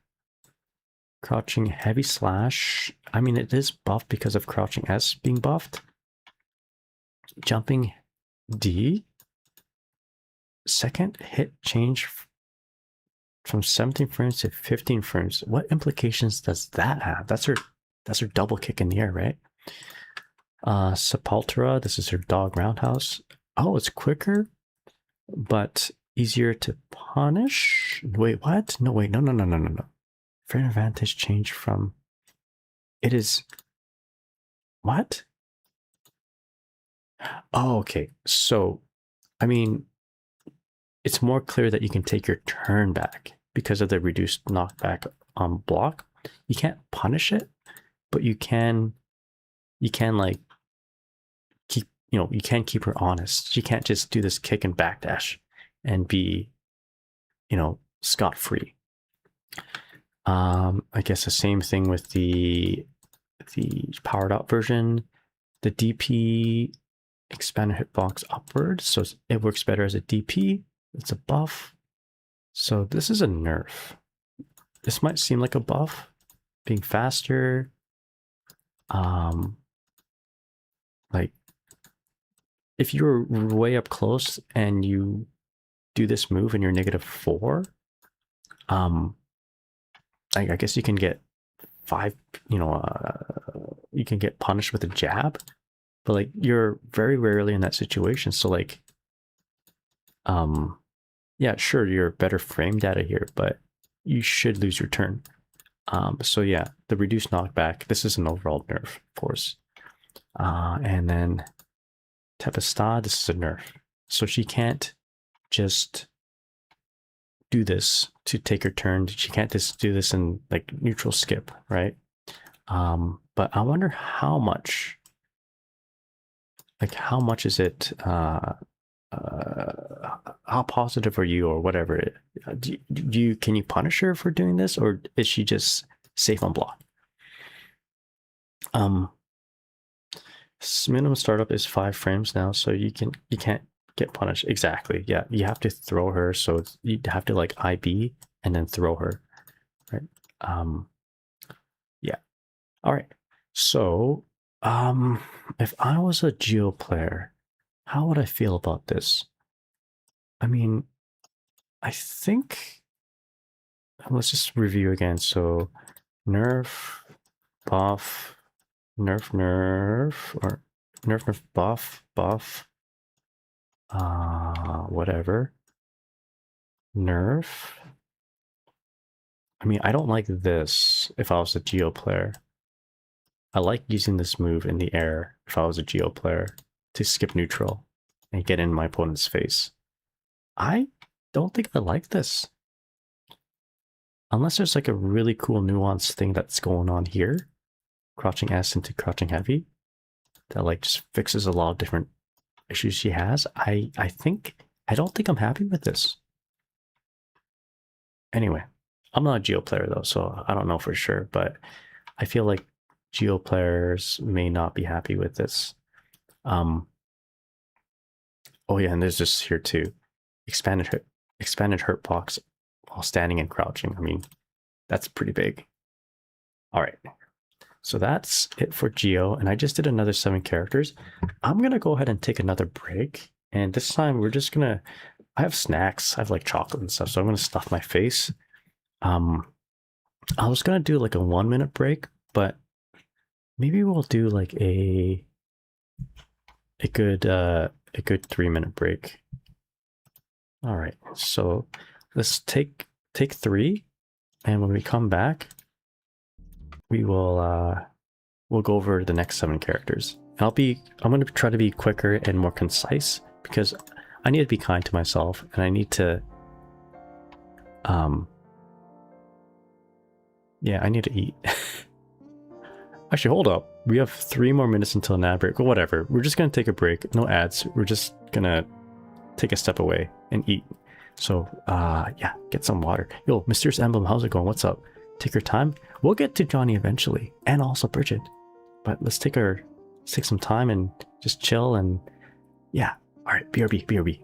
crouching heavy slash. I mean, it is buffed because of crouching S being buffed. Jumping D, second hit change from 17 frames to 15 frames. What implications does that have? That's her double kick in the air, right? Sepultura, this is her dog roundhouse. Oh, it's quicker, but easier to punish. Wait, what? No, wait, no. Frame advantage change from. It is. What? Oh, okay. So, I mean, it's more clear that you can take your turn back because of the reduced knockback on block. You can't punish it, but you can like keep, you can keep her honest. She can't just do this kick and backdash and be, scot-free. I guess the same thing with the powered up version. The DP expanded hitbox upward, so it works better as a DP. It's a buff. So this is a nerf. This might seem like a buff, being faster. Like if you're way up close and you do this move and you're -4, I guess you can get 5, you can get punished with a jab, but like you're very rarely in that situation. So like, yeah, sure, you're better frame data here, but you should lose your turn. So yeah, the reduced knockback, this is an overall nerf, of course. And then Tempestad, this is a nerf. So she can't just do this to take her turn. She can't just do this in like neutral skip, right? But I wonder how much, is it, how positive are you or whatever? Can you punish her for doing this, or is she just safe on block? Minimum startup is 5 frames now, so you can't get punished. Exactly. Yeah, you have to throw her, so you have to like IB and then throw her, right? Yeah. All right. So, if I was a Geo player, how would I feel about this? I mean, I think, let's just review again. So, nerf, buff, nerf, or nerf, buff, whatever. Nerf. I mean, I don't like this if I was a Geo player. I like using this move in the air if I was a Geo player to skip neutral and get in my opponent's face. I don't think I like this. Unless there's like a really cool nuanced thing that's going on here. Crouching S into crouching heavy. That like just fixes a lot of different issues she has. I don't think I'm happy with this. Anyway, I'm not a Geo player though, so I don't know for sure, but I feel like Geo players may not be happy with this. Oh yeah, and there's this here too. Expanded expanded hurt box while standing and crouching. I mean, that's pretty big. All right. So that's it for Geo, and I just did another 7 characters. I'm gonna go ahead and take another break, and this time we're just gonna. I have snacks. I have like chocolate and stuff, so I'm gonna stuff my face. I was gonna do like a 1-minute break, but maybe we'll do like a good 3-minute break. All right, so let's take 3, and when we come back, we will we'll go over the next 7 characters. I'm gonna try to be quicker and more concise because I need to be kind to myself, and I need to yeah, I need to eat. Actually, hold up. We have 3 more minutes until an ad break. Or whatever. We're just gonna take a break. No ads. We're just gonna take a step away and eat. So, yeah, get some water. Yo, Mysterious Emblem, how's it going? What's up? Take your time. We'll get to Johnny eventually, and also Bridget. But let's take some time and just chill and yeah. All right, BRB, BRB.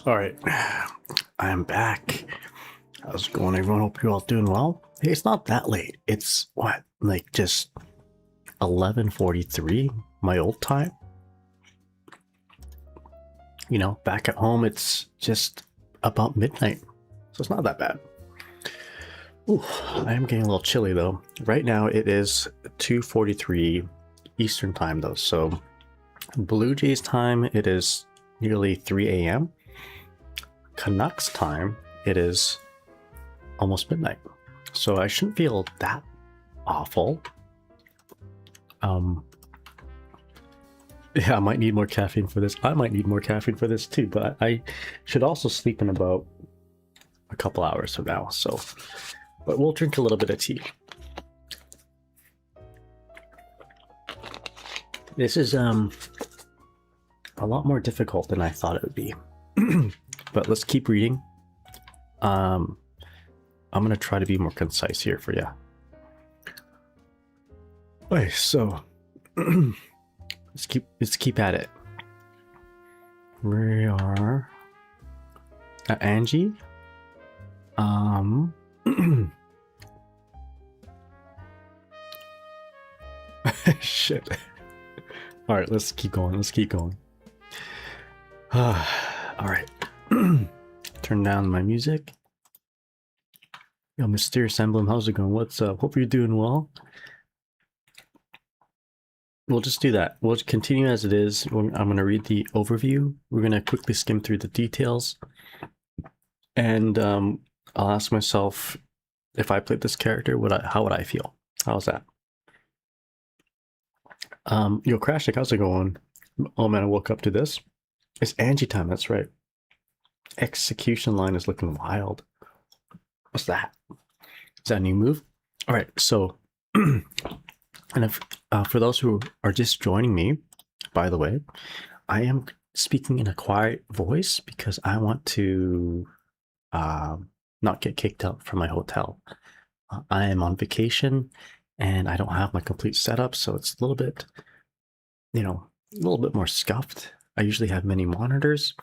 All right, I'm back. How's it going, everyone? Hope you're all doing well. Hey, it's not that late. It's what, like just 11:43, my old time. You know, back at home, it's just about midnight, so it's not that bad. Ooh, I am getting a little chilly though. Right now, it is 2:43 Eastern time though, so Blue Jays time, it is nearly 3 a.m. Canucks time, it is almost midnight, so I shouldn't feel that awful. Yeah, I might need more caffeine for this. I might need more caffeine for this too, but I should also sleep in about a couple hours from now, so but we'll drink a little bit of tea. This is a lot more difficult than I thought it would be. But let's keep reading. I'm gonna try to be more concise here for you. Okay, so let's keep at it. We are at Angie. Shit. All right, let's keep going. All right. Turn down my music. Yo, Mysterious Emblem, how's it going? What's up? Hope you're doing well. We'll just do that. We'll continue as it is. I'm going to read the overview. We're going to quickly skim through the details. And I'll ask myself, if I played this character, how would I feel? How's that? Yo, Crashik, how's it going? Oh man, I woke up to this. It's Angie time, that's right. Execution line is looking wild. What's that? Is that a new move? All right, so, and if, for those who are just joining me, by the way, I am speaking in a quiet voice because I want to not get kicked out from my hotel. I am on vacation and I don't have my complete setup, so it's a little bit, you know, a little bit more scuffed. I usually have many monitors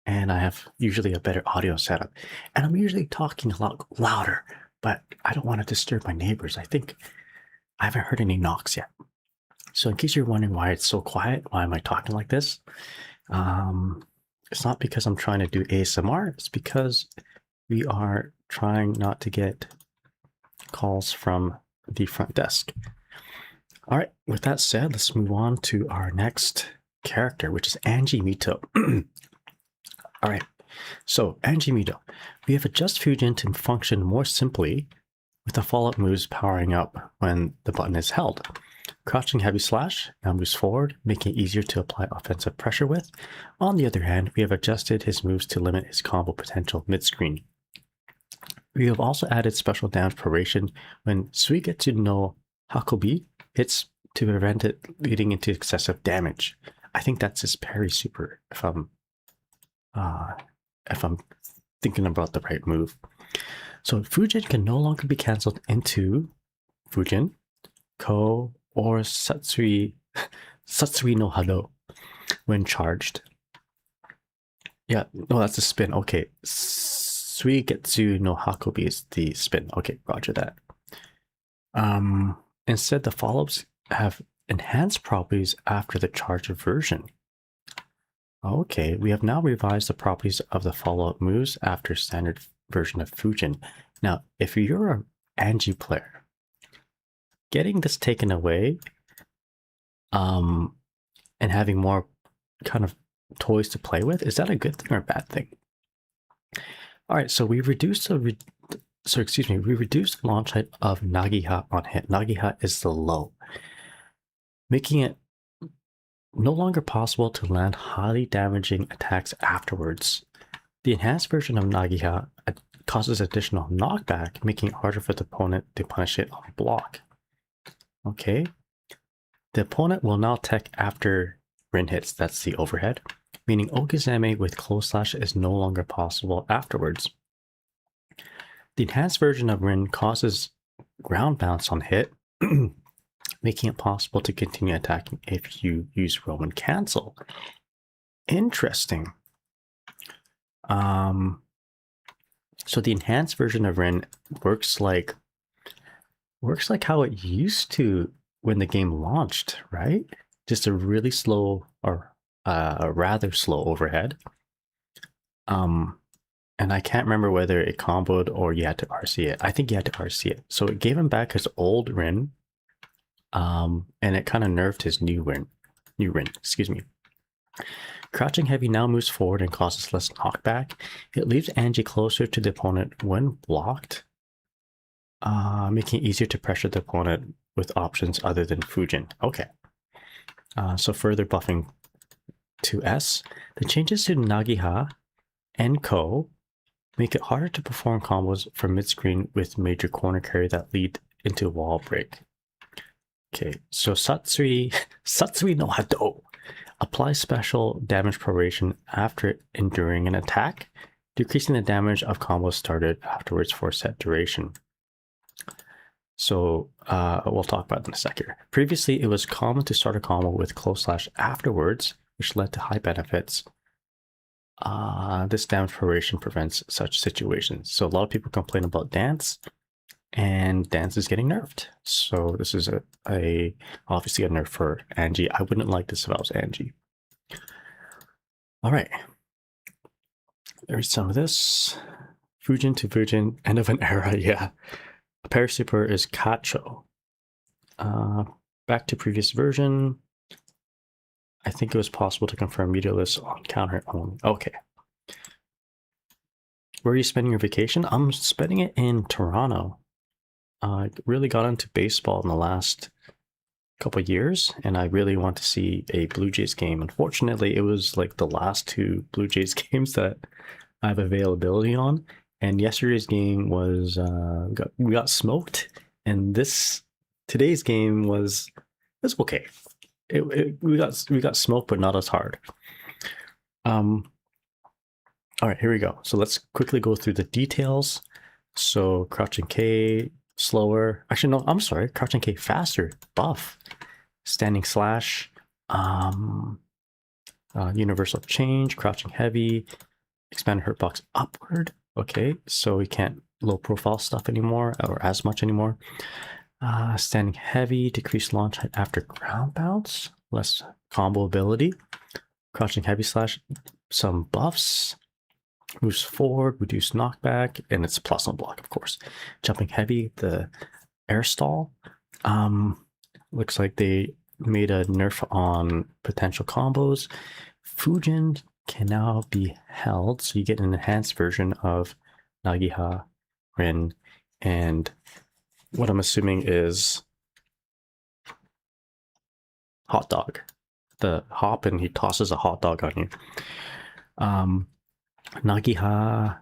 and I have usually a better audio setup. And I'm usually talking a lot louder, but I don't want to disturb my neighbors. I think I haven't heard any knocks yet. So in case you're wondering why it's so quiet, why am I talking like this? It's not because I'm trying to do ASMR. It's because we are trying not to get calls from the front desk. All right, with that said, let's move on to our next character, which is Angie Mito. All right, so Angie Mito, we have adjust Fujin to function more simply with the follow-up moves powering up when the button is held. Crouching heavy slash now moves forward, making it easier to apply offensive pressure with. On the other hand, we have adjusted his moves to limit his combo potential mid-screen. We have also added special damage proration when Suigetsu no Hakobi hits to prevent it leading into excessive damage. I think that's his parry super, if I'm thinking about the right move. So Fujin can no longer be cancelled into Fujin, Ko, or Satsui no Hado when charged. Yeah, no, that's a spin. Okay, Suigetsu no Hakobi is the spin. Okay, roger that. Instead, the follow-ups have enhanced properties after the charged version. Okay, we have now revised the properties of the follow-up moves after standard version of Fujin. Now, if you're an Angie player, getting this taken away and having more kind of toys to play with, is that a good thing or a bad thing? All right, so we reduced the launch height of Nagiha on hit. Nagiha is the low, making it no longer possible to land highly damaging attacks afterwards. The enhanced version of Nagiha causes additional knockback, making it harder for the opponent to punish it on block. Okay. The opponent will now tech after Rin hits, that's the overhead, meaning Okizeme with close slash is no longer possible afterwards. The enhanced version of Rin causes ground bounce on hit, making it possible to continue attacking if you use Roman cancel. Interesting. So the enhanced version of Rin works like how it used to when the game launched, right? Just a really slow or a rather slow overhead. And I can't remember whether it comboed or you had to RC it. I think you had to RC it. So it gave him back his old Rin, and it kind of nerfed his new Rin, excuse me. Crouching heavy now moves forward and causes less knockback. It leaves Angie closer to the opponent when blocked, making it easier to pressure the opponent with options other than Fujin. Okay. So further buffing to S. The changes to Nagiha and Ko make it harder to perform combos from mid-screen with major corner carry that lead into wall break. Okay, so Satsui no Hado. Apply special damage proration after enduring an attack, decreasing the damage of combos started afterwards for a set duration. So we'll talk about that in a sec here. Previously, it was common to start a combo with close slash afterwards, which led to high benefits. This damage proration prevents such situations. So a lot of people complain about dance, and dance is getting nerfed. So this is obviously a nerf for Angie. I wouldn't like this if I was Angie. All right. There's some of this. Fujin to Fujin, end of an era, yeah. Parasuper is Kacho. Back to previous version. I think it was possible to confirm medialist on counter only. Okay. Where are you spending your vacation? I'm spending it in Toronto. I really got into baseball in the last couple of years, and I really want to see a Blue Jays game. Unfortunately, it was like the last two Blue Jays games that I have availability on, and yesterday's game was we got smoked, and today's game was okay. We got smoked, but not as hard. All right, here we go. So let's quickly go through the details. So crouching K slower. Actually, no, I'm sorry. Crouching K faster. Buff. Standing slash. Universal change. Crouching heavy. Expanded hurtbox upward. Okay, so we can't low profile stuff anymore or as much anymore. Standing heavy. Decreased launch height after ground bounce. Less combo ability. Crouching heavy slash. Some buffs. Moves forward, reduce knockback, and it's plus on block, of course. Jumping heavy, the air stall. Looks like they made a nerf on potential combos. Fujin can now be held, so you get an enhanced version of Nagiha, Rin, and what I'm assuming is hot dog. The hop, and he tosses a hot dog on you. Nagiha,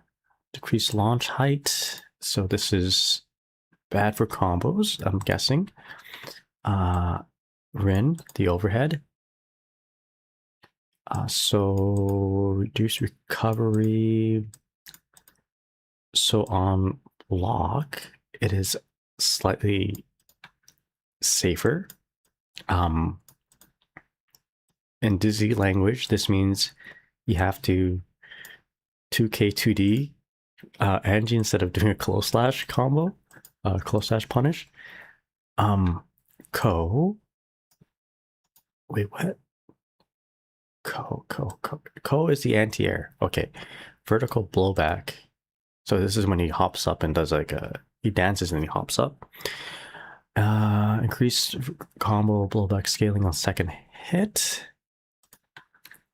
decreased launch height. So this is bad for combos, I'm guessing. Rin, the overhead. So reduce recovery. So on block, it is slightly safer. In Dizzy language, this means you have to 2K 2D Angie instead of doing a close slash combo, close slash punish. Ko. Wait, what? Ko is the anti-air. Okay. Vertical blowback. So this is when he hops up and does he dances and he hops up. Increased combo blowback scaling on second hit.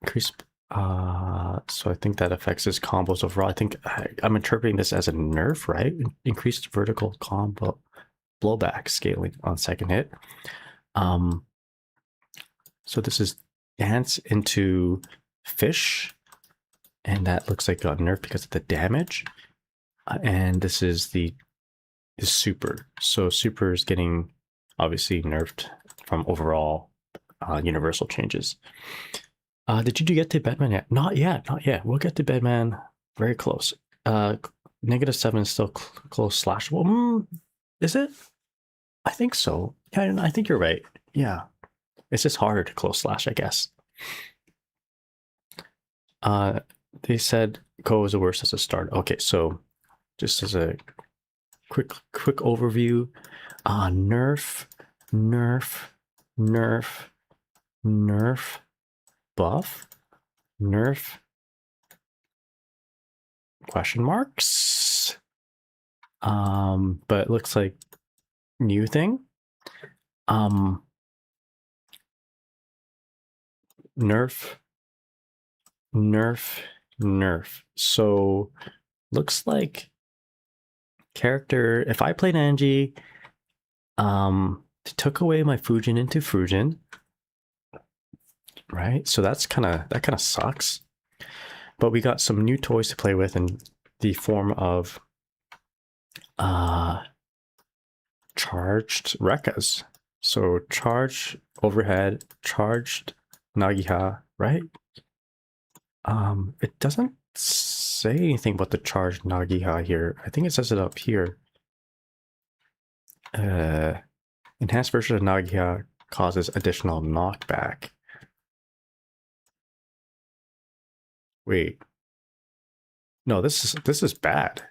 Increased. So I think that affects his combos overall. I think I'm interpreting this as a nerf, right? Increased vertical combo blowback scaling on second hit. So this is dance into fish, and that looks like a nerf because of the damage. And this is super. So super is getting obviously nerfed from overall universal changes. Did you get to Bedman yet? Not yet. We'll get to Bedman very close. -7 is still close slashable. Is it? I think so. Yeah, I think you're right. Yeah. It's just harder to close slash, I guess. They said Ko was the worst as a start. Okay, so just as a quick overview, nerf, nerf, nerf, nerf, buff, nerf, question marks. But it looks like new thing. Nerf, nerf, nerf. So looks like character, if I played Angie, they took away my Fujin into Fujin, right? So that kind of sucks. But we got some new toys to play with in the form of charged Rekkas. So charged overhead, charged Nagiha, right? It doesn't say anything about the charged Nagiha here. I think it says it up here. Enhanced version of Nagiha causes additional knockback. Wait. No, this is bad.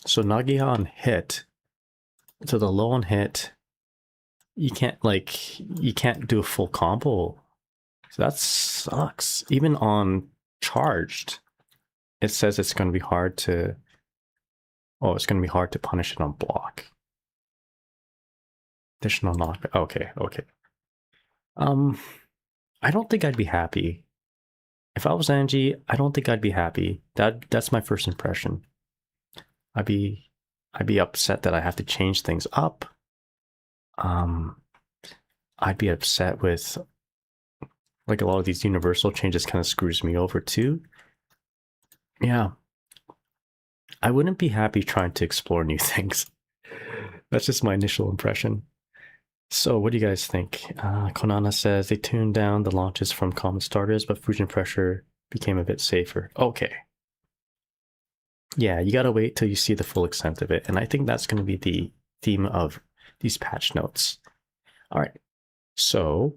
So Nagiha on hit. So the low on hit, you can't do a full combo. So that sucks. Even on charged, it says it's going to be hard to. Oh, it's going to be hard to punish it on block. Additional knock. Okay. I don't think I'd be happy. If I was Angie, I don't think I'd be happy. That's my first impression. I'd be upset that I have to change things up. I'd be upset with like a lot of these universal changes kind of screws me over too. Yeah. I wouldn't be happy trying to explore new things. That's just my initial impression. So what do you guys think? Konana says they tuned down the launches from common starters, but Fujin pressure became a bit safer. Okay. Yeah, you gotta wait till you see the full extent of it. And I think that's going to be the theme of these patch notes. All right. So,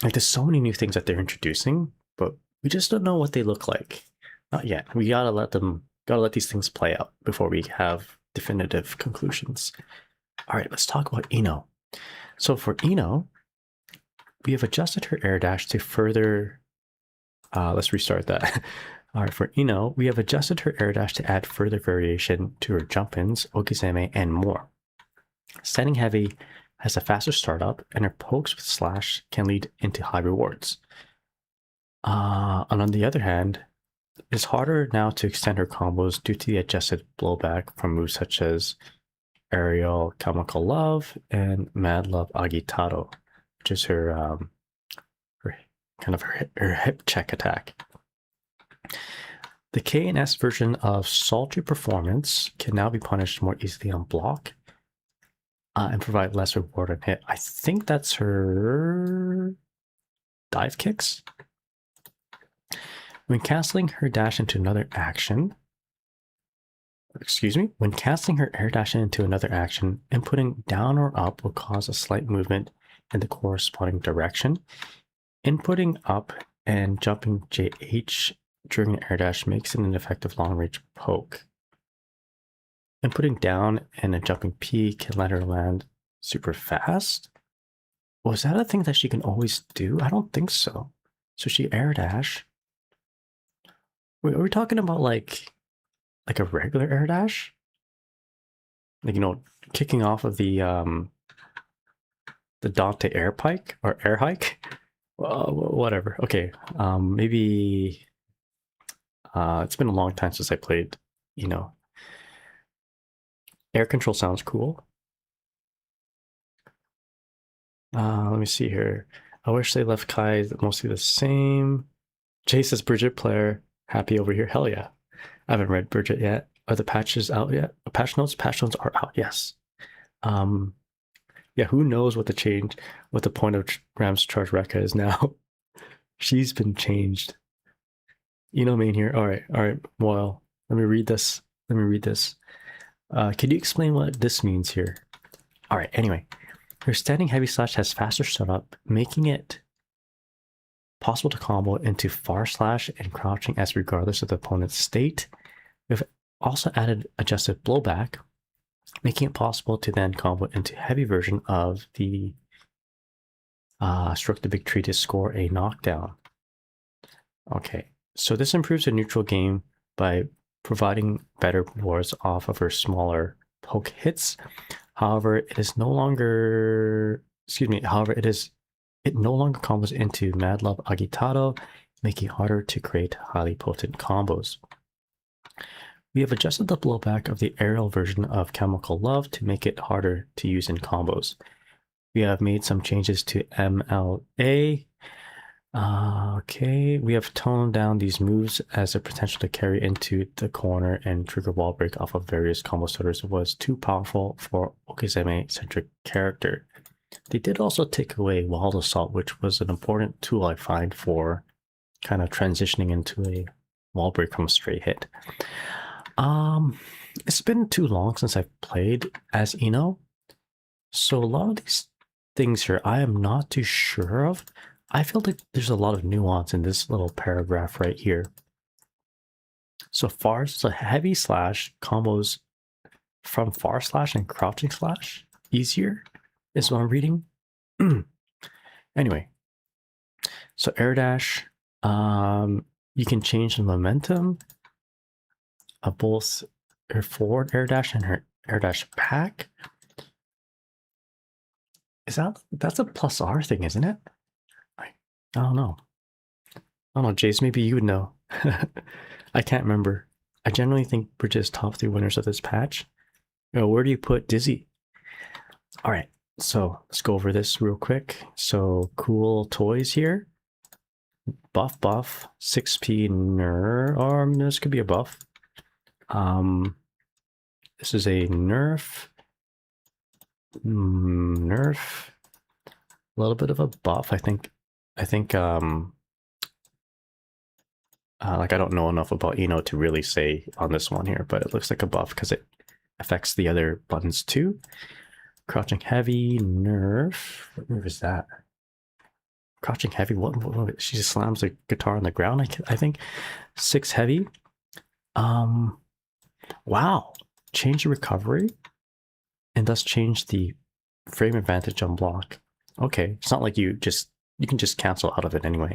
like, there's so many new things that they're introducing, but we just don't know what they look like. Not yet. We gotta let these things play out before we have definitive conclusions. All right, let's talk about Ino. So for Ino, we have adjusted her air dash to further. Let's restart that. All right, for Ino, we have adjusted her air dash to add further variation to her jump-ins, okizeme, and more. Standing heavy has a faster startup, and her pokes with slash can lead into high rewards. And on the other hand, it's harder now to extend her combos due to the adjusted blowback from moves such as Aerial Chemical Love and Mad Love Agitado, which is her hip check attack. The K and S version of Sultry Performance can now be punished more easily on block and provide less reward on hit. I think that's her dive kicks. When casting her dash into another action, when casting her air dash into another action, inputting down or up will cause a slight movement in the corresponding direction. Inputting up and jumping JH during an air dash makes it an effective long-range poke. Inputting down and a jumping P can let her land super fast. Was that a thing that she can always do? I don't think so. So she air dash. Wait, are we talking about like a regular air dash? Like, kicking off of the Dante air pike or air hike? Whatever. Okay. Maybe it's been a long time since I played, Air control sounds cool. Let me see here. I wish they left Kai mostly the same. Jay says Bridget player. Happy over here. Hell yeah. I haven't read Bridget yet. Are the patches out yet? Patch notes? Patch notes are out, yes. Yeah, who knows what the point of Ram's charge Rekka is now. She's been changed. Main here. All right. Well, let me read this. Can you explain what this means here? All right, anyway. Her standing heavy slash has faster startup, making it possible to combo into // and crouching S regardless of the opponent's state. We've also added adjusted blowback, making it possible to then combo into heavy version of the stroke the big tree to score a knockdown. Okay, so this improves the neutral game by providing better wards off of her smaller poke hits. However, it is no longer, it no longer combos into Mad Love Agitado, making it harder to create highly potent combos. We have adjusted the blowback of the aerial version of Chemical Love to make it harder to use in combos. We have made some changes to MLA. Okay, we have toned down these moves as a potential to carry into the corner and trigger wall break off of various combo starters was too powerful for Okizeme-centric character. They did also take away Wild Assault, which was an important tool I find for kind of transitioning into a wall break from a straight hit. It's been too long since I've played as Ino, so a lot of these things here I am not too sure of. I feel like there's a lot of nuance in this little paragraph right here. So heavy slash combos from far slash and crouching slash easier is what I'm reading. Anyway, so air dash, you can change the momentum of both her forward air dash and her air dash back. That's a plus R thing, isn't it? I don't know. Jace, maybe you would know. I can't remember. I generally think we're just top 3 winners of this patch. Where do you put Dizzy? All right, so let's go over this real quick. So cool toys here. Buff, 6p nerf, or this could be a buff. This is a nerf. Nerf. A little bit of a buff, I think like I don't know enough about Ino to really say on this one here, but it looks like a buff because it affects the other buttons too. Crouching heavy, nerf. What move is that? Crouching heavy, what she just slams the guitar on the ground, I think. 6 heavy. Wow. Change the recovery and thus change the frame advantage on block. Okay, it's not like you can just cancel out of it anyway.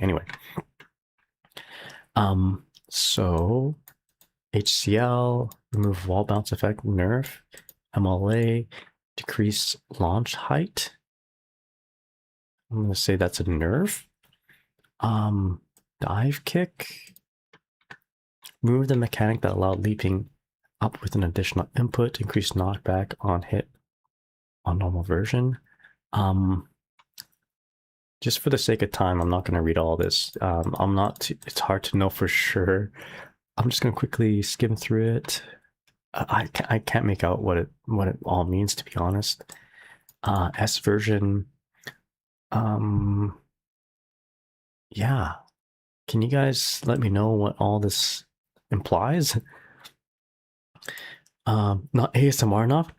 So HCL, remove wall bounce effect, nerf, MLA, decrease launch height. I'm gonna say that's a nerf. Dive kick, remove the mechanic that allowed leaping up with an additional input, increase knockback on hit on normal version. Just for the sake of time, I'm not going to read all this. It's hard to know for sure. I'm just going to quickly skim through it. I can't make out what it all means, to be honest. S version. Yeah. Can you guys let me know what all this implies? Not ASMR enough.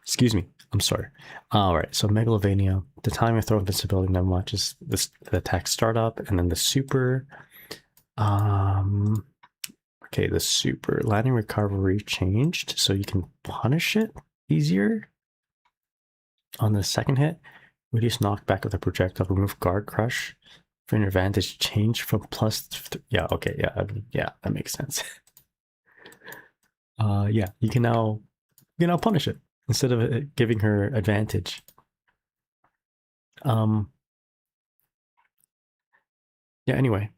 Excuse me. I'm sorry. All right, so Megalovania, the time you throw invincibility never matches the attack startup, and then the super. Okay, the super landing recovery changed, so you can punish it easier. On the second hit, reduce knockback of the projectile, remove guard crush for an advantage change from plus. Yeah, okay, yeah, that makes sense. Yeah, you can now punish it instead of giving her advantage. Yeah, anyway.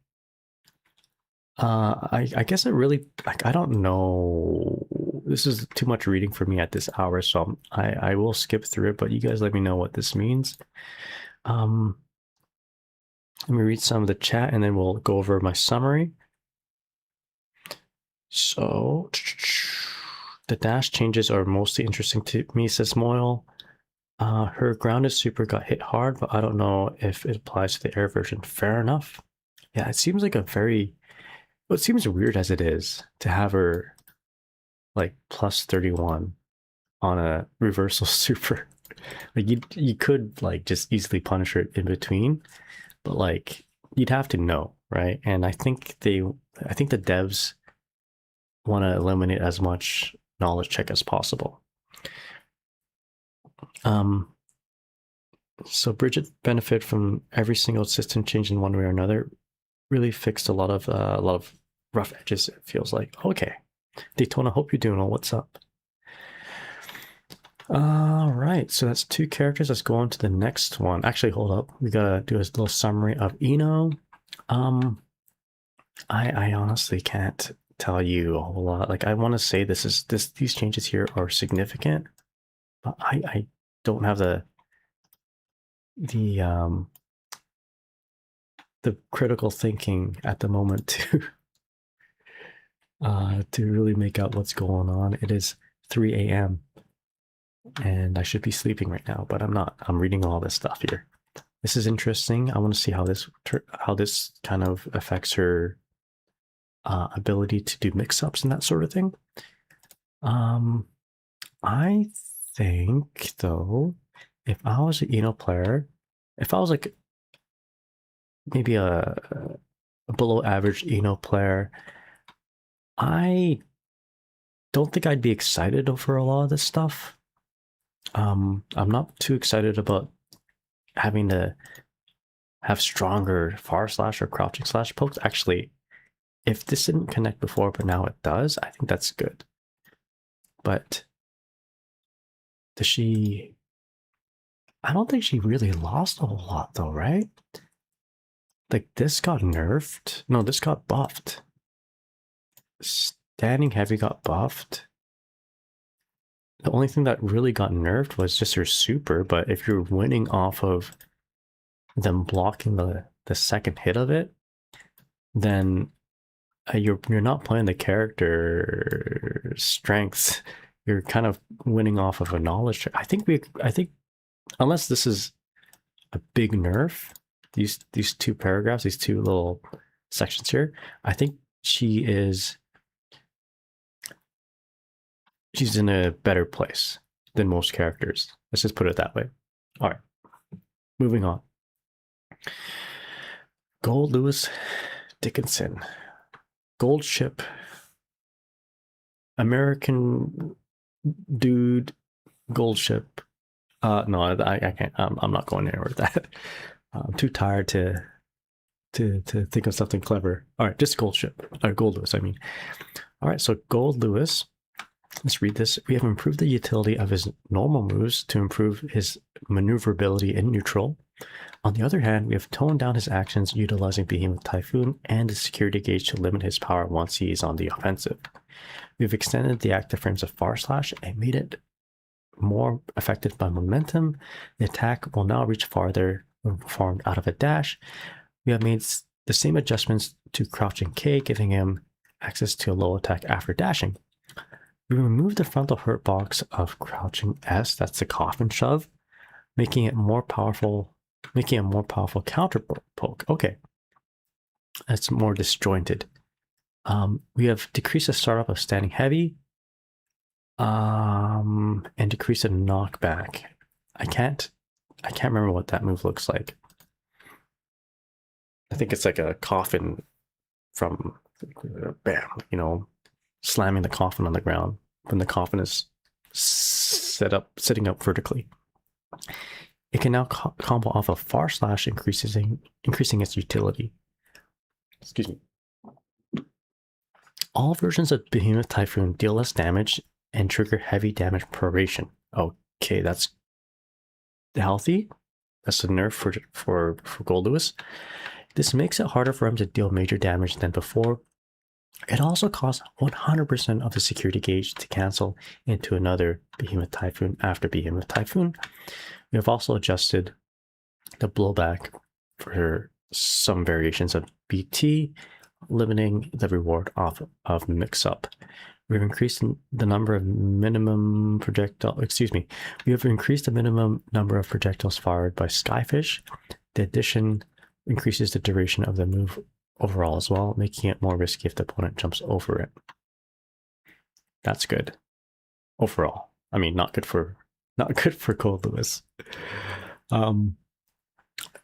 I guess it really, like, I don't know. This is too much reading for me at this hour, so I will skip through it, but you guys let me know what this means. Let me read some of the chat and then we'll go over my summary. So, the dash changes are mostly interesting to me, says Moyle. Her grounded super got hit hard, but I don't know if it applies to the air version. Fair enough. Yeah, it seems like well, it seems weird as it is to have her like plus 31 on a reversal super. Like you could like just easily punish her in between, but like you'd have to know, right? And I think the devs want to eliminate as much knowledge check as possible. So Bridget benefited from every single system change in one way or another. Really fixed a lot of rough edges. It feels like. Okay, Daytona, hope you're doing well. What's up? All right, so that's 2 characters. Let's go on to the next one. Actually, hold up. We gotta do a little summary of Eno. I honestly can't tell you a whole lot. Like I want to say these changes here are significant, but I don't have the critical thinking at the moment to really make out what's going on. It is 3 a.m. and I should be sleeping right now, but I'm not. I'm reading all this stuff here. This is interesting. I want to see how this kind of affects her ability to do mix-ups and that sort of thing. I think though, if I was an Eno player, if I was like maybe a below average Eno player, I don't think I'd be excited over a lot of this stuff. I'm not too excited about having to have stronger far slash or crouching slash pokes. Actually, if this didn't connect before, but now it does, I think that's good. But does she... I don't think she really lost a whole lot though, right? Like this got nerfed. No, this got buffed. Standing heavy got buffed. The only thing that really got nerfed was just her super, but if you're winning off of them blocking the second hit of it, then you're not playing the character strengths. You're kind of winning off of a knowledge. I think unless this is a big nerf, these 2 paragraphs, these 2 little sections here, I think she's in a better place than most characters. Let's just put it that way. All right, moving on. Gold Lewis Dickinson. Gold ship. American dude. Gold ship. No, I can't. I'm not going anywhere with that. I'm too tired to think of something clever. All right, just Gold ship. Gold Lewis, I mean. All right, so Gold Lewis. Let's read this. We have improved the utility of his normal moves to improve his maneuverability in neutral. On the other hand, we have toned down his actions utilizing Behemoth Typhoon and the security gauge to limit his power once he is on the offensive. We've extended the active frames of Far Slash and made it more affected by momentum. The attack will now reach farther when performed out of a dash. We have made the same adjustments to Crouching K, giving him access to a low attack after dashing. We removed the frontal hurt box of Crouching S, that's the coffin shove, making it more powerful counter poke. Okay. That's more disjointed. We have decreased the startup of Standing Heavy and decreased the knockback. I can't remember what that move looks like. I think it's like a coffin from bam, slamming the coffin on the ground when the coffin is sitting up vertically. It can now combo off of Far Slash, increasing its utility. Excuse me. All versions of Behemoth Typhoon deal less damage and trigger heavy damage proration. Okay, that's healthy. That's a nerf for Gold Lewis. This makes it harder for him to deal major damage than before. It also costs 100% of the security gauge to cancel into another Behemoth Typhoon after Behemoth Typhoon. We have also adjusted the blowback for some variations of BT, limiting the reward of mix-up. We've increased the number of minimum We have increased the minimum number of projectiles fired by Skyfish. The addition increases the duration of the move overall as well, making it more risky if the opponent jumps over it. That's good. Overall. I mean, not good for Not good for Gold Lewis.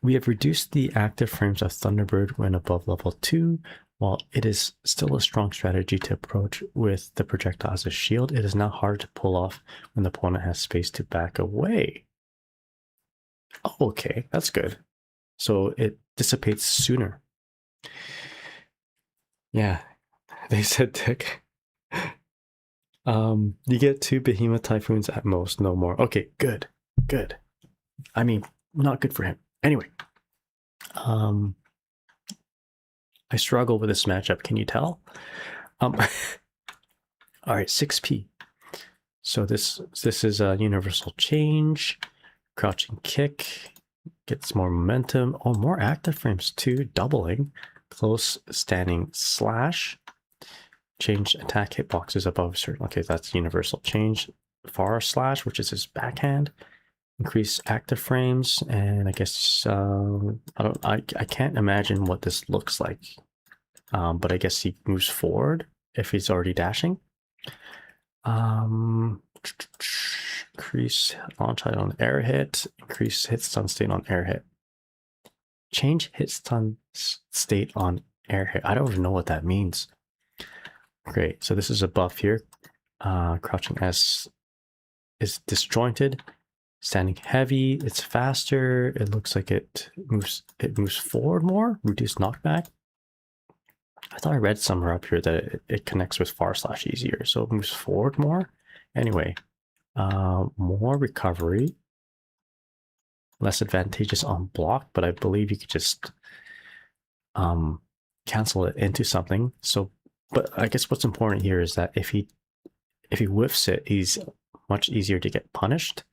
We have reduced the active frames of Thunderbird when above level 2. While it is still a strong strategy to approach with the projectile as a shield, it is now hard to pull off when the opponent has space to back away. Oh, okay, that's good. So it dissipates sooner. Yeah, they said tick. You get 2 Behemoth Typhoons at most, no more. Okay, good, good. I mean, not good for him. Anyway, I struggle with this matchup. Can you tell? All right, 6P. So this is a universal change, crouching kick, gets more momentum. Oh, more active frames too, doubling. Close standing slash. Change attack hitboxes above certain. Okay, that's universal change. Far slash, which is his backhand. Increase active frames, and I guess I can't imagine what this looks like. But I guess he moves forward if he's already dashing. Increase launch height on air hit. Increase hit stun state on air hit. Change hit stun state on air hit. I don't even know what that means. Great. So this is a buff here. Crouching S is disjointed. Standing heavy. It's faster. It looks like it moves forward more. Reduced knockback. I thought I read somewhere up here that it connects with far slash easier, so it moves forward more. Anyway, more recovery, less advantageous on block, but I believe you could just cancel it into something. So, but I guess what's important here is that if he whiffs it, he's much easier to get punished.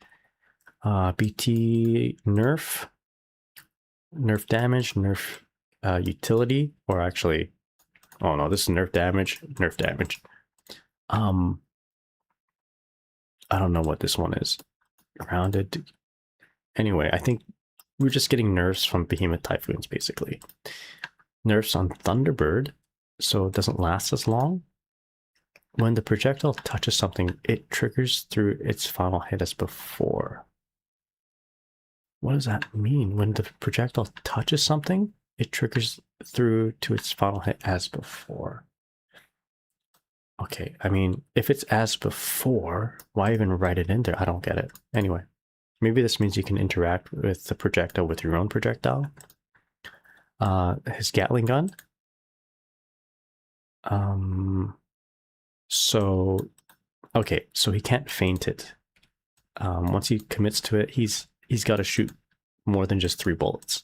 BT nerf damage, nerf utility, or actually. Oh no, this is nerf damage. I don't know what this one is. Grounded. Anyway, I think we're just getting nerfs from Behemoth Typhoons, basically. Nerfs on Thunderbird, so it doesn't last as long. When the projectile touches something, it triggers through its final hit as before. What does that mean? When the projectile touches something, it triggers through to its final hit as before. Okay, I mean, if it's as before, why even write it in there? I don't get it. Anyway, maybe this means you can interact with the projectile with your own projectile. His Gatling gun. So, okay, so he can't feint it. Once he commits to it, he's got to shoot more than just 3 bullets.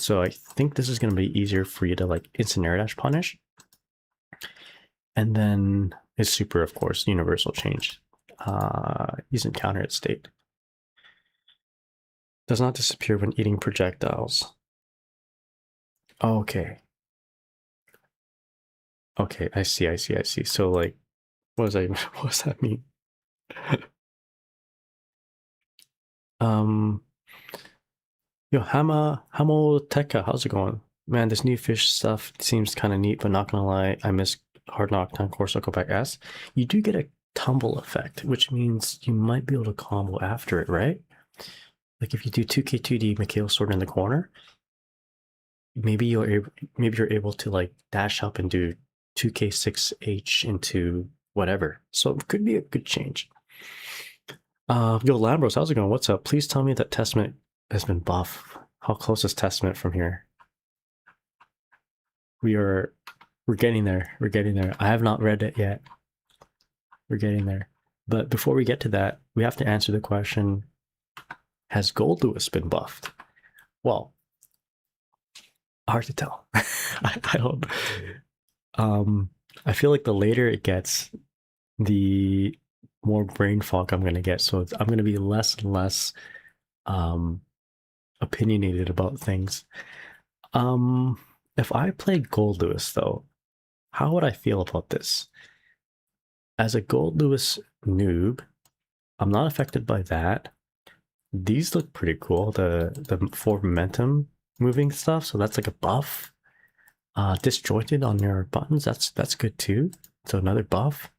So I think this is going to be easier for you to like instant air dash punish. And then his super, of course, universal change. Use encounter at state. Does not disappear when eating projectiles. Okay. Okay, I see. So like, what does that mean? Yo, Hamoteka, how's it going? Man, this new fish stuff seems kind of neat, but not gonna lie, I miss Hard Knock Down Core Circle Back S. You do get a tumble effect, which means you might be able to combo after it, right? Like if you do 2K2D Mikhail Sword in the corner, maybe you're able to like dash up and do 2K6H into whatever. So it could be a good change. Yo, Lambros, how's it going? What's up? Please tell me that Testament has been buff. How close is Testament from here? We're getting there. We're getting there. I have not read it yet. We're getting there. But before we get to that, we have to answer the question, has Gold Lewis been buffed? Well, hard to tell. I don't. I feel like the later it gets, the more brain fog I'm gonna get. So I'm gonna be less and less opinionated about things. If I play Gold Lewis though, how would I feel about this? As a Gold Lewis noob, I'm not affected by that. These look pretty cool. The 4 momentum moving stuff, so that's like a buff. Disjointed on your buttons, that's good too. So another buff.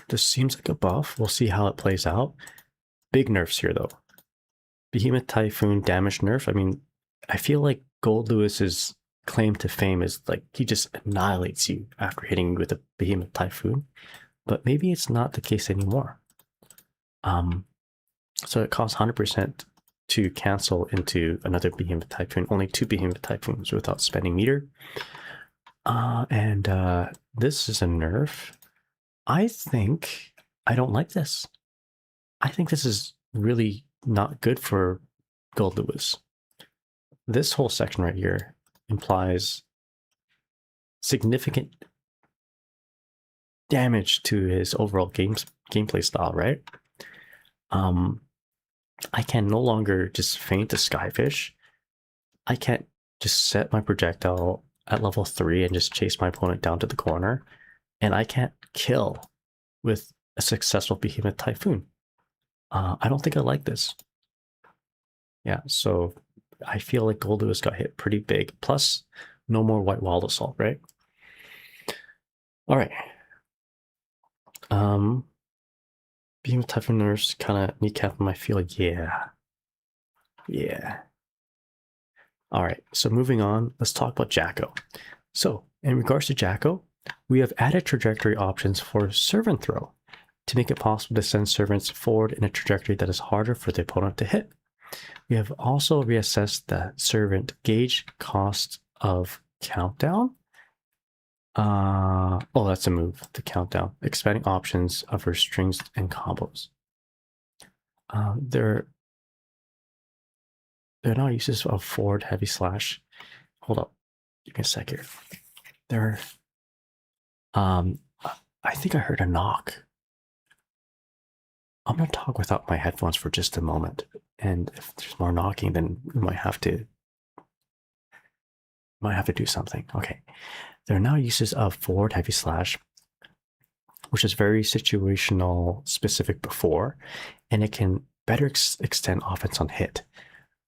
This seems like a buff. We'll see how it plays out. Big nerfs here, though. Behemoth Typhoon damage nerf. I mean, I feel like Gold Lewis's claim to fame is like he just annihilates you after hitting you with a Behemoth Typhoon, but maybe it's not the case anymore. So it costs 100% to cancel into another Behemoth Typhoon, only 2 Behemoth Typhoons without spending meter. This is a nerf. I think I don't like this. I think this is really not good for Gold Lewis. This whole section right here implies significant damage to his overall gameplay style, right? I can no longer just feint a Skyfish. I can't just set my projectile at level 3 and just chase my opponent down to the corner. And I can't kill with a successful Behemoth Typhoon. I don't think I like this. Yeah, so I feel like Gold Lewis got hit pretty big. Plus, no more White Wild Assault, right? All right. Behemoth Typhoon nerfs kind of kneecap my feel. Yeah. All right, so moving on, let's talk about Jacko. So in regards to Jacko, we have added trajectory options for servant throw to make it possible to send servants forward in a trajectory that is harder for the opponent to hit. We have also reassessed the servant gauge cost of countdown. Oh, that's a move, the countdown, expanding options of her strings and combos. There are now uses of forward heavy slash. Hold up, give me a sec here. I think I heard a knock. I'm gonna talk without my headphones for just a moment, and if there's more knocking, then we might have to do something. Okay, there are now uses of forward heavy slash, which is very situational specific before, and it can better extend offense on hit.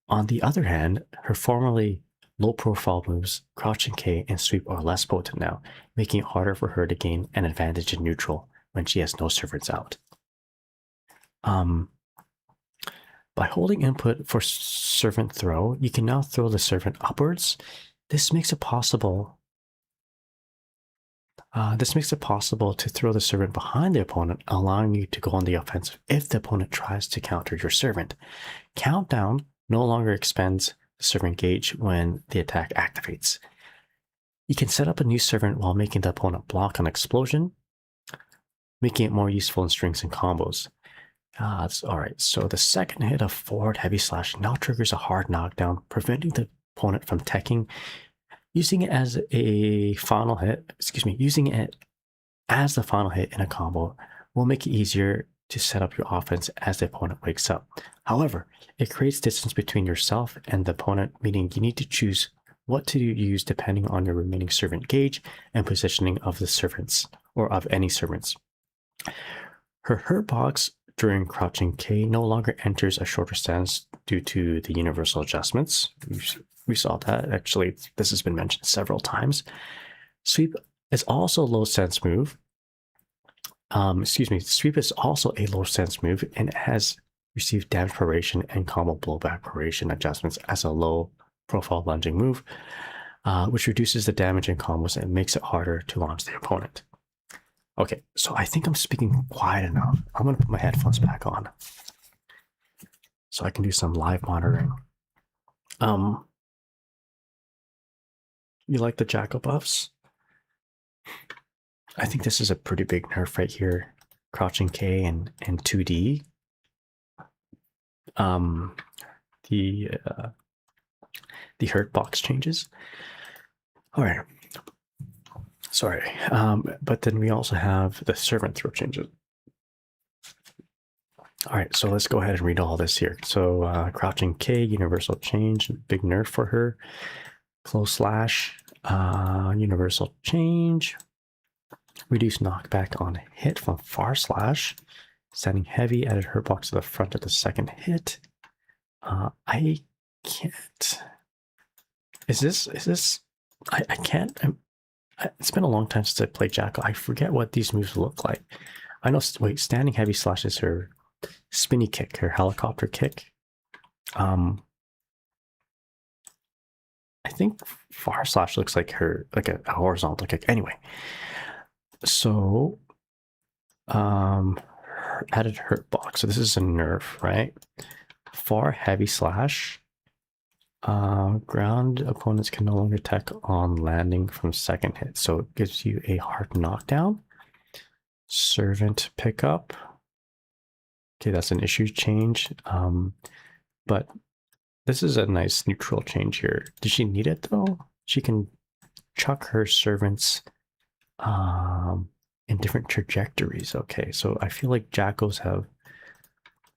On the other hand, her formerly low-profile moves, crouching K and sweep, are less potent now, making it harder for her to gain an advantage in neutral when she has no servants out. By holding input for servant throw, you can now throw the servant upwards. This makes it possible to throw the servant behind the opponent, allowing you to go on the offensive if the opponent tries to counter your servant. Countdown no longer expends the servant gauge when the attack activates. You can set up a new servant while making the opponent block an explosion, making it more useful in strings and combos. All right, so the second hit of forward heavy slash now triggers a hard knockdown, preventing the opponent from teching. Using it as a final hit, using it as the final hit in a combo will make it easier to set up your offense as the opponent wakes up. However, it creates distance between yourself and the opponent, meaning you need to choose what to use depending on your remaining servant gauge and positioning of the servants, or of any servants. Her hurt box during crouching K no longer enters a shorter stance due to the universal adjustments. We saw that. Actually, this has been mentioned several times. Sweep is also a low stance move. Sweep is also a low stance move, and it has received damage proration and combo blowback proration adjustments as a low profile lunging move, which reduces the damage in combos and makes it harder to launch the opponent. Okay, so I think I'm speaking quiet enough. I'm gonna put my headphones back on so I can do some live monitoring. You like the Jacko buffs? I think this is a pretty big nerf right here. Crouching K and 2D. The hurt box changes. All right. Sorry. But then we also have the servant throw changes. All right, so let's go ahead and read all this here. So crouching K, universal change, big nerf for her. Close slash, universal change. Reduce knockback on hit from far slash. Sending heavy, added hurt box to the front of the second hit. I can't. Is this? I can't. It's been a long time since I played Jacko. I forget what these moves look like. I know. Wait, standing heavy slash is her spinny kick, her helicopter kick. I think far slash looks like her, like a horizontal kick. Anyway, so added hurt box. So this is a nerf, right? Far heavy slash. Ground opponents can no longer attack on landing from second hit. So it gives you a hard knockdown. Servant pickup. Okay, that's an issue change. But this is a nice neutral change here. Does she need it though? She can chuck her servants in different trajectories. Okay, so I feel like Jackals have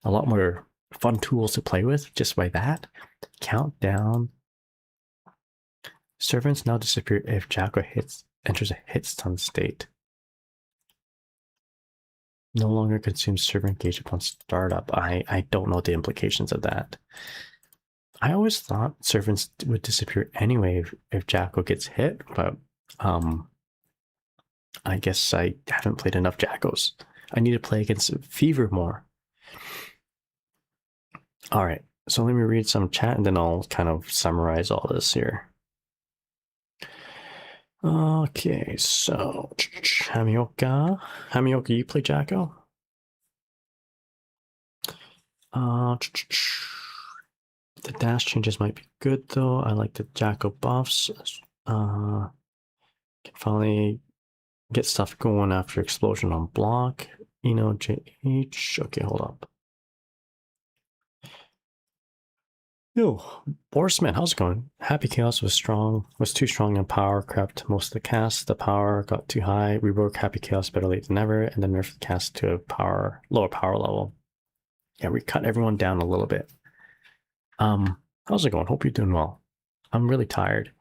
a lot more fun tools to play with just by that. Countdown. Servants now disappear if Jackal enters a hit stun state. No longer consumes servant gauge upon startup. I don't know the implications of that. I always thought servants would disappear anyway if Jackal gets hit, but I guess I haven't played enough Jackals. I need to play against Fever more. All right, so let me read some chat and then I'll kind of summarize all this here. Okay, so Hamioka, you play Jacko? The dash changes might be good though. I like the Jacko buffs. Can finally get stuff going after explosion on block. JH. Okay, hold up. Yo, Borisman, how's it going? Happy Chaos was too strong in power, crept most of the cast. The power got too high. We broke Happy Chaos better late than never, and then nerfed the cast to a lower power level. Yeah, we cut everyone down a little bit. How's it going? Hope you're doing well. I'm really tired.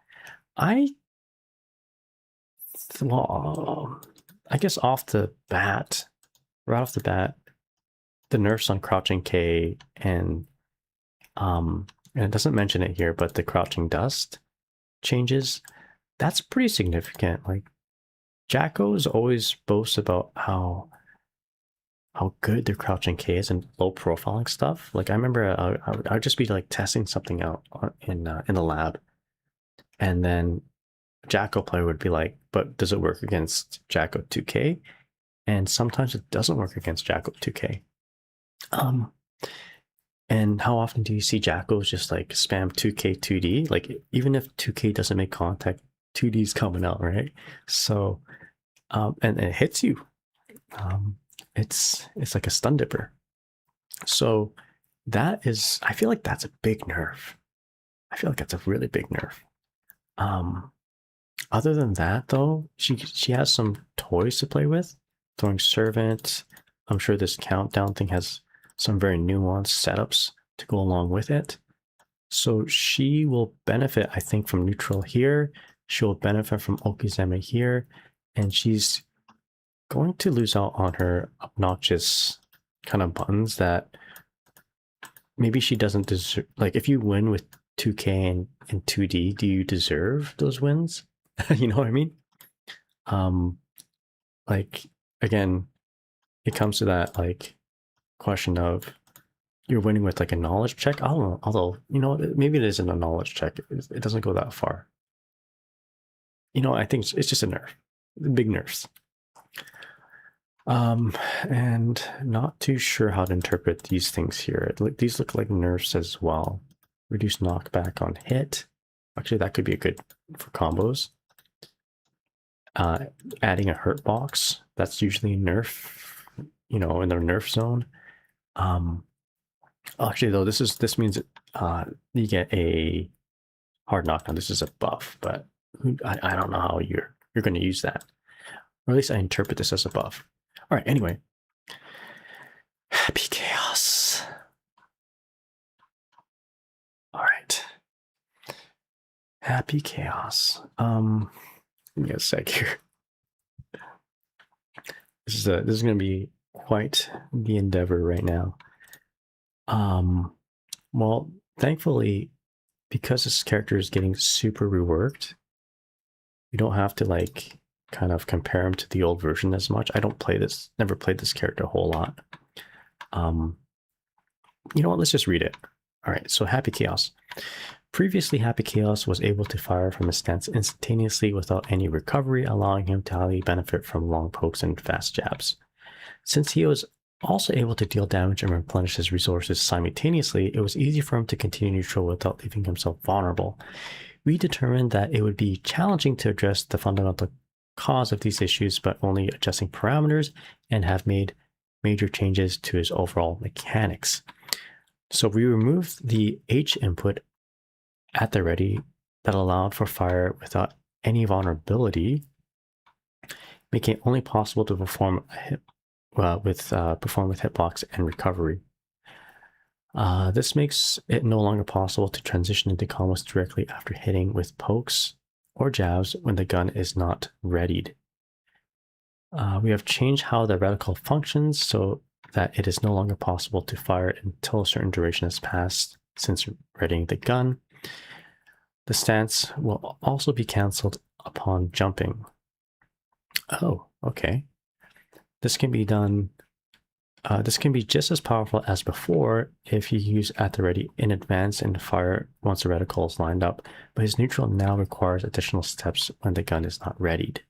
I guess right off the bat, the nerfs on Crouching K and it doesn't mention it here, but the Crouching Dust changes, that's pretty significant. Like, Jackos always boast about how good their Crouching K is and low profiling stuff. Like, I remember I'd just be like testing something out in the lab, and then Jacko player would be like, but does it work against Jacko 2K? And sometimes it doesn't work against Jacko 2K. And how often do you see Jackals just like spam 2K 2D? Like, even if 2K doesn't make contact, 2D's coming out, right? So, and it hits you. It's like a stun dipper. So I feel like that's a big nerf. I feel like that's a really big nerf. Other than that though, she has some toys to play with. Throwing servant. I'm sure this countdown thing has some very nuanced setups to go along with it. So she will benefit, I think, from neutral here. She'll benefit from Okizeme here. And she's going to lose out on her obnoxious kind of buttons that maybe she doesn't deserve. Like, if you win with 2K and 2D, do you deserve those wins? You know what I mean? Like, again, it comes to that, like, question of you're winning with like a knowledge check. I don't know, although, maybe it isn't a knowledge check. It doesn't go that far. I think it's just a nerf. Big nerfs. And not too sure how to interpret these things here. These look like nerfs as well. Reduce knockback on hit. Actually, that could be a good for combos. Adding a hurt box. That's usually a nerf, in their nerf zone. Actually, though, this means you get a hard knockdown. This is a buff, but I don't know how you're going to use that. Or at least I interpret this as a buff. All right, anyway. Happy Chaos. All right. Happy Chaos. Give me a sec here. This is going to be quite the endeavor right now. Well, thankfully, because this character is getting super reworked, you don't have to like kind of compare him to the old version as much. I don't play this, never played this character a whole lot. You know what, let's just read it. All right, so Happy Chaos. Previously, Happy Chaos was able to fire from his stance instantaneously without any recovery, allowing him to highly benefit from long pokes and fast jabs. Since he was also able to deal damage and replenish his resources simultaneously, it was easy for him to continue neutral without leaving himself vulnerable. We determined that it would be challenging to address the fundamental cause of these issues, but only adjusting parameters, and have made major changes to his overall mechanics. So we removed the H input at the ready that allowed for fire without any vulnerability, making it only possible to perform with hitbox and recovery. This makes it no longer possible to transition into combos directly after hitting with pokes or jabs when the gun is not readied. We have changed how the reticle functions so that it is no longer possible to fire until a certain duration has passed since readying the gun. The stance will also be cancelled upon jumping. Oh, okay. This can be done. This can be just as powerful as before if you use at the ready in advance and fire once the reticle is lined up, but his neutral now requires additional steps when the gun is not readied.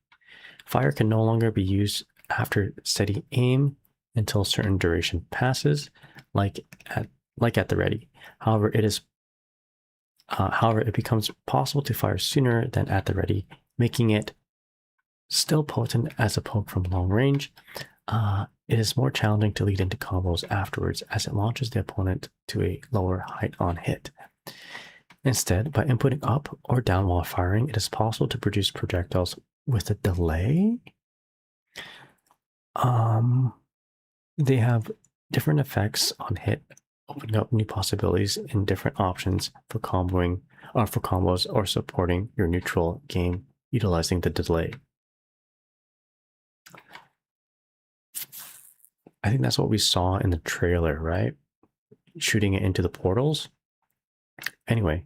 Fire can no longer be used after steady aim until a certain duration passes, like at the ready. However, it becomes possible to fire sooner than at the ready, making it still potent as a poke from long range. It is more challenging to lead into combos afterwards as it launches the opponent to a lower height on hit. Instead, by inputting up or down while firing, it is possible to produce projectiles with a delay. They have different effects on hit, opening up new possibilities in different options for comboing, or for combos or supporting your neutral game utilizing the delay. I think that's what we saw in the trailer, right? Shooting it into the portals. Anyway,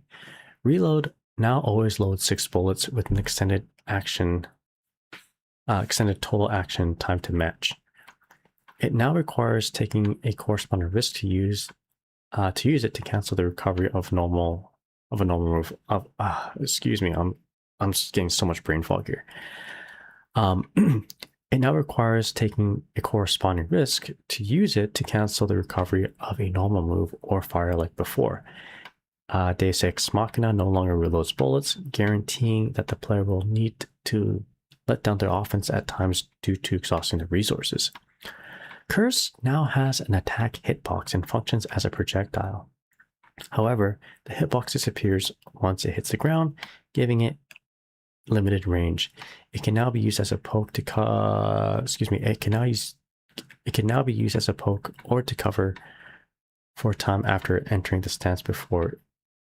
reload now always loads 6 bullets with an extended total action time to match. It now requires taking a corresponding risk to use it to cancel the recovery of a normal move. Excuse me, I'm just getting so much brain fog here. It now requires taking a corresponding risk to use it to cancel the recovery of a normal move or fire like before. Deus Ex Machina no longer reloads bullets, guaranteeing that the player will need to let down their offense at times due to exhausting the resources. Curse now has an attack hitbox and functions as a projectile. However, the hitbox disappears once it hits the ground, giving it limited range. It can now be used as a poke to it can now be used as a poke or to cover for a time after entering the stance before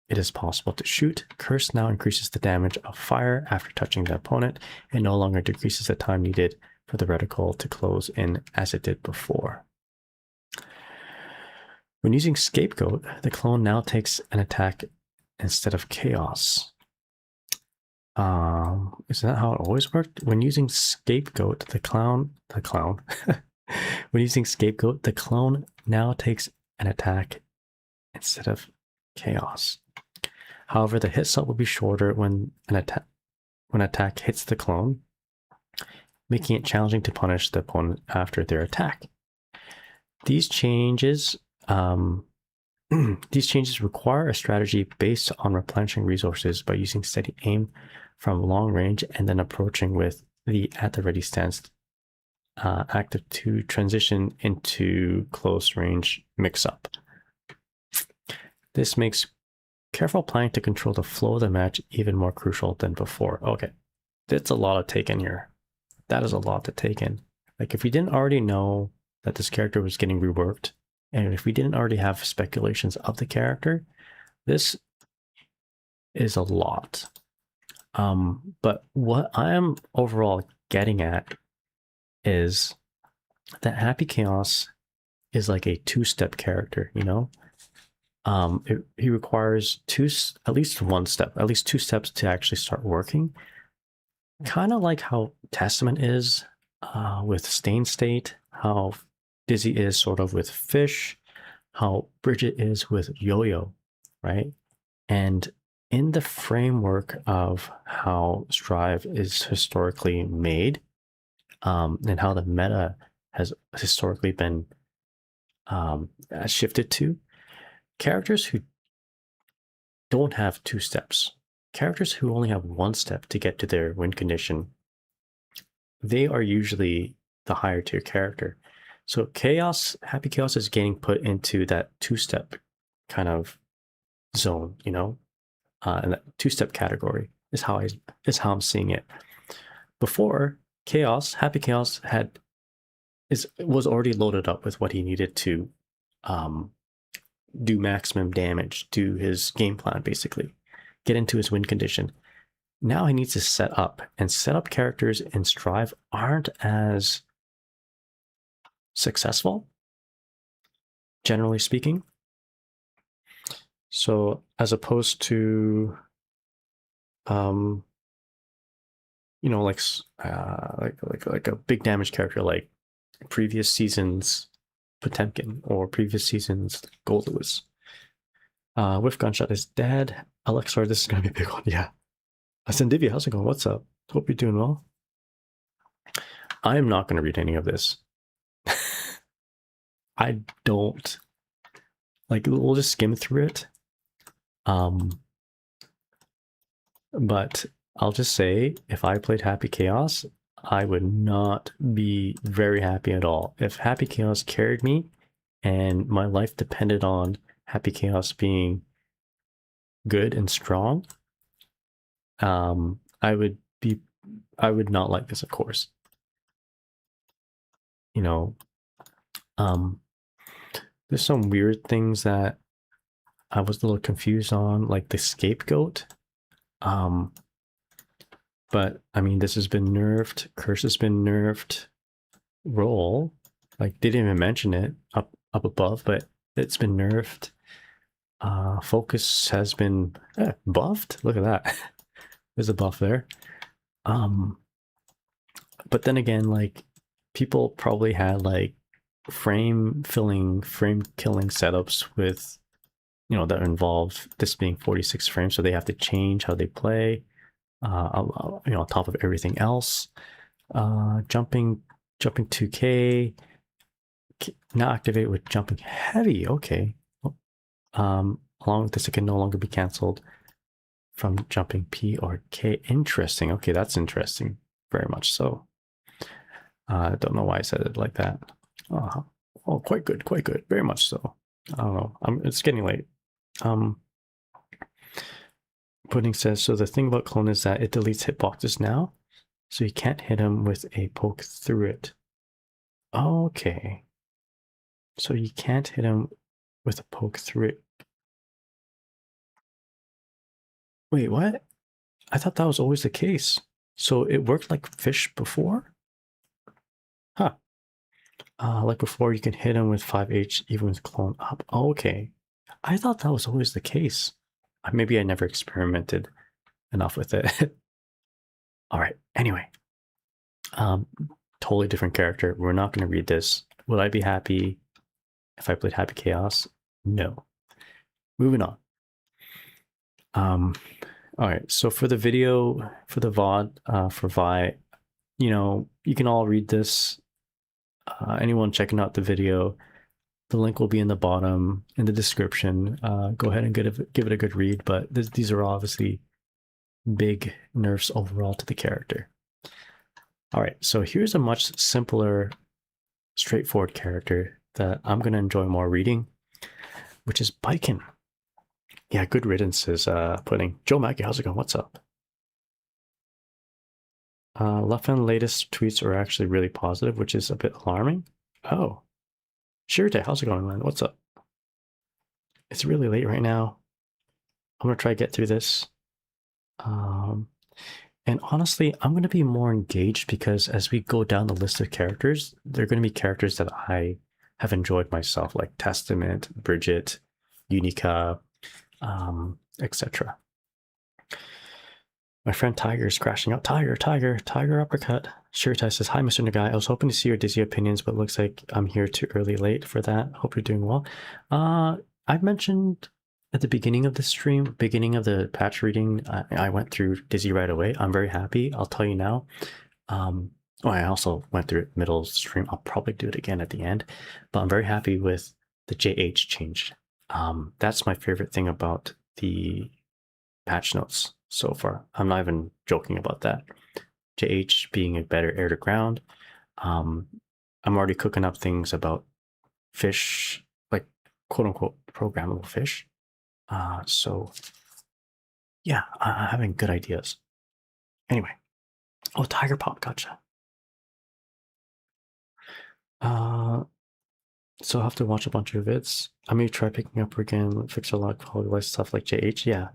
it is possible to shoot. Curse now increases the damage of fire after touching the opponent and no longer decreases the time needed for the reticle to close in as it did before. When using Scapegoat, the clone now takes an attack instead of chaos. Is that how it always worked? When using Scapegoat, when using Scapegoat, the clone now takes an attack instead of chaos. However, the hit stop will be shorter when attack hits the clone, making it challenging to punish the opponent after their attack. These changes require a strategy based on replenishing resources by using steady aim from long range and then approaching with the at the ready stance active to transition into close range mix-up. This makes careful planning to control the flow of the match even more crucial than before. Okay, that's a lot to take in here. That is a lot to take in. Like, if we didn't already know that this character was getting reworked, and if we didn't already have speculations of the character, this is a lot. But what I am overall getting at is that Happy Chaos is like a two-step character, you know? He requires at least two steps to actually start working. Kind of like how Testament is with Stain State, how Dizzy is sort of with Fish, how Bridget is with Yo-Yo, right? And in the framework of how Strive is historically made, and how the meta has historically been shifted to, characters who don't have 2 steps, characters who only have 1 step to get to their win condition, they are usually the higher tier character. So Happy Chaos is getting put into that 2-step kind of zone, you know, and that 2-step category is how I'm seeing it. Before Happy Chaos was already loaded up with what he needed to do maximum damage to his game plan, basically get into his win condition. Now he needs to set up characters in Strive aren't as successful, generally speaking. So as opposed to, you know, like a big damage character like previous seasons Potemkin or previous seasons Gold Lewis. Whiff Gunshot is dead. Alexar, this is gonna be a big one. Yeah. Ascendivia, how's it going? What's up? Hope you're doing well. I am not gonna read any of this. I don't like. We'll just skim through it. But I'll just say, if I played Happy Chaos, I would not be very happy at all. If Happy Chaos carried me and my life depended on Happy Chaos being good and strong, I would not like this, of course. You know, there's some weird things that I was a little confused on, like the scapegoat. But I mean, this has been nerfed. Curse has been nerfed. Roll, like they didn't even mention it up above, but it's been nerfed. Focus has been buffed. Look at that. There's a buff there. But then again, like people probably had like frame killing setups with, you know, that involve this being 46 frames, so they have to change how they play, you know, on top of everything else. Jumping 2K, now activate with jumping heavy. Okay. Along with this, it can no longer be canceled from jumping P or K. Interesting. Okay, that's interesting. Very much so. I don't know why I said it like that. Oh, quite good, quite good. Very much so. I don't know. It's getting late. Pudding says, so the thing about clone is that it deletes hitboxes now, so you can't hit him with a poke through it. Okay. So you can't hit him with a poke through it. Wait, what? I thought that was always the case. So it worked like Fish before? Huh. Like before, you can hit him with 5H even with clone up. Oh, okay. I thought that was always the case. Maybe I never experimented enough with it. All right. Anyway, totally different character. We're not going to read this. Would I be happy if I played Happy Chaos? No. Moving on. All right. So for the video, for the VOD, for Vi, you know, you can all read this. Anyone checking out the video, the link will be in the bottom in the description. Go ahead and give it a good read. But these are obviously big nerfs overall to the character. All right, so here's a much simpler, straightforward character that I'm going to enjoy more reading, which is Biken. Yeah, good riddance is Pudding. Joe Mackey, how's it going? What's up? Lefthand's latest tweets are actually really positive, which is a bit alarming. Oh, Shirte, how's it going, man? What's up? It's really late right now. I'm gonna try to get through this. And honestly, I'm gonna be more engaged because as we go down the list of characters, they're gonna be characters that I have enjoyed myself, like Testament, Bridget, Unica, etc. My friend Tiger is crashing out. Tiger uppercut. Shiritai says, hi, Mr. Nagai. I was hoping to see your Dizzy opinions, but looks like I'm here too late for that. Hope you're doing well. I mentioned at the beginning of the stream, beginning of the patch reading, I went through Dizzy right away. I'm very happy. I'll tell you now. I also went through it middle stream. I'll probably do it again at the end, but I'm very happy with the JH change. That's my favorite thing about the patch notes so far. I'm not even joking about that. JH being a better air to ground. I'm already cooking up things about fish, like quote unquote programmable fish. So yeah, I'm having good ideas. Anyway, Tiger Pop, gotcha. So I'll have to watch a bunch of vids. I may try picking up again, fix a lot of quality life stuff like JH. Yeah,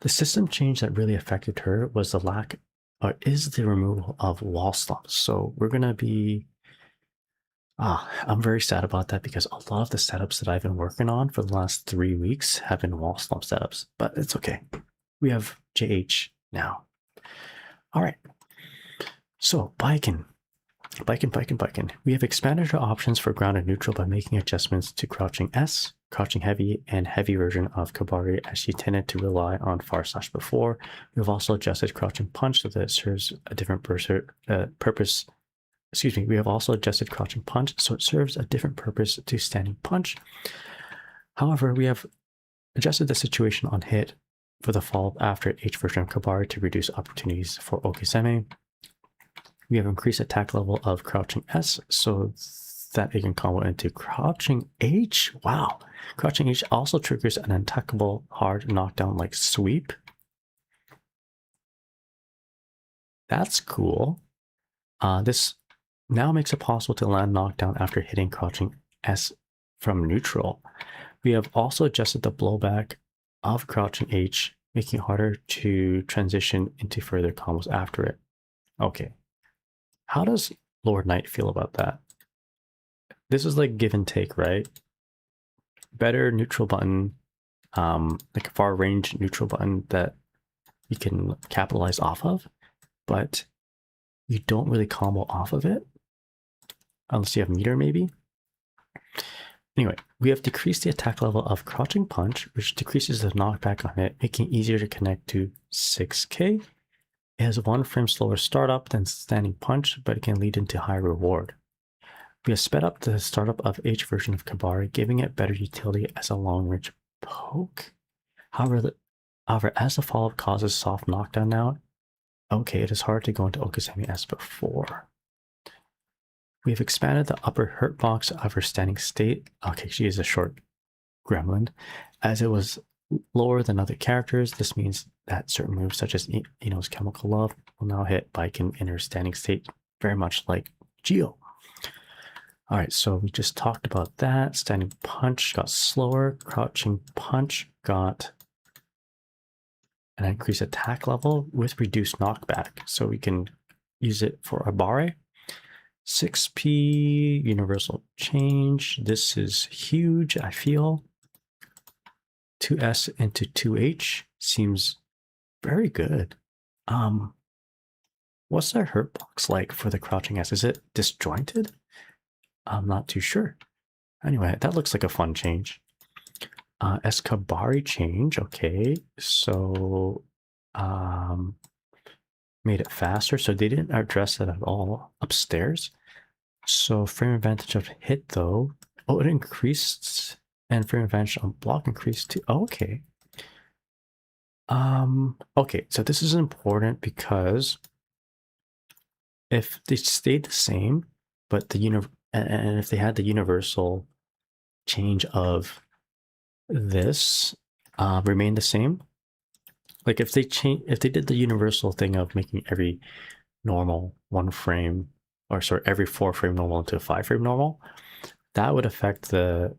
the system change that really affected her was the lack, or is the removal of wall slumps. So we're gonna be. I'm very sad about that because a lot of the setups that I've been working on for the last 3 weeks have been wall slump setups, but it's okay. We have JH now. All right. So biking. We have expanded our options for ground and neutral by making adjustments to crouching S, crouching heavy, and heavy version of Kabari as she tended to rely on far slash before. We've also adjusted crouching punch so that it serves a different purpose. Excuse me, we have also adjusted crouching punch so it serves a different purpose to standing punch. However, we have adjusted the situation on hit for the follow-up after H version of Kabari to reduce opportunities for Okizeme. We have increased attack level of crouching S so that it can combo into crouching H. Wow. Crouching H also triggers an untouchable hard knockdown like sweep. That's cool. This now makes it possible to land knockdown after hitting crouching S from neutral. We have also adjusted the blowback of crouching H, making it harder to transition into further combos after it. Okay. How does Lord Knight feel about that? This is like give and take, right? Better neutral button, like a far range neutral button that you can capitalize off of, but you don't really combo off of it unless you have meter maybe. Anyway, we have decreased the attack level of crouching punch, which decreases the knockback on it, making it easier to connect to 6k. It has 1 frame slower startup than standing punch, but it can lead into high reward. We have sped up the startup of H version of Kabari, giving it better utility as a long-range poke. However, as the follow-up causes soft knockdown now, okay, it is hard to go into Okizeme as before. We have expanded the upper hurt box of her standing state. Okay, she is a short gremlin. As it was lower than other characters, this means that certain moves such as Ino's Chemical Love will now hit Baiken in her standing state, very much like Geo. All right, so we just talked about that. Standing punch got slower. Crouching punch got an increased attack level with reduced knockback. So we can use it for Abare. 6P universal change. This is huge, I feel. 2S into 2H seems very good. What's the hurt box like for the crouching S? Is it disjointed? I'm not too sure. Anyway, that looks like a fun change. Escabari change, okay. So made it faster. So they didn't address that at all upstairs. So frame advantage of hit though. Oh, it increased, and frame advantage on block increased too. Oh, okay. Okay, so this is important because if they stayed the same, but and if they had the universal change of this remain the same, like if they did the universal thing of making every normal 1 frame, or sorry, every 4 frame normal into a 5 frame normal, that would affect the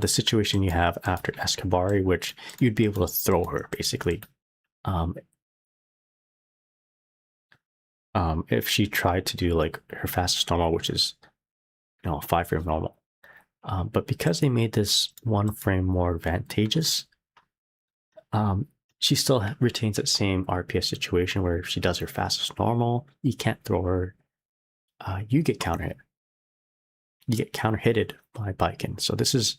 situation you have after Escabari, which you'd be able to throw her basically. If she tried to do like her fastest normal, which is, 5 frame normal, But because they made this one frame more advantageous, she still retains that same RPS situation where if she does her fastest normal, you can't throw her. You get counter hit. You get counter hitted by Baiken. So this is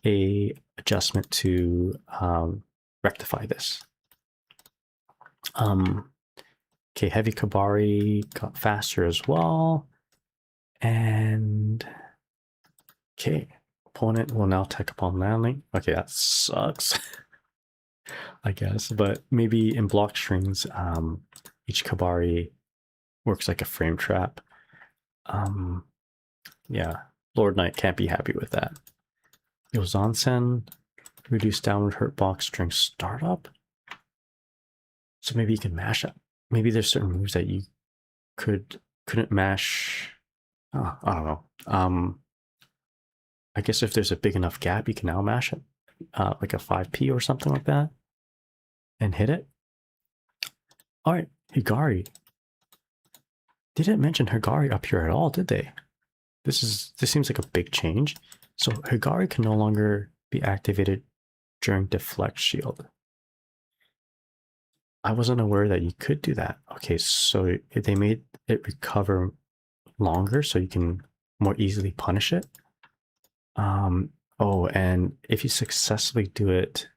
a adjustment to rectify this. Okay, heavy Kabari got faster as well. And okay, opponent will now tech upon landing. Okay, that sucks. I guess, but maybe in block strings, each Kabari works like a frame trap. Yeah, Lord Knight can't be happy with that. Yozansen, reduce downward hurt block string startup. So maybe you can mash up. Maybe there's certain moves that you couldn't mash. Oh, I don't know. I guess if there's a big enough gap, you can now mash it, like a 5P or something like that, and hit it. All right, Higari. They didn't mention Higari up here at all, did they? This seems like a big change. So Higari can no longer be activated during deflect shield. I wasn't aware that you could do that. Okay, so they made it recover longer so you can more easily punish it. Oh, and if you successfully do it,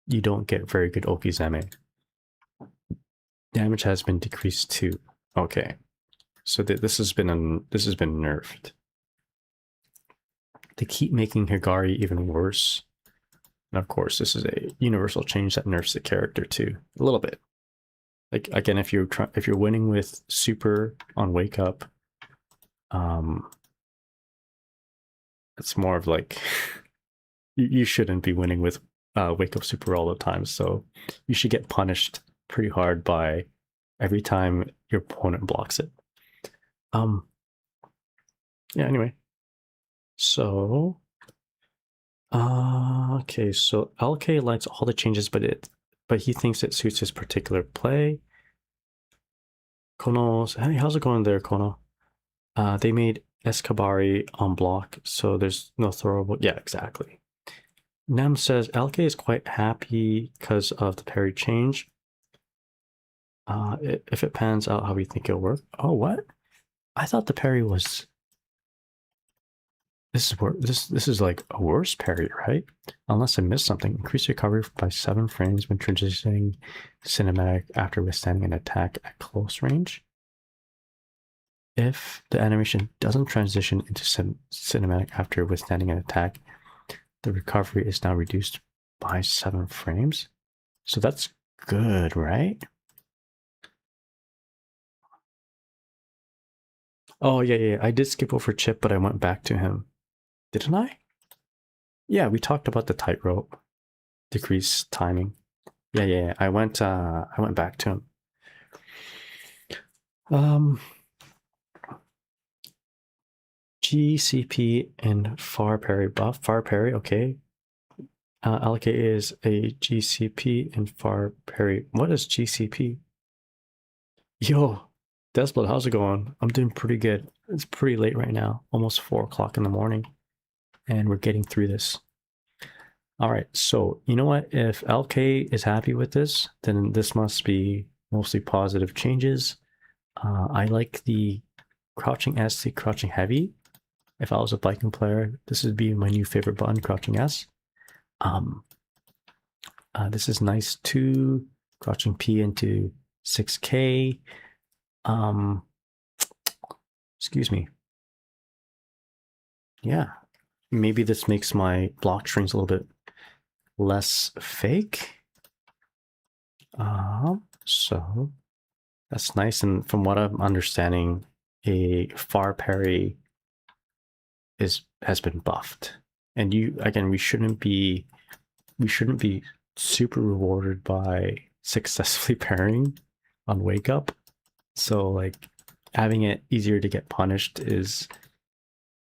you don't get very good Okizeme. Damage has been decreased too. Okay, so this has been nerfed. They keep making Higari even worse. And of course, this is a universal change that nerfs the character too, a little bit. Like again, if you're winning with super on wake up, it's more of like you shouldn't be winning with wake up super all the time. So you should get punished pretty hard by every time your opponent blocks it. Yeah. Anyway, so okay, so LK likes all the changes, but he thinks it suits his particular play. Kono's, hey, how's it going there, Kono? They made Escabari on block, so there's no throwable. Yeah, exactly. Nem says LK is quite happy because of the parry change. If it pans out how we think it'll work. Oh, what? I thought the parry was. This is like a worse parry, right? Unless I missed something. Increase recovery by 7 frames when transitioning cinematic after withstanding an attack at close range. If the animation doesn't transition into cinematic after withstanding an attack, the recovery is now reduced by 7 frames. So that's good, right? Oh, yeah. I did skip over Chip, but I went back to him. Didn't I? Yeah, we talked about the tightrope, decrease timing. Yeah. I went back to him. GCP and far parry buff. Far parry, okay. LK is a GCP and far parry. What is GCP? Yo, Deathblood, how's it going? I'm doing pretty good. It's pretty late right now, almost 4 o'clock in the morning, and we're getting through this. All right, so you know what? If LK is happy with this, then this must be mostly positive changes. I like the crouching S to crouching heavy. If I was a Viking player, this would be my new favorite button, crouching S. This is nice too. Crouching P into 6K. Excuse me. Yeah, maybe this makes my block strings a little bit less fake. So that's nice. And from what I'm understanding, a far parry has been buffed. And we shouldn't be super rewarded by successfully parrying on wake up. So like having it easier to get punished it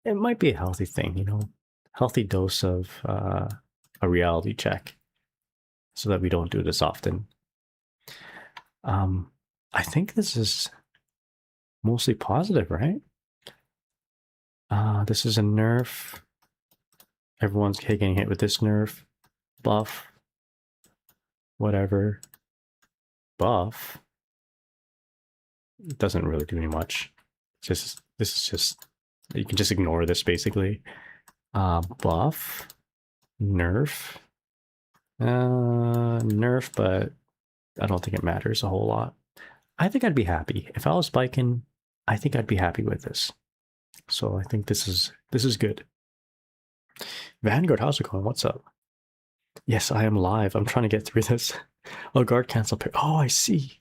might be a healthy thing, you know, healthy dose of a reality check so that we don't do this often. I think this is mostly positive, right? This is a nerf. Everyone's getting hit with this nerf, buff, whatever. Buff doesn't really do any much. This is just, you can just ignore this basically. Buff, nerf, nerf, but I don't think it matters a whole lot. I think I'd be happy if I was biking. I think I'd be happy with this. So I think this is good. Vanguard, how's it going? What's up? Yes, I am live. I'm trying to get through this. Oh, guard cancel. Oh, I see.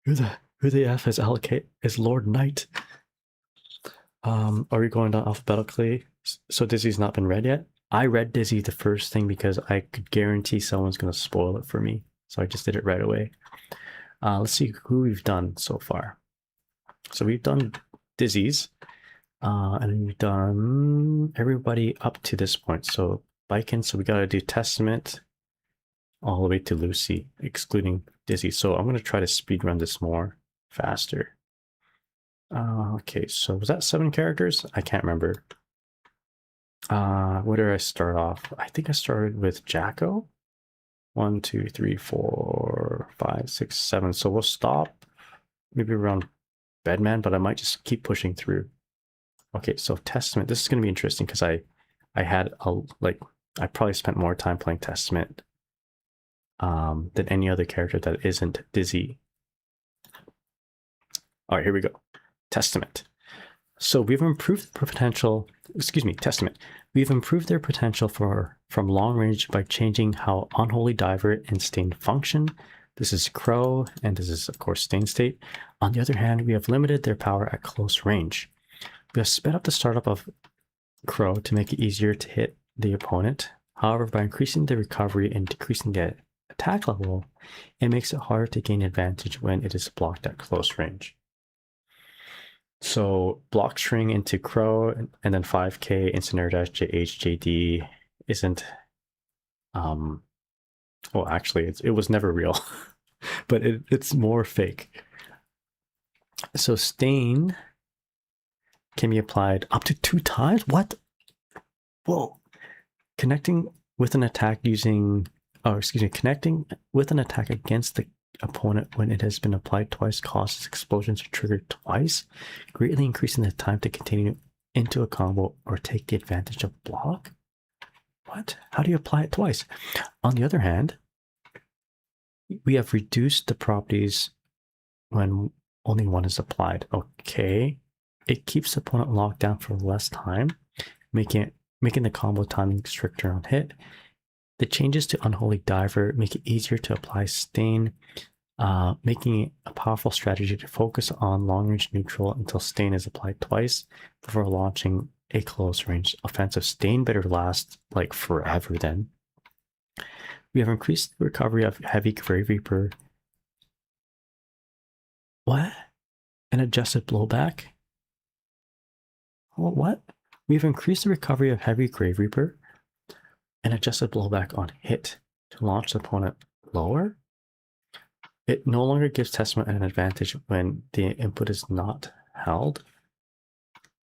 Who the F is Lord Knight? Are we going down alphabetically? So Dizzy's not been read yet? I read Dizzy the first thing because I could guarantee someone's going to spoil it for me. So I just did it right away. Let's see who we've done so far. So we've done Dizzy's. And we've done everybody up to this point. So Bikin, so we got to do Testament all the way to Lucy, excluding Dizzy. So I'm going to try to speed run this more faster. Okay, so was that 7 characters? I can't remember. Where did I start off? I think I started with Jacko. 1, 2, 3, 4, 5, 6, 7. So we'll stop maybe around Bedman, but I might just keep pushing through. Okay, so Testament. This is going to be interesting because I had I probably spent more time playing Testament than any other character that isn't Dizzy. All right, here we go. Testament. So we've improved the potential. Excuse me, Testament. We've improved their potential from long range by changing how Unholy Diver and Stain function. This is Crow, and this is of course Stain State. On the other hand, we have limited their power at close range. We have sped up the startup of Crow to make it easier to hit the opponent. However, by increasing the recovery and decreasing the attack level, it makes it harder to gain advantage when it is blocked at close range. So block string into Crow and then 5k Incinerator Dash JH JD isn't well actually it was never real, but it's more fake. So Stain can be applied up to 2 times? What? Whoa. Connecting with an attack connecting with an attack against the opponent when it has been applied twice causes explosions to trigger twice, greatly increasing the time to continue into a combo or take the advantage of block? What? How do you apply it twice? On the other hand, we have reduced the properties when only one is applied. Okay. It keeps the opponent locked down for less time, making the combo timing stricter on hit. The changes to Unholy Diver make it easier to apply Stain, making it a powerful strategy to focus on long-range neutral until Stain is applied twice before launching a close-range offensive. Stain better last like forever then. We have increased the recovery of Heavy Grave Reaper. What? An adjusted blowback? What? We've increased the recovery of Heavy Grave Reaper and adjusted blowback on hit to launch the opponent lower. It no longer gives Testament an advantage when the input is not held,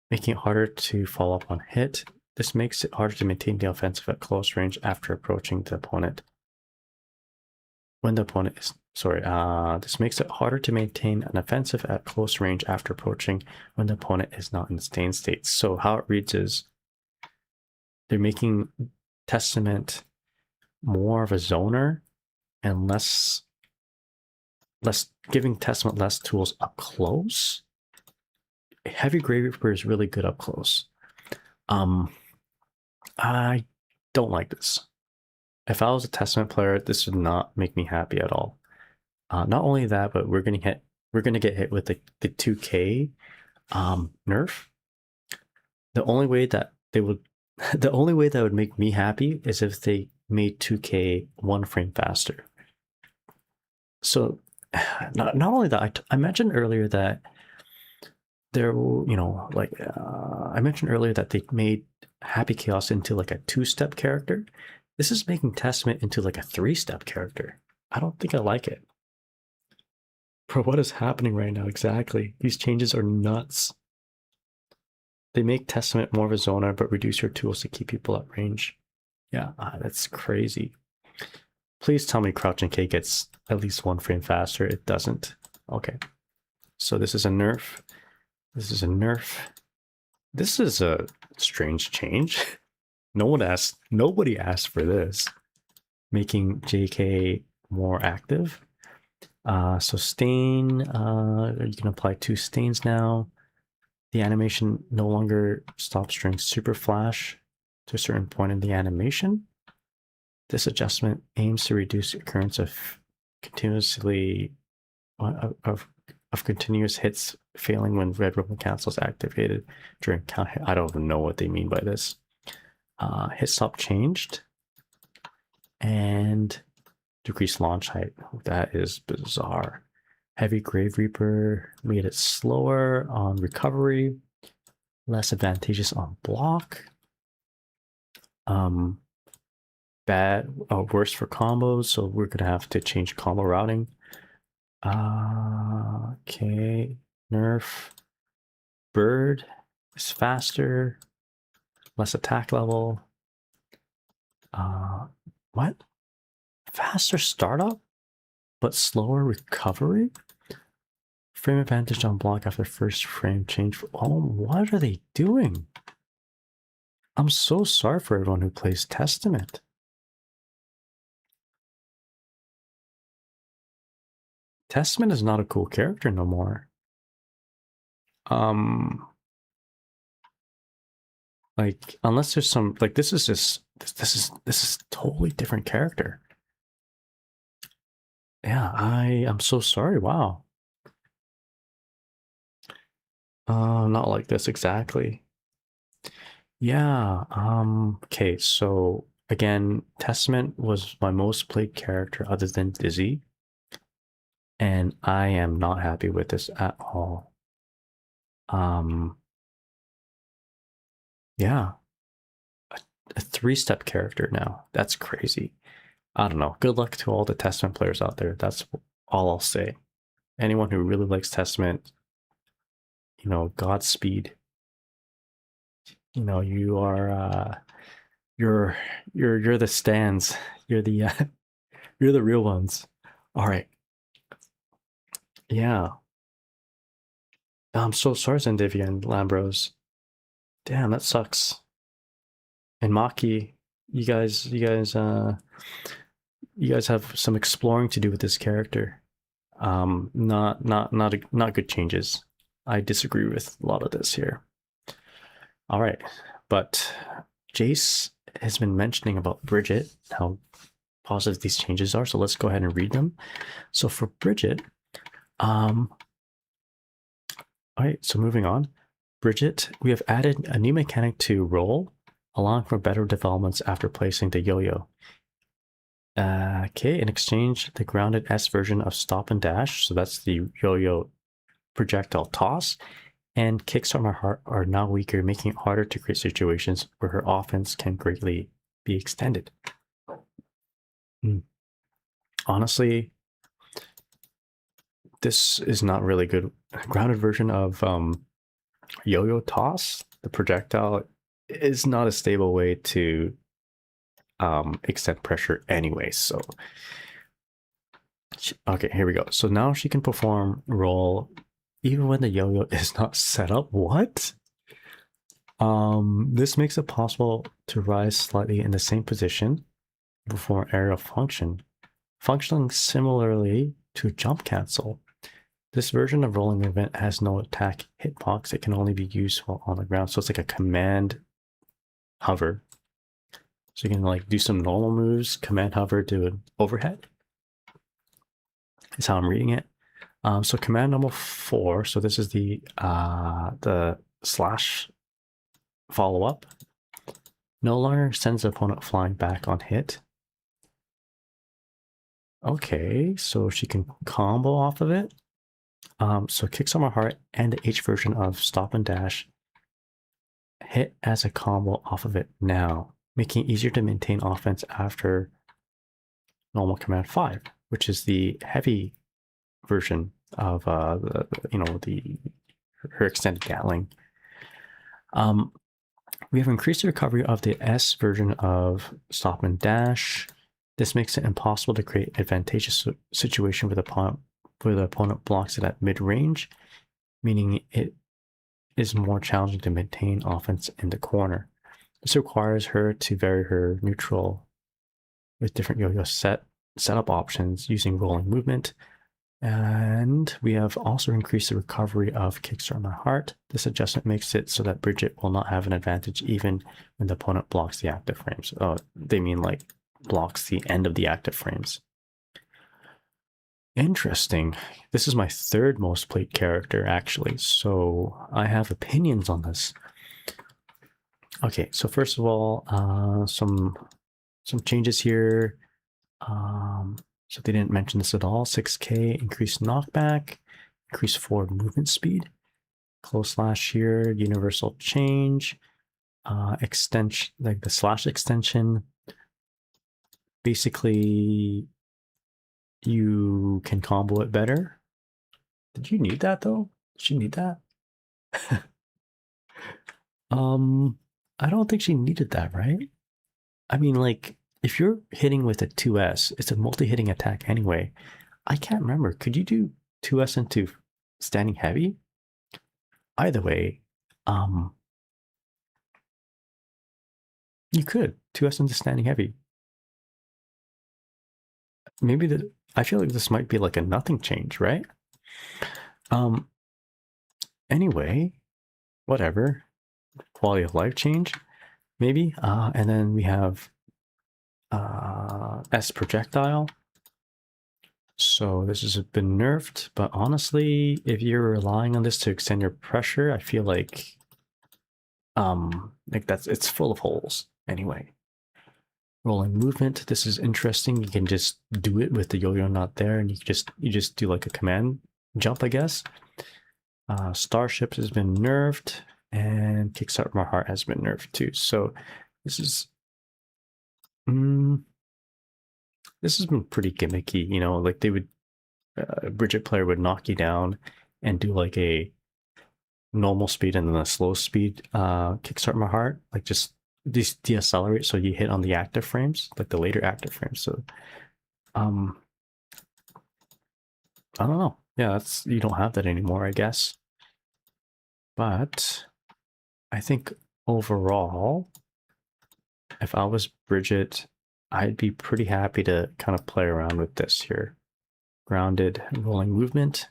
making it harder to follow up on hit. This makes it harder to maintain the offensive at close range after approaching the opponent. When the opponent is this makes it harder to maintain an offensive at close range after approaching when the opponent is not in Stain State. So how it reads is they're making Testament more of a zoner and less giving Testament less tools up close. Heavy Grave Reaper is really good up close. I don't like this. If I was a Testament player, this would not make me happy at all. Not only that, but we're gonna get hit with the 2K nerf. The only way that would make me happy is if they made 2K 1 frame faster. So not only that, I mentioned earlier that I mentioned earlier that they made Happy Chaos into like a 2-step character. This is making Testament into like a 3-step character. I don't think I like it. Bro, what is happening right now exactly? These changes are nuts. They make Testament more of a zoner, but reduce your tools to keep people at range. Yeah, that's crazy. Please tell me Crouching K gets at least 1 frame faster. It doesn't. Okay. So this is a nerf. This is a nerf. This is a strange change. Nobody asked for this. Making JK more active. So stain, you can apply 2 stains now. The animation no longer stops during super flash to a certain point in the animation. This adjustment aims to reduce the occurrence of continuously of continuous hits failing when red ribbon cancel is activated during count. I don't even know what they mean by this. Hit stop changed and decrease launch height. That is bizarre. Heavy Grave Reaper made it slower on recovery, less advantageous on block. Worse for combos, so we're gonna have to change combo routing. Okay, nerf. Bird is faster, less attack level. What? Faster startup, but slower recovery? Frame advantage on block after first frame change. Oh, what are they doing? I'm so sorry for everyone who plays Testament. Testament is not a cool character no more. Like, unless there's some, like, this is totally different character. Yeah, I'm so sorry. Wow. Not like this exactly. Yeah, okay, so again, Testament was my most played character other than Dizzy. And I am not happy with this at all. Yeah. A 3-step character now. That's crazy. I don't know. Good luck to all the Testament players out there. That's all I'll say. Anyone who really likes Testament, you know, Godspeed. You know, you are you're the stands. You're the you're the real ones. All right. Yeah. I'm so sorry, Zendivia and Lambros. Damn, that sucks. And Maki, you guys have some exploring to do with this character. Not good changes. I disagree with a lot of this here. All right, but Jace has been mentioning about Bridget, how positive these changes are. So let's go ahead and read them. So for Bridget, all right, so moving on. Bridget, we have added a new mechanic to roll, allowing for better developments after placing the yo-yo. Okay, in exchange, the grounded S version of stop and dash, so that's the yo-yo projectile toss, and kicks from her heart are now weaker, making it harder to create situations where her offense can greatly be extended. Honestly, this is not really good. Grounded version of yo-yo toss, the projectile, is not a stable way to extend pressure anyway. So okay, here we go. So now she can perform roll even when the yo-yo is not set up. What? This makes it possible to rise slightly in the same position, perform aerial function, functioning similarly to jump cancel. This version of rolling event has no attack hitbox. It can only be used while on the ground. So it's like a command hover. So you can like do some normal moves, command hover, do an overhead. Is how I'm reading it. So command number 4. So this is the slash follow up. No longer sends the opponent flying back on hit. Okay, so she can combo off of it. So kicks on my heart and the H version of stop and dash hit as a combo off of it now, making it easier to maintain offense after normal command 5, which is the heavy version of her extended Gatling. We have increased the recovery of the S version of stop and dash. This makes it impossible to create an advantageous situation where the opponent blocks it at mid-range, meaning it is more challenging to maintain offense in the corner. This requires her to vary her neutral with different yo-yo setup options using rolling movement. And we have also increased the recovery of Kickstart My Heart. This adjustment makes it so that Bridget will not have an advantage even when the opponent blocks the active frames. Oh, they mean like blocks the end of the active frames. Interesting. This is my third most played character, actually, so I have opinions on this. Okay, so first of all, some changes here. So they didn't mention this at all. 6K, increased knockback, increased forward movement speed, close slash here, universal change, extension, like the slash extension. Basically, you can combo it better. Did you need that though? Did she need that? I don't think she needed that, right? I mean, like, if you're hitting with a 2S, it's a multi-hitting attack anyway. I can't remember. Could you do 2S into standing heavy? Either way, you could 2S into standing heavy. Maybe I feel like this might be like a nothing change, right? Anyway, whatever. Quality of life change, maybe. And then we have S projectile. So this has been nerfed, but honestly, if you're relying on this to extend your pressure, I feel like it's full of holes anyway. Rolling movement, this is interesting. You can just do it with the yo-yo not there, and you just do like a command jump, I guess. Starships has been nerfed, and Kickstart My Heart has been nerfed too. So this is this has been pretty gimmicky, you know, like they would Bridget player would knock you down and do like a normal speed and then a slow speed Kickstart My Heart, like just deaccelerate so you hit on the active frames, like the later active frames. So I don't know. Yeah, you don't have that anymore, I guess. But I think overall, if I was Bridget, I'd be pretty happy to kind of play around with this here. Grounded rolling movement.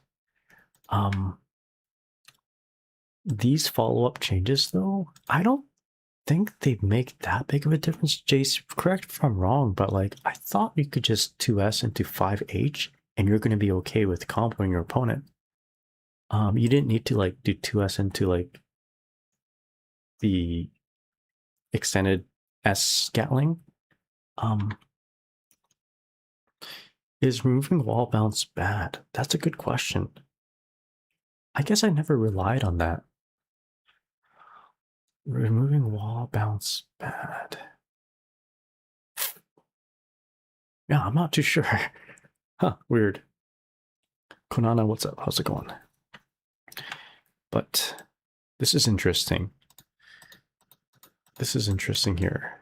These follow-up changes though, I don't think they make that big of a difference. Jace, correct if I'm wrong, but like I thought you could just 2S into 5H and you're going to be okay with comboing your opponent. You didn't need to like do 2S into like the extended S Gatling. Is removing wall bounce bad? That's a good question. I guess I never relied on that. Removing wall bounce bad. Yeah, I'm not too sure. Huh, weird. Konana, what's up? How's it going? But this is interesting. This is interesting here.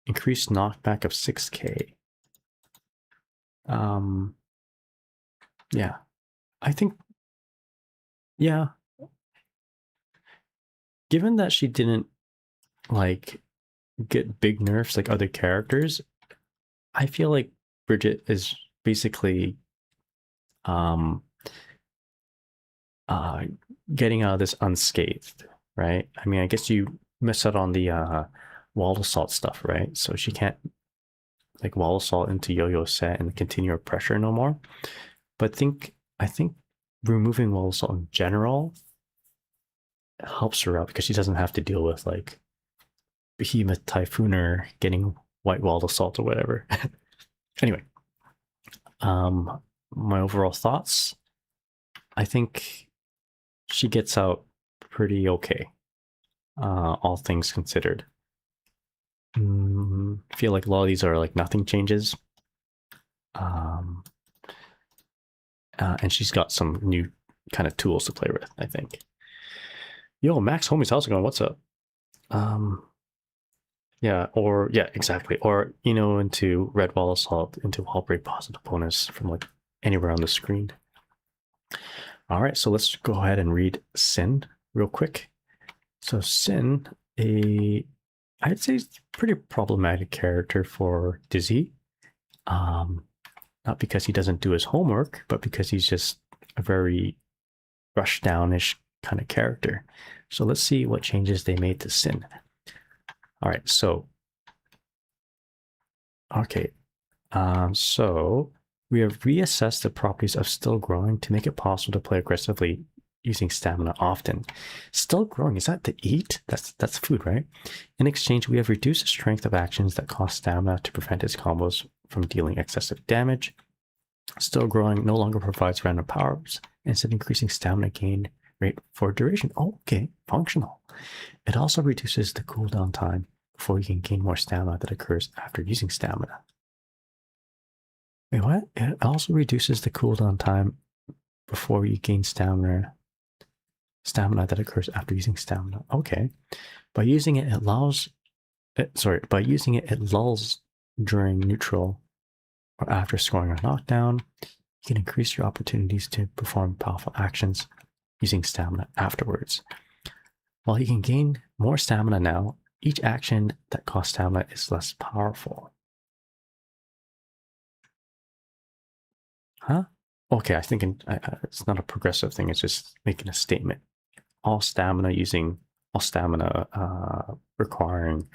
Increased knockback of 6K. Yeah, I think, yeah. Given that she didn't like get big nerfs like other characters, I feel like Bridget is basically getting out of this unscathed, right? I mean, I guess you miss out on the wall assault stuff, right? So she can't like wall assault into yo-yo set and continue her pressure no more. But I think removing wall assault in general helps her out because she doesn't have to deal with like behemoth typhooner getting white wall assault or whatever. Anyway, my overall thoughts, I think she gets out pretty okay, all things considered. Feel like a lot of these are like nothing changes. And she's got some new kind of tools to play with, I think. Yo, Max Homies, how's it going? What's up? Yeah, or yeah, exactly. Or into red wall assault, into wall break positive bonus from like anywhere on the screen. All right, so let's go ahead and read Sin real quick. So Sin, I'd say pretty problematic character for Dizzy. Not because he doesn't do his homework, but because he's just a very rush downish kind of character. So let's see what changes they made to Sin. All right, so okay, so we have reassessed the properties of still growing to make it possible to play aggressively using stamina often. Still growing, is that to eat? That's food, right? In exchange, we have reduced the strength of actions that cost stamina to prevent his combos from dealing excessive damage. Still growing no longer provides random powers, instead increasing stamina gain rate for duration. Oh, okay, functional. It also reduces the cooldown time before you can gain more stamina that occurs after using stamina. Wait, what? It also reduces the cooldown time before you gain stamina that occurs after using stamina. Okay. By using it, it lulls during neutral or after scoring a knockdown. You can increase your opportunities to perform powerful actions using stamina afterwards. While you can gain more stamina now, each action that costs stamina is less powerful. Huh? Okay, I think it's not a progressive thing. It's just making a statement. All stamina requiring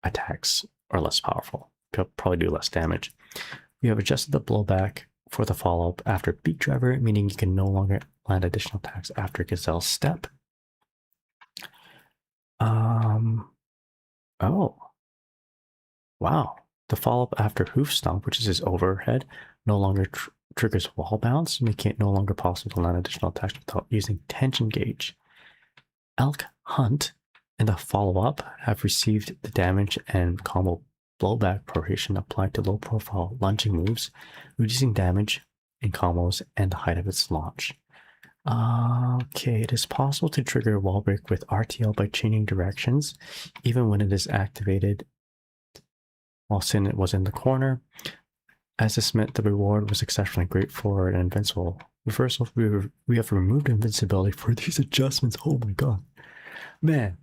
attacks are less powerful. Probably do less damage. We have adjusted the blowback for the follow-up after Beak Driver, meaning you can no longer land additional attacks after Gazelle's step. Oh. Wow. The follow-up after Hoof Stomp, which is his overhead, no longer triggers wall bounce, making it no longer possible to land additional attacks without using tension gauge. Elk Hunt and the follow-up have received the damage and combo blowback prohibition applied to low-profile lunging moves, reducing damage in combos and the height of its launch. Okay, it is possible to trigger wall break with RTL by changing directions, even when it is activated while Sin was in the corner. As this meant the reward was exceptionally great for an invincible reversal, we have removed invincibility for these adjustments. Oh my god. Man,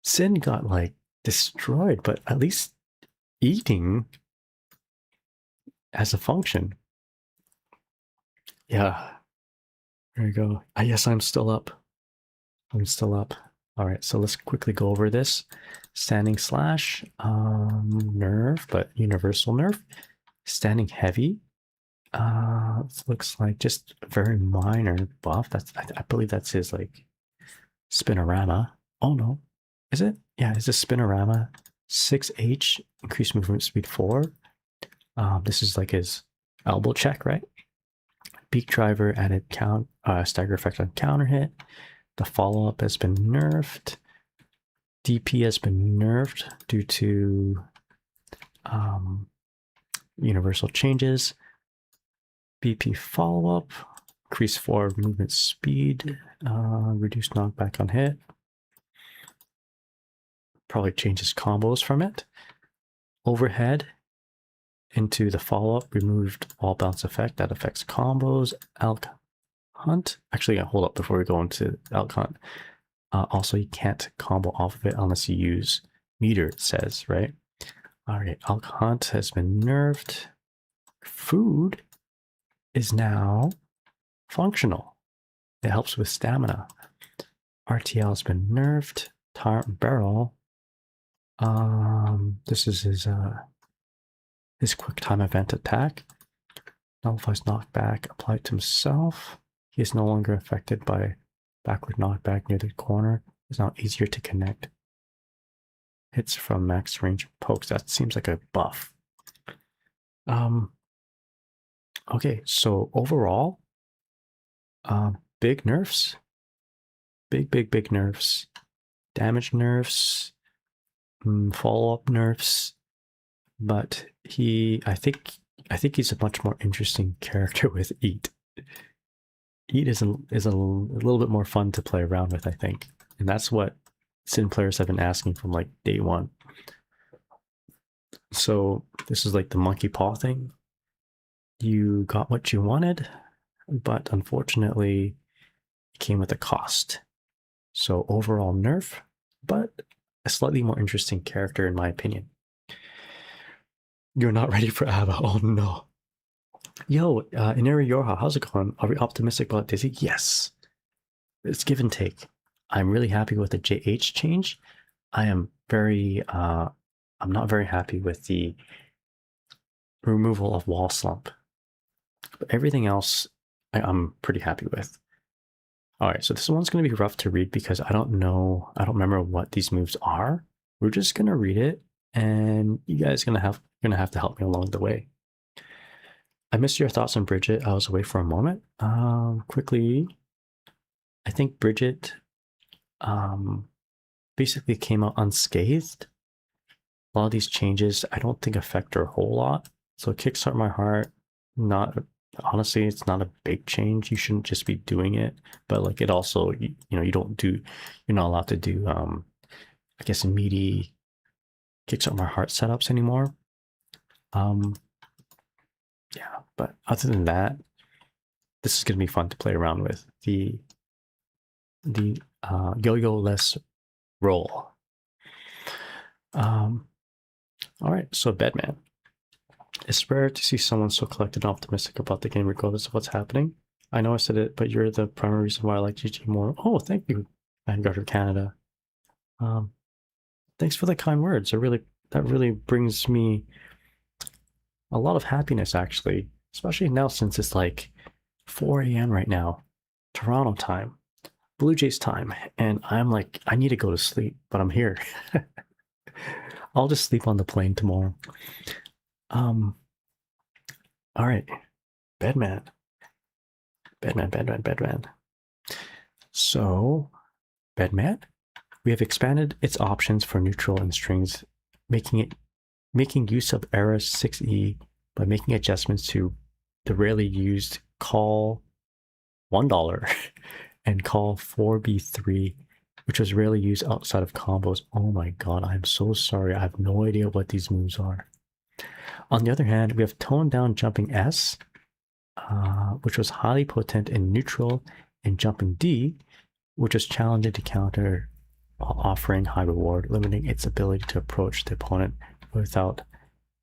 Sin got like destroyed, but at least eating as a function. Yeah. There you go. Yes, I'm still up. I'm still up. All right, so let's quickly go over this. Standing slash, nerf, but universal nerf. Standing heavy. Looks like just a very minor buff. I believe that's his like spinorama. Oh no, is it? Yeah, it's a spinorama. 6H, increased movement speed 4. This is like his elbow check, right? Beak Driver added stagger effect on counter hit. The follow-up has been nerfed. DP has been nerfed due to universal changes. BP follow-up, increase forward movement speed, reduce knockback on hit. Probably changes combos from it. Overhead into the follow-up, removed wall bounce effect that affects combos. Elk Hunt. Actually, hold up before we go into Elk Hunt. Also, you can't combo off of it unless you use meter, it says, right? All right, Elk Hunt has been nerfed. Food is now functional. It helps with stamina. RTL has been nerfed. Barrel. This is his quick time event attack. Nullifies knockback applied to himself. He is no longer affected by backward knockback near the corner. It's now easier to connect hits from max range pokes. That seems like a buff. Okay, so overall, big nerfs. Big nerfs. Damage nerfs. Follow-up nerfs. But I think he's a much more interesting character with Eat. Eat is a little bit more fun to play around with, I think. And that's what Sin players have been asking from like day one. So this is like the monkey paw thing. You got what you wanted, but unfortunately it came with a cost. So overall nerf, but a slightly more interesting character in my opinion. You're not ready for Ava. Oh no. Yo, Inari Yorha, how's it going? Are we optimistic about Dizzy? Yes. It's give and take. I'm really happy with the JH change. I am very, I'm not very happy with the removal of wall slump. But everything else, I'm pretty happy with. All right, so this one's going to be rough to read because I don't remember what these moves are. We're just going to read it, and you guys are going to have to help me along the way. I missed your thoughts on Bridget. I was away for a moment. Quickly, I think Bridget basically came out unscathed. A lot of these changes I don't think affect her a whole lot. So Kickstart My Heart, honestly, it's not a big change. You shouldn't just be doing it, but like it also, you're not allowed to do, I guess, meaty Kickstart My Heart setups anymore. Yeah, but other than that, this is going to be fun to play around with. The yo-yo-less roll. All right, so Bedman. It's rare to see someone so collected and optimistic about the game regardless of what's happening. I know I said it, but you're the primary reason why I like GG more. Oh, thank you, Vanguard of Canada. Thanks for the kind words. That really brings me a lot of happiness, actually, especially now since it's like 4 a.m. right now, Toronto time, Blue Jays time, and I'm like, I need to go to sleep, but I'm here. I'll just sleep on the plane tomorrow. All right, Bedman. So, Bedman, we have expanded its options for neutral and strings, making use of Era 6E by making adjustments to the rarely used call $1 and call 4B3, which was rarely used outside of combos. Oh my god, I'm so sorry. I have no idea what these moves are. On the other hand, we have toned down jumping S, which was highly potent in neutral, and jumping D, which was challenging to counter while offering high reward, limiting its ability to approach the opponent without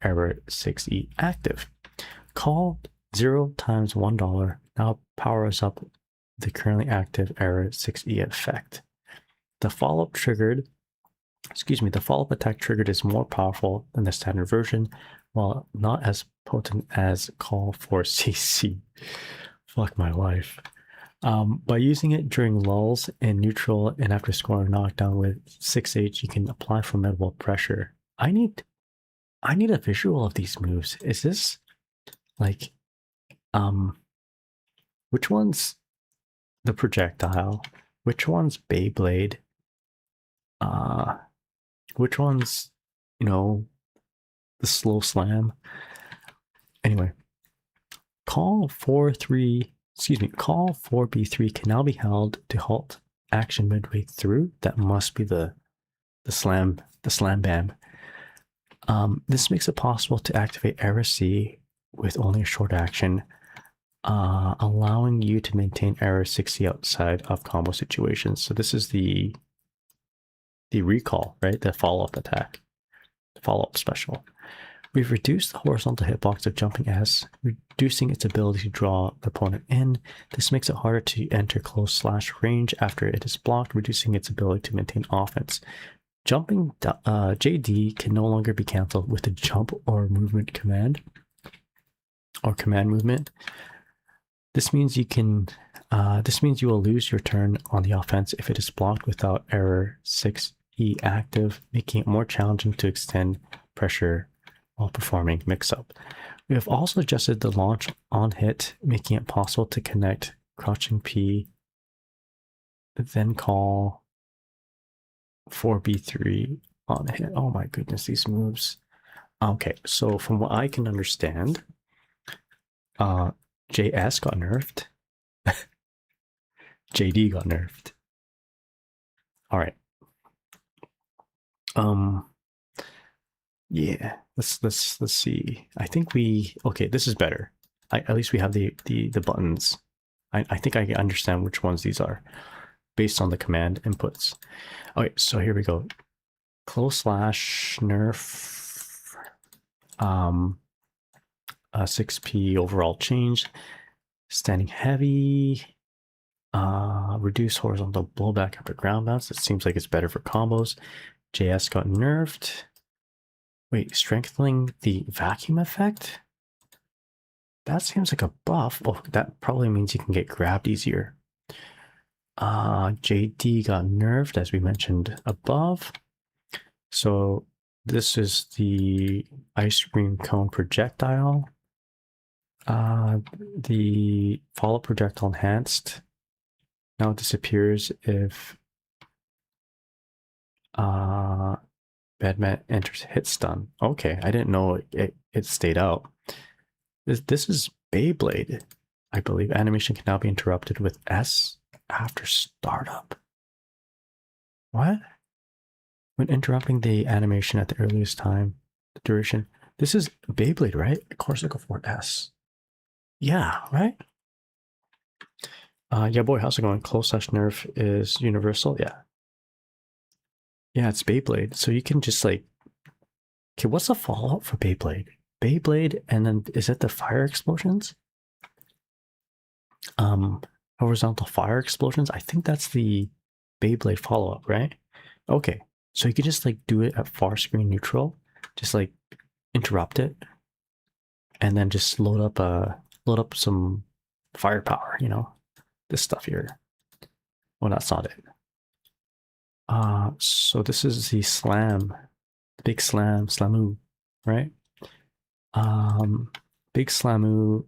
Error 6E active. Call 0 times $1 now powers up the currently active Error 6E effect. The follow-up attack triggered is more powerful than the standard version, while not as potent as Call for CC. Fuck my life. By using it during lulls in neutral and after scoring a knockdown with 6H, you can apply formidable pressure. I need a visual of these moves. Is this like, which one's the projectile? Which one's Beyblade? Which one's, the slow slam? Anyway, call 4B3 can now be held to halt action midway through. That must be the slam bam. This makes it possible to activate Era C with only a short action, allowing you to maintain Era 60 outside of combo situations. So this is the recall, right? The follow-up attack, the follow-up special. We've reduced the horizontal hitbox of jumping S, reducing its ability to draw the opponent in. This makes it harder to enter close / range after it is blocked, reducing its ability to maintain offense. Jumping JD can no longer be cancelled with a jump or movement command, or command movement. This means you will lose your turn on the offense if it is blocked without Error 6E active, making it more challenging to extend pressure while performing mix-up. We have also adjusted the launch on hit, making it possible to connect crouching P, then call 4B3 on hit. Oh my goodness, these moves. Okay, so from what I can understand, JS got nerfed. JD got nerfed. All right. Yeah, let's see. I think okay, this is better. At least we have the buttons. I think I can understand which ones these are based on the command inputs. Okay, so here we go. Close slash nerf 6p overall change, standing heavy, reduce horizontal blowback after ground bounce. It seems like it's better for combos. JS got nerfed. Wait, strengthening the vacuum effect? That seems like a buff. Oh, that probably means you can get grabbed easier. JD got nerfed, as we mentioned above. So this is the ice cream cone projectile. The follow projectile enhanced now disappears if Bedman enters hit stun. Okay, I didn't know it stayed out. This is Beyblade, I believe. Animation can now be interrupted with S after startup. What? When interrupting the animation at the earliest time, the duration. This is Beyblade, right? Of course, I go for S. Yeah, right? Yeah, boy, how's it going? Close slash nerf is universal. Yeah. Yeah, it's Beyblade. So you can just like, okay, what's the follow-up for Beyblade? Beyblade, and then is it the fire explosions? Horizontal fire explosions. I think that's the Beyblade follow-up, right? Okay, so you can just like do it at far screen neutral, just like interrupt it, and then just load up some firepower. You know, this stuff here. Well, that's not it. So this is the slam, big slam, slamoo, right? Big slamoo,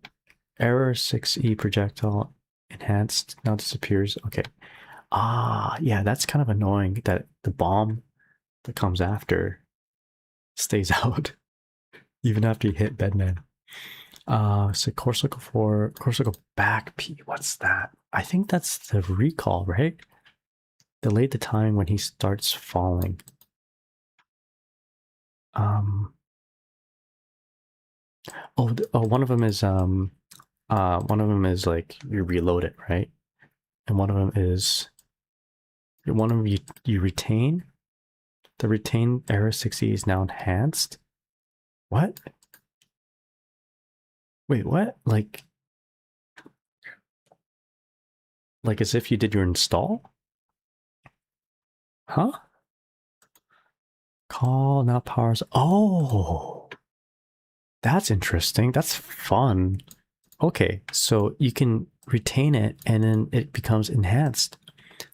error 6E projectile enhanced now disappears. Okay. Yeah, that's kind of annoying that the bomb that comes after stays out even after you hit Bedman. So course local back P. What's that? I think that's the recall, right? Delay the time when he starts falling. One of them is like you reload it, right? And one of them you retain. The retain error 60 is now enhanced. What? Wait, what? Like as if you did your install? Huh? Call now powers. Oh, that's interesting. That's fun. Okay, so you can retain it and then it becomes enhanced.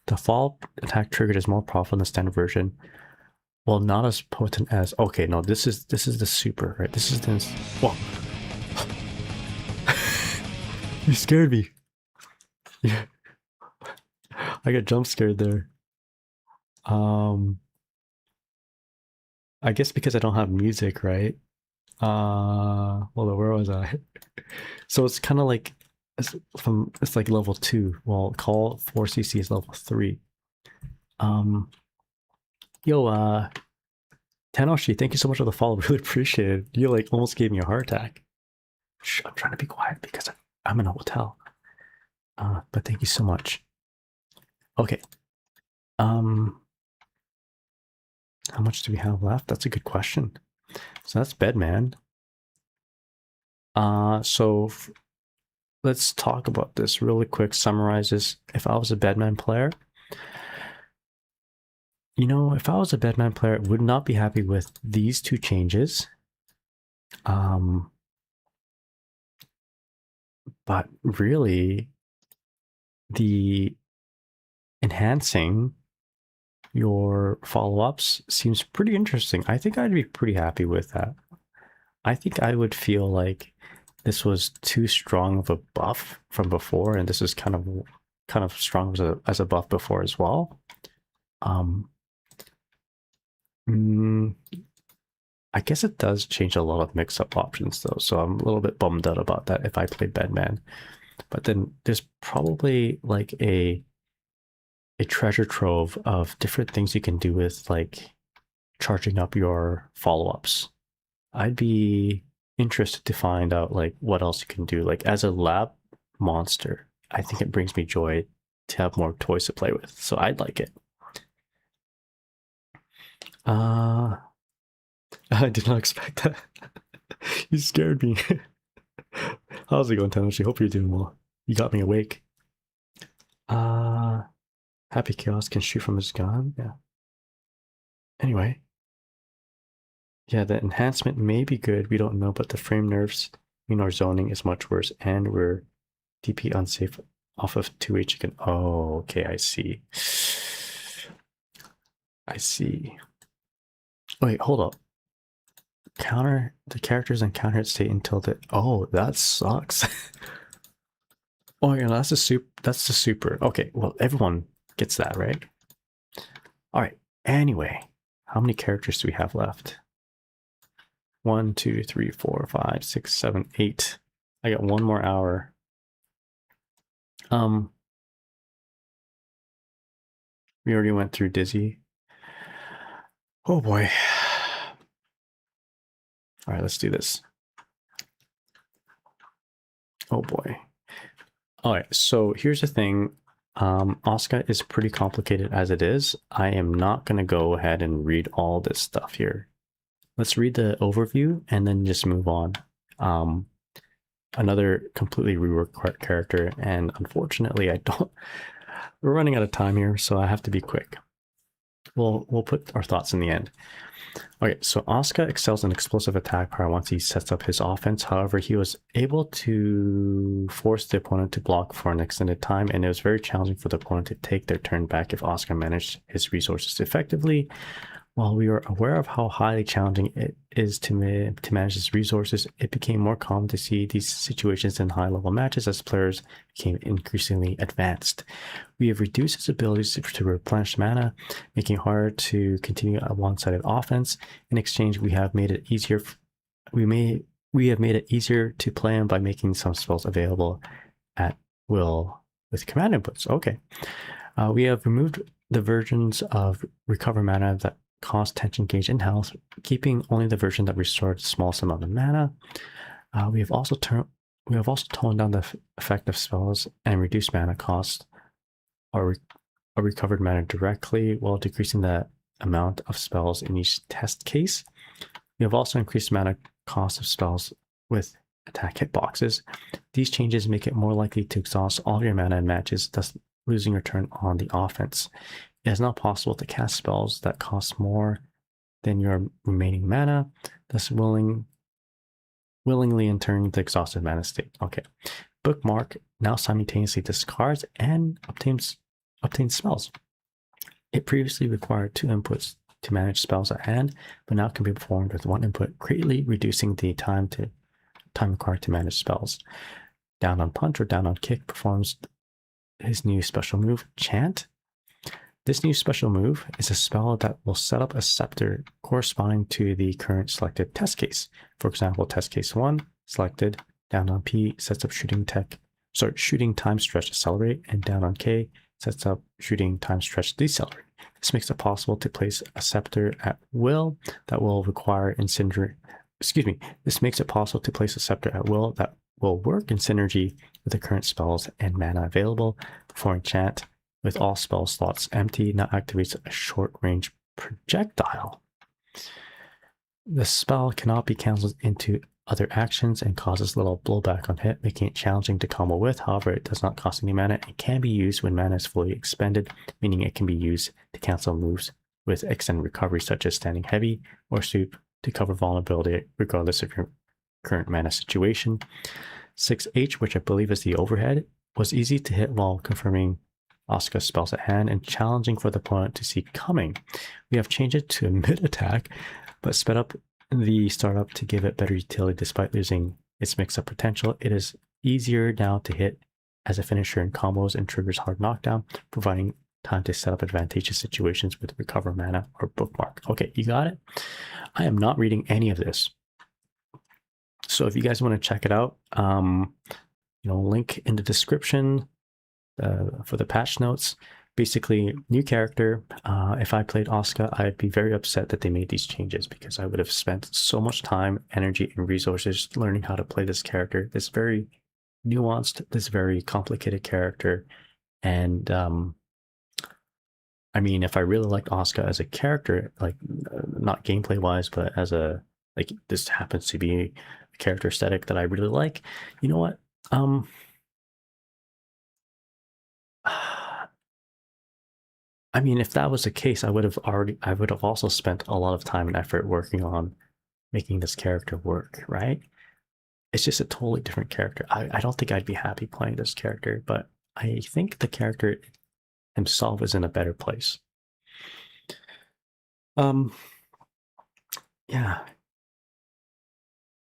The fall attack triggered is more powerful in the standard version. Well, not as potent as. Okay, no, this is the super, right? This is the. Whoa. You scared me. Yeah. I got jump scared there. I guess because I don't have music, right? Well, where was I? So it's kind of like it's like level 2. Well, call 4cc is level 3. Yo, Tanoshi, thank you so much for the follow. Really appreciate it. You like almost gave me a heart attack. Shh, I'm trying to be quiet because I'm in a hotel. But thank you so much. Okay. How much do we have left? That's a good question. So that's Bedman. So let's talk about this really quick. Summarizes. If I was a Bedman player, if I was a Bedman player, I would not be happy with these two changes. But really, the enhancing your follow-ups seems pretty interesting. I think I'd be pretty happy with that. I think I would feel like this was too strong of a buff from before, and this is kind of strong as a buff before as well. I guess it does change a lot of mix-up options though, so I'm a little bit bummed out about that if I played Bedman. But then there's probably like a treasure trove of different things you can do with like charging up your follow-ups. I'd be interested to find out like what else you can do. Like as a lab monster, I think it brings me joy to have more toys to play with. So I'd like it. I did not expect that. You scared me. How's it going, Tenoshi? Hope you're doing well. You got me awake. Happy Chaos can shoot from his gun. Yeah. Anyway. Yeah, the enhancement may be good. We don't know, but the frame nerfs mean our zoning is much worse, and we're DP unsafe off of 2H again. Oh, okay, I see. I see. Wait, hold up. Counter the characters and counter hit state until the that sucks. Oh yeah, that's the super. Okay, well everyone gets that, right? Alright, anyway. How many characters do we have left? 1, 2, 3, 4, 5, 6, 7, 8. I got 1 more hour. We already went through Dizzy. Oh boy. All right, let's do this. Oh boy. All right, so here's the thing. Asuka is pretty complicated as it is. I am not going to go ahead and read all this stuff here. Let's read the overview and then just move on. Another completely reworked character, and unfortunately we're running out of time here, so I have to be quick. We'll put our thoughts in the end. Okay, so Asuka excels in explosive attack power once he sets up his offense. However, he was able to force the opponent to block for an extended time, and it was very challenging for the opponent to take their turn back if Asuka managed his resources effectively. While we are aware of how highly challenging it is to manage his resources, it became more common to see these situations in high-level matches as players became increasingly advanced. We have reduced his abilities to replenish mana, making it harder to continue a one-sided offense. In exchange, we have made it easier. We have made it easier to play him by making some spells available at will with command inputs. Okay, we have removed the versions of recover mana that cost tension gauge and health, keeping only the version that restored the smallest amount of mana. We have also toned down the effect of spells and reduced mana cost or recovered mana directly while decreasing the amount of spells in each test case. We have also increased mana cost of spells with attack hitboxes. These changes make it more likely to exhaust all of your mana in matches, thus losing your turn on the offense. It is not possible to cast spells that cost more than your remaining mana, thus willingly entering the exhausted mana state. Okay. Bookmark now simultaneously discards and obtains spells. It previously required 2 inputs to manage spells at hand, but now can be performed with 1 input, greatly reducing the time required to manage spells. Down on Punch or Down on Kick performs his new special move, Chant. This new special move is a spell that will set up a scepter corresponding to the current selected test case. For example, test case 1, selected, down on P sets up shooting time stretch accelerate, and down on K sets up shooting time stretch decelerate. This makes it possible to place a scepter at will that will require This makes it possible to place a scepter at will that will work in synergy with the current spells and mana available. Performing Chant with all spell slots empty now activates a short-range projectile. The spell cannot be cancelled into other actions and causes little blowback on hit, making it challenging to combo with. However, it does not cost any mana and can be used when mana is fully expended, meaning it can be used to cancel moves with extended recovery such as standing heavy or sweep to cover vulnerability regardless of your current mana situation. 6H, which I believe is the overhead, was easy to hit while confirming Asuka's spells at hand and challenging for the opponent to see coming. We have changed it to a mid-attack, but sped up the startup to give it better utility despite losing its mix-up potential. It is easier now to hit as a finisher in combos and triggers hard knockdown, providing time to set up advantageous situations with recover mana or bookmark. Okay, you got it? I am not reading any of this. So if you guys want to check it out, link in the description for the patch notes. basically, new character. If I played Asuka, I'd be very upset that they made these changes because I would have spent so much time, energy, and resources learning how to play this character. This very nuanced, this very complicated character. And I mean, if I really liked Asuka as a character, like not gameplay wise, but as a like this happens to be a character aesthetic that I really like. You know what? I mean, if that was the case, I would have also spent a lot of time and effort working on making this character work, right? It's just a totally different character. I don't think I'd be happy playing this character, but I think the character himself is in a better place. Yeah,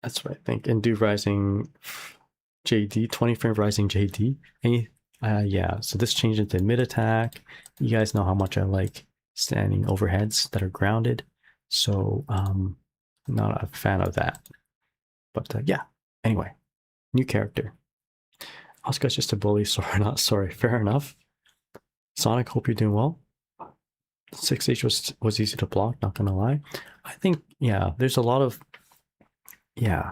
that's what I think. And do rising JD, 20 frame rising JD. Yeah, so this changed into mid attack. You guys know how much I like standing overheads that are grounded. So not a fan of that. But yeah, anyway, new character. Asuka's just a bully, sorry, not sorry. Fair enough. Sonic, hope you're doing well. 6H was easy to block, not gonna lie. I think, yeah, there's a lot of, yeah.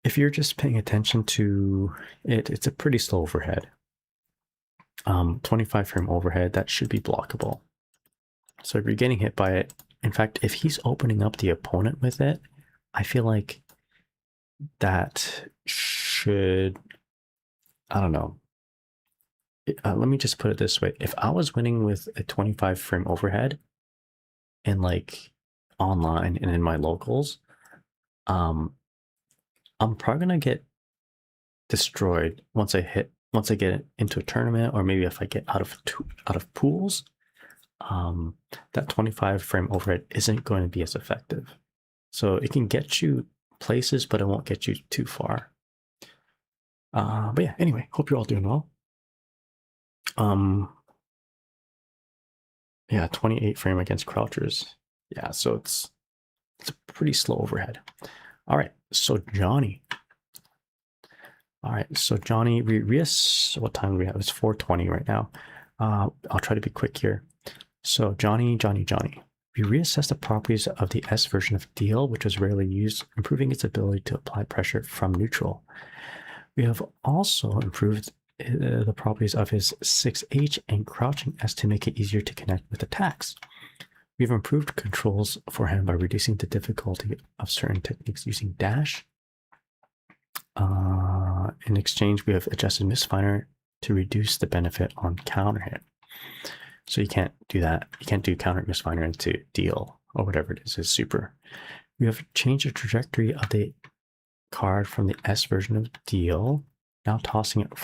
If you're just paying attention to it, it's a pretty slow overhead. 25 frame overhead, that should be blockable. So if you're getting hit by it, in fact, if he's opening up the opponent with it, I feel like that should, I don't know. Let me just put it this way. If I was winning with a 25 frame overhead and like online and in my locals, I'm probably gonna get destroyed once I get into a tournament, or maybe if I get out of pools. That 25 frame overhead isn't going to be as effective. So it can get you places, but it won't get you too far. But yeah, anyway, hope you're all doing well. Yeah, 28 frame against crouchers. Yeah, so it's a pretty slow overhead. All right, so Johnny. All right, so Johnny, what time do we have? It's 4:20 right now. I'll try to be quick here. So Johnny. We reassessed the properties of the S version of Deal, which was rarely used, improving its ability to apply pressure from neutral. We have also improved the properties of his 6H and crouching S to make it easier to connect with attacks. We've improved controls for him by reducing the difficulty of certain techniques using dash. In exchange, we have adjusted misfire to reduce the benefit on counter hit. So you can't do that. You can't do counter misfire into Deal or whatever it is super. We have changed the trajectory of the card from the S version of Deal, now tossing it to a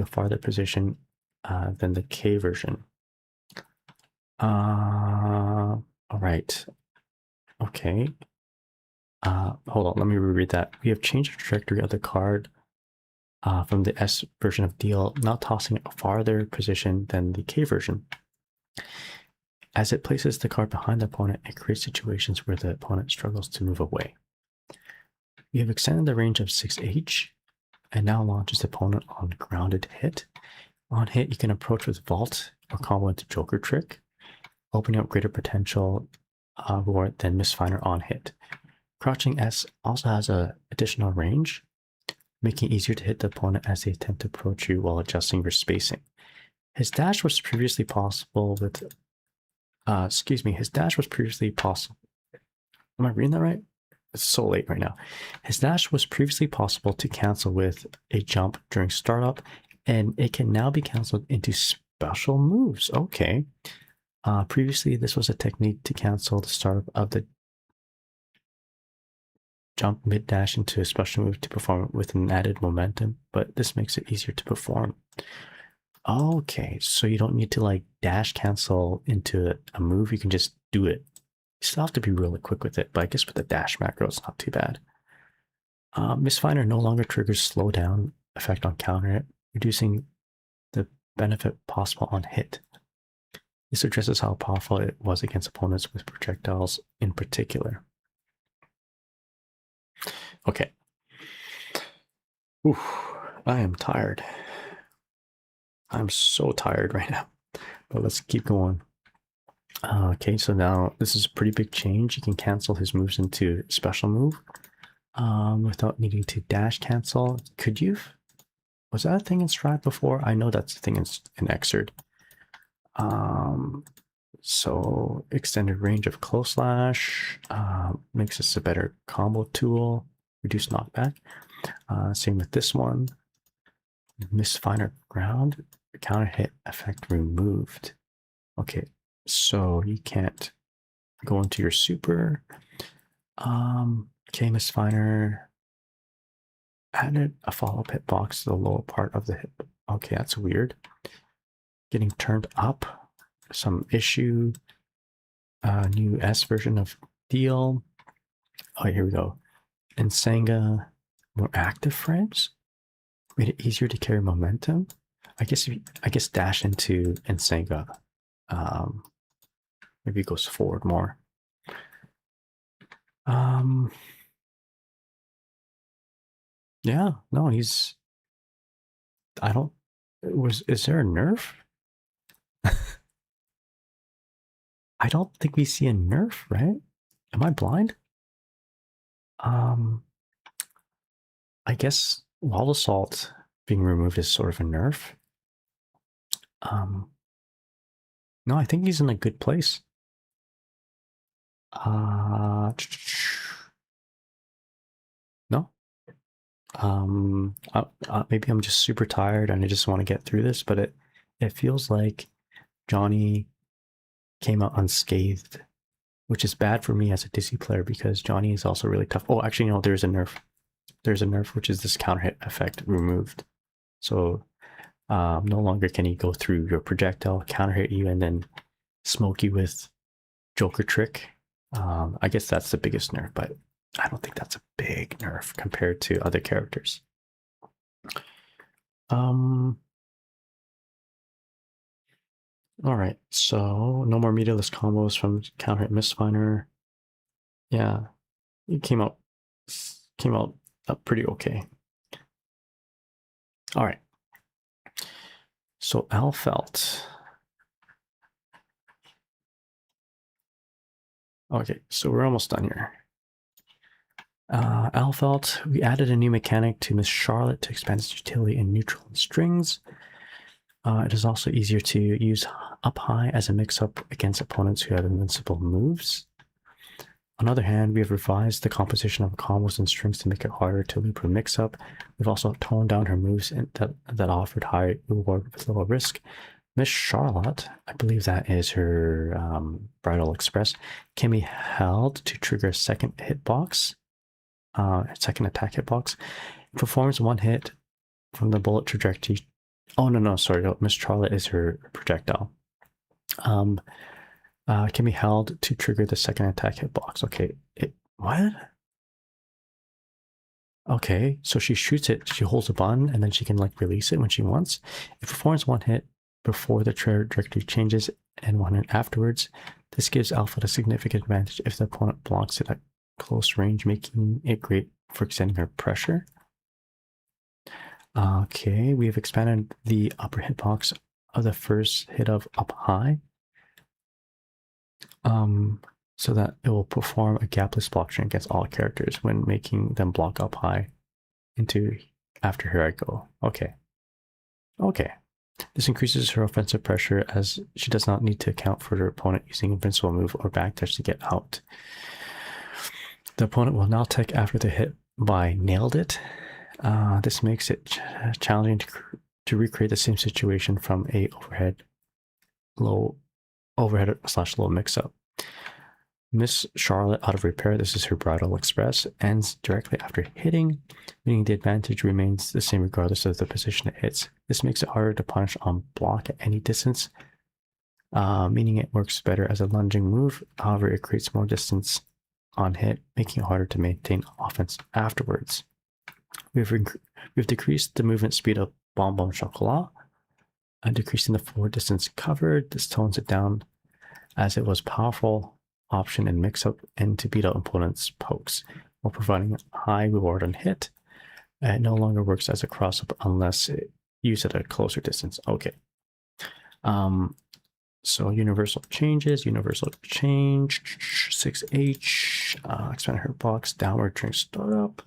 farther position than the K version. All right. Okay. Hold on, let me reread that. We have changed the trajectory of the card from the S version of Deal, now tossing it a farther position than the K version. As it places the card behind the opponent, it creates situations where the opponent struggles to move away. We have extended the range of 6H and now launches the opponent on grounded hit. On hit, you can approach with Vault or combo into Joker Trick, opening up greater potential than Misfire on hit. Crouching S also has an additional range, making it easier to hit the opponent as they attempt to approach you while adjusting your spacing. His dash was previously possible with, his dash was previously possible. Am I reading that right? It's so late right now. His dash was previously possible to cancel with a jump during startup, and it can now be canceled into special moves. Okay. Previously, this was a technique to cancel the startup of the jump mid-dash into a special move to perform with an added momentum, but this makes it easier to perform. Okay, so you don't need to like dash cancel into a move, you can just do it. You still have to be really quick with it, but I guess with the dash macro, it's not too bad. Misfire no longer triggers slowdown effect on counter hit, reducing the benefit possible on hit. This addresses how powerful it was against opponents with projectiles in particular. Okay. Oof, I am tired. I'm so tired right now, but let's keep going. Okay, so now this is a pretty big change. You can cancel his moves into special move without needing to dash cancel. Could you? Was that a thing in Stride before? I know that's a thing in Xrd. So extended range of close slash makes this a better combo tool. Reduce knockback. Same with this one. Miss finer ground. Counter hit effect removed. Okay, so you can't go into your super. Okay, Miss Finer added a follow-up hitbox to the lower part of the hip. Okay, that's weird. Getting turned up. Some issue. New S version of deal. Oh, here we go. And Sanga, more active frames. Made it easier to carry momentum. I guess dash into Nsanga. Maybe it goes forward more. Yeah, no, he's. I don't. Is there a nerf? I don't think we see a nerf, right? Am I blind? I guess wall assault being removed is sort of a nerf. No, I think he's in a good place. No. Maybe I'm just super tired and I just want to get through this, but it feels like Johnny came out unscathed, which is bad for me as a Dizzy player because Johnny is also really tough. Oh, actually, no, there's a nerf. There's a nerf, which is this counter hit effect removed. So no longer can he go through your projectile, counter hit you, and then smoke you with Joker trick. I guess that's the biggest nerf, but I don't think that's a big nerf compared to other characters. All right, so no more meterless combos from counter hit misfiner. Yeah, it came out pretty okay. All right. So Alfelt. Okay, so we're almost done here. Alfelt, we added a new mechanic to Miss Charlotte to expand its utility in neutral and strings. It is also easier to use up high as a mix-up against opponents who have invincible moves. On the other hand, we have revised the composition of combos and strings to make it harder to loop her mix-up. We've also toned down her moves that offered high reward with lower risk. Miss Charlotte, I believe that is her Bridal Express, can be held to trigger a second hitbox, second attack hitbox. It performs one hit from the bullet trajectory. Oh, no, sorry. No, Miss Charlotte is her projectile. Can be held to trigger the second attack hitbox. Okay, what? Okay, so she shoots it, she holds a button, and then she can like release it when she wants. It performs one hit before the trajectory changes and one hit afterwards. This gives Alpha a significant advantage if the opponent blocks it at close range, making it great for extending her pressure. Okay, we have expanded the upper hitbox of the first hit of up high. So that it will perform a gapless blockchain against all characters when making them block up high into after here I go. Okay. This increases her offensive pressure as she does not need to account for her opponent using invincible move or backdash to get out. The opponent will now take after the hit by nailed it. This makes it challenging to recreate the same situation from a overhead/low mix-up. Miss Charlotte out of repair, this is her Bridal Express, ends directly after hitting, meaning the advantage remains the same regardless of the position it hits. This makes it harder to punish on block at any distance, meaning it works better as a lunging move. However, it creates more distance on hit, making it harder to maintain offense afterwards. We've decreased the movement speed of Bonbon Chocolat, and decreasing the forward distance covered. This tones it down as it was powerful option in mix-up and to beat out opponents' pokes, while providing a high reward on hit. It no longer works as a cross-up unless use at a closer distance. Okay. So universal changes, universal change, 6H, expand her box, downward during startup.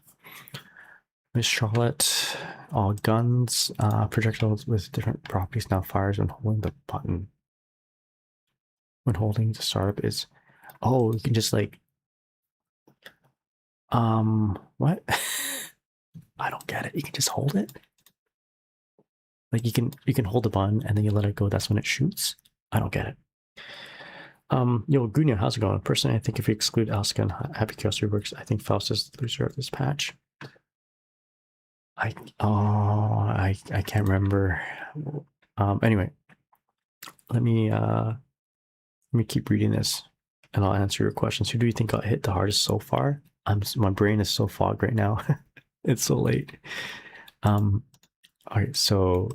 Miss Charlotte, all guns, projectiles with different properties now fires when holding the button. When holding the startup is, oh, you can just like, what? I don't get it. You can just hold it? Like you can hold the button and then you let it go. That's when it shoots. I don't get it. Yo, Gunya, how's it going? Personally, I think if you exclude Asuka and Happy Chaos Reworks, I think Faust is the loser of this patch. I can't remember. Anyway, let me keep reading this, and I'll answer your questions. Who do you think got hit the hardest so far? My brain is so fogged right now. It's so late. All right, so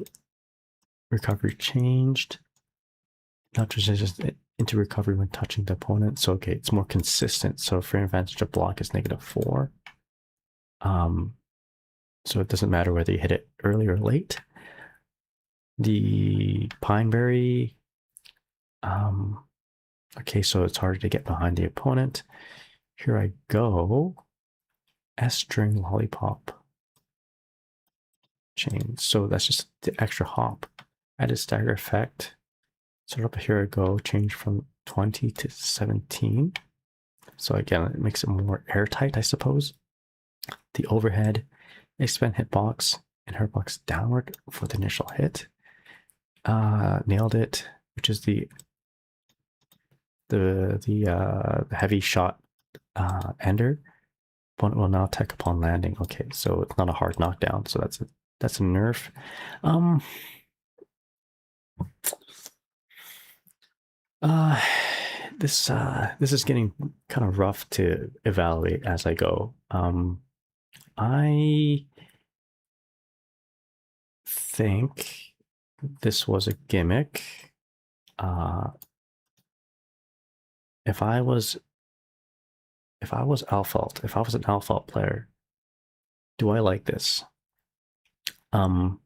recovery changed. Not just into recovery when touching the opponent. So okay, it's more consistent. So frame advantage of block is -4. So it doesn't matter whether you hit it early or late. The Pineberry, okay, so it's harder to get behind the opponent. Here I go. S-string lollipop chain. So that's just the extra hop. Added stagger effect. So up here I go, change from 20 to 17. So again, it makes it more airtight, I suppose. The overhead, expand hitbox and hurtbox downward for the initial hit. Nailed it, which is the heavy shot ender. Opponent will now tech upon landing. Okay, so it's not a hard knockdown, so that's a nerf. This is getting kind of rough to evaluate as I go. I think this was a gimmick. If I was Alphalt, if I was an Alphalt player, do I like this? I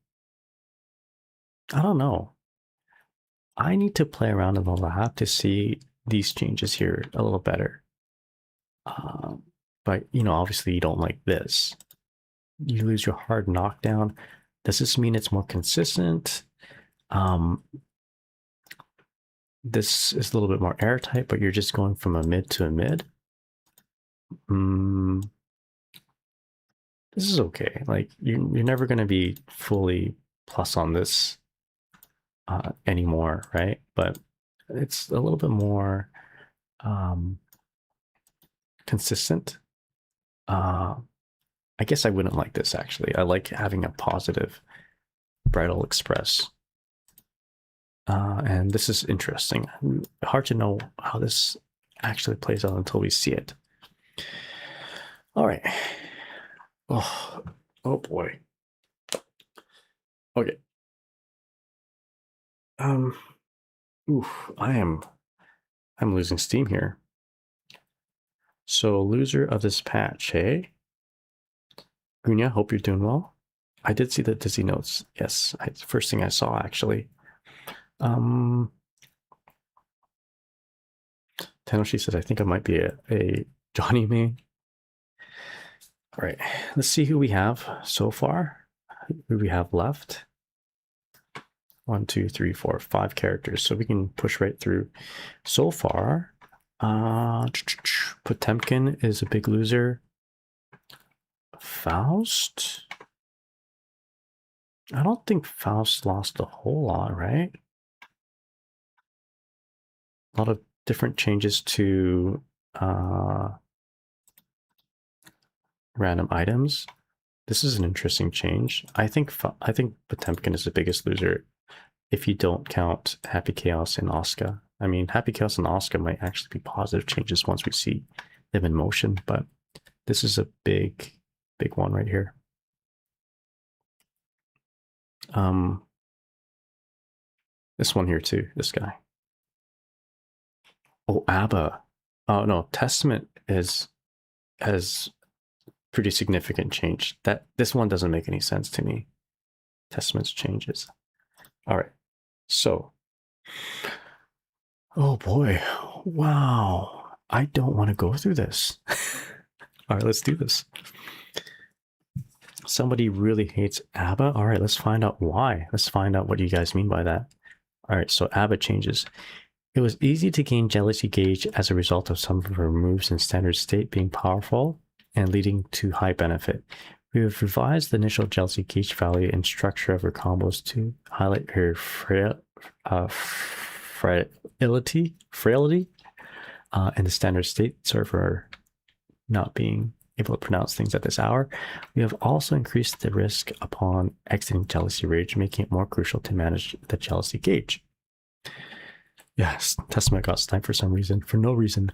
don't know. I need to play around in the lab to see these changes here a little better. But you know, obviously you don't like this. You lose your hard knockdown. Does this mean it's more consistent? This is a little bit more airtight, but you're just going from a mid to a mid. This is okay. Like you're never going to be fully plus on this anymore, right? But it's a little bit more consistent. I guess I wouldn't like this actually. I like having a positive Bridal Express. And this is interesting. Hard to know how this actually plays out until we see it. All right. Oh boy. Okay. I'm losing steam here. So loser of this patch, hey? Gunya, hope you're doing well. I did see the dizzy notes. Yes, first thing I saw actually. Tenoshi says, I think I might be a Johnny main. All right, let's see who we have so far. Who we have left. 1, 2, 3, 4, 5 characters. So we can push right through. So far, Potemkin is a big loser. Faust? I don't think Faust lost a whole lot, right? A lot of different changes to random items. This is an interesting change. I think Potemkin is the biggest loser if you don't count Happy Chaos and Asuka. I mean, Happy Chaos and Asuka might actually be positive changes once we see them in motion, but this is a big one right here. This one here too, this guy. Oh, ABBA. Oh no, Testament has pretty significant change. This one doesn't make any sense to me. Testaments changes. All right. So, oh boy. Wow. I don't want to go through this. All right, let's do this. Somebody really hates ABBA. All right, let's find out why. Let's find out what you guys mean by that. All right, so ABBA changes. It was easy to gain jealousy gauge as a result of some of her moves in standard state being powerful and leading to high benefit. We have revised the initial jealousy gauge value and structure of her combos to highlight her frailty in the standard state. Sorry for not being able to pronounce things at this hour. We have also increased the risk upon exiting jealousy rage, making it more crucial to manage the jealousy gauge. Yes, Testament got sniped for some reason, for no reason.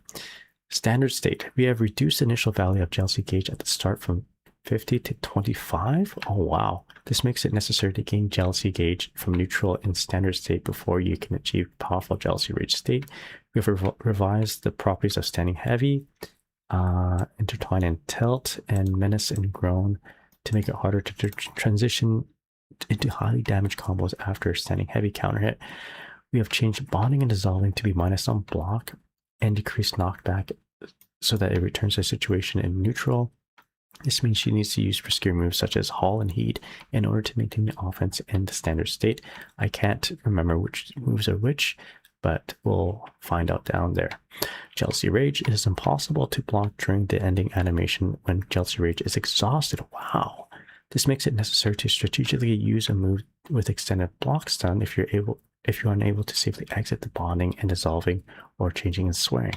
Standard state. We have reduced the initial value of jealousy gauge at the start from 50 to 25. Oh, wow. This makes it necessary to gain jealousy gauge from neutral in standard state before you can achieve powerful jealousy rage state. We have revised the properties of standing heavy, intertwine and tilt, and menace and groan to make it harder to transition into highly damaged combos after standing heavy counter hit. We have changed bonding and dissolving to be minus on block and decreased knockback so that it returns to a situation in neutral. This means she needs to use riskier moves such as haul and heed in order to maintain the offense in the standard state. I can't remember which moves are which, but we'll find out down there. Jealousy Rage. It is impossible to block during the ending animation when Jealousy Rage is exhausted. Wow. This makes it necessary to strategically use a move with extended block stun if you're unable to safely exit the bonding and dissolving or changing and swearing.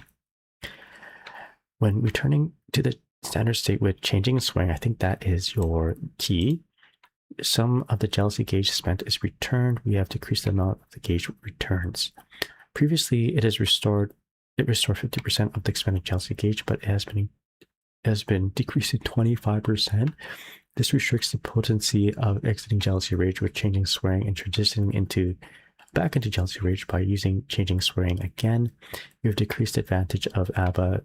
When returning to the standard state with changing and swearing, I think that is your key. Some of the jealousy gauge spent is returned. We have decreased the amount of the gauge returns. Previously, it restored 50% of the expended jealousy gauge, but it has been decreased to 25%. This restricts the potency of exiting jealousy rage with changing swearing and transitioning back into jealousy rage by using changing swearing again. We have decreased the advantage of ABBA.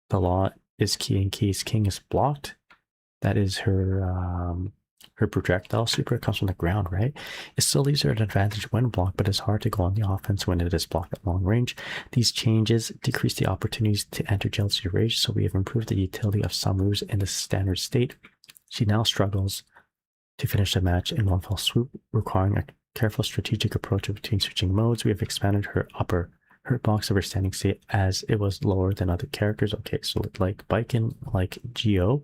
The law is key in case king is blocked. That is her projectile super. It comes from the ground, right? It still leaves her an advantage when blocked, but it's hard to go on the offense when it is blocked at long range. These changes decrease the opportunities to enter jealousy rage, so we have improved the utility of some moves in the standard state. She now struggles to finish the match in one fell swoop, requiring a careful strategic approach between switching modes. We have expanded her upper hurt box of her standing state as it was lower than other characters. Okay, so like Biken, like Geo.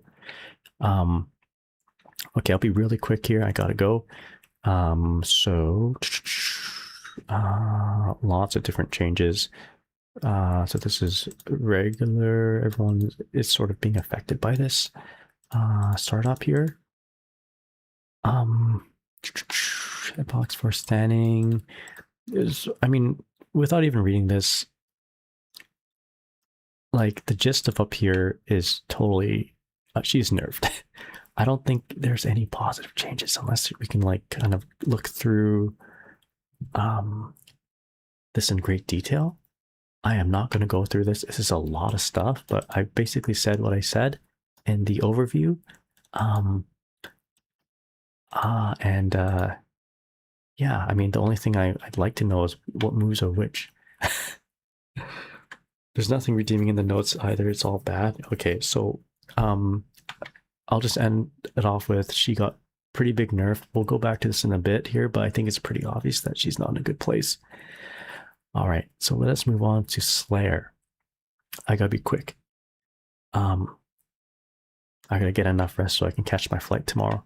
Okay, I'll be really quick here. I gotta go. Lots of different changes. So this is regular. Everyone is sort of being affected by this. Start up here. Box for standing is, I mean, without even reading this, like the gist of up here is totally, she's nerfed. I don't think there's any positive changes unless we can like kind of look through this in great detail. I am not going to go through this. This is a lot of stuff, but I basically said what I said in the overview. Yeah, I mean, the only thing I'd like to know is what moves are which. There's nothing redeeming in the notes either. It's all bad. Okay, so I'll just end it off with she got pretty big nerf. We'll go back to this in a bit here, but I think it's pretty obvious that she's not in a good place. All right, so let's move on to Slayer. I gotta be quick. I gotta get enough rest so I can catch my flight tomorrow.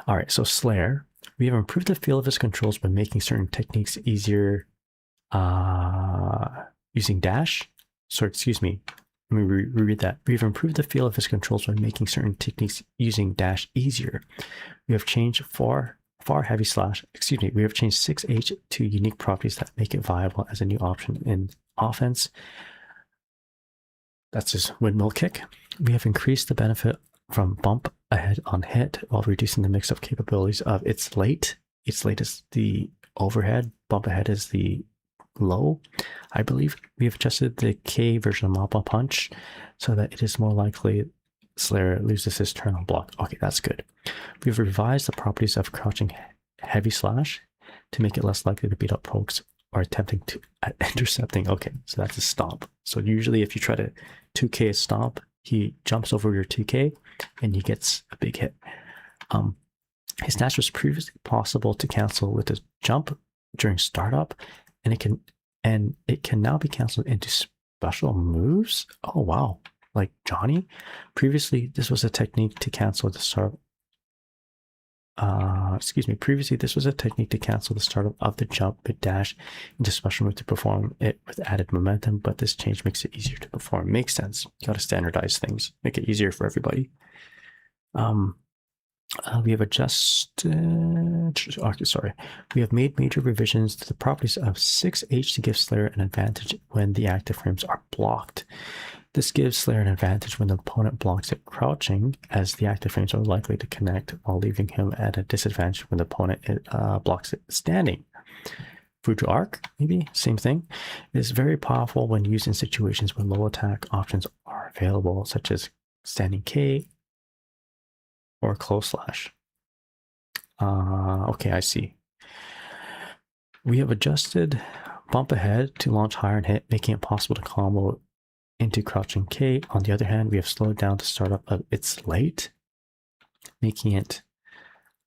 All right, so Slayer. We have improved the feel of his controls by making certain techniques easier using dash. So, excuse me, let me reread that. We have improved the feel of his controls by making certain techniques using dash easier. We have changed we have changed 6H to unique properties that make it viable as a new option in offense. That's his windmill kick. We have increased the benefit from bump ahead on hit while reducing the mix-up capabilities of its late. Its late is the overhead, bump ahead is the low. I believe we have adjusted the K version of Mappa Punch so that it is more likely Slayer loses his turn on block. Okay, that's good. We've revised the properties of crouching heavy slash to make it less likely to beat up pokes or attempting to intercepting. Okay, so that's a stomp. So usually if you try to 2K a stomp, he jumps over your 2K and he gets a big hit. His dash was previously possible to cancel with a jump during startup, and it can now be canceled into special moves. Oh wow, like Johnny. Previously, this was a technique to cancel the start. Previously, this was a technique to cancel the startup of the jump mid dash into special move to perform it with added momentum, but this change makes it easier to perform. Makes sense. You got to standardize things, make it easier for everybody. We have adjusted. Sorry, we have made major revisions to the properties of 6H to give Slayer an advantage when the active frames are blocked. This gives Slayer an advantage when the opponent blocks it crouching, as the active frames are likely to connect, while leaving him at a disadvantage when the opponent blocks it standing. Fuji Arc, maybe, same thing. It is very powerful when used in situations where low attack options are available, such as standing K or close slash. Okay, I see. We have adjusted bump ahead to launch higher and hit, making it possible to combo into crouching K. On the other hand, we have slowed down the startup of its late, making it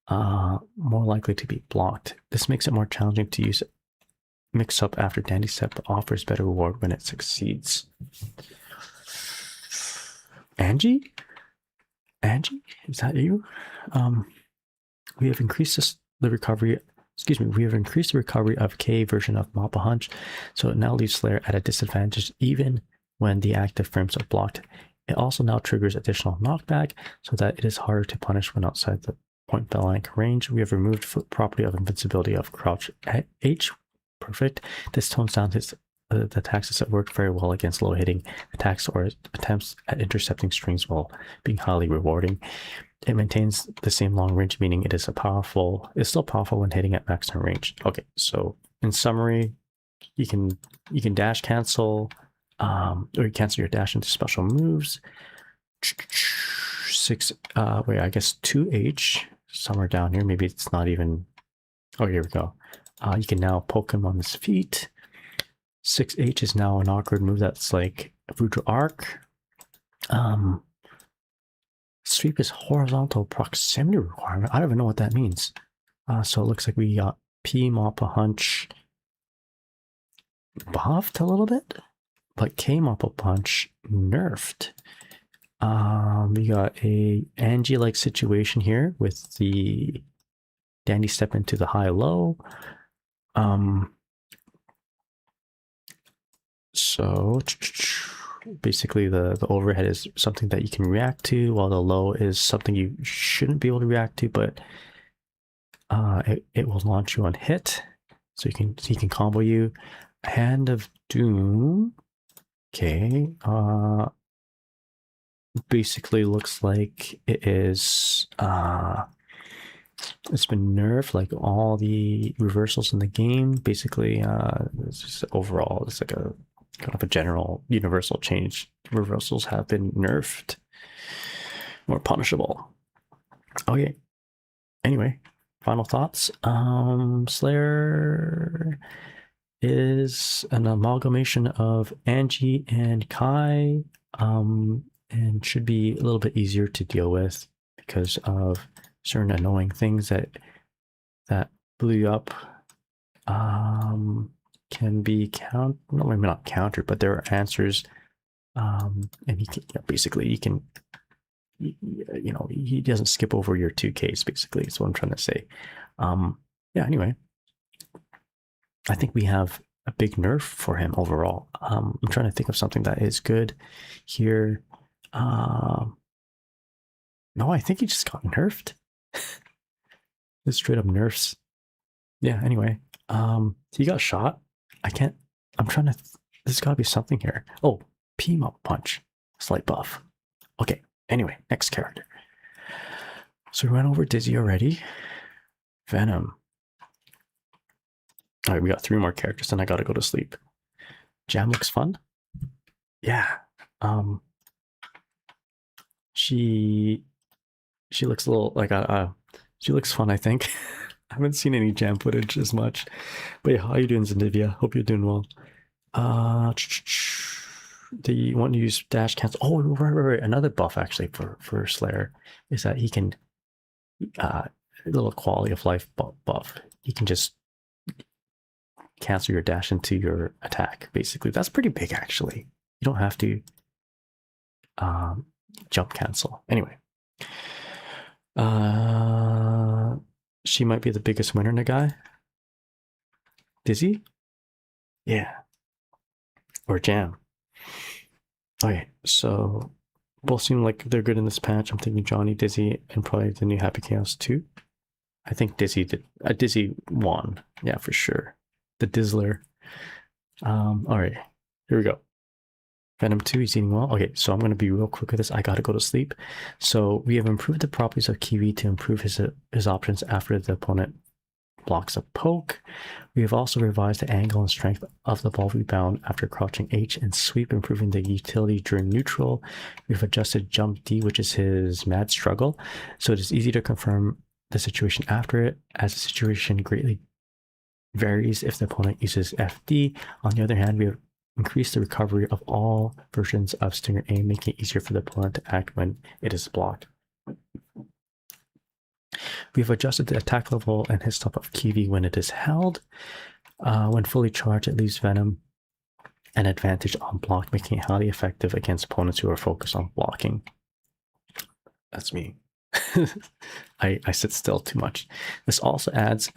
more likely to be blocked. This makes it more challenging to use mix up after Dandy Step, but offers better reward when it succeeds. Angie, is that you? We have increased the recovery. We have increased the recovery of K version of Mappa Hunch, so it now leaves Slayer at a disadvantage even when the active frames are blocked. It also now triggers additional knockback, so that it is harder to punish when outside the point blank range. We have removed the property of invincibility of crouch H. Perfect. This tones down his the attacks that work very well against low hitting attacks or attempts at intercepting strings while being highly rewarding. It maintains the same long range, meaning it's still powerful when hitting at max turn range. Okay, so in summary, you can dash cancel, or you cancel your dash into special moves. 2H somewhere down here. Maybe it's not even. Oh, here we go. You can now poke him on his feet. 6H is now an awkward move that's like Fuji Arc. Sweep is horizontal proximity requirement. I don't even know what that means. So it looks like we got P Mappa Hunch buffed a little bit, but K Mappa Punch nerfed. We got a Angie-like situation here with the Dandy Step into the high-low. So basically the overhead is something that you can react to, while the low is something you shouldn't be able to react to, but it will launch you on hit. So he can combo you. Hand of Doom. Okay. Basically looks like it is it's been nerfed, like all the reversals in the game. Basically, it's just overall, it's like a kind of a general universal change. Reversals have been nerfed, more punishable. Okay. Anyway, final thoughts. Slayer is an amalgamation of Angie and Kai, and should be a little bit easier to deal with because of certain annoying things that blew you up. Can be maybe not countered, but there are answers, and he can, basically he can, he doesn't skip over your 2Ks. Basically, is what I'm trying to say. Yeah. Anyway, I think we have a big nerf for him overall. I'm trying to think of something that is good here. No, I think he just got nerfed. It's straight up nerfs. Yeah. Anyway, he got shot. I'm trying to, there's gotta be something here. Oh, P-Mop Punch, slight buff. Okay, anyway, next character. So we went over Dizzy already. Venom. All right, we got 3 more characters, and I gotta go to sleep. Jam looks fun. Yeah. she looks a little like she looks fun, I think. I haven't seen any jam footage as much. But yeah, how you doing, Zendivia? Hope you're doing well. The one to use dash cancel. Oh, right. Another buff actually for Slayer is that he can a little quality of life buff. He can just cancel your dash into your attack, basically. That's pretty big, actually. You don't have to jump cancel. Anyway. She might be the biggest winner, Nagai. Dizzy? Yeah. Or Jam. Okay, so both seem like they're good in this patch. I'm thinking Johnny, Dizzy, and probably the new Happy Chaos too. I think Dizzy did. Dizzy won. Yeah, for sure. The Dizzler. All right, here we go. Venom 2, he's eating well. Okay, so I'm going to be real quick with this. I got to go to sleep. So we have improved the properties of Kiwi to improve his options after the opponent blocks a poke. We have also revised the angle and strength of the ball rebound after crouching H and sweep, improving the utility during neutral. We've adjusted jump D, which is his mad struggle, so it is easy to confirm the situation after it, as the situation greatly varies if the opponent uses FD. On the other hand, we have increased the recovery of all versions of Stinger A, making it easier for the opponent to act when it is blocked. We've adjusted the attack level and hit stop of Kiwi when it is held. When fully charged, it leaves Venom an advantage on block, making it highly effective against opponents who are focused on blocking. That's me. I sit still too much. This also adds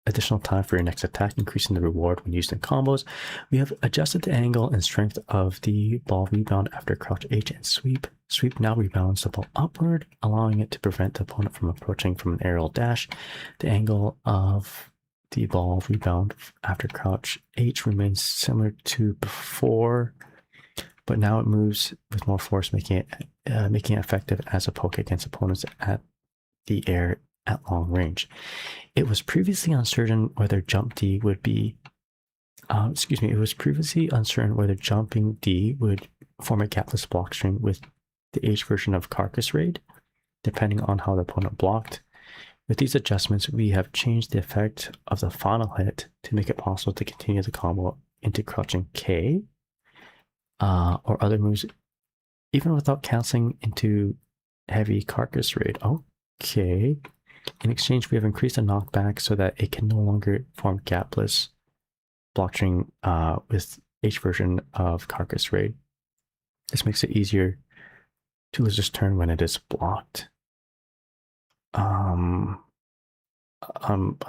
additional time for your next attack, increasing the reward when used in combos. We have adjusted the angle and strength of the ball rebound after crouch H and sweep. Sweep now rebounds the ball upward, allowing it to prevent the opponent from approaching from an aerial dash. The angle of the ball rebound after crouch H remains similar to before, but now it moves with more force, making it effective as a poke against opponents at the air at long range. It was previously uncertain whether jump D would be, it was previously uncertain whether jumping D would form a gapless block string with the H version of Carcass Raid, depending on how the opponent blocked. With these adjustments, we have changed the effect of the final hit to make it possible to continue the combo into crouching K, or other moves, even without canceling into heavy Carcass Raid. Okay. In exchange, we have increased the knockback so that it can no longer form gapless block string with H version of Carcass Raid. This makes it easier to lose this turn when it is blocked. I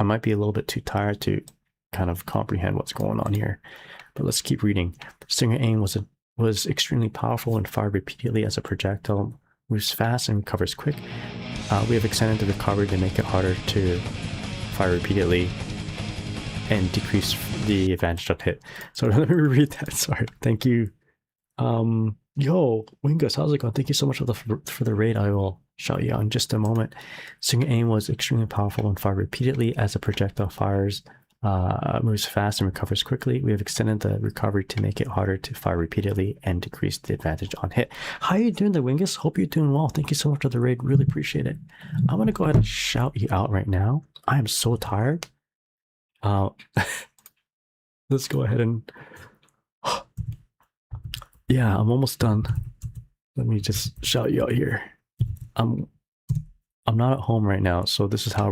might be a little bit too tired to kind of comprehend what's going on here, but let's keep reading. Stinger Aim was extremely powerful and fired repeatedly as a projectile, moves fast and recovers quick. We have extended the recovery to make it harder to fire repeatedly and decrease the advantage on hit. So let me reread that. Sorry. Thank you. Yo, Wingus, how's it going? Thank you so much for the raid. I will shout you out in just a moment. Stinger Aim was extremely powerful and fired repeatedly as a projectile fires, moves fast and recovers quickly. We have extended the recovery to make it harder to fire repeatedly and decrease the advantage on hit. How are you doing there, Wingus? Hope you're doing well. Thank you so much for the raid. Really appreciate it. I'm going to go ahead and shout you out right now. I am so tired. Let's go ahead and... Yeah, I'm almost done. Let me just shout you out here. I'm not at home right now, so this is how